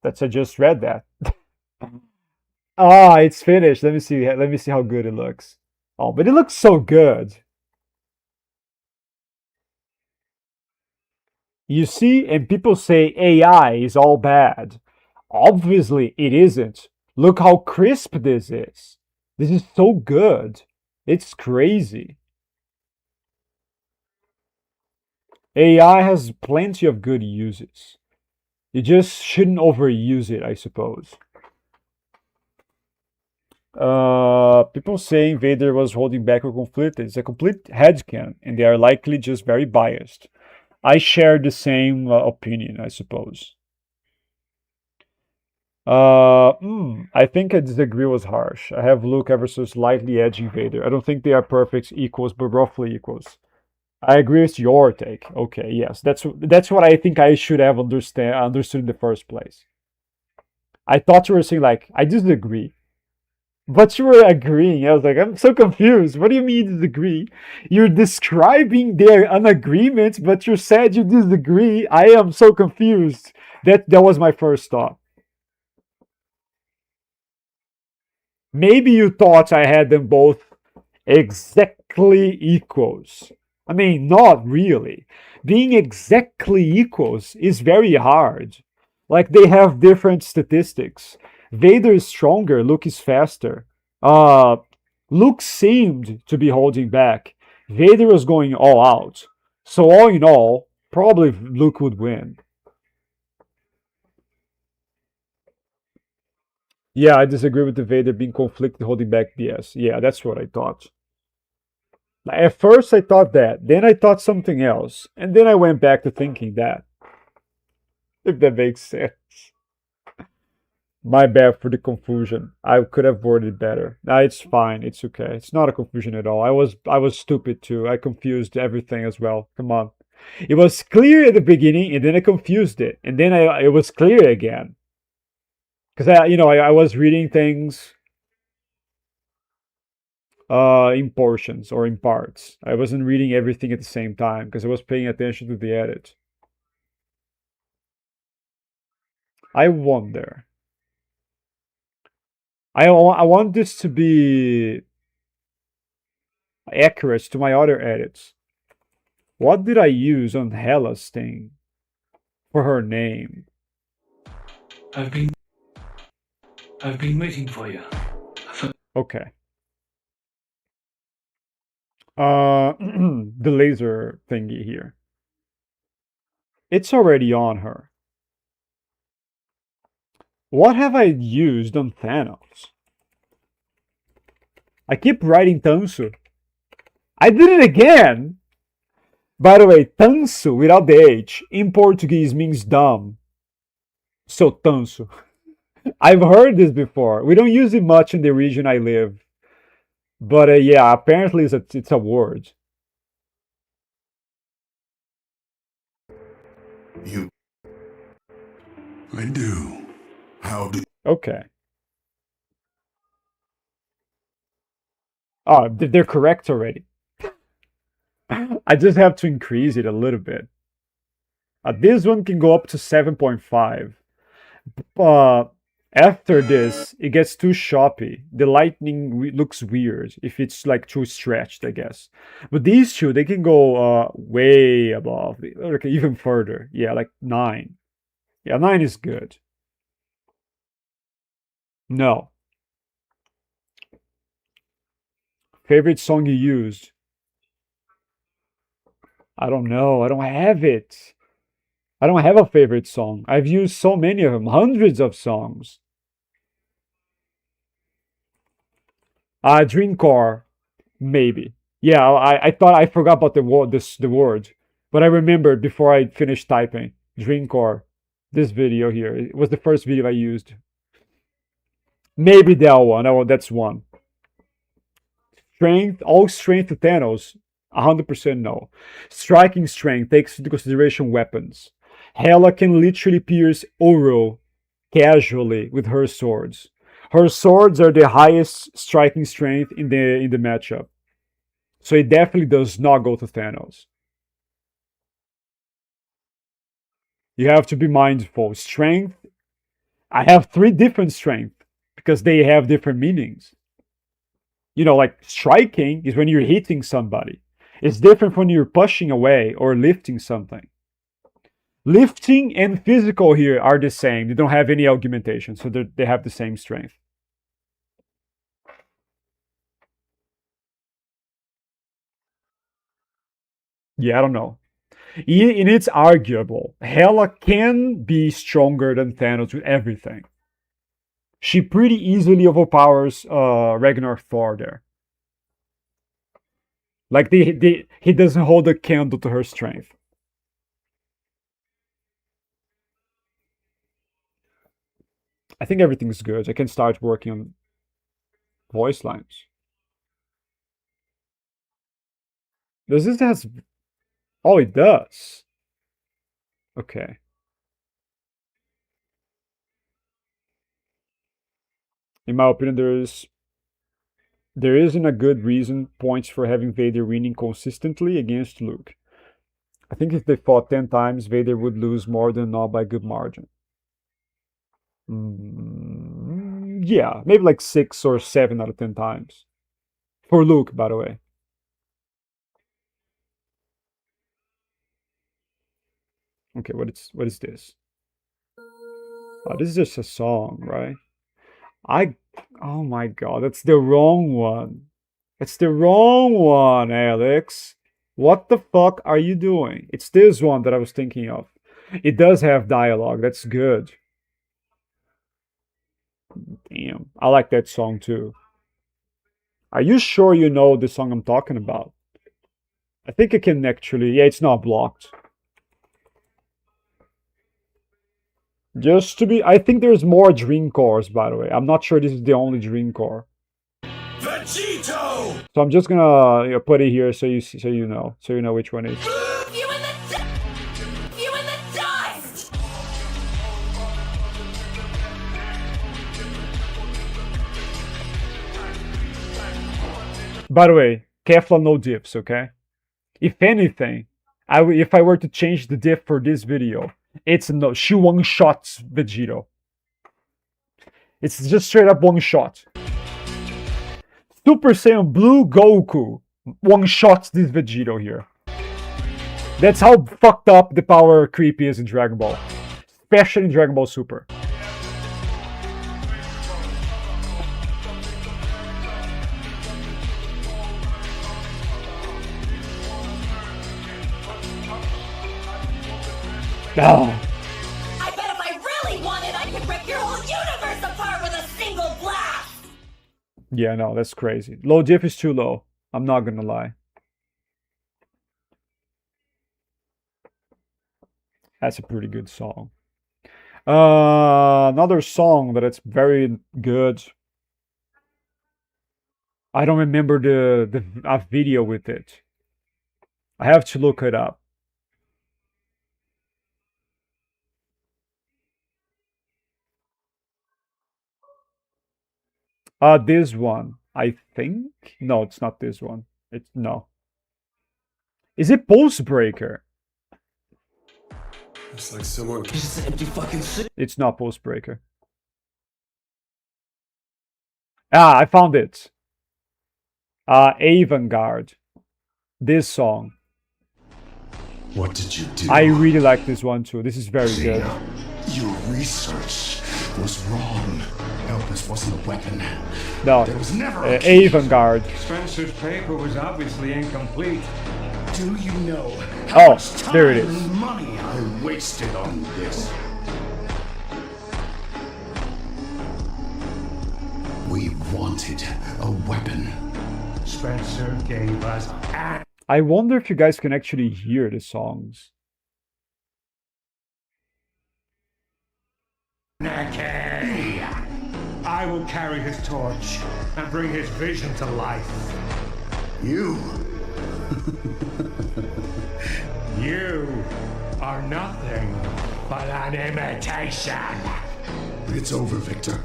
That's I just read that. Ah, it's finished. Let me see. Let me see how good it looks. Oh, but it looks so good. You see, and people say AI is all bad. Obviously, it isn't. Look how crisp this is. This is so good. It's crazy. AI has plenty of good uses. You just shouldn't overuse it, I suppose. People saying Vader was holding back or conflicted. It's a complete headcanon, and they are likely just very biased. I share the same opinion, I suppose. I think I disagree was harsh. I have Luke ever so slightly edging Vader. I don't think they are perfect equals, but roughly equals. I agree with your take. Okay, yes, that's what I think I should have understood in the first place. I thought you were saying like I disagree, but you were agreeing. I was like, I'm so confused. What do you mean disagree? You're describing their unagreement, but you said you disagree. I am so confused. That was my first thought. Maybe you thought I had them both exactly equals. I mean, not really. Being exactly equals is very hard. Like they have different statistics. Vader is stronger, Luke is faster. Uh Luke seemed to be holding back. Vader was going all out. So all in all, probably Luke would win. Yeah, I disagree with the Vader being conflicted holding back BS. Yeah, that's what I thought. At first, I thought that. Then I thought something else. And then I went back to thinking that. If that makes sense. My bad for the confusion. I could have worded better. Nah, it's fine. It's okay. It's not a confusion at all. I was stupid too. I confused everything as well. Come on. It was clear at the beginning, and then I confused it, and then it was clear again. Because I was reading things in portions or in parts. I wasn't reading everything at the same time because I was paying attention to the edit. I wonder. I want this to be accurate to my other edits. What did I use on Hela's thing for her name? I've been I've been waiting for you. Okay. The laser thingy here. It's already on her. What have I used on Thanos? I keep writing Tansu. I did it again! By the way, Tansu without the H in Portuguese means dumb. So Tansu. I've heard this before. We don't use it much in the region I live. But yeah, apparently it's a word. You. I do. How do Okay. Oh, they're correct already. I just have to increase it a little bit. This one can go up to 7.5. Uh, After this, it gets too choppy. The lightning looks weird if it's like too stretched, I guess. But these two, they can go way above, okay, even further. Yeah, like 9. Yeah, 9 is good. No. Favorite song you used? I don't know. I don't have it. I don't have a favorite song. I've used so many of them, hundreds of songs. Dreamcore, maybe. Yeah, I thought I forgot about the word, but I remembered before I finished typing. Dreamcore. This video here. It was the first video I used. Maybe that one. Oh, that's one. Strength, all strength to Thanos. 100% no. Striking strength takes into consideration weapons. Hela can literally pierce Oro casually with her swords. Her swords are the highest striking strength in the matchup. So it definitely does not go to Thanos. You have to be mindful. Strength I have 3 different strength because they have different meanings. You know, like striking is when you're hitting somebody. It's different when you're pushing away or lifting something. Lifting and physical here are the same. They don't have any augmentation, so they have the same strength. Yeah, I don't know. And it's arguable. Hela can be stronger than Thanos with everything. She pretty easily overpowers Ragnar Thor there. Like he doesn't hold a candle to her strength. I think everything's good. I can start working on voice lines. Does this has? Oh, it does. Okay. In my opinion, there isn't a good reason points for having Vader winning consistently against Luke. I think if they fought 10 times, Vader would lose more than not by a good margin. Yeah, maybe like 6 or 7 out of 10 times. For Luke, by the way. Okay, what is this? Oh, this is just a song, right? Oh my god, that's the wrong one. It's the wrong one, Alex. What the fuck are you doing? It's this one that I was thinking of. It does have dialogue, that's good. Damn, I like that song too. Are you sure you know the song I'm talking about? I think I can actually, yeah, it's not blocked. Just to be, I think there's more dream cores, by the way. I'm not sure this is the only dream core. Vegito! So I'm just gonna put it here so you know which one is. You in the dust! By the way, Kefla no diffs, okay? If anything, if I were to change the diff for this video, it's no, she one-shots Vegito. It's just straight up one-shot. Super Saiyan Blue Goku one-shots this Vegito here. That's how fucked up the power creep is in Dragon Ball. Especially in Dragon Ball Super. Oh. I bet if I really wanted, I could rip your whole universe apart with a single blast! Yeah, no, that's crazy. Low diff is too low. I'm not gonna lie. That's a pretty good song. Another song that's very good. I don't remember the video with it. I have to look it up. This one, I think. No, it's not this one. It's no. Is it Pulse Breaker? It's like someone. It's not Pulse Breaker. Ah, I found it. Avantgarde. This song. What did you do? I really like this one too. This is very good. Your research was wrong. Elpis wasn't a weapon. No, There was never a key. Avantgarde. Spencer's paper was obviously incomplete. Do you know Oh, how much time there it is. and money I wasted on this? We wanted a weapon. Spencer gave us I wonder if you guys can actually hear the songs. Anarchy. I will carry his torch and bring his vision to life. You. You are nothing but an imitation. It's over, Victor.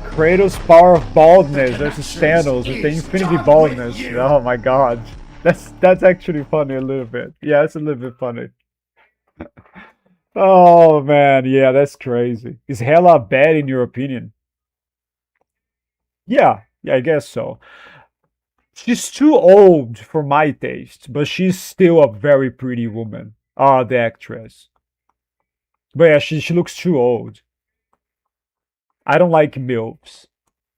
Kratos' power of baldness versus Thanos with the infinity baldness. Oh my god. That's actually funny a little bit. Yeah, it's a little bit funny. Oh man, yeah, that's crazy. Is Hela bad in your opinion? Yeah, yeah, I guess so. She's too old for my taste, but she's still a very pretty woman. The actress. But yeah, she looks too old. I don't like MILFs.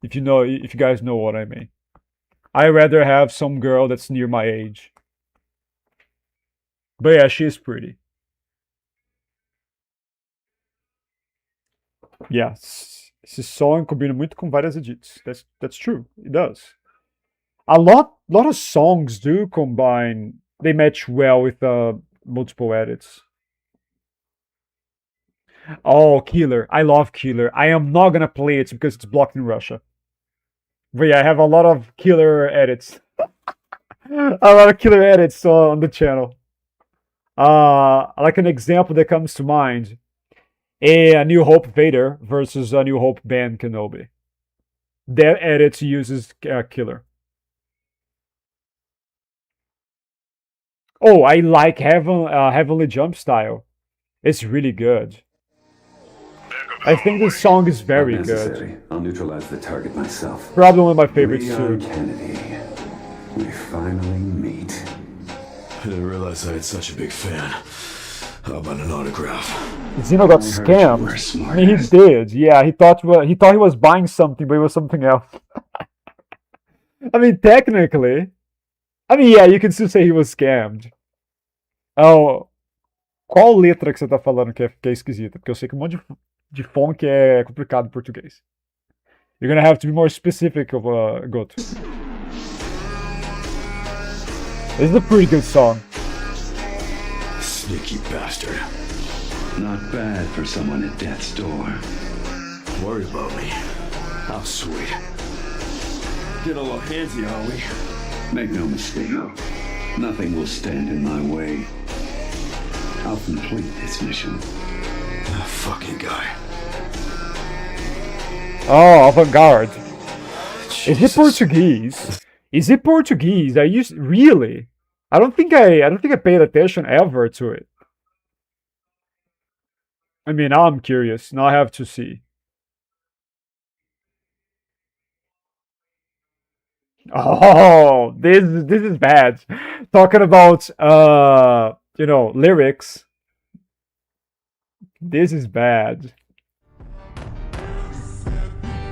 If you guys know what I mean. I rather have some girl that's near my age. But yeah, she's pretty. Yeah, esse som combina muito com várias edits. That's true. It does. A lot of songs do combine. They match well with multiple edits. Oh, Killer. I love Killer. I am not gonna play it because it's blocked in Russia. But yeah, I have a lot of Killer edits. A lot of Killer edits on the channel. Like an example that comes to mind: a New Hope Vader versus a New Hope Ben Kenobi. That edit uses Killer. Oh, I like Heavenly Jump style. It's really good. I think this song is Not very good. necessary. I'll neutralize the target myself. Probably one of my favorites Leon too. Kennedy. We finally meet. I didn't realize I had such a big fan. How about an autograph? Zeno got I heard you scammed. were I smart mean, he ass. did. Yeah, he thought he was buying something, but it was something else. I mean, technically, I mean, yeah, you can still say he was scammed. Oh, qual letra que você tá falando que é esquisita? Porque eu sei que um monte de funk é complicado em português. You're gonna have to be more specific of Goto. This is a pretty good song. Sneaky bastard. Not bad for someone at death's door. Worried about me. How sweet. Get a little handsy, are we? Make no mistake. Nothing will stand in my way. I'll complete this mission. That fucking guy. Oh, avant-garde. Is it Jesus. Portuguese? Is it Portuguese? Really? I don't think I paid attention ever to it. I mean, now I'm curious. Now I have to see. Oh, this is bad. Talking about lyrics. This is bad.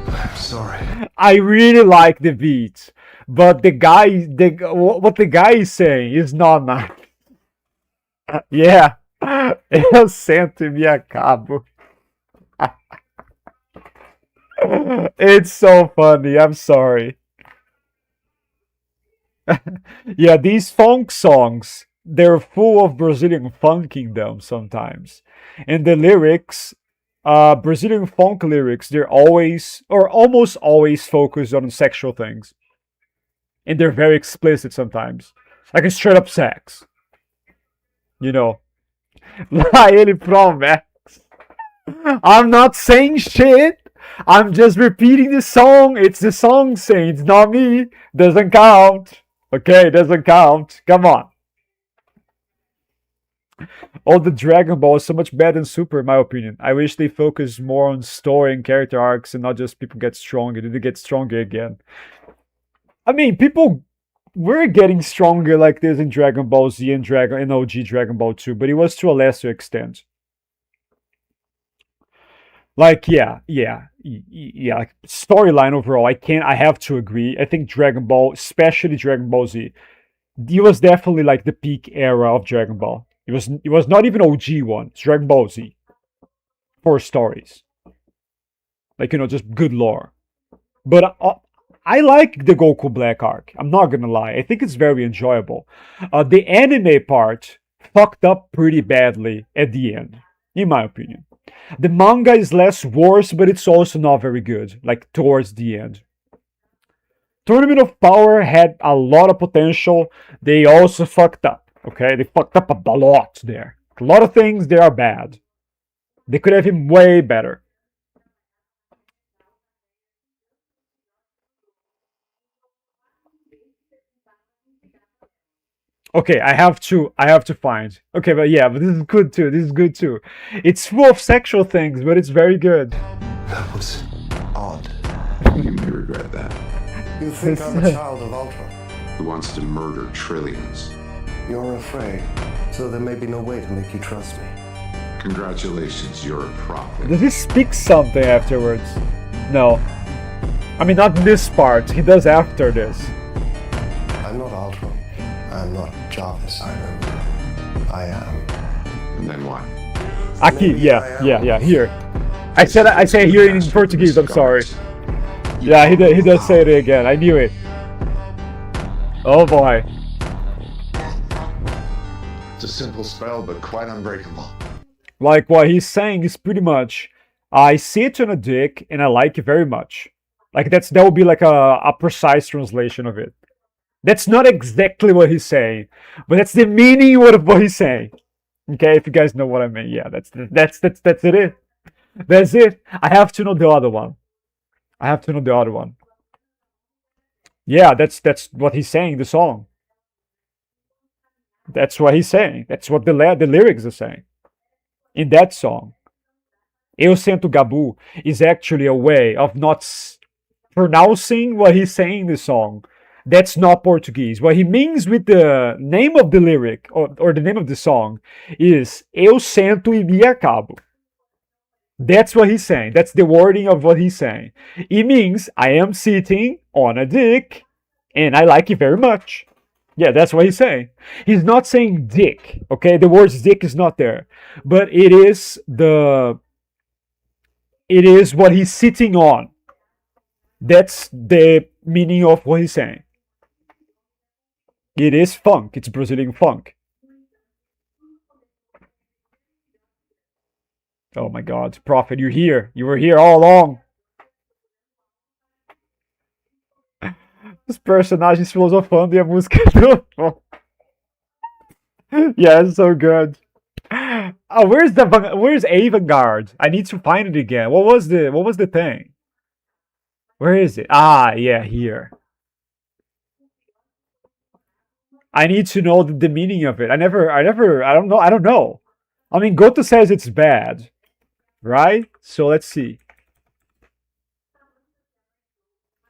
I'm sorry. I really like the beat, but what the guy is saying is not nice. Yeah, eu sento e me acabo. It's so funny. I'm sorry. Yeah, these funk songs, they're full of Brazilian funk in them sometimes. And the lyrics, Brazilian funk lyrics, they're always or almost always focused on sexual things. And they're very explicit sometimes. Like a straight up sex. You know. Lá ele promete. I'm not saying shit. I'm just repeating the song. It's the song saying it's not me. Doesn't count. Okay, doesn't count. Come on. All the Dragon Ball is so much better than Super, in my opinion. I wish they focused more on story and character arcs and not just people get stronger. Did they get stronger again? I mean, people were getting stronger like this in Dragon Ball Z and OG Dragon Ball 2, but it was to a lesser extent. Like, yeah. Like storyline overall, I have to agree. I think Dragon Ball, especially Dragon Ball Z, it was definitely like the peak era of Dragon Ball. It was not even OG one. It's Dragon Ball Z for stories, like just good lore. But I like the Goku Black arc. I'm not gonna lie. I think it's very enjoyable. The anime part fucked up pretty badly at the end, in my opinion. The manga is less worse, but it's also not very good. Like towards the end. Tournament of Power had a lot of potential. They also fucked up. Okay, they fucked up a lot there. A lot of things they are bad. They could have been way better. Okay, I have to find. Okay, but yeah, but this is good too. This is good too. It's full of sexual things, but it's very good. That was odd. You may regret that. You think I'm a child of Ultron? Who wants to murder trillions? You're afraid, so there may be no way to make you trust me. Congratulations, you're a prophet. Does he speak something afterwards? No. I mean, not this part. He does after this. I'm not Ultron. I'm not Jarvis. I am. And then what? Aqui, yeah, here. I say here in Portuguese, I'm sorry. Yeah, he does say it again. I knew it. Oh boy. It's a simple spell, but quite unbreakable. Like, what he's saying is pretty much, I see it on a dick and I like it very much. Like, that would be like a precise translation of it. That's not exactly what he's saying, but that's the meaning of what he's saying. Okay, if you guys know what I mean, yeah, that's it. That's it. I have to know the other one. Yeah, that's what he's saying in the song. That's what he's saying. That's what the lyrics are saying in that song. Eu Sento Gabu is actually a way of not pronouncing what he's saying in the song. That's not Portuguese. What he means with the name of the lyric or the name of the song is Eu sento e me acabo. That's what he's saying. That's the wording of what he's saying. It means I am sitting on a dick and I like it very much. Yeah, that's what he's saying. He's not saying dick, okay? The word dick is not there. But it is what he's sitting on. That's the meaning of what he's saying. It is funk. It's Brazilian funk. Oh my God, Prophet, you're here. You were here all along. Os personagens filosofando e a música do... Yeah, it's so good. Oh, where's Avantgarde? I need to find it again. What was the thing? Where is it? Ah, yeah, here. I need to know the meaning of it. I don't know. I mean, Goto says it's bad, right? So let's see.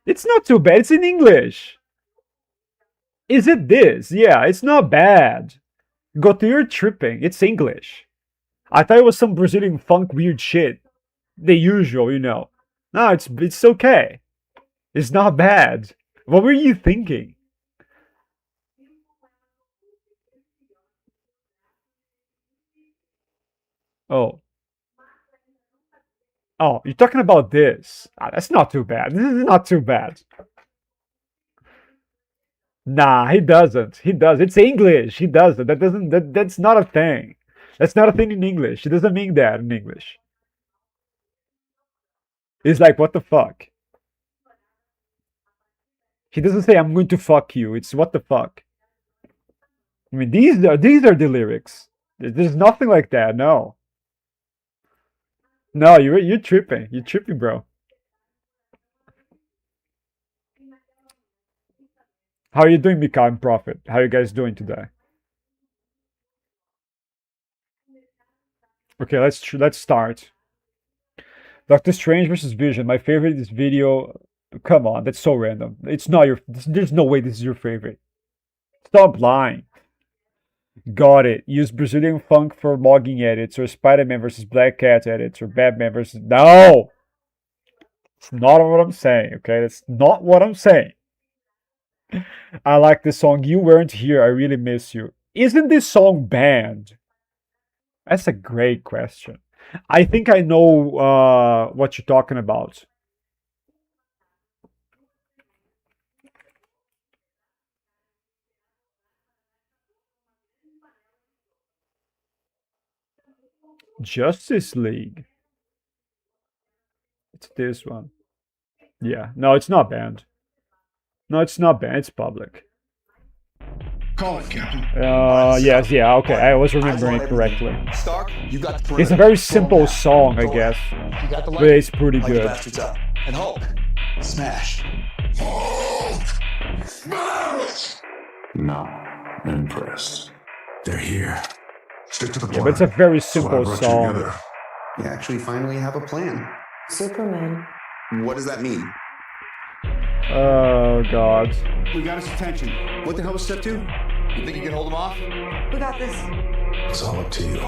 It's not too bad. It's in English. Is it this? Yeah, it's not bad. Goto, you're tripping. It's English. I thought it was some Brazilian funk weird shit. The usual, you know. No, it's okay. It's not bad. What were you thinking? Oh. Oh, you're talking about this. Ah, that's not too bad. This is not too bad. Nah, he doesn't. He does. It's English. He doesn't. That's not a thing. That's not a thing in English. He doesn't mean that in English. It's like, what the fuck? He doesn't say, I'm going to fuck you. It's what the fuck? I mean, these are the lyrics. There's nothing like that, no. No, you're tripping. You're tripping, bro. How are you doing, Mika and Prophet? How are you guys doing today? Okay, let's start. Doctor Strange versus Vision. My favorite is video. Come on, that's so random. It's not your. There's no way this is your favorite. Stop lying. Got it. Use Brazilian funk for logging edits, or Spider-Man versus Black Cat edits, or Batman versus... No! It's not what I'm saying, okay? That's not what I'm saying. I like this song. You weren't here. I really miss you. Isn't this song banned? That's a great question. I think I know what you're talking about. Justice League. It's this one. Yeah. No, it's not banned. No, it's not banned. It's public. Call it, Captain. Yes, yeah, okay. I was remembering it correctly. Stark, you got the It's a very simple song, I guess. You got the But it's pretty good. And Hulk, smash. No, Impressed. They're here. Stick to the plan. Yeah, but it's a very So I simple brought you song. together. You actually finally have a plan. Superman. What does that mean? Oh god. We got his attention. What the hell was step 2? You think you can hold him off? We got this. It's all up to you.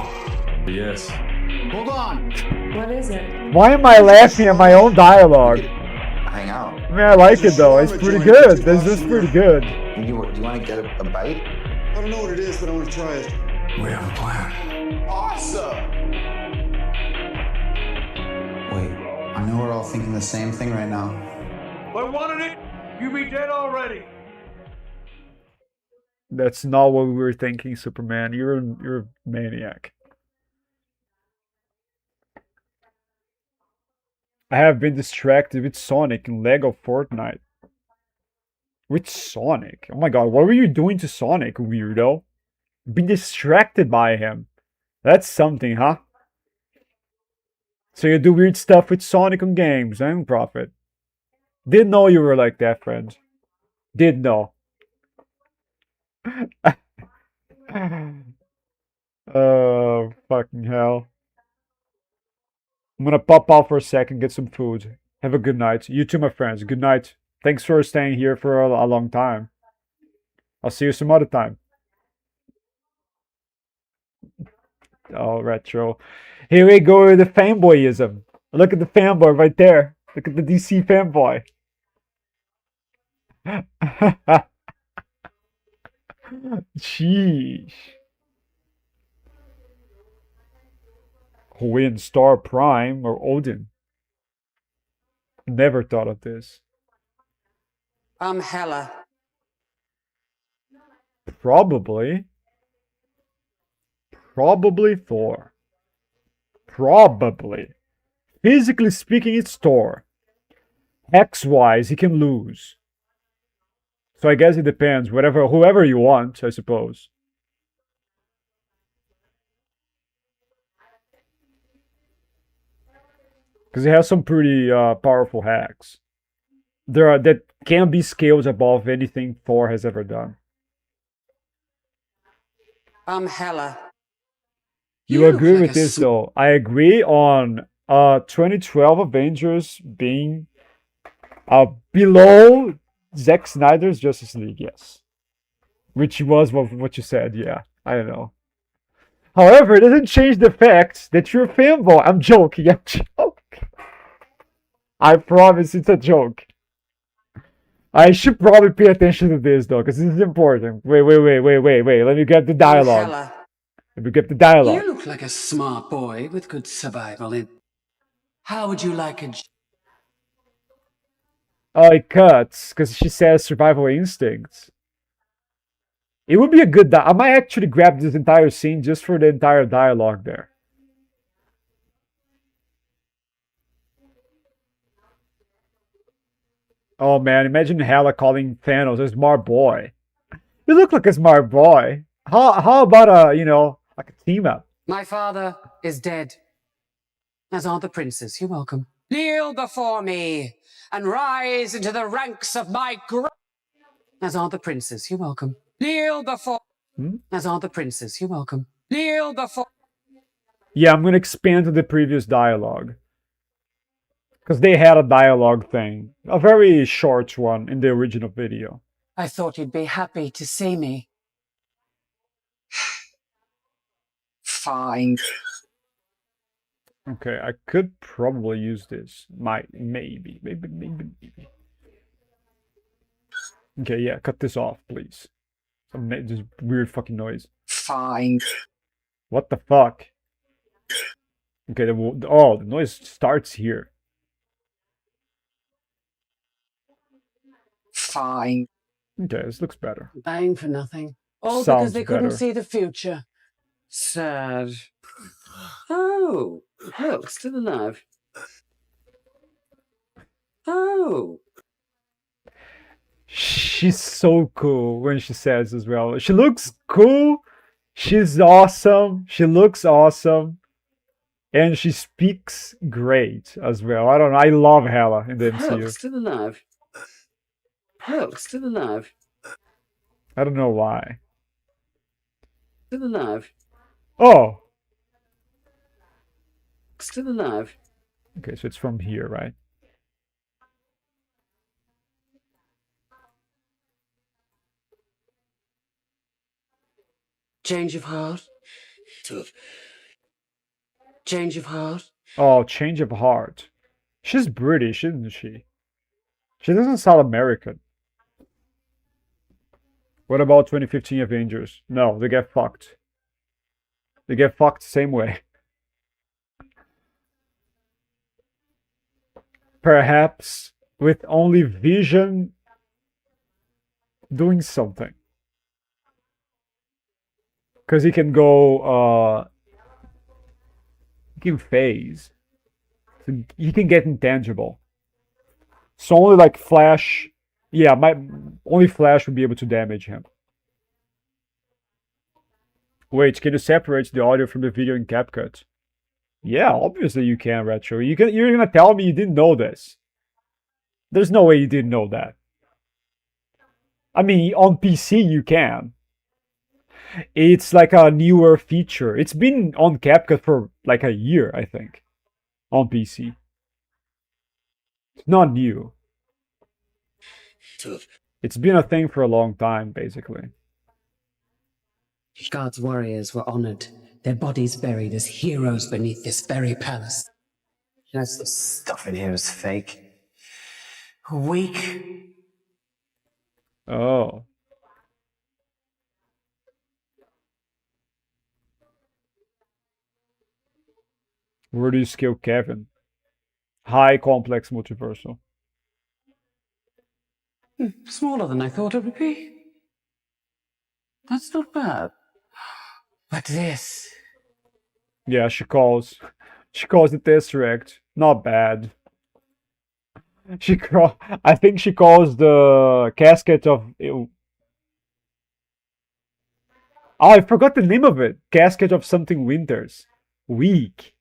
Yes. Hold on. What is it? Why am I laughing at my own dialogue? Hang out. I mean, I like it though. It's pretty good. This is pretty good. Do you want to get a bite? I don't know what it is, but I want to try it. We have a plan. Awesome. Wait, I know we're all thinking the same thing right now. If I wanted it, you'd be dead already. That's not what we were thinking, Superman. You're a maniac. I have been distracted with Sonic in Lego Fortnite. With Sonic? Oh my god, what were you doing to Sonic, weirdo? Been distracted by him. That's something, huh? So you do weird stuff with Sonic on games, eh, Prophet? Didn't know you were like that, friend. Did know. Oh, fucking hell. I'm gonna pop out for a second, get some food. Have a good night. You too, my friends. Good night. Thanks for staying here for a long time. I'll see you some other time. Oh, retro. Here we go with the fanboyism. Look at the fanboy right there. Look at the DC fanboy. Sheesh. Who wins, Star Prime or Odin? Never thought of this. I'm Hela. Probably. Probably Thor. Probably. Physically speaking, it's Thor. X-wise, he can lose. So I guess it depends. Whoever you want, I suppose. Because he has some pretty powerful hacks. That can be scaled above anything Thor has ever done. I'm Hela. You agree with this though? I agree on 2012 Avengers being below Zack Snyder's Justice League, yes. Which was what you said, yeah. I don't know. However, it doesn't change the fact that you're a fanboy. I'm joking, I'm joking. I promise it's a joke. I should probably pay attention to this though, because this is important. Wait. Let me get the dialogue. Let me get the dialogue. You look like a smart boy with good survival in. How would you like a... Oh, it cuts, because she says survival instincts. It would be a good... I might actually grab this entire scene just for the entire dialogue there. Oh man, imagine Hela calling Thanos a smart boy. You look like a smart boy. How about like a team up? My father is dead. As are the princes. You're welcome. Kneel before me and rise into the ranks of my As are the princes. You're welcome. Kneel before... As are the princes. You're welcome. Kneel before... Yeah, I'm gonna expand to the previous dialogue. Because they had a dialogue thing. A very short one in the original video. I thought you'd be happy to see me. Fine. Okay, I could probably use this. Maybe. Okay, yeah, cut this off, please. Just weird fucking noise. Fine. What the fuck? Okay, the noise starts here. Fine. Okay, this looks better. Bang for nothing. All Sounds because they couldn't better. see the future. Sad. Oh, look, still alive. Oh. She's so cool when she says as well. She looks cool. She's awesome. She looks awesome. And she speaks great as well. I don't know. I love Hela in the MCU. Look, still alive. Look, still alive. I don't know why. Still alive. Oh, Still alive. okay, so it's from here, right? Change of heart. Change of heart. Oh, change of heart. She's British, isn't she? She doesn't sound American. What about 2015 Avengers? No, they get fucked. They get fucked the same way. Perhaps with only Vision doing something. Because he can go, he can phase. So he can get intangible. So only like Flash, yeah, only Flash would be able to damage him. Wait, can you separate the audio from the video in CapCut? Yeah, obviously you can, Retro. You're gonna tell me you didn't know this. There's no way you didn't know that. I mean, on PC you can. It's like a newer feature. It's been on CapCut for like a year, I think, on PC. It's not new. It's been a thing for a long time, basically. God's warriors were honored, their bodies buried as heroes beneath this very palace. That's the stuff in here is fake. Weak. Oh. Where do you scale Kevin? High complex multiversal. Smaller than I thought it would be. That's not bad. But this. Yeah, she calls the Tesseract. Not bad. I think she calls the casket of. Oh, I forgot the name of it. Casket of something Winters. Weak.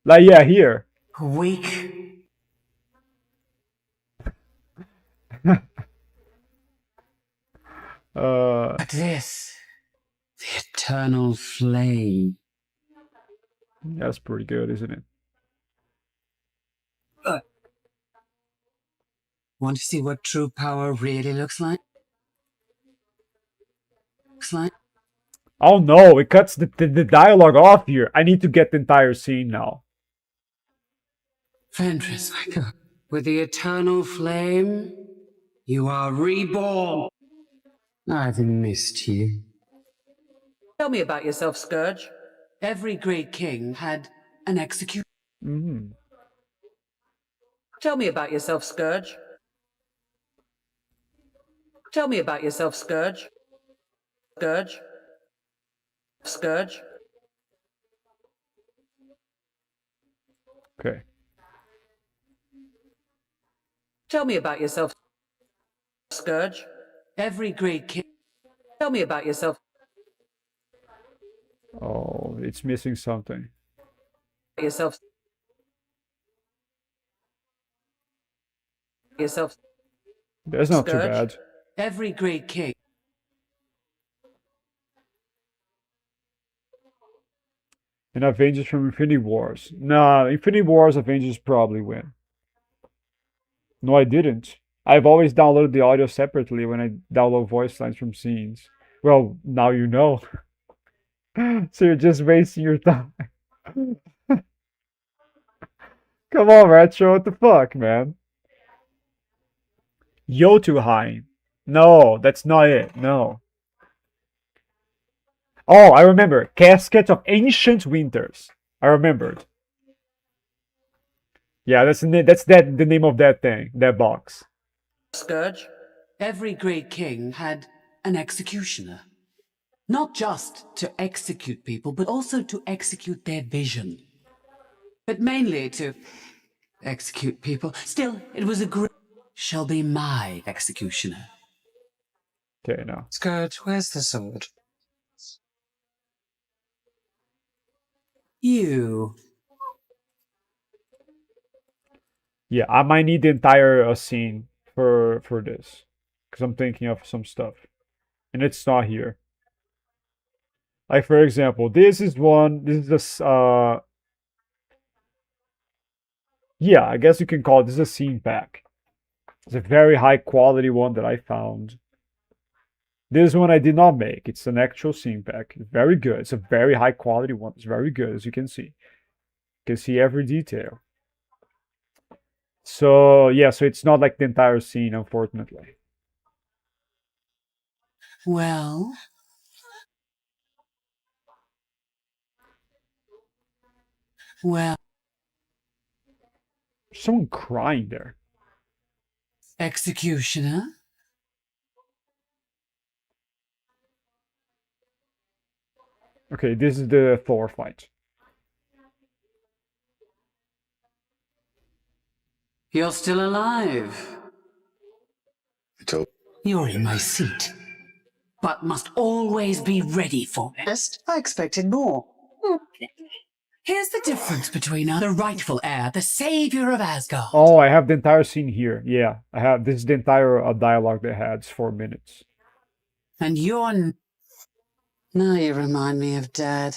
Like yeah, here. Weak. But this. The eternal flame. That's pretty good, isn't it? Want to see what true power really looks like? Oh no, it cuts the dialogue off here. I need to get the entire scene now. Fenris, my God. With the eternal flame, you are reborn. I've missed you. Tell me about yourself, Scourge. Every great king had an execution. Mm-hmm. Tell me about yourself, Scourge. Tell me about yourself, Scourge. Scourge. Scourge. Okay. Tell me about yourself, Scourge. Every great king. Tell me about yourself. Oh, it's missing something. Yourself. Yourself. That's not too Scourge. bad. Every great king. And Avengers from Infinity Wars. Nah, Infinity Wars Avengers probably win. No, I didn't. I've always downloaded the audio separately when I download voice lines from scenes. Well, now you know. So you're just wasting your time. Come on, Retro, what the fuck, man? Jotunheim. No, that's not it. No. Oh, I remember. Casket of Ancient Winters. I remembered. Yeah, that's the name of that thing, that box. Scourge. Every great king had an executioner. Not just to execute people, but also to execute their vision. But mainly to execute people. Still, it was a great... Shall be my executioner. Okay, now. Scourge, where's the sword? You. Yeah, I might need the entire scene for this, because I'm thinking of some stuff. and it's not here. Like for example, this is one. This is this. Yeah, I guess you can call it. This is a scene pack. It's a very high quality one that I found. This one I did not make. It's an actual scene pack. It's very good. It's a very high quality one. It's very good, as you can see. You can see every detail. So yeah, so it's not like the entire scene, unfortunately. Well, well, There's someone crying there. executioner. Okay, this is the Thor fight. You're still alive. You're in my seat, but must always be ready for it. I expected more. Here's the difference between the rightful heir, the savior of Asgard. Oh, I have the entire scene here. Yeah, I have. This is the entire dialogue they had. It's 4 minutes. And you're... Now you remind me of Dad.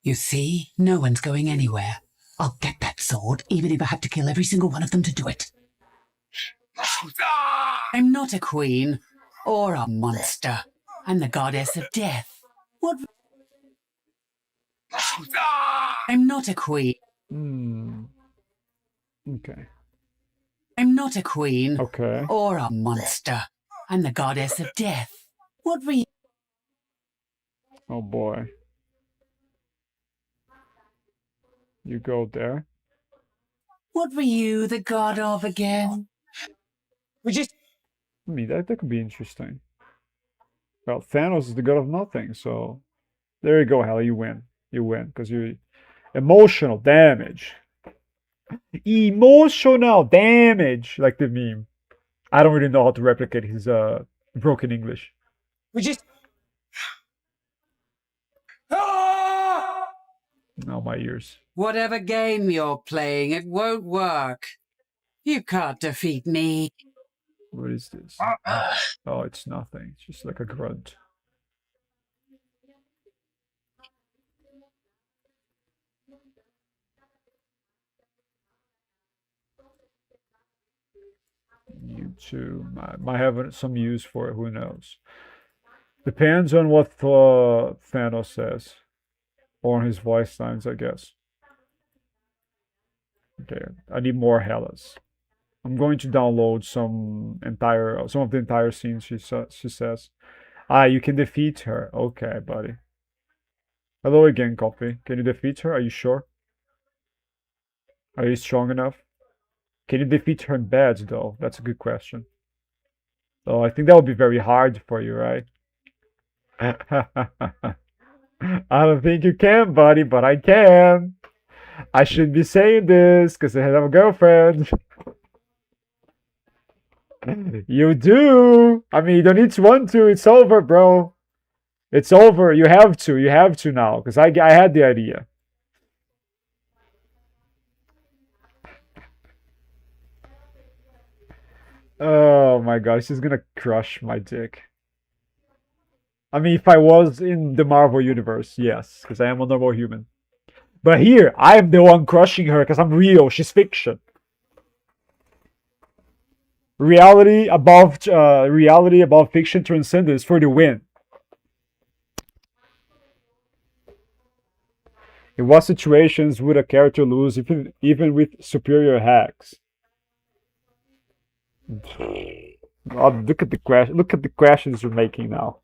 You see, no one's going anywhere. I'll get that sword, even if I have to kill every single one of them to do it. I'm not a queen or a monster. I'm the goddess of death. What? I'm not a queen. Okay. I'm not a queen Okay. or a monster. I'm the goddess of death. What were you? Oh boy. You go there. What were you the god of again? I mean, that could be interesting. Well, Thanos is the god of nothing, so there you go, Hela. You win. You win because you emotional damage. Emotional damage, like the meme. I don't really know how to replicate his broken English. Now my ears. Whatever game you're playing, it won't work. You can't defeat me. What is this? Oh, it's nothing. It's just like a grunt. You too might have some use for it. Who knows? Depends on what Thanos says, or on his voice lines, I guess. Okay, I need more Hellas. I'm going to download some of the entire scenes she says. Ah, you can defeat her. Okay, buddy. Hello again, Coffee. Can you defeat her? Are you sure? Are you strong enough? Can you defeat her in bed, though? That's a good question. So I think that would be very hard for you, right? I don't think you can, buddy, but I can. I shouldn't be saying this because I have a girlfriend. You do. I mean, you don't need to want to. It's over, bro. It's over. You have to. You have to now because I had the idea. Oh my gosh, she's gonna crush my dick. I mean, if I was in the Marvel universe, yes, because I am a normal human. But here, I am the one crushing her because I'm real. She's fiction. Reality above fiction transcendence for the win. In what situations would a character lose even with superior hacks? God, look at the question. Look at the questions you're making now.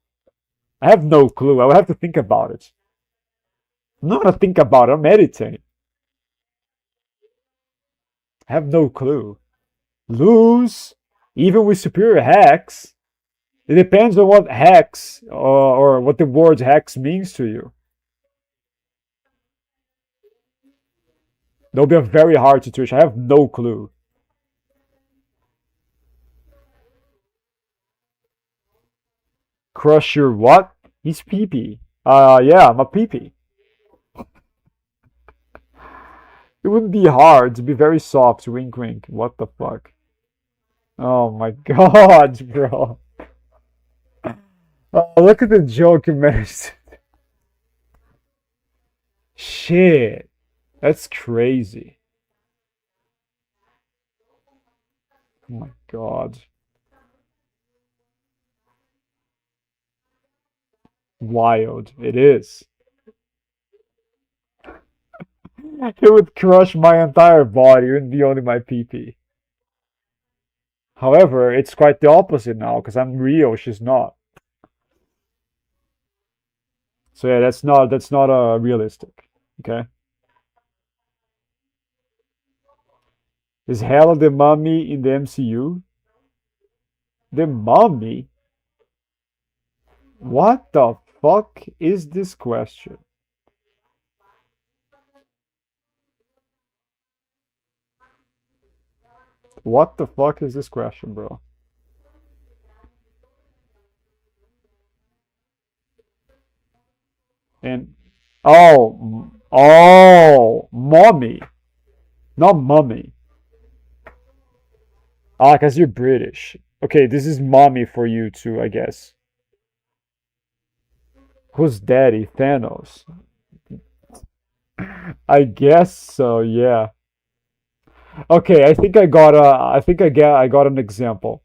I have no clue. I will have to think about it. I'm not gonna think about it. I'm meditating. I have no clue. Lose, even with superior hacks. It depends on what hacks or what the word hacks means to you. That'll be a very hard situation. I have no clue. Crush your what? He's pee-pee. Yeah, I'm a pee-pee. It wouldn't be hard. It'd be very soft. Wink, wink. What the fuck? Oh my god, bro. Oh, look at the joke you managed. Shit. That's crazy. Oh my god. Wild. It is. It would crush my entire body. It wouldn't be only my pee-pee. However, it's quite the opposite now, because I'm real, she's not. So yeah, that's not realistic. Okay? Is Hela the mummy in the MCU? The mummy? What the fuck is this question? What the fuck is this question, bro? And mommy, not mummy. Ah, cause you're British. Okay, this is mommy for you too, I guess. Who's daddy? Thanos. I guess so, yeah. Okay, I got an example.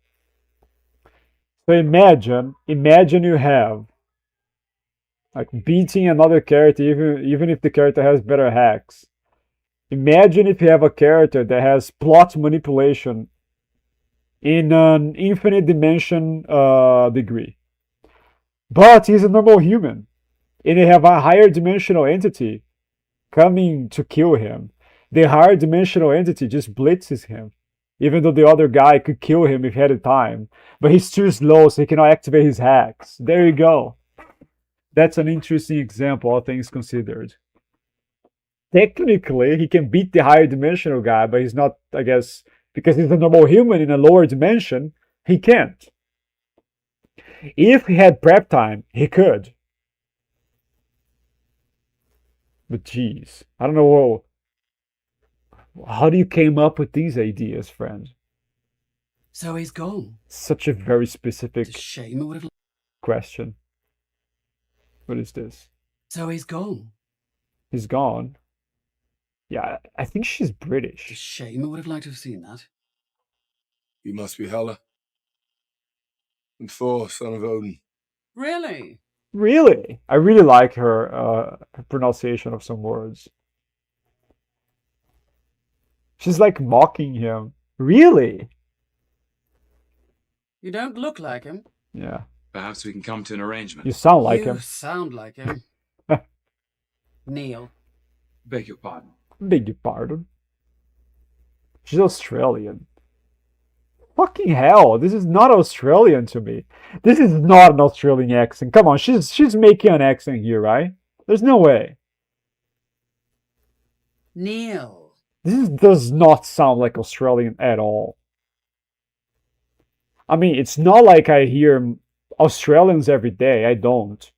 So imagine you have like beating another character, even if the character has better hacks. Imagine if you have a character that has plot manipulation in an infinite dimension degree, but he's a normal human, and you have a higher dimensional entity coming to kill him. The higher dimensional entity just blitzes him, even though the other guy could kill him if he had the time, but he's too slow, so he cannot activate his hacks. There you go. That's an interesting example, all things considered. Technically, he can beat the higher dimensional guy, but he's not, I guess, because he's a normal human in a lower dimension, he can't. If he had prep time, he could. But geez, I don't know. How do you came up with these ideas, friend? So he's gone. Such a very specific It's a shame. I would have. question. What is this? So he's gone. He's gone. Yeah, I think she's It's a British. shame. I would have liked to have seen that. You must be Hela. And Thor, son of Odin. Really? Really? I really like her pronunciation of some words. She's like mocking him. Really? You don't look like him. Yeah. Perhaps we can come to an arrangement. You sound like you him. sound like him. Neil. Beg your pardon. Beg your pardon. She's Australian. Fucking hell, this is not Australian to me. This is not an Australian accent. Come on, she's making an accent here, right? There's no way. Neil. This does not sound like Australian at all. I mean, it's not like I hear Australians every day. I don't.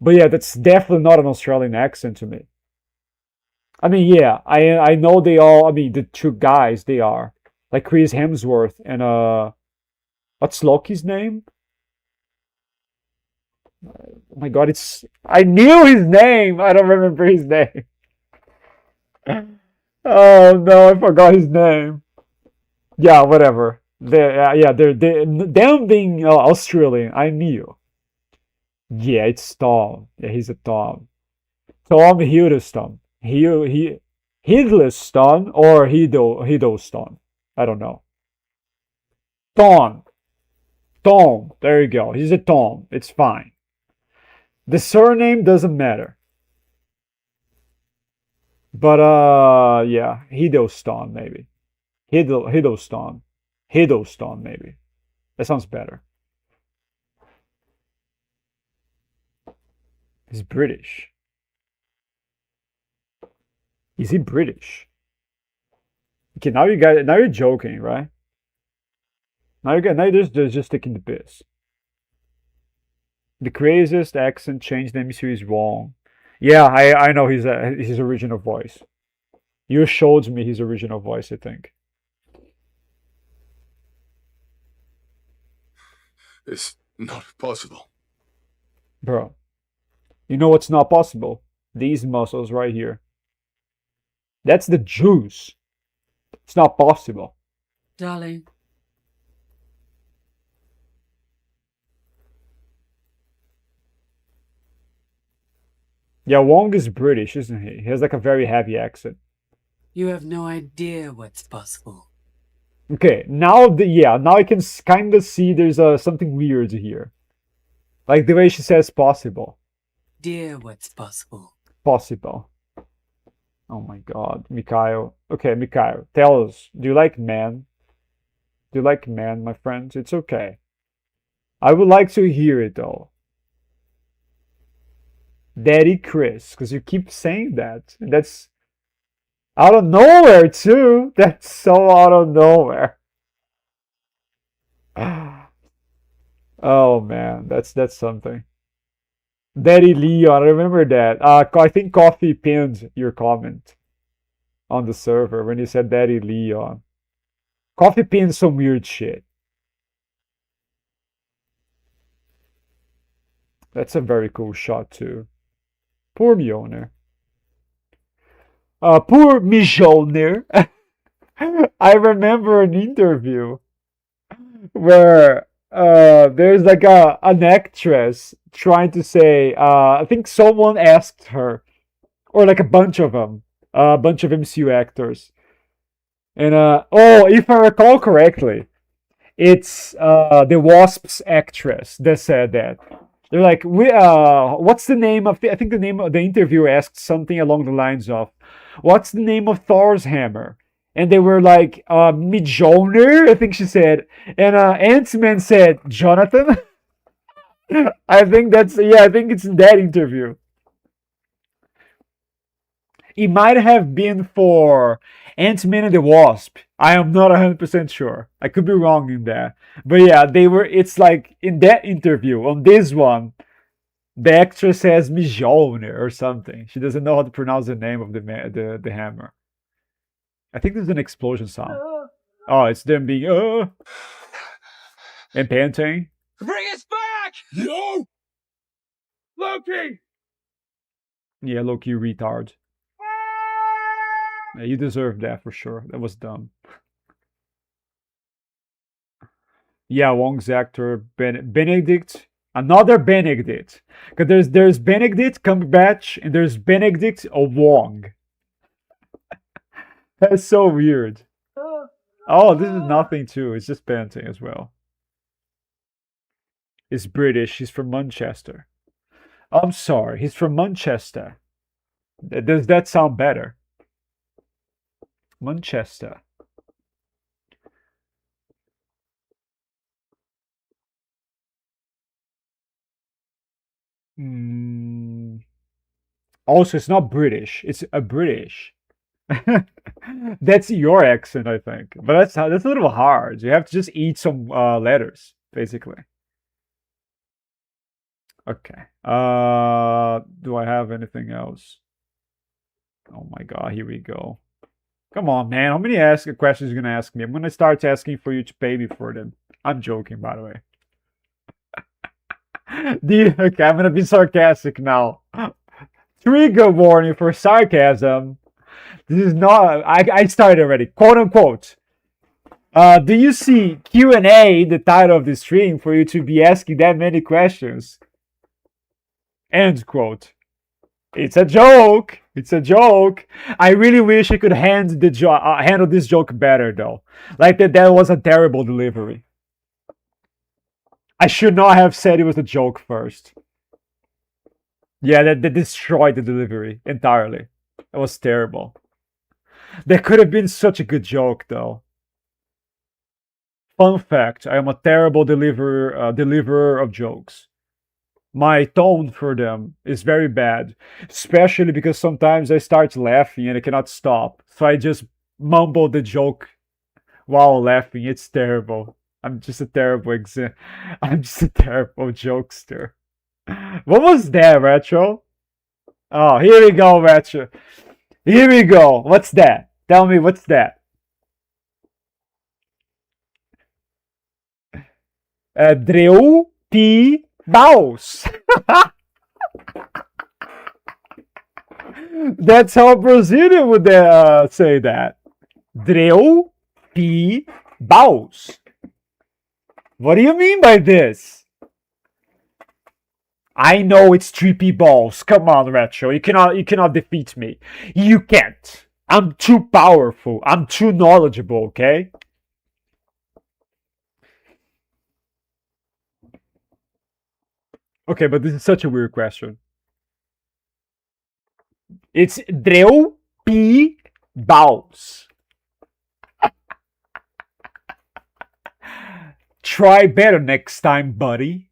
But yeah, that's definitely not an Australian accent to me. I mean, yeah, I know they all. I mean, the two guys they are like Chris Hemsworth and what's Loki's name? Oh my God, I knew his name. I don't remember his name. Oh no, I forgot his name. Yeah, whatever. They're them being Australian. I knew. Yeah, it's Tom. Yeah, he's a Tom. Tom Hiddleston. Hiddleston or Hiddleston. I don't know. Tom. Tom. There you go. He's a Tom. It's fine. The surname doesn't matter. But yeah, Hiddleston maybe. Hiddleston. Hiddleston maybe. That sounds better. He's British. Is he British? Okay, now you're joking, right? Now you're just taking the piss. The craziest accent change in the MCU is wrong. Yeah, I know his original voice. You showed me his original voice, I think. It's not possible. Bro, you know what's not possible? These muscles right here. That's the juice. It's not possible. Darling. Yeah, Wong is British, isn't he? He has like a very heavy accent. You have no idea what's possible. Okay, now now I can kind of see there's something weird here. Like the way she says possible. Dear what's possible. Possible. Oh my god, Mikhail. Okay, Mikhail, tell us, do you like men? Do you like men, my friends? It's okay. I would like to hear it though. Daddy Chris, because you keep saying that. And that's out of nowhere too. That's so out of nowhere. Oh man, that's something. Daddy Leon, I remember that. I think Coffee pinned your comment on the server when you said Daddy Leon. Coffee pinned some weird shit. That's a very cool shot too. Poor Mjolnir. Poor Mjolnir. I remember an interview where there's like an actress trying to say I think someone asked her, or like a bunch of them, a bunch of MCU actors, and oh, if I recall correctly, it's the Wasp's actress that said that. They're like, what's the name of I think the name of the interviewer asked something along the lines of, what's the name of Thor's hammer? And they were like, Mjolnir, I think she said. And Ant-Man said, Jonathan? I think I think it's in that interview. It might have been for Ant-Man and the Wasp. I am not 100% sure. I could be wrong in that. But yeah, it's like in that interview, on this one, the actress says Mjolnir or something. She doesn't know how to pronounce the name of the hammer. I think there's an explosion sound. Oh, it's them being and panting. Bring us back! No! Loki! Yeah, Loki retard. Yeah, you deserve that for sure. That was dumb. Yeah, Wong's actor Benedict. Another Benedict. Because there's Benedict Cumberbatch and there's Benedict Wong. That's so weird. Oh, this is nothing too. It's just panting as well. He's British. He's from Manchester. I'm sorry. He's from Manchester. Does that sound better? Manchester. Also, it's not British. It's a British. That's your accent, I think. But that's a little hard. You have to just eat some letters, basically. Okay. Do I have anything else? Oh my god, here we go. Come on, man. How many questions are you gonna ask me? I'm gonna start asking for you to pay me for them. I'm joking, by the way. Okay, I'm gonna be sarcastic now. Trigger warning for sarcasm. This is not. I started already. Quote unquote. Do you see Q&A in the title of the stream for you to be asking that many questions? End quote. It's a joke. It's a joke. I really wish I could handle this joke better, though. Like that was a terrible delivery. I should not have said it was a joke first. Yeah, that destroyed the delivery entirely. It was terrible. That could have been such a good joke, though. Fun fact: I am a terrible deliverer of jokes. My tone for them is very bad, especially because sometimes I start laughing and I cannot stop. So I just mumble the joke while laughing. It's terrible. I'm just a terrible I'm just a terrible jokester. What was that, Retro? Oh, here we go, Retro. Here we go. What's that? Tell me, what's that? Dreu P. Baus. That's how Brazilian would say that. Dreu pi baus. What do you mean by this? I know it's 3P balls. Come on, Retro. You cannot defeat me. You can't. I'm too powerful. I'm too knowledgeable, okay? Okay, but this is such a weird question. It's Dreu pi baus. Try better next time, buddy.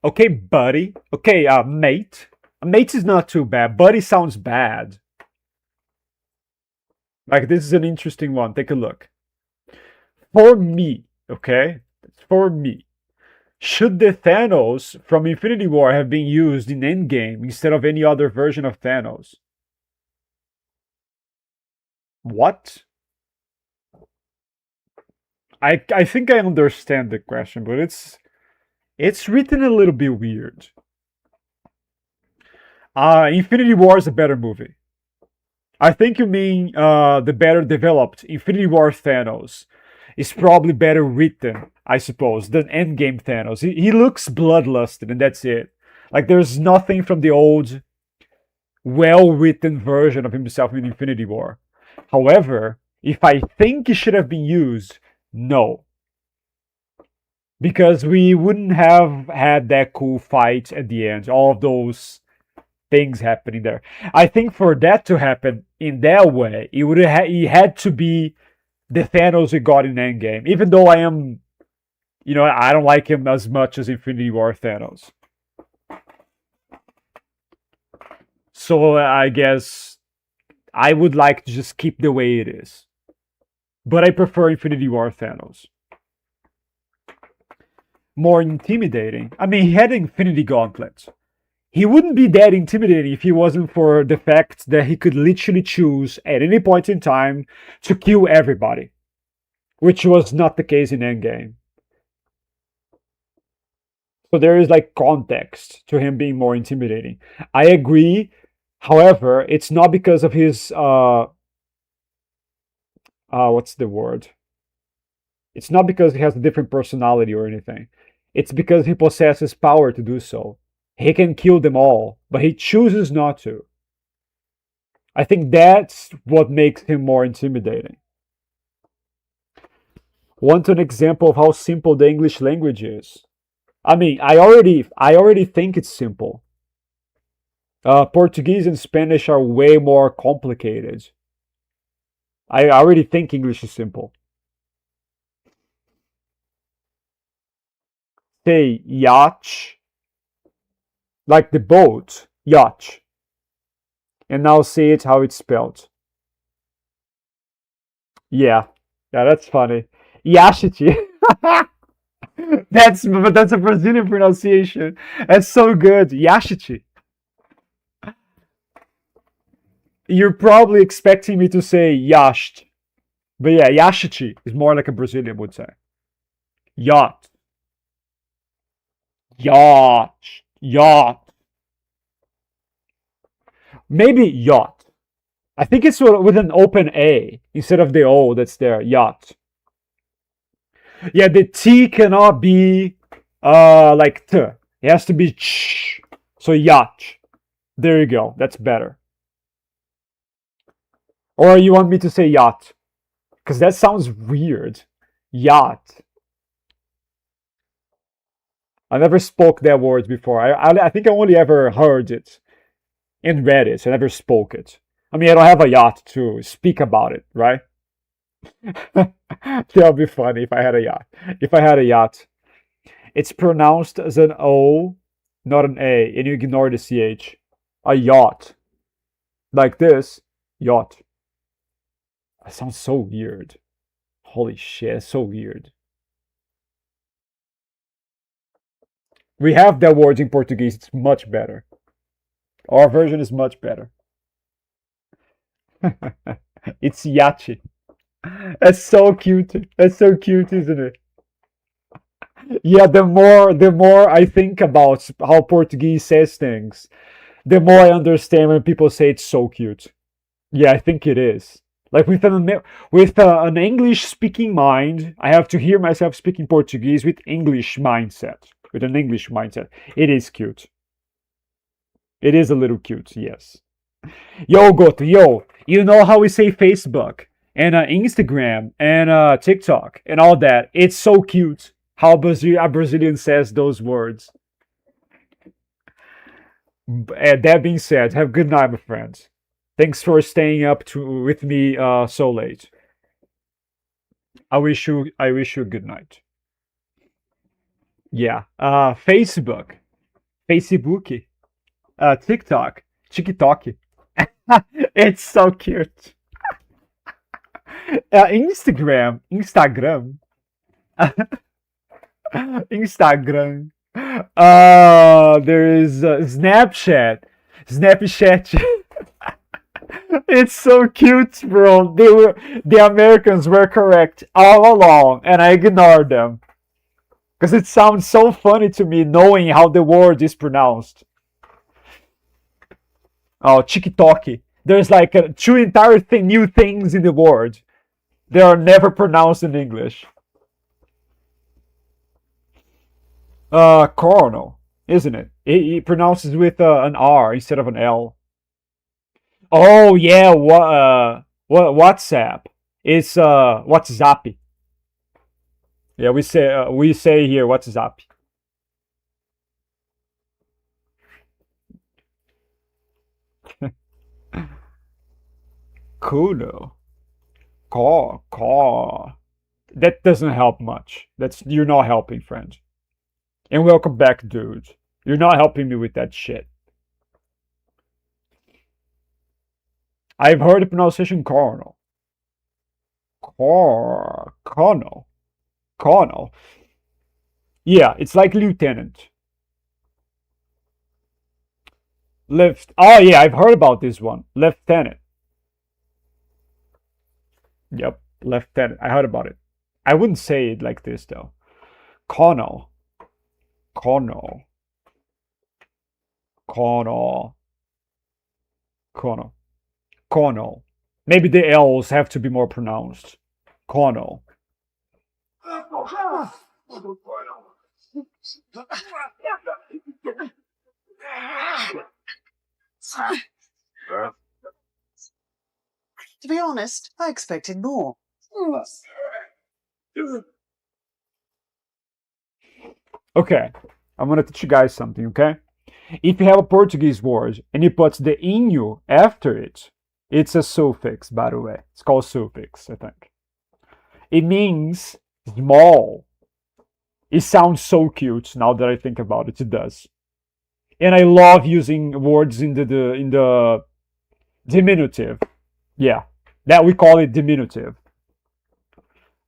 Okay, buddy. Okay, mate. Mate is not too bad. Buddy sounds bad. Like, this is an interesting one. Take a look. For me, okay? For me. Should the Thanos from Infinity War have been used in Endgame instead of any other version of Thanos? What? I think I understand the question, but it's written a little bit weird. Infinity War is a better movie. I think you mean the better developed Infinity War Thanos is probably better written, I suppose, than Endgame Thanos. He looks bloodlusted, and that's it. Like, there's nothing from the old, well-written version of himself in Infinity War. However, if I think it should have been used, no. Because we wouldn't have had that cool fight at the end. All of those things happening there. I think for that to happen in that way, it had to be the Thanos we got in Endgame. Even though I don't like him as much as Infinity War Thanos. So I guess I would like to just keep the way it is. But I prefer Infinity War Thanos. More intimidating. I mean, he had Infinity Gauntlet. He wouldn't be that intimidating if it wasn't for the fact that he could literally choose at any point in time to kill everybody, which was not the case in Endgame. So there is like context to him being more intimidating. I agree. However, it's not because of his what's the word? It's not because he has a different personality or anything. It's because he possesses power to do so. He can kill them all, but he chooses not to. I think that's what makes him more intimidating. Want an example of how simple the English language is? I mean, I already think it's simple. Portuguese and Spanish are way more complicated. I already think English is simple. Say yacht, like the boat, yacht. And now say it how it's spelled. Yeah, that's funny. Yashichi. That's a Brazilian pronunciation. That's so good. Yashichi. You're probably expecting me to say yasht. But yeah, Yashichi is more like a Brazilian would say. Yacht. Yacht. Yacht. Maybe yacht. I think it's with an open A instead of the O that's there. Yacht. Yeah, the T cannot be like T. It has to be ch. So yacht. There you go. That's better. Or you want me to say yacht? Because that sounds weird. Yacht. I never spoke that word before. I think I only ever heard it and read it. I never spoke it. I mean, I don't have a yacht to speak about it, right? That would be funny if I had a yacht. If I had a yacht. It's pronounced as an O, not an A, and you ignore the CH. A yacht. Like this, yacht. That sounds so weird. Holy shit, it's so weird. We have that word in Portuguese, it's much better. Our version is much better. It's yachi. That's so cute. That's so cute, isn't it? Yeah, the more I think about how Portuguese says things, the more I understand when people say it's so cute. Yeah, I think it is. Like with an English speaking mind, I have to hear myself speaking Portuguese with English mindset. With an English mindset, it is cute. It is a little cute, yes. Yo, Goto, yo, you know how we say Facebook and Instagram and TikTok and all that? It's so cute how a Brazilian says those words. That being said, have a good night, my friends. Thanks for staying up with me so late. I wish you a good night. Yeah. Facebook, TikTok, TikTok. It's so cute. Instagram, Instagram. There is Snapchat. It's so cute, bro. The Americans were correct all along, and I ignored them because it sounds so funny to me knowing how the word is pronounced. Oh, TikTok. There's like two entire new things in the word. They are never pronounced in English. Coronal, isn't it? It pronounces with an R instead of an L. Oh yeah, WhatsApp. It's WhatsApp. Yeah, we say here WhatsApp. Kuno. Car. That doesn't help much. You're not helping, friend. And welcome back, dude. You're not helping me with that shit. I've heard the pronunciation coronal. Colonel. Yeah, it's like lieutenant. Left. Oh yeah, I've heard about this one. Lieutenant. Yep, lieutenant. I heard about it. I wouldn't say it like this though. Colonel. Colonel. Colonel. Colonel. Colonel. Maybe the L's have to be more pronounced. Colonel. To be honest, I expected more. Okay, I'm gonna teach you guys something, okay? If you have a Portuguese word and you put the inho after it, it's a suffix, by the way. It's called suffix, I think. It means small. It sounds so cute now that I think about it. It does. And I love using words in the diminutive. Yeah, that we call it diminutive.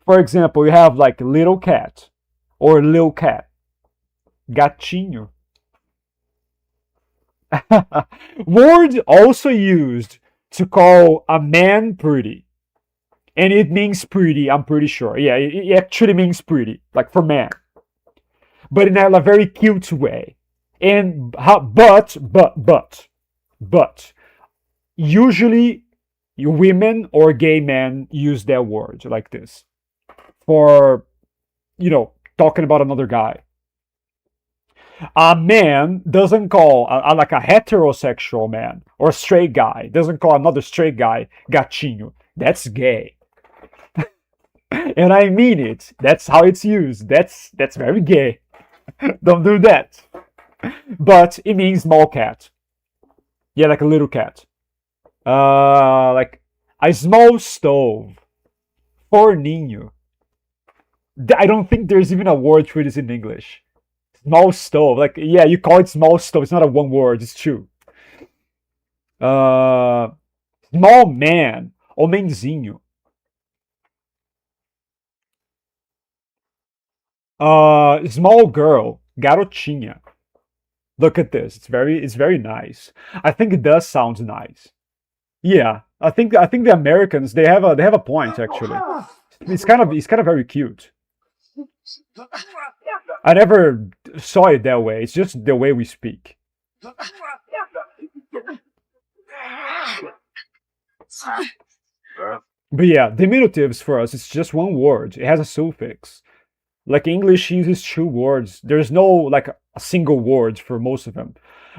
For example, you have like little cat or little cat. Gatinho. Word also used to call a man pretty. And it means pretty, I'm pretty sure. Yeah, it actually means pretty, like for man. But in a very cute way. And but usually women or gay men use that word like this for talking about another guy. A man doesn't call like a heterosexual man or a straight guy doesn't call another straight guy gatinho. That's gay. And I mean it. That's how it's used. That's very gay. Don't do that. But it means small cat. Yeah, like a little cat. Like a small stove. Forninho. I don't think there's even a word for this in English. Small stove. Like, yeah, you call it small stove. It's not a one word. It's two. Small man. Homenzinho. Small girl. Garotinha. Look at this. It's very nice. I think it does sound nice. Yeah, I think the Americans they have a point actually. It's kind of very cute. I never saw it that way. It's just the way we speak. But yeah, diminutives for us, it's just one word. It has a suffix. Like English uses two words. There's no like a single word for most of them.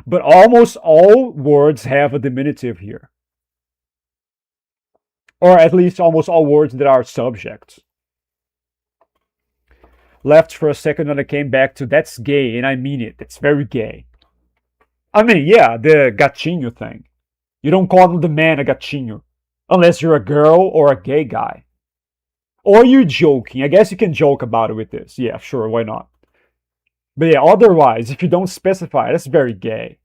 But almost all words have a diminutive here. Or at least almost all words that are subjects. Left for a second and I came back to that's gay, and I mean it. It's very gay. I mean, yeah, the gatinho thing. You don't call the man a gatinho. Unless you're a girl or a gay guy. Or you're joking. I guess you can joke about it with this. Yeah, sure, why not? But yeah, otherwise, if you don't specify, that's very gay.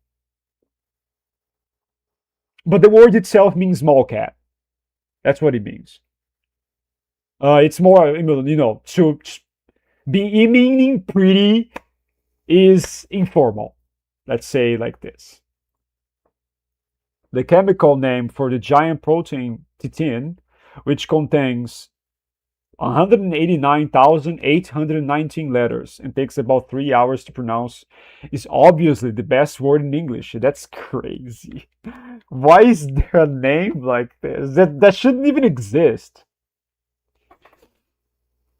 But the word itself means small cat. That's what it means. It's more, to be meaning pretty is informal. Let's say like this. The chemical name for the giant protein titin, which contains 189,819 letters and takes about 3 hours to pronounce, is obviously the best word in English. That's crazy. Why is there a name like this? That shouldn't even exist.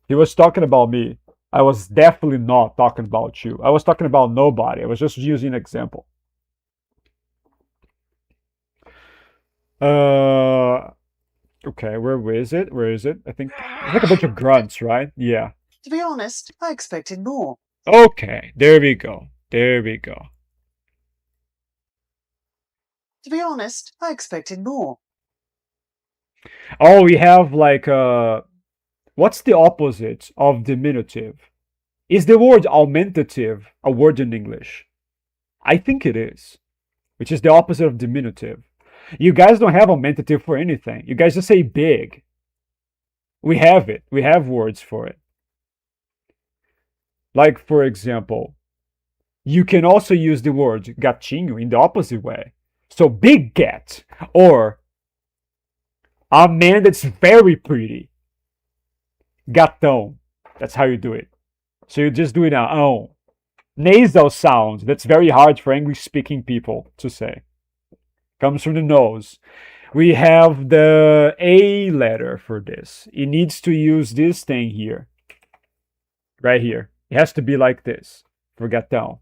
He was talking about me. I was definitely not talking about you. I was talking about nobody. I was just using an example. Okay, where is it? Where is it? I think it's like a bunch of grunts, right? Yeah. To be honest, I expected more. Okay, there we go. There we go. To be honest, I expected more. Oh, we have like what's the opposite of diminutive? Is the word augmentative a word in English? I think it is, which is the opposite of diminutive. You guys don't have augmentative for anything. You guys just say big. We have it. We have words for it. Like, for example, you can also use the word gatinho in the opposite way. So big cat, or a man that's very pretty. Gatão. That's how you do it. So you just do it now. Oh. Nasal sound. That's very hard for English-speaking people to say. Comes from the nose. We have the A letter for this. It needs to use this thing here. Right here. It has to be like this for gatão.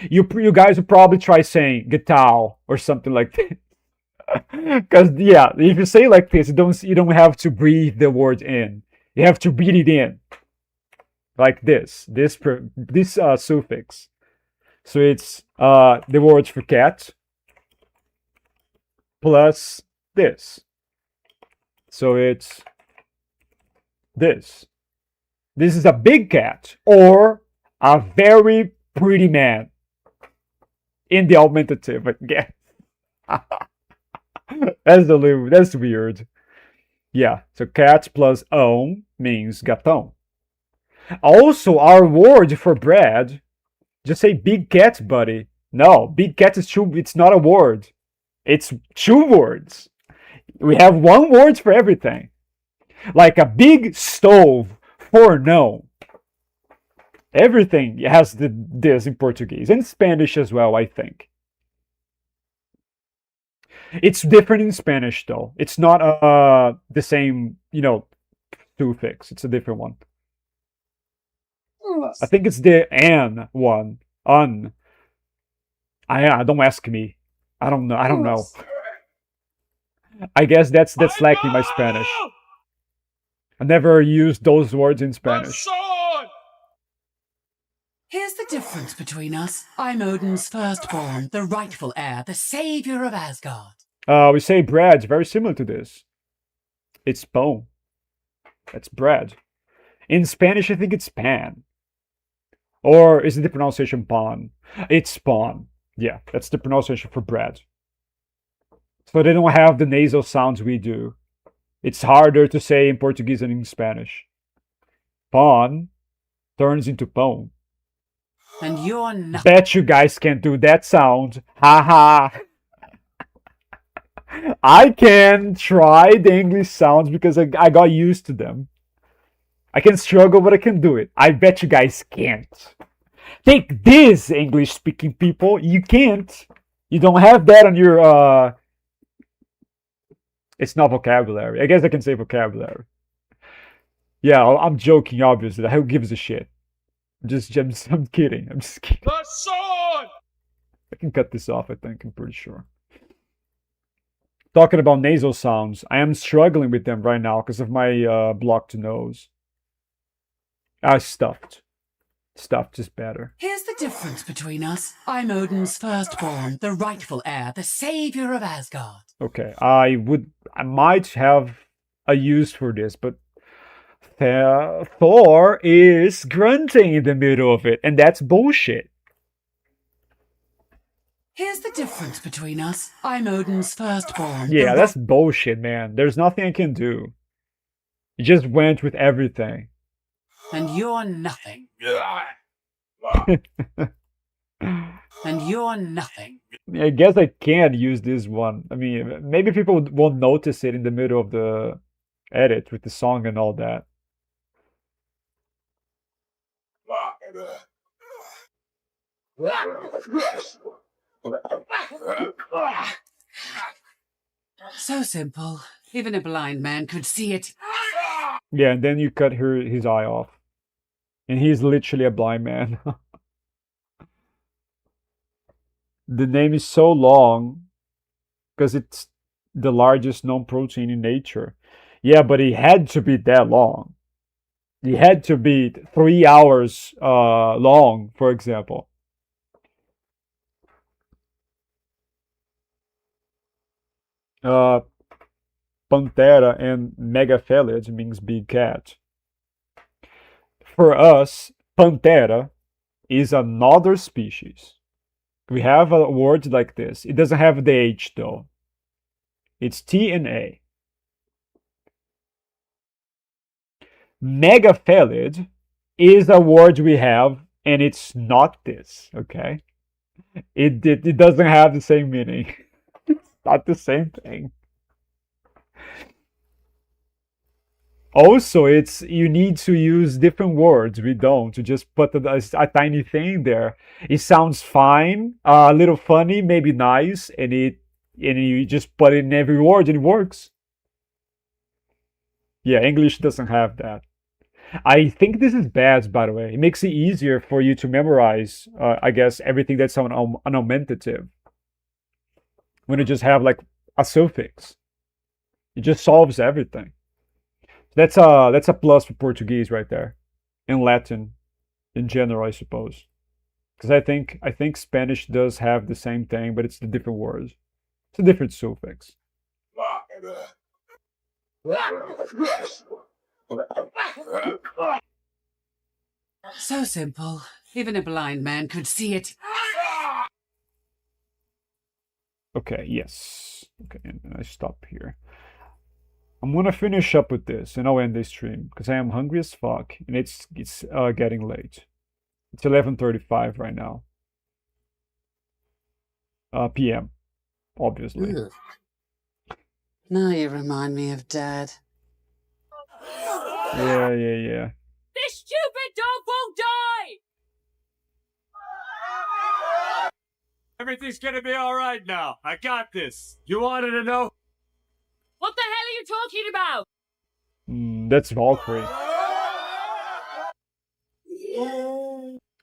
You guys would probably try saying gatão or something like that. Because yeah, if you say it like this, you don't have to breathe the word in. You have to breathe it in. Like this suffix. So it's the words for cat plus this. So it's this. This is a big cat or a very pretty man. In the augmentative again. That's weird. Yeah, so cat plus on means gatão. Also, our word for bread, just say big cat, buddy. No, big cat is two, it's not a word. It's two words. We have one word for everything. Like a big stove for no. Everything has this in Portuguese. And Spanish as well, I think. It's different in Spanish, though. It's not the same, suffix. It's a different one. I think it's the an one. Un. Don't ask me. I don't know. I guess that's lacking my Spanish. I never used those words in Spanish. Here's the difference between us. I'm Odin's firstborn, the rightful heir, the savior of Asgard. We say bread, very similar to this. It's pão. That's bread. In Spanish, I think it's pan. Or is it the pronunciation pan? It's pan. Yeah, that's the pronunciation for bread. So they don't have the nasal sounds we do. It's harder to say in Portuguese than in Spanish. Pan turns into pão. And you're not. Bet you guys can't do that sound. Haha. I can try the English sounds because I got used to them. I can struggle, but I can do it. I bet you guys can't. Take this, English-speaking people. You can't. You don't have that on your, it's not vocabulary. I guess I can say vocabulary. Yeah, I'm joking, obviously. Who gives a shit? I'm kidding. I'm just kidding. The sword! I can cut this off, I think. I'm pretty sure. Talking about nasal sounds, I am struggling with them right now because of my blocked nose. Stuffed. Stuffed is better. Here's the difference between us. I'm Odin's firstborn, the rightful heir, the savior of Asgard. Okay, I might have a use for this, but Thor is grunting in the middle of it, and that's bullshit. Here's the difference between us. I'm Odin's firstborn. Yeah, that's bullshit, man. There's nothing I can do. You just went with everything. And you're nothing. And you're nothing. I guess I can't use this one. I mean, maybe people won't notice it in the middle of the edit with the song and all that. So simple. Even a blind man could see it. Yeah, and then you cut his eye off. And he's literally a blind man. The name is so long because it's the largest known protein in nature. Yeah, but it had to be that long. It had to be 3 hours long, for example. Pantera and Megaphelid means big cat. For us, Pantera is another species. We have a word like this. It doesn't have the H though. It's T and A. Megaphelid is a word we have, and it's not this, okay? It doesn't have the same meaning. It's not the same thing. Also, you need to use different words. We don't. To just put a tiny thing there. It sounds fine, a little funny, maybe nice, and you just put it in every word and it works. Yeah, English doesn't have that. I think this is bad, by the way. It makes it easier for you to memorize, I guess, everything that's an augmentative. When you just have like a suffix, it just solves everything. That's a plus for Portuguese right there, and Latin, in general, I suppose. Because I think Spanish does have the same thing, but it's the different words. It's a different suffix. So simple. Even a blind man could see it. Okay, yes. Okay, and I stop here. I'm gonna finish up with this and I'll end this stream because I am hungry as fuck and it's getting late. It's 11:35 right now. PM, obviously. Ugh. Now you remind me of Dad. Yeah. This stupid dog won't die! Everything's gonna be alright now. I got this. You wanted to know? What the hell are you talking about? That's Valkyrie.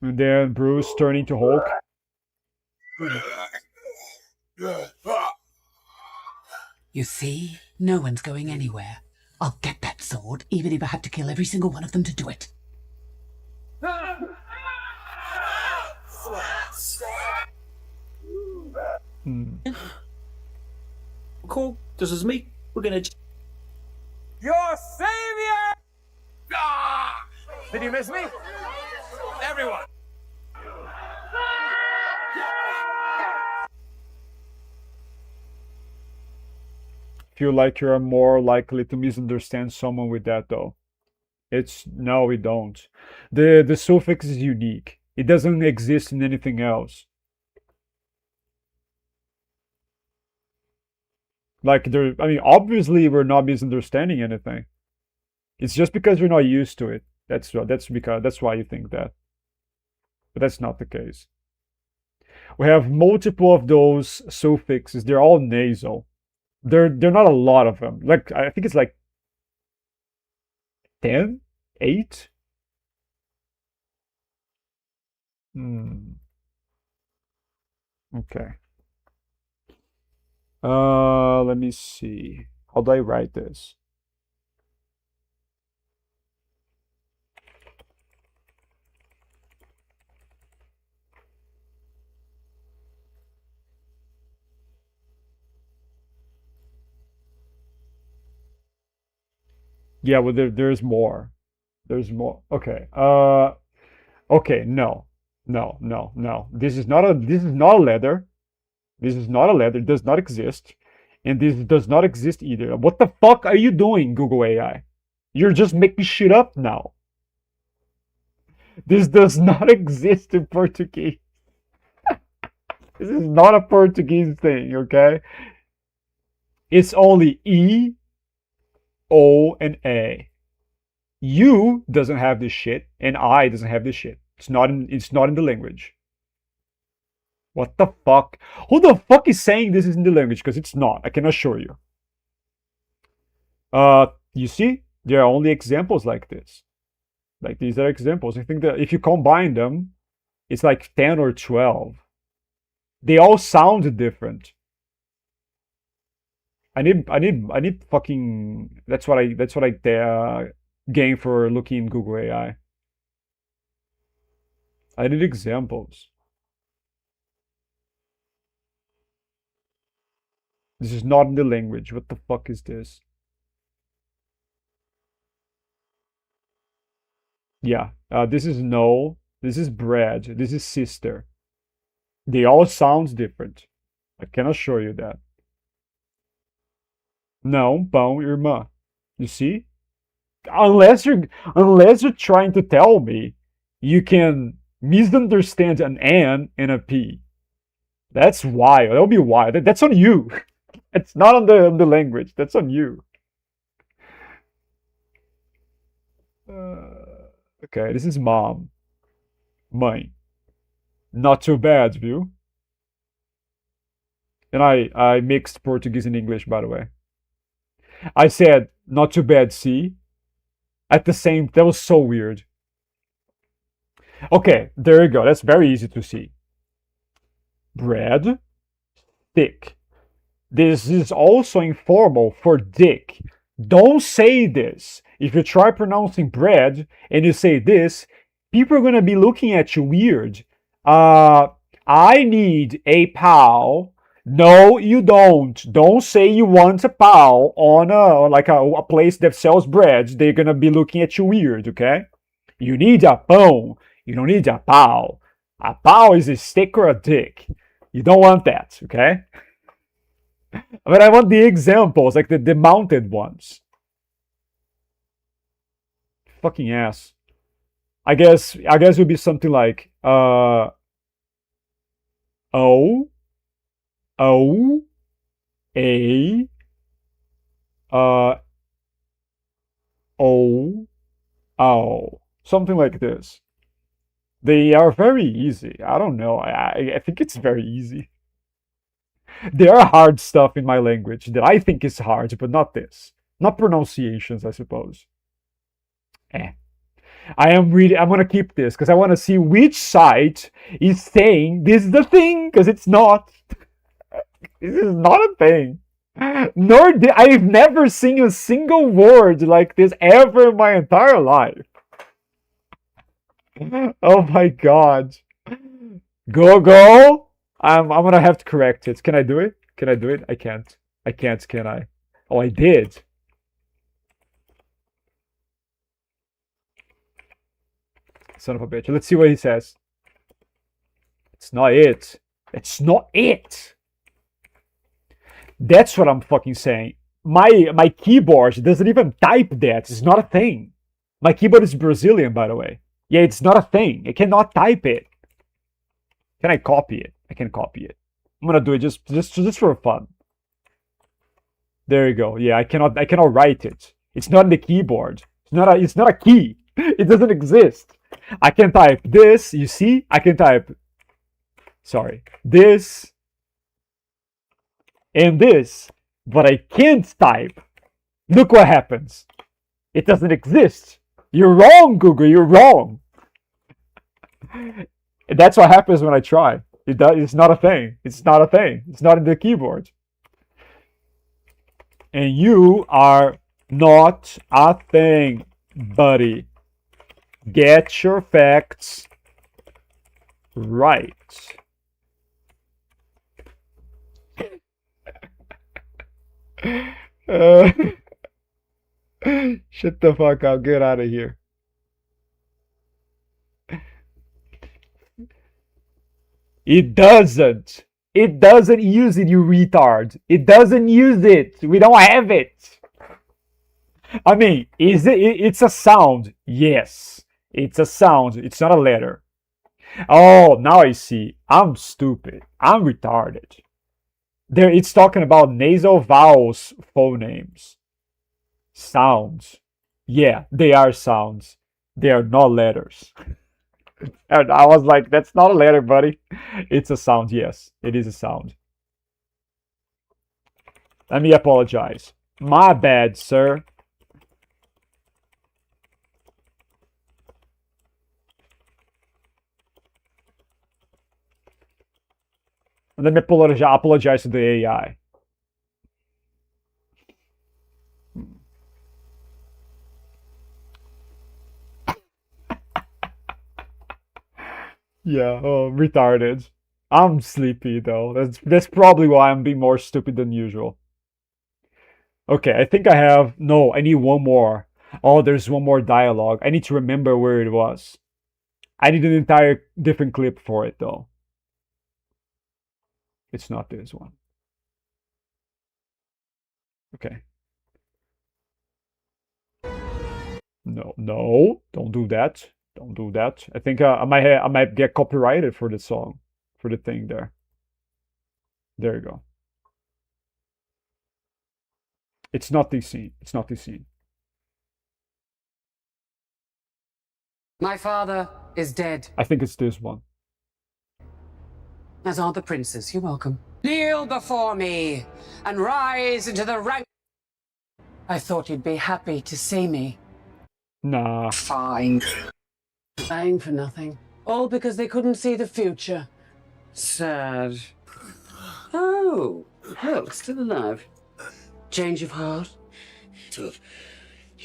And then Bruce turning to Hulk. You see? No one's going anywhere. I'll get that sword, even if I have to kill every single one of them to do it. Cool, this is me. We're gonna... Your savior! Ah! Did you miss me? Everyone! Feel like you're more likely to misunderstand someone with that though. No, we don't. The suffix is unique. It doesn't exist in anything else. Like I mean, obviously we're not misunderstanding anything. It's just because you're not used to it. That's why you think that. But that's not the case. We have multiple of those suffixes. They're all nasal. They're not a lot of them. Like I think it's like 10, 8. Okay. Let me see. How do I write this? Yeah, well, there's more. There's more. Okay. Okay. No. No. No. No. This is not a leather. This is not a leather. It does not exist, and this does not exist either. What the fuck are you doing, Google AI? You're just making shit up now. This does not exist in Portuguese. This is not a Portuguese thing, okay? It's only E, O, and A. U doesn't have this shit, and I doesn't have this shit. It's not in the language. What the fuck? Who the fuck is saying this is in the language? Because it's not. I can assure you. You see, there are only examples like this. Like these are examples. I think that if you combine them, it's like 10 or 12. They all sound different. I need fucking. That's what I gain for looking in Google AI. I need examples. This is not in the language. What the fuck is this? Yeah, this is no. This is bread. This is sister. They all sound different. I can assure you that. Não, pão, irmã. You see? Unless you're trying to tell me you can misunderstand an N and a P. That's wild. That'll be wild. That's on you. It's not on the language. That's on you. Okay, this is mom. Mãe. Not too bad, viu? And I mixed Portuguese and English, by the way. I said, not too bad, see? At the same, that was so weird. Okay, there you go. That's very easy to see. Bread, thick. This is also informal for dick. Don't say this. If you try pronouncing bread and you say this, people are gonna be looking at you weird. I need a pal. No, you don't. Don't say you want a pal on a place that sells bread. They're gonna be looking at you weird, okay? You need a pão. You don't need a pal. A pal is a stick or a dick. You don't want that, okay? But I want the examples, like the mounted ones. Fucking ass. I guess it would be something like O A O, something like this. They are very easy. I don't know. I think it's very easy. There are hard stuff in my language that I think is hard, but not this. Not pronunciations, I suppose. I'm gonna keep this because I want to see which site is saying this is the thing, because it's not. This is not a thing. I've never seen a single word like this ever in my entire life. Oh my god. Go. I'm gonna have to correct it. Can I do it? I can't. Can I? Oh, I did. Son of a bitch. Let's see what he says. It's not it. It's not it. That's what I'm fucking saying. My keyboard doesn't even type that. It's not a thing. My keyboard is Brazilian, by the way. Yeah, it's not a thing. I cannot type it. Can I copy it? I can copy it. I'm gonna do it just for fun. There you go. Yeah, I cannot write it. It's not in the keyboard. It's not a key. It doesn't exist. I can type this, you see? I can type, sorry, this and this, but I can't type. Look what happens. It doesn't exist. You're wrong, Google, you're wrong. That's what happens when I try. It's not a thing. It's not a thing. It's not in the keyboard. And you are not a thing, buddy. Get your facts right. Shut the fuck up. Get out of here. It doesn't. It doesn't use it, you retard. It doesn't use it. We don't have it. I mean, is it? It's a sound. Yes, it's a sound. It's not a letter. Oh, now I see. I'm stupid. I'm retarded. There, it's talking about nasal vowels, phonemes, sounds. Yeah, they are sounds. They are not letters. And I was like, that's not a letter, buddy. It's a sound. Yes, it is a sound. Let me apologize. My bad, sir. Let me apologize to the AI. Yeah, oh, retarded. I'm sleepy though. That's probably why I'm being more stupid than usual. Okay, I think I have... No, I need one more. Oh, there's one more dialogue. I need to remember where it was. I need an entire different clip for it though. It's not this one. Okay. No, don't do that. Don't do that. I think I might get copyrighted for the song, for the thing there. There you go. It's not this scene. It's not this scene. My father is dead, I think it's this one. as are the princes. You're welcome. Kneel before me and rise into the rank. I thought you'd be happy to see me. Nah. Fine. Dying for nothing. All because they couldn't see the future. Sad. Oh, look, still alive. Change of heart.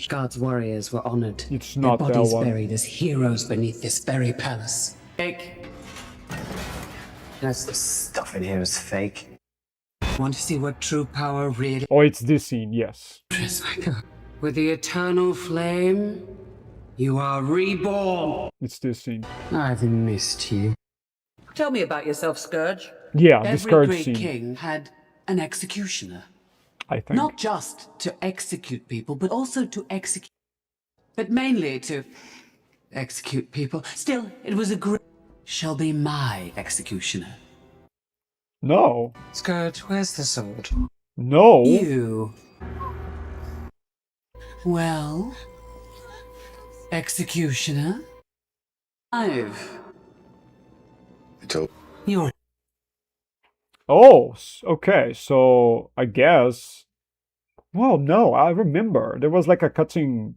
God's warriors were honored. It's not their that bodies one. buried as heroes beneath this very palace. Fake. That's the stuff in here is fake. Want to see what true power really Oh, it's this scene, yes. is? With the eternal flame, you are reborn. It's this scene. I've missed you. Tell me about yourself, Scourge. Yeah, the Every Scourge great scene. king had an executioner. I think. Not just to execute people, but also to execute. But mainly to execute people. Still, it was a great... Shall be my executioner. No. Scourge, where's the sword? No. You. Well, executioner. You're... Oh, okay. So I guess. Well, no, I remember there was like a cutting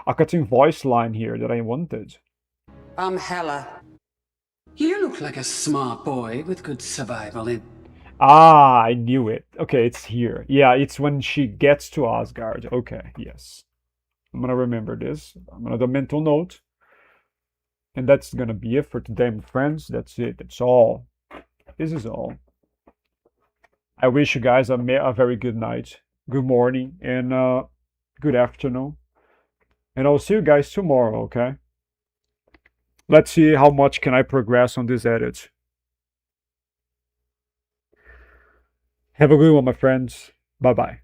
voice line here that I wanted. I'm Hela. You look like a smart boy with good survival in... Ah, I knew it. Okay, it's here. Yeah, it's when she gets to Asgard. Okay, yes. I'm gonna remember this. I'm gonna do a mental note. And that's gonna be it for today, my friends. That's it. That's all. This is all. I wish you guys a very good night, good morning, and good afternoon. And I'll see you guys tomorrow, okay? Let's see how much can I progress on this edit. Have a good one, my friends. Bye-bye.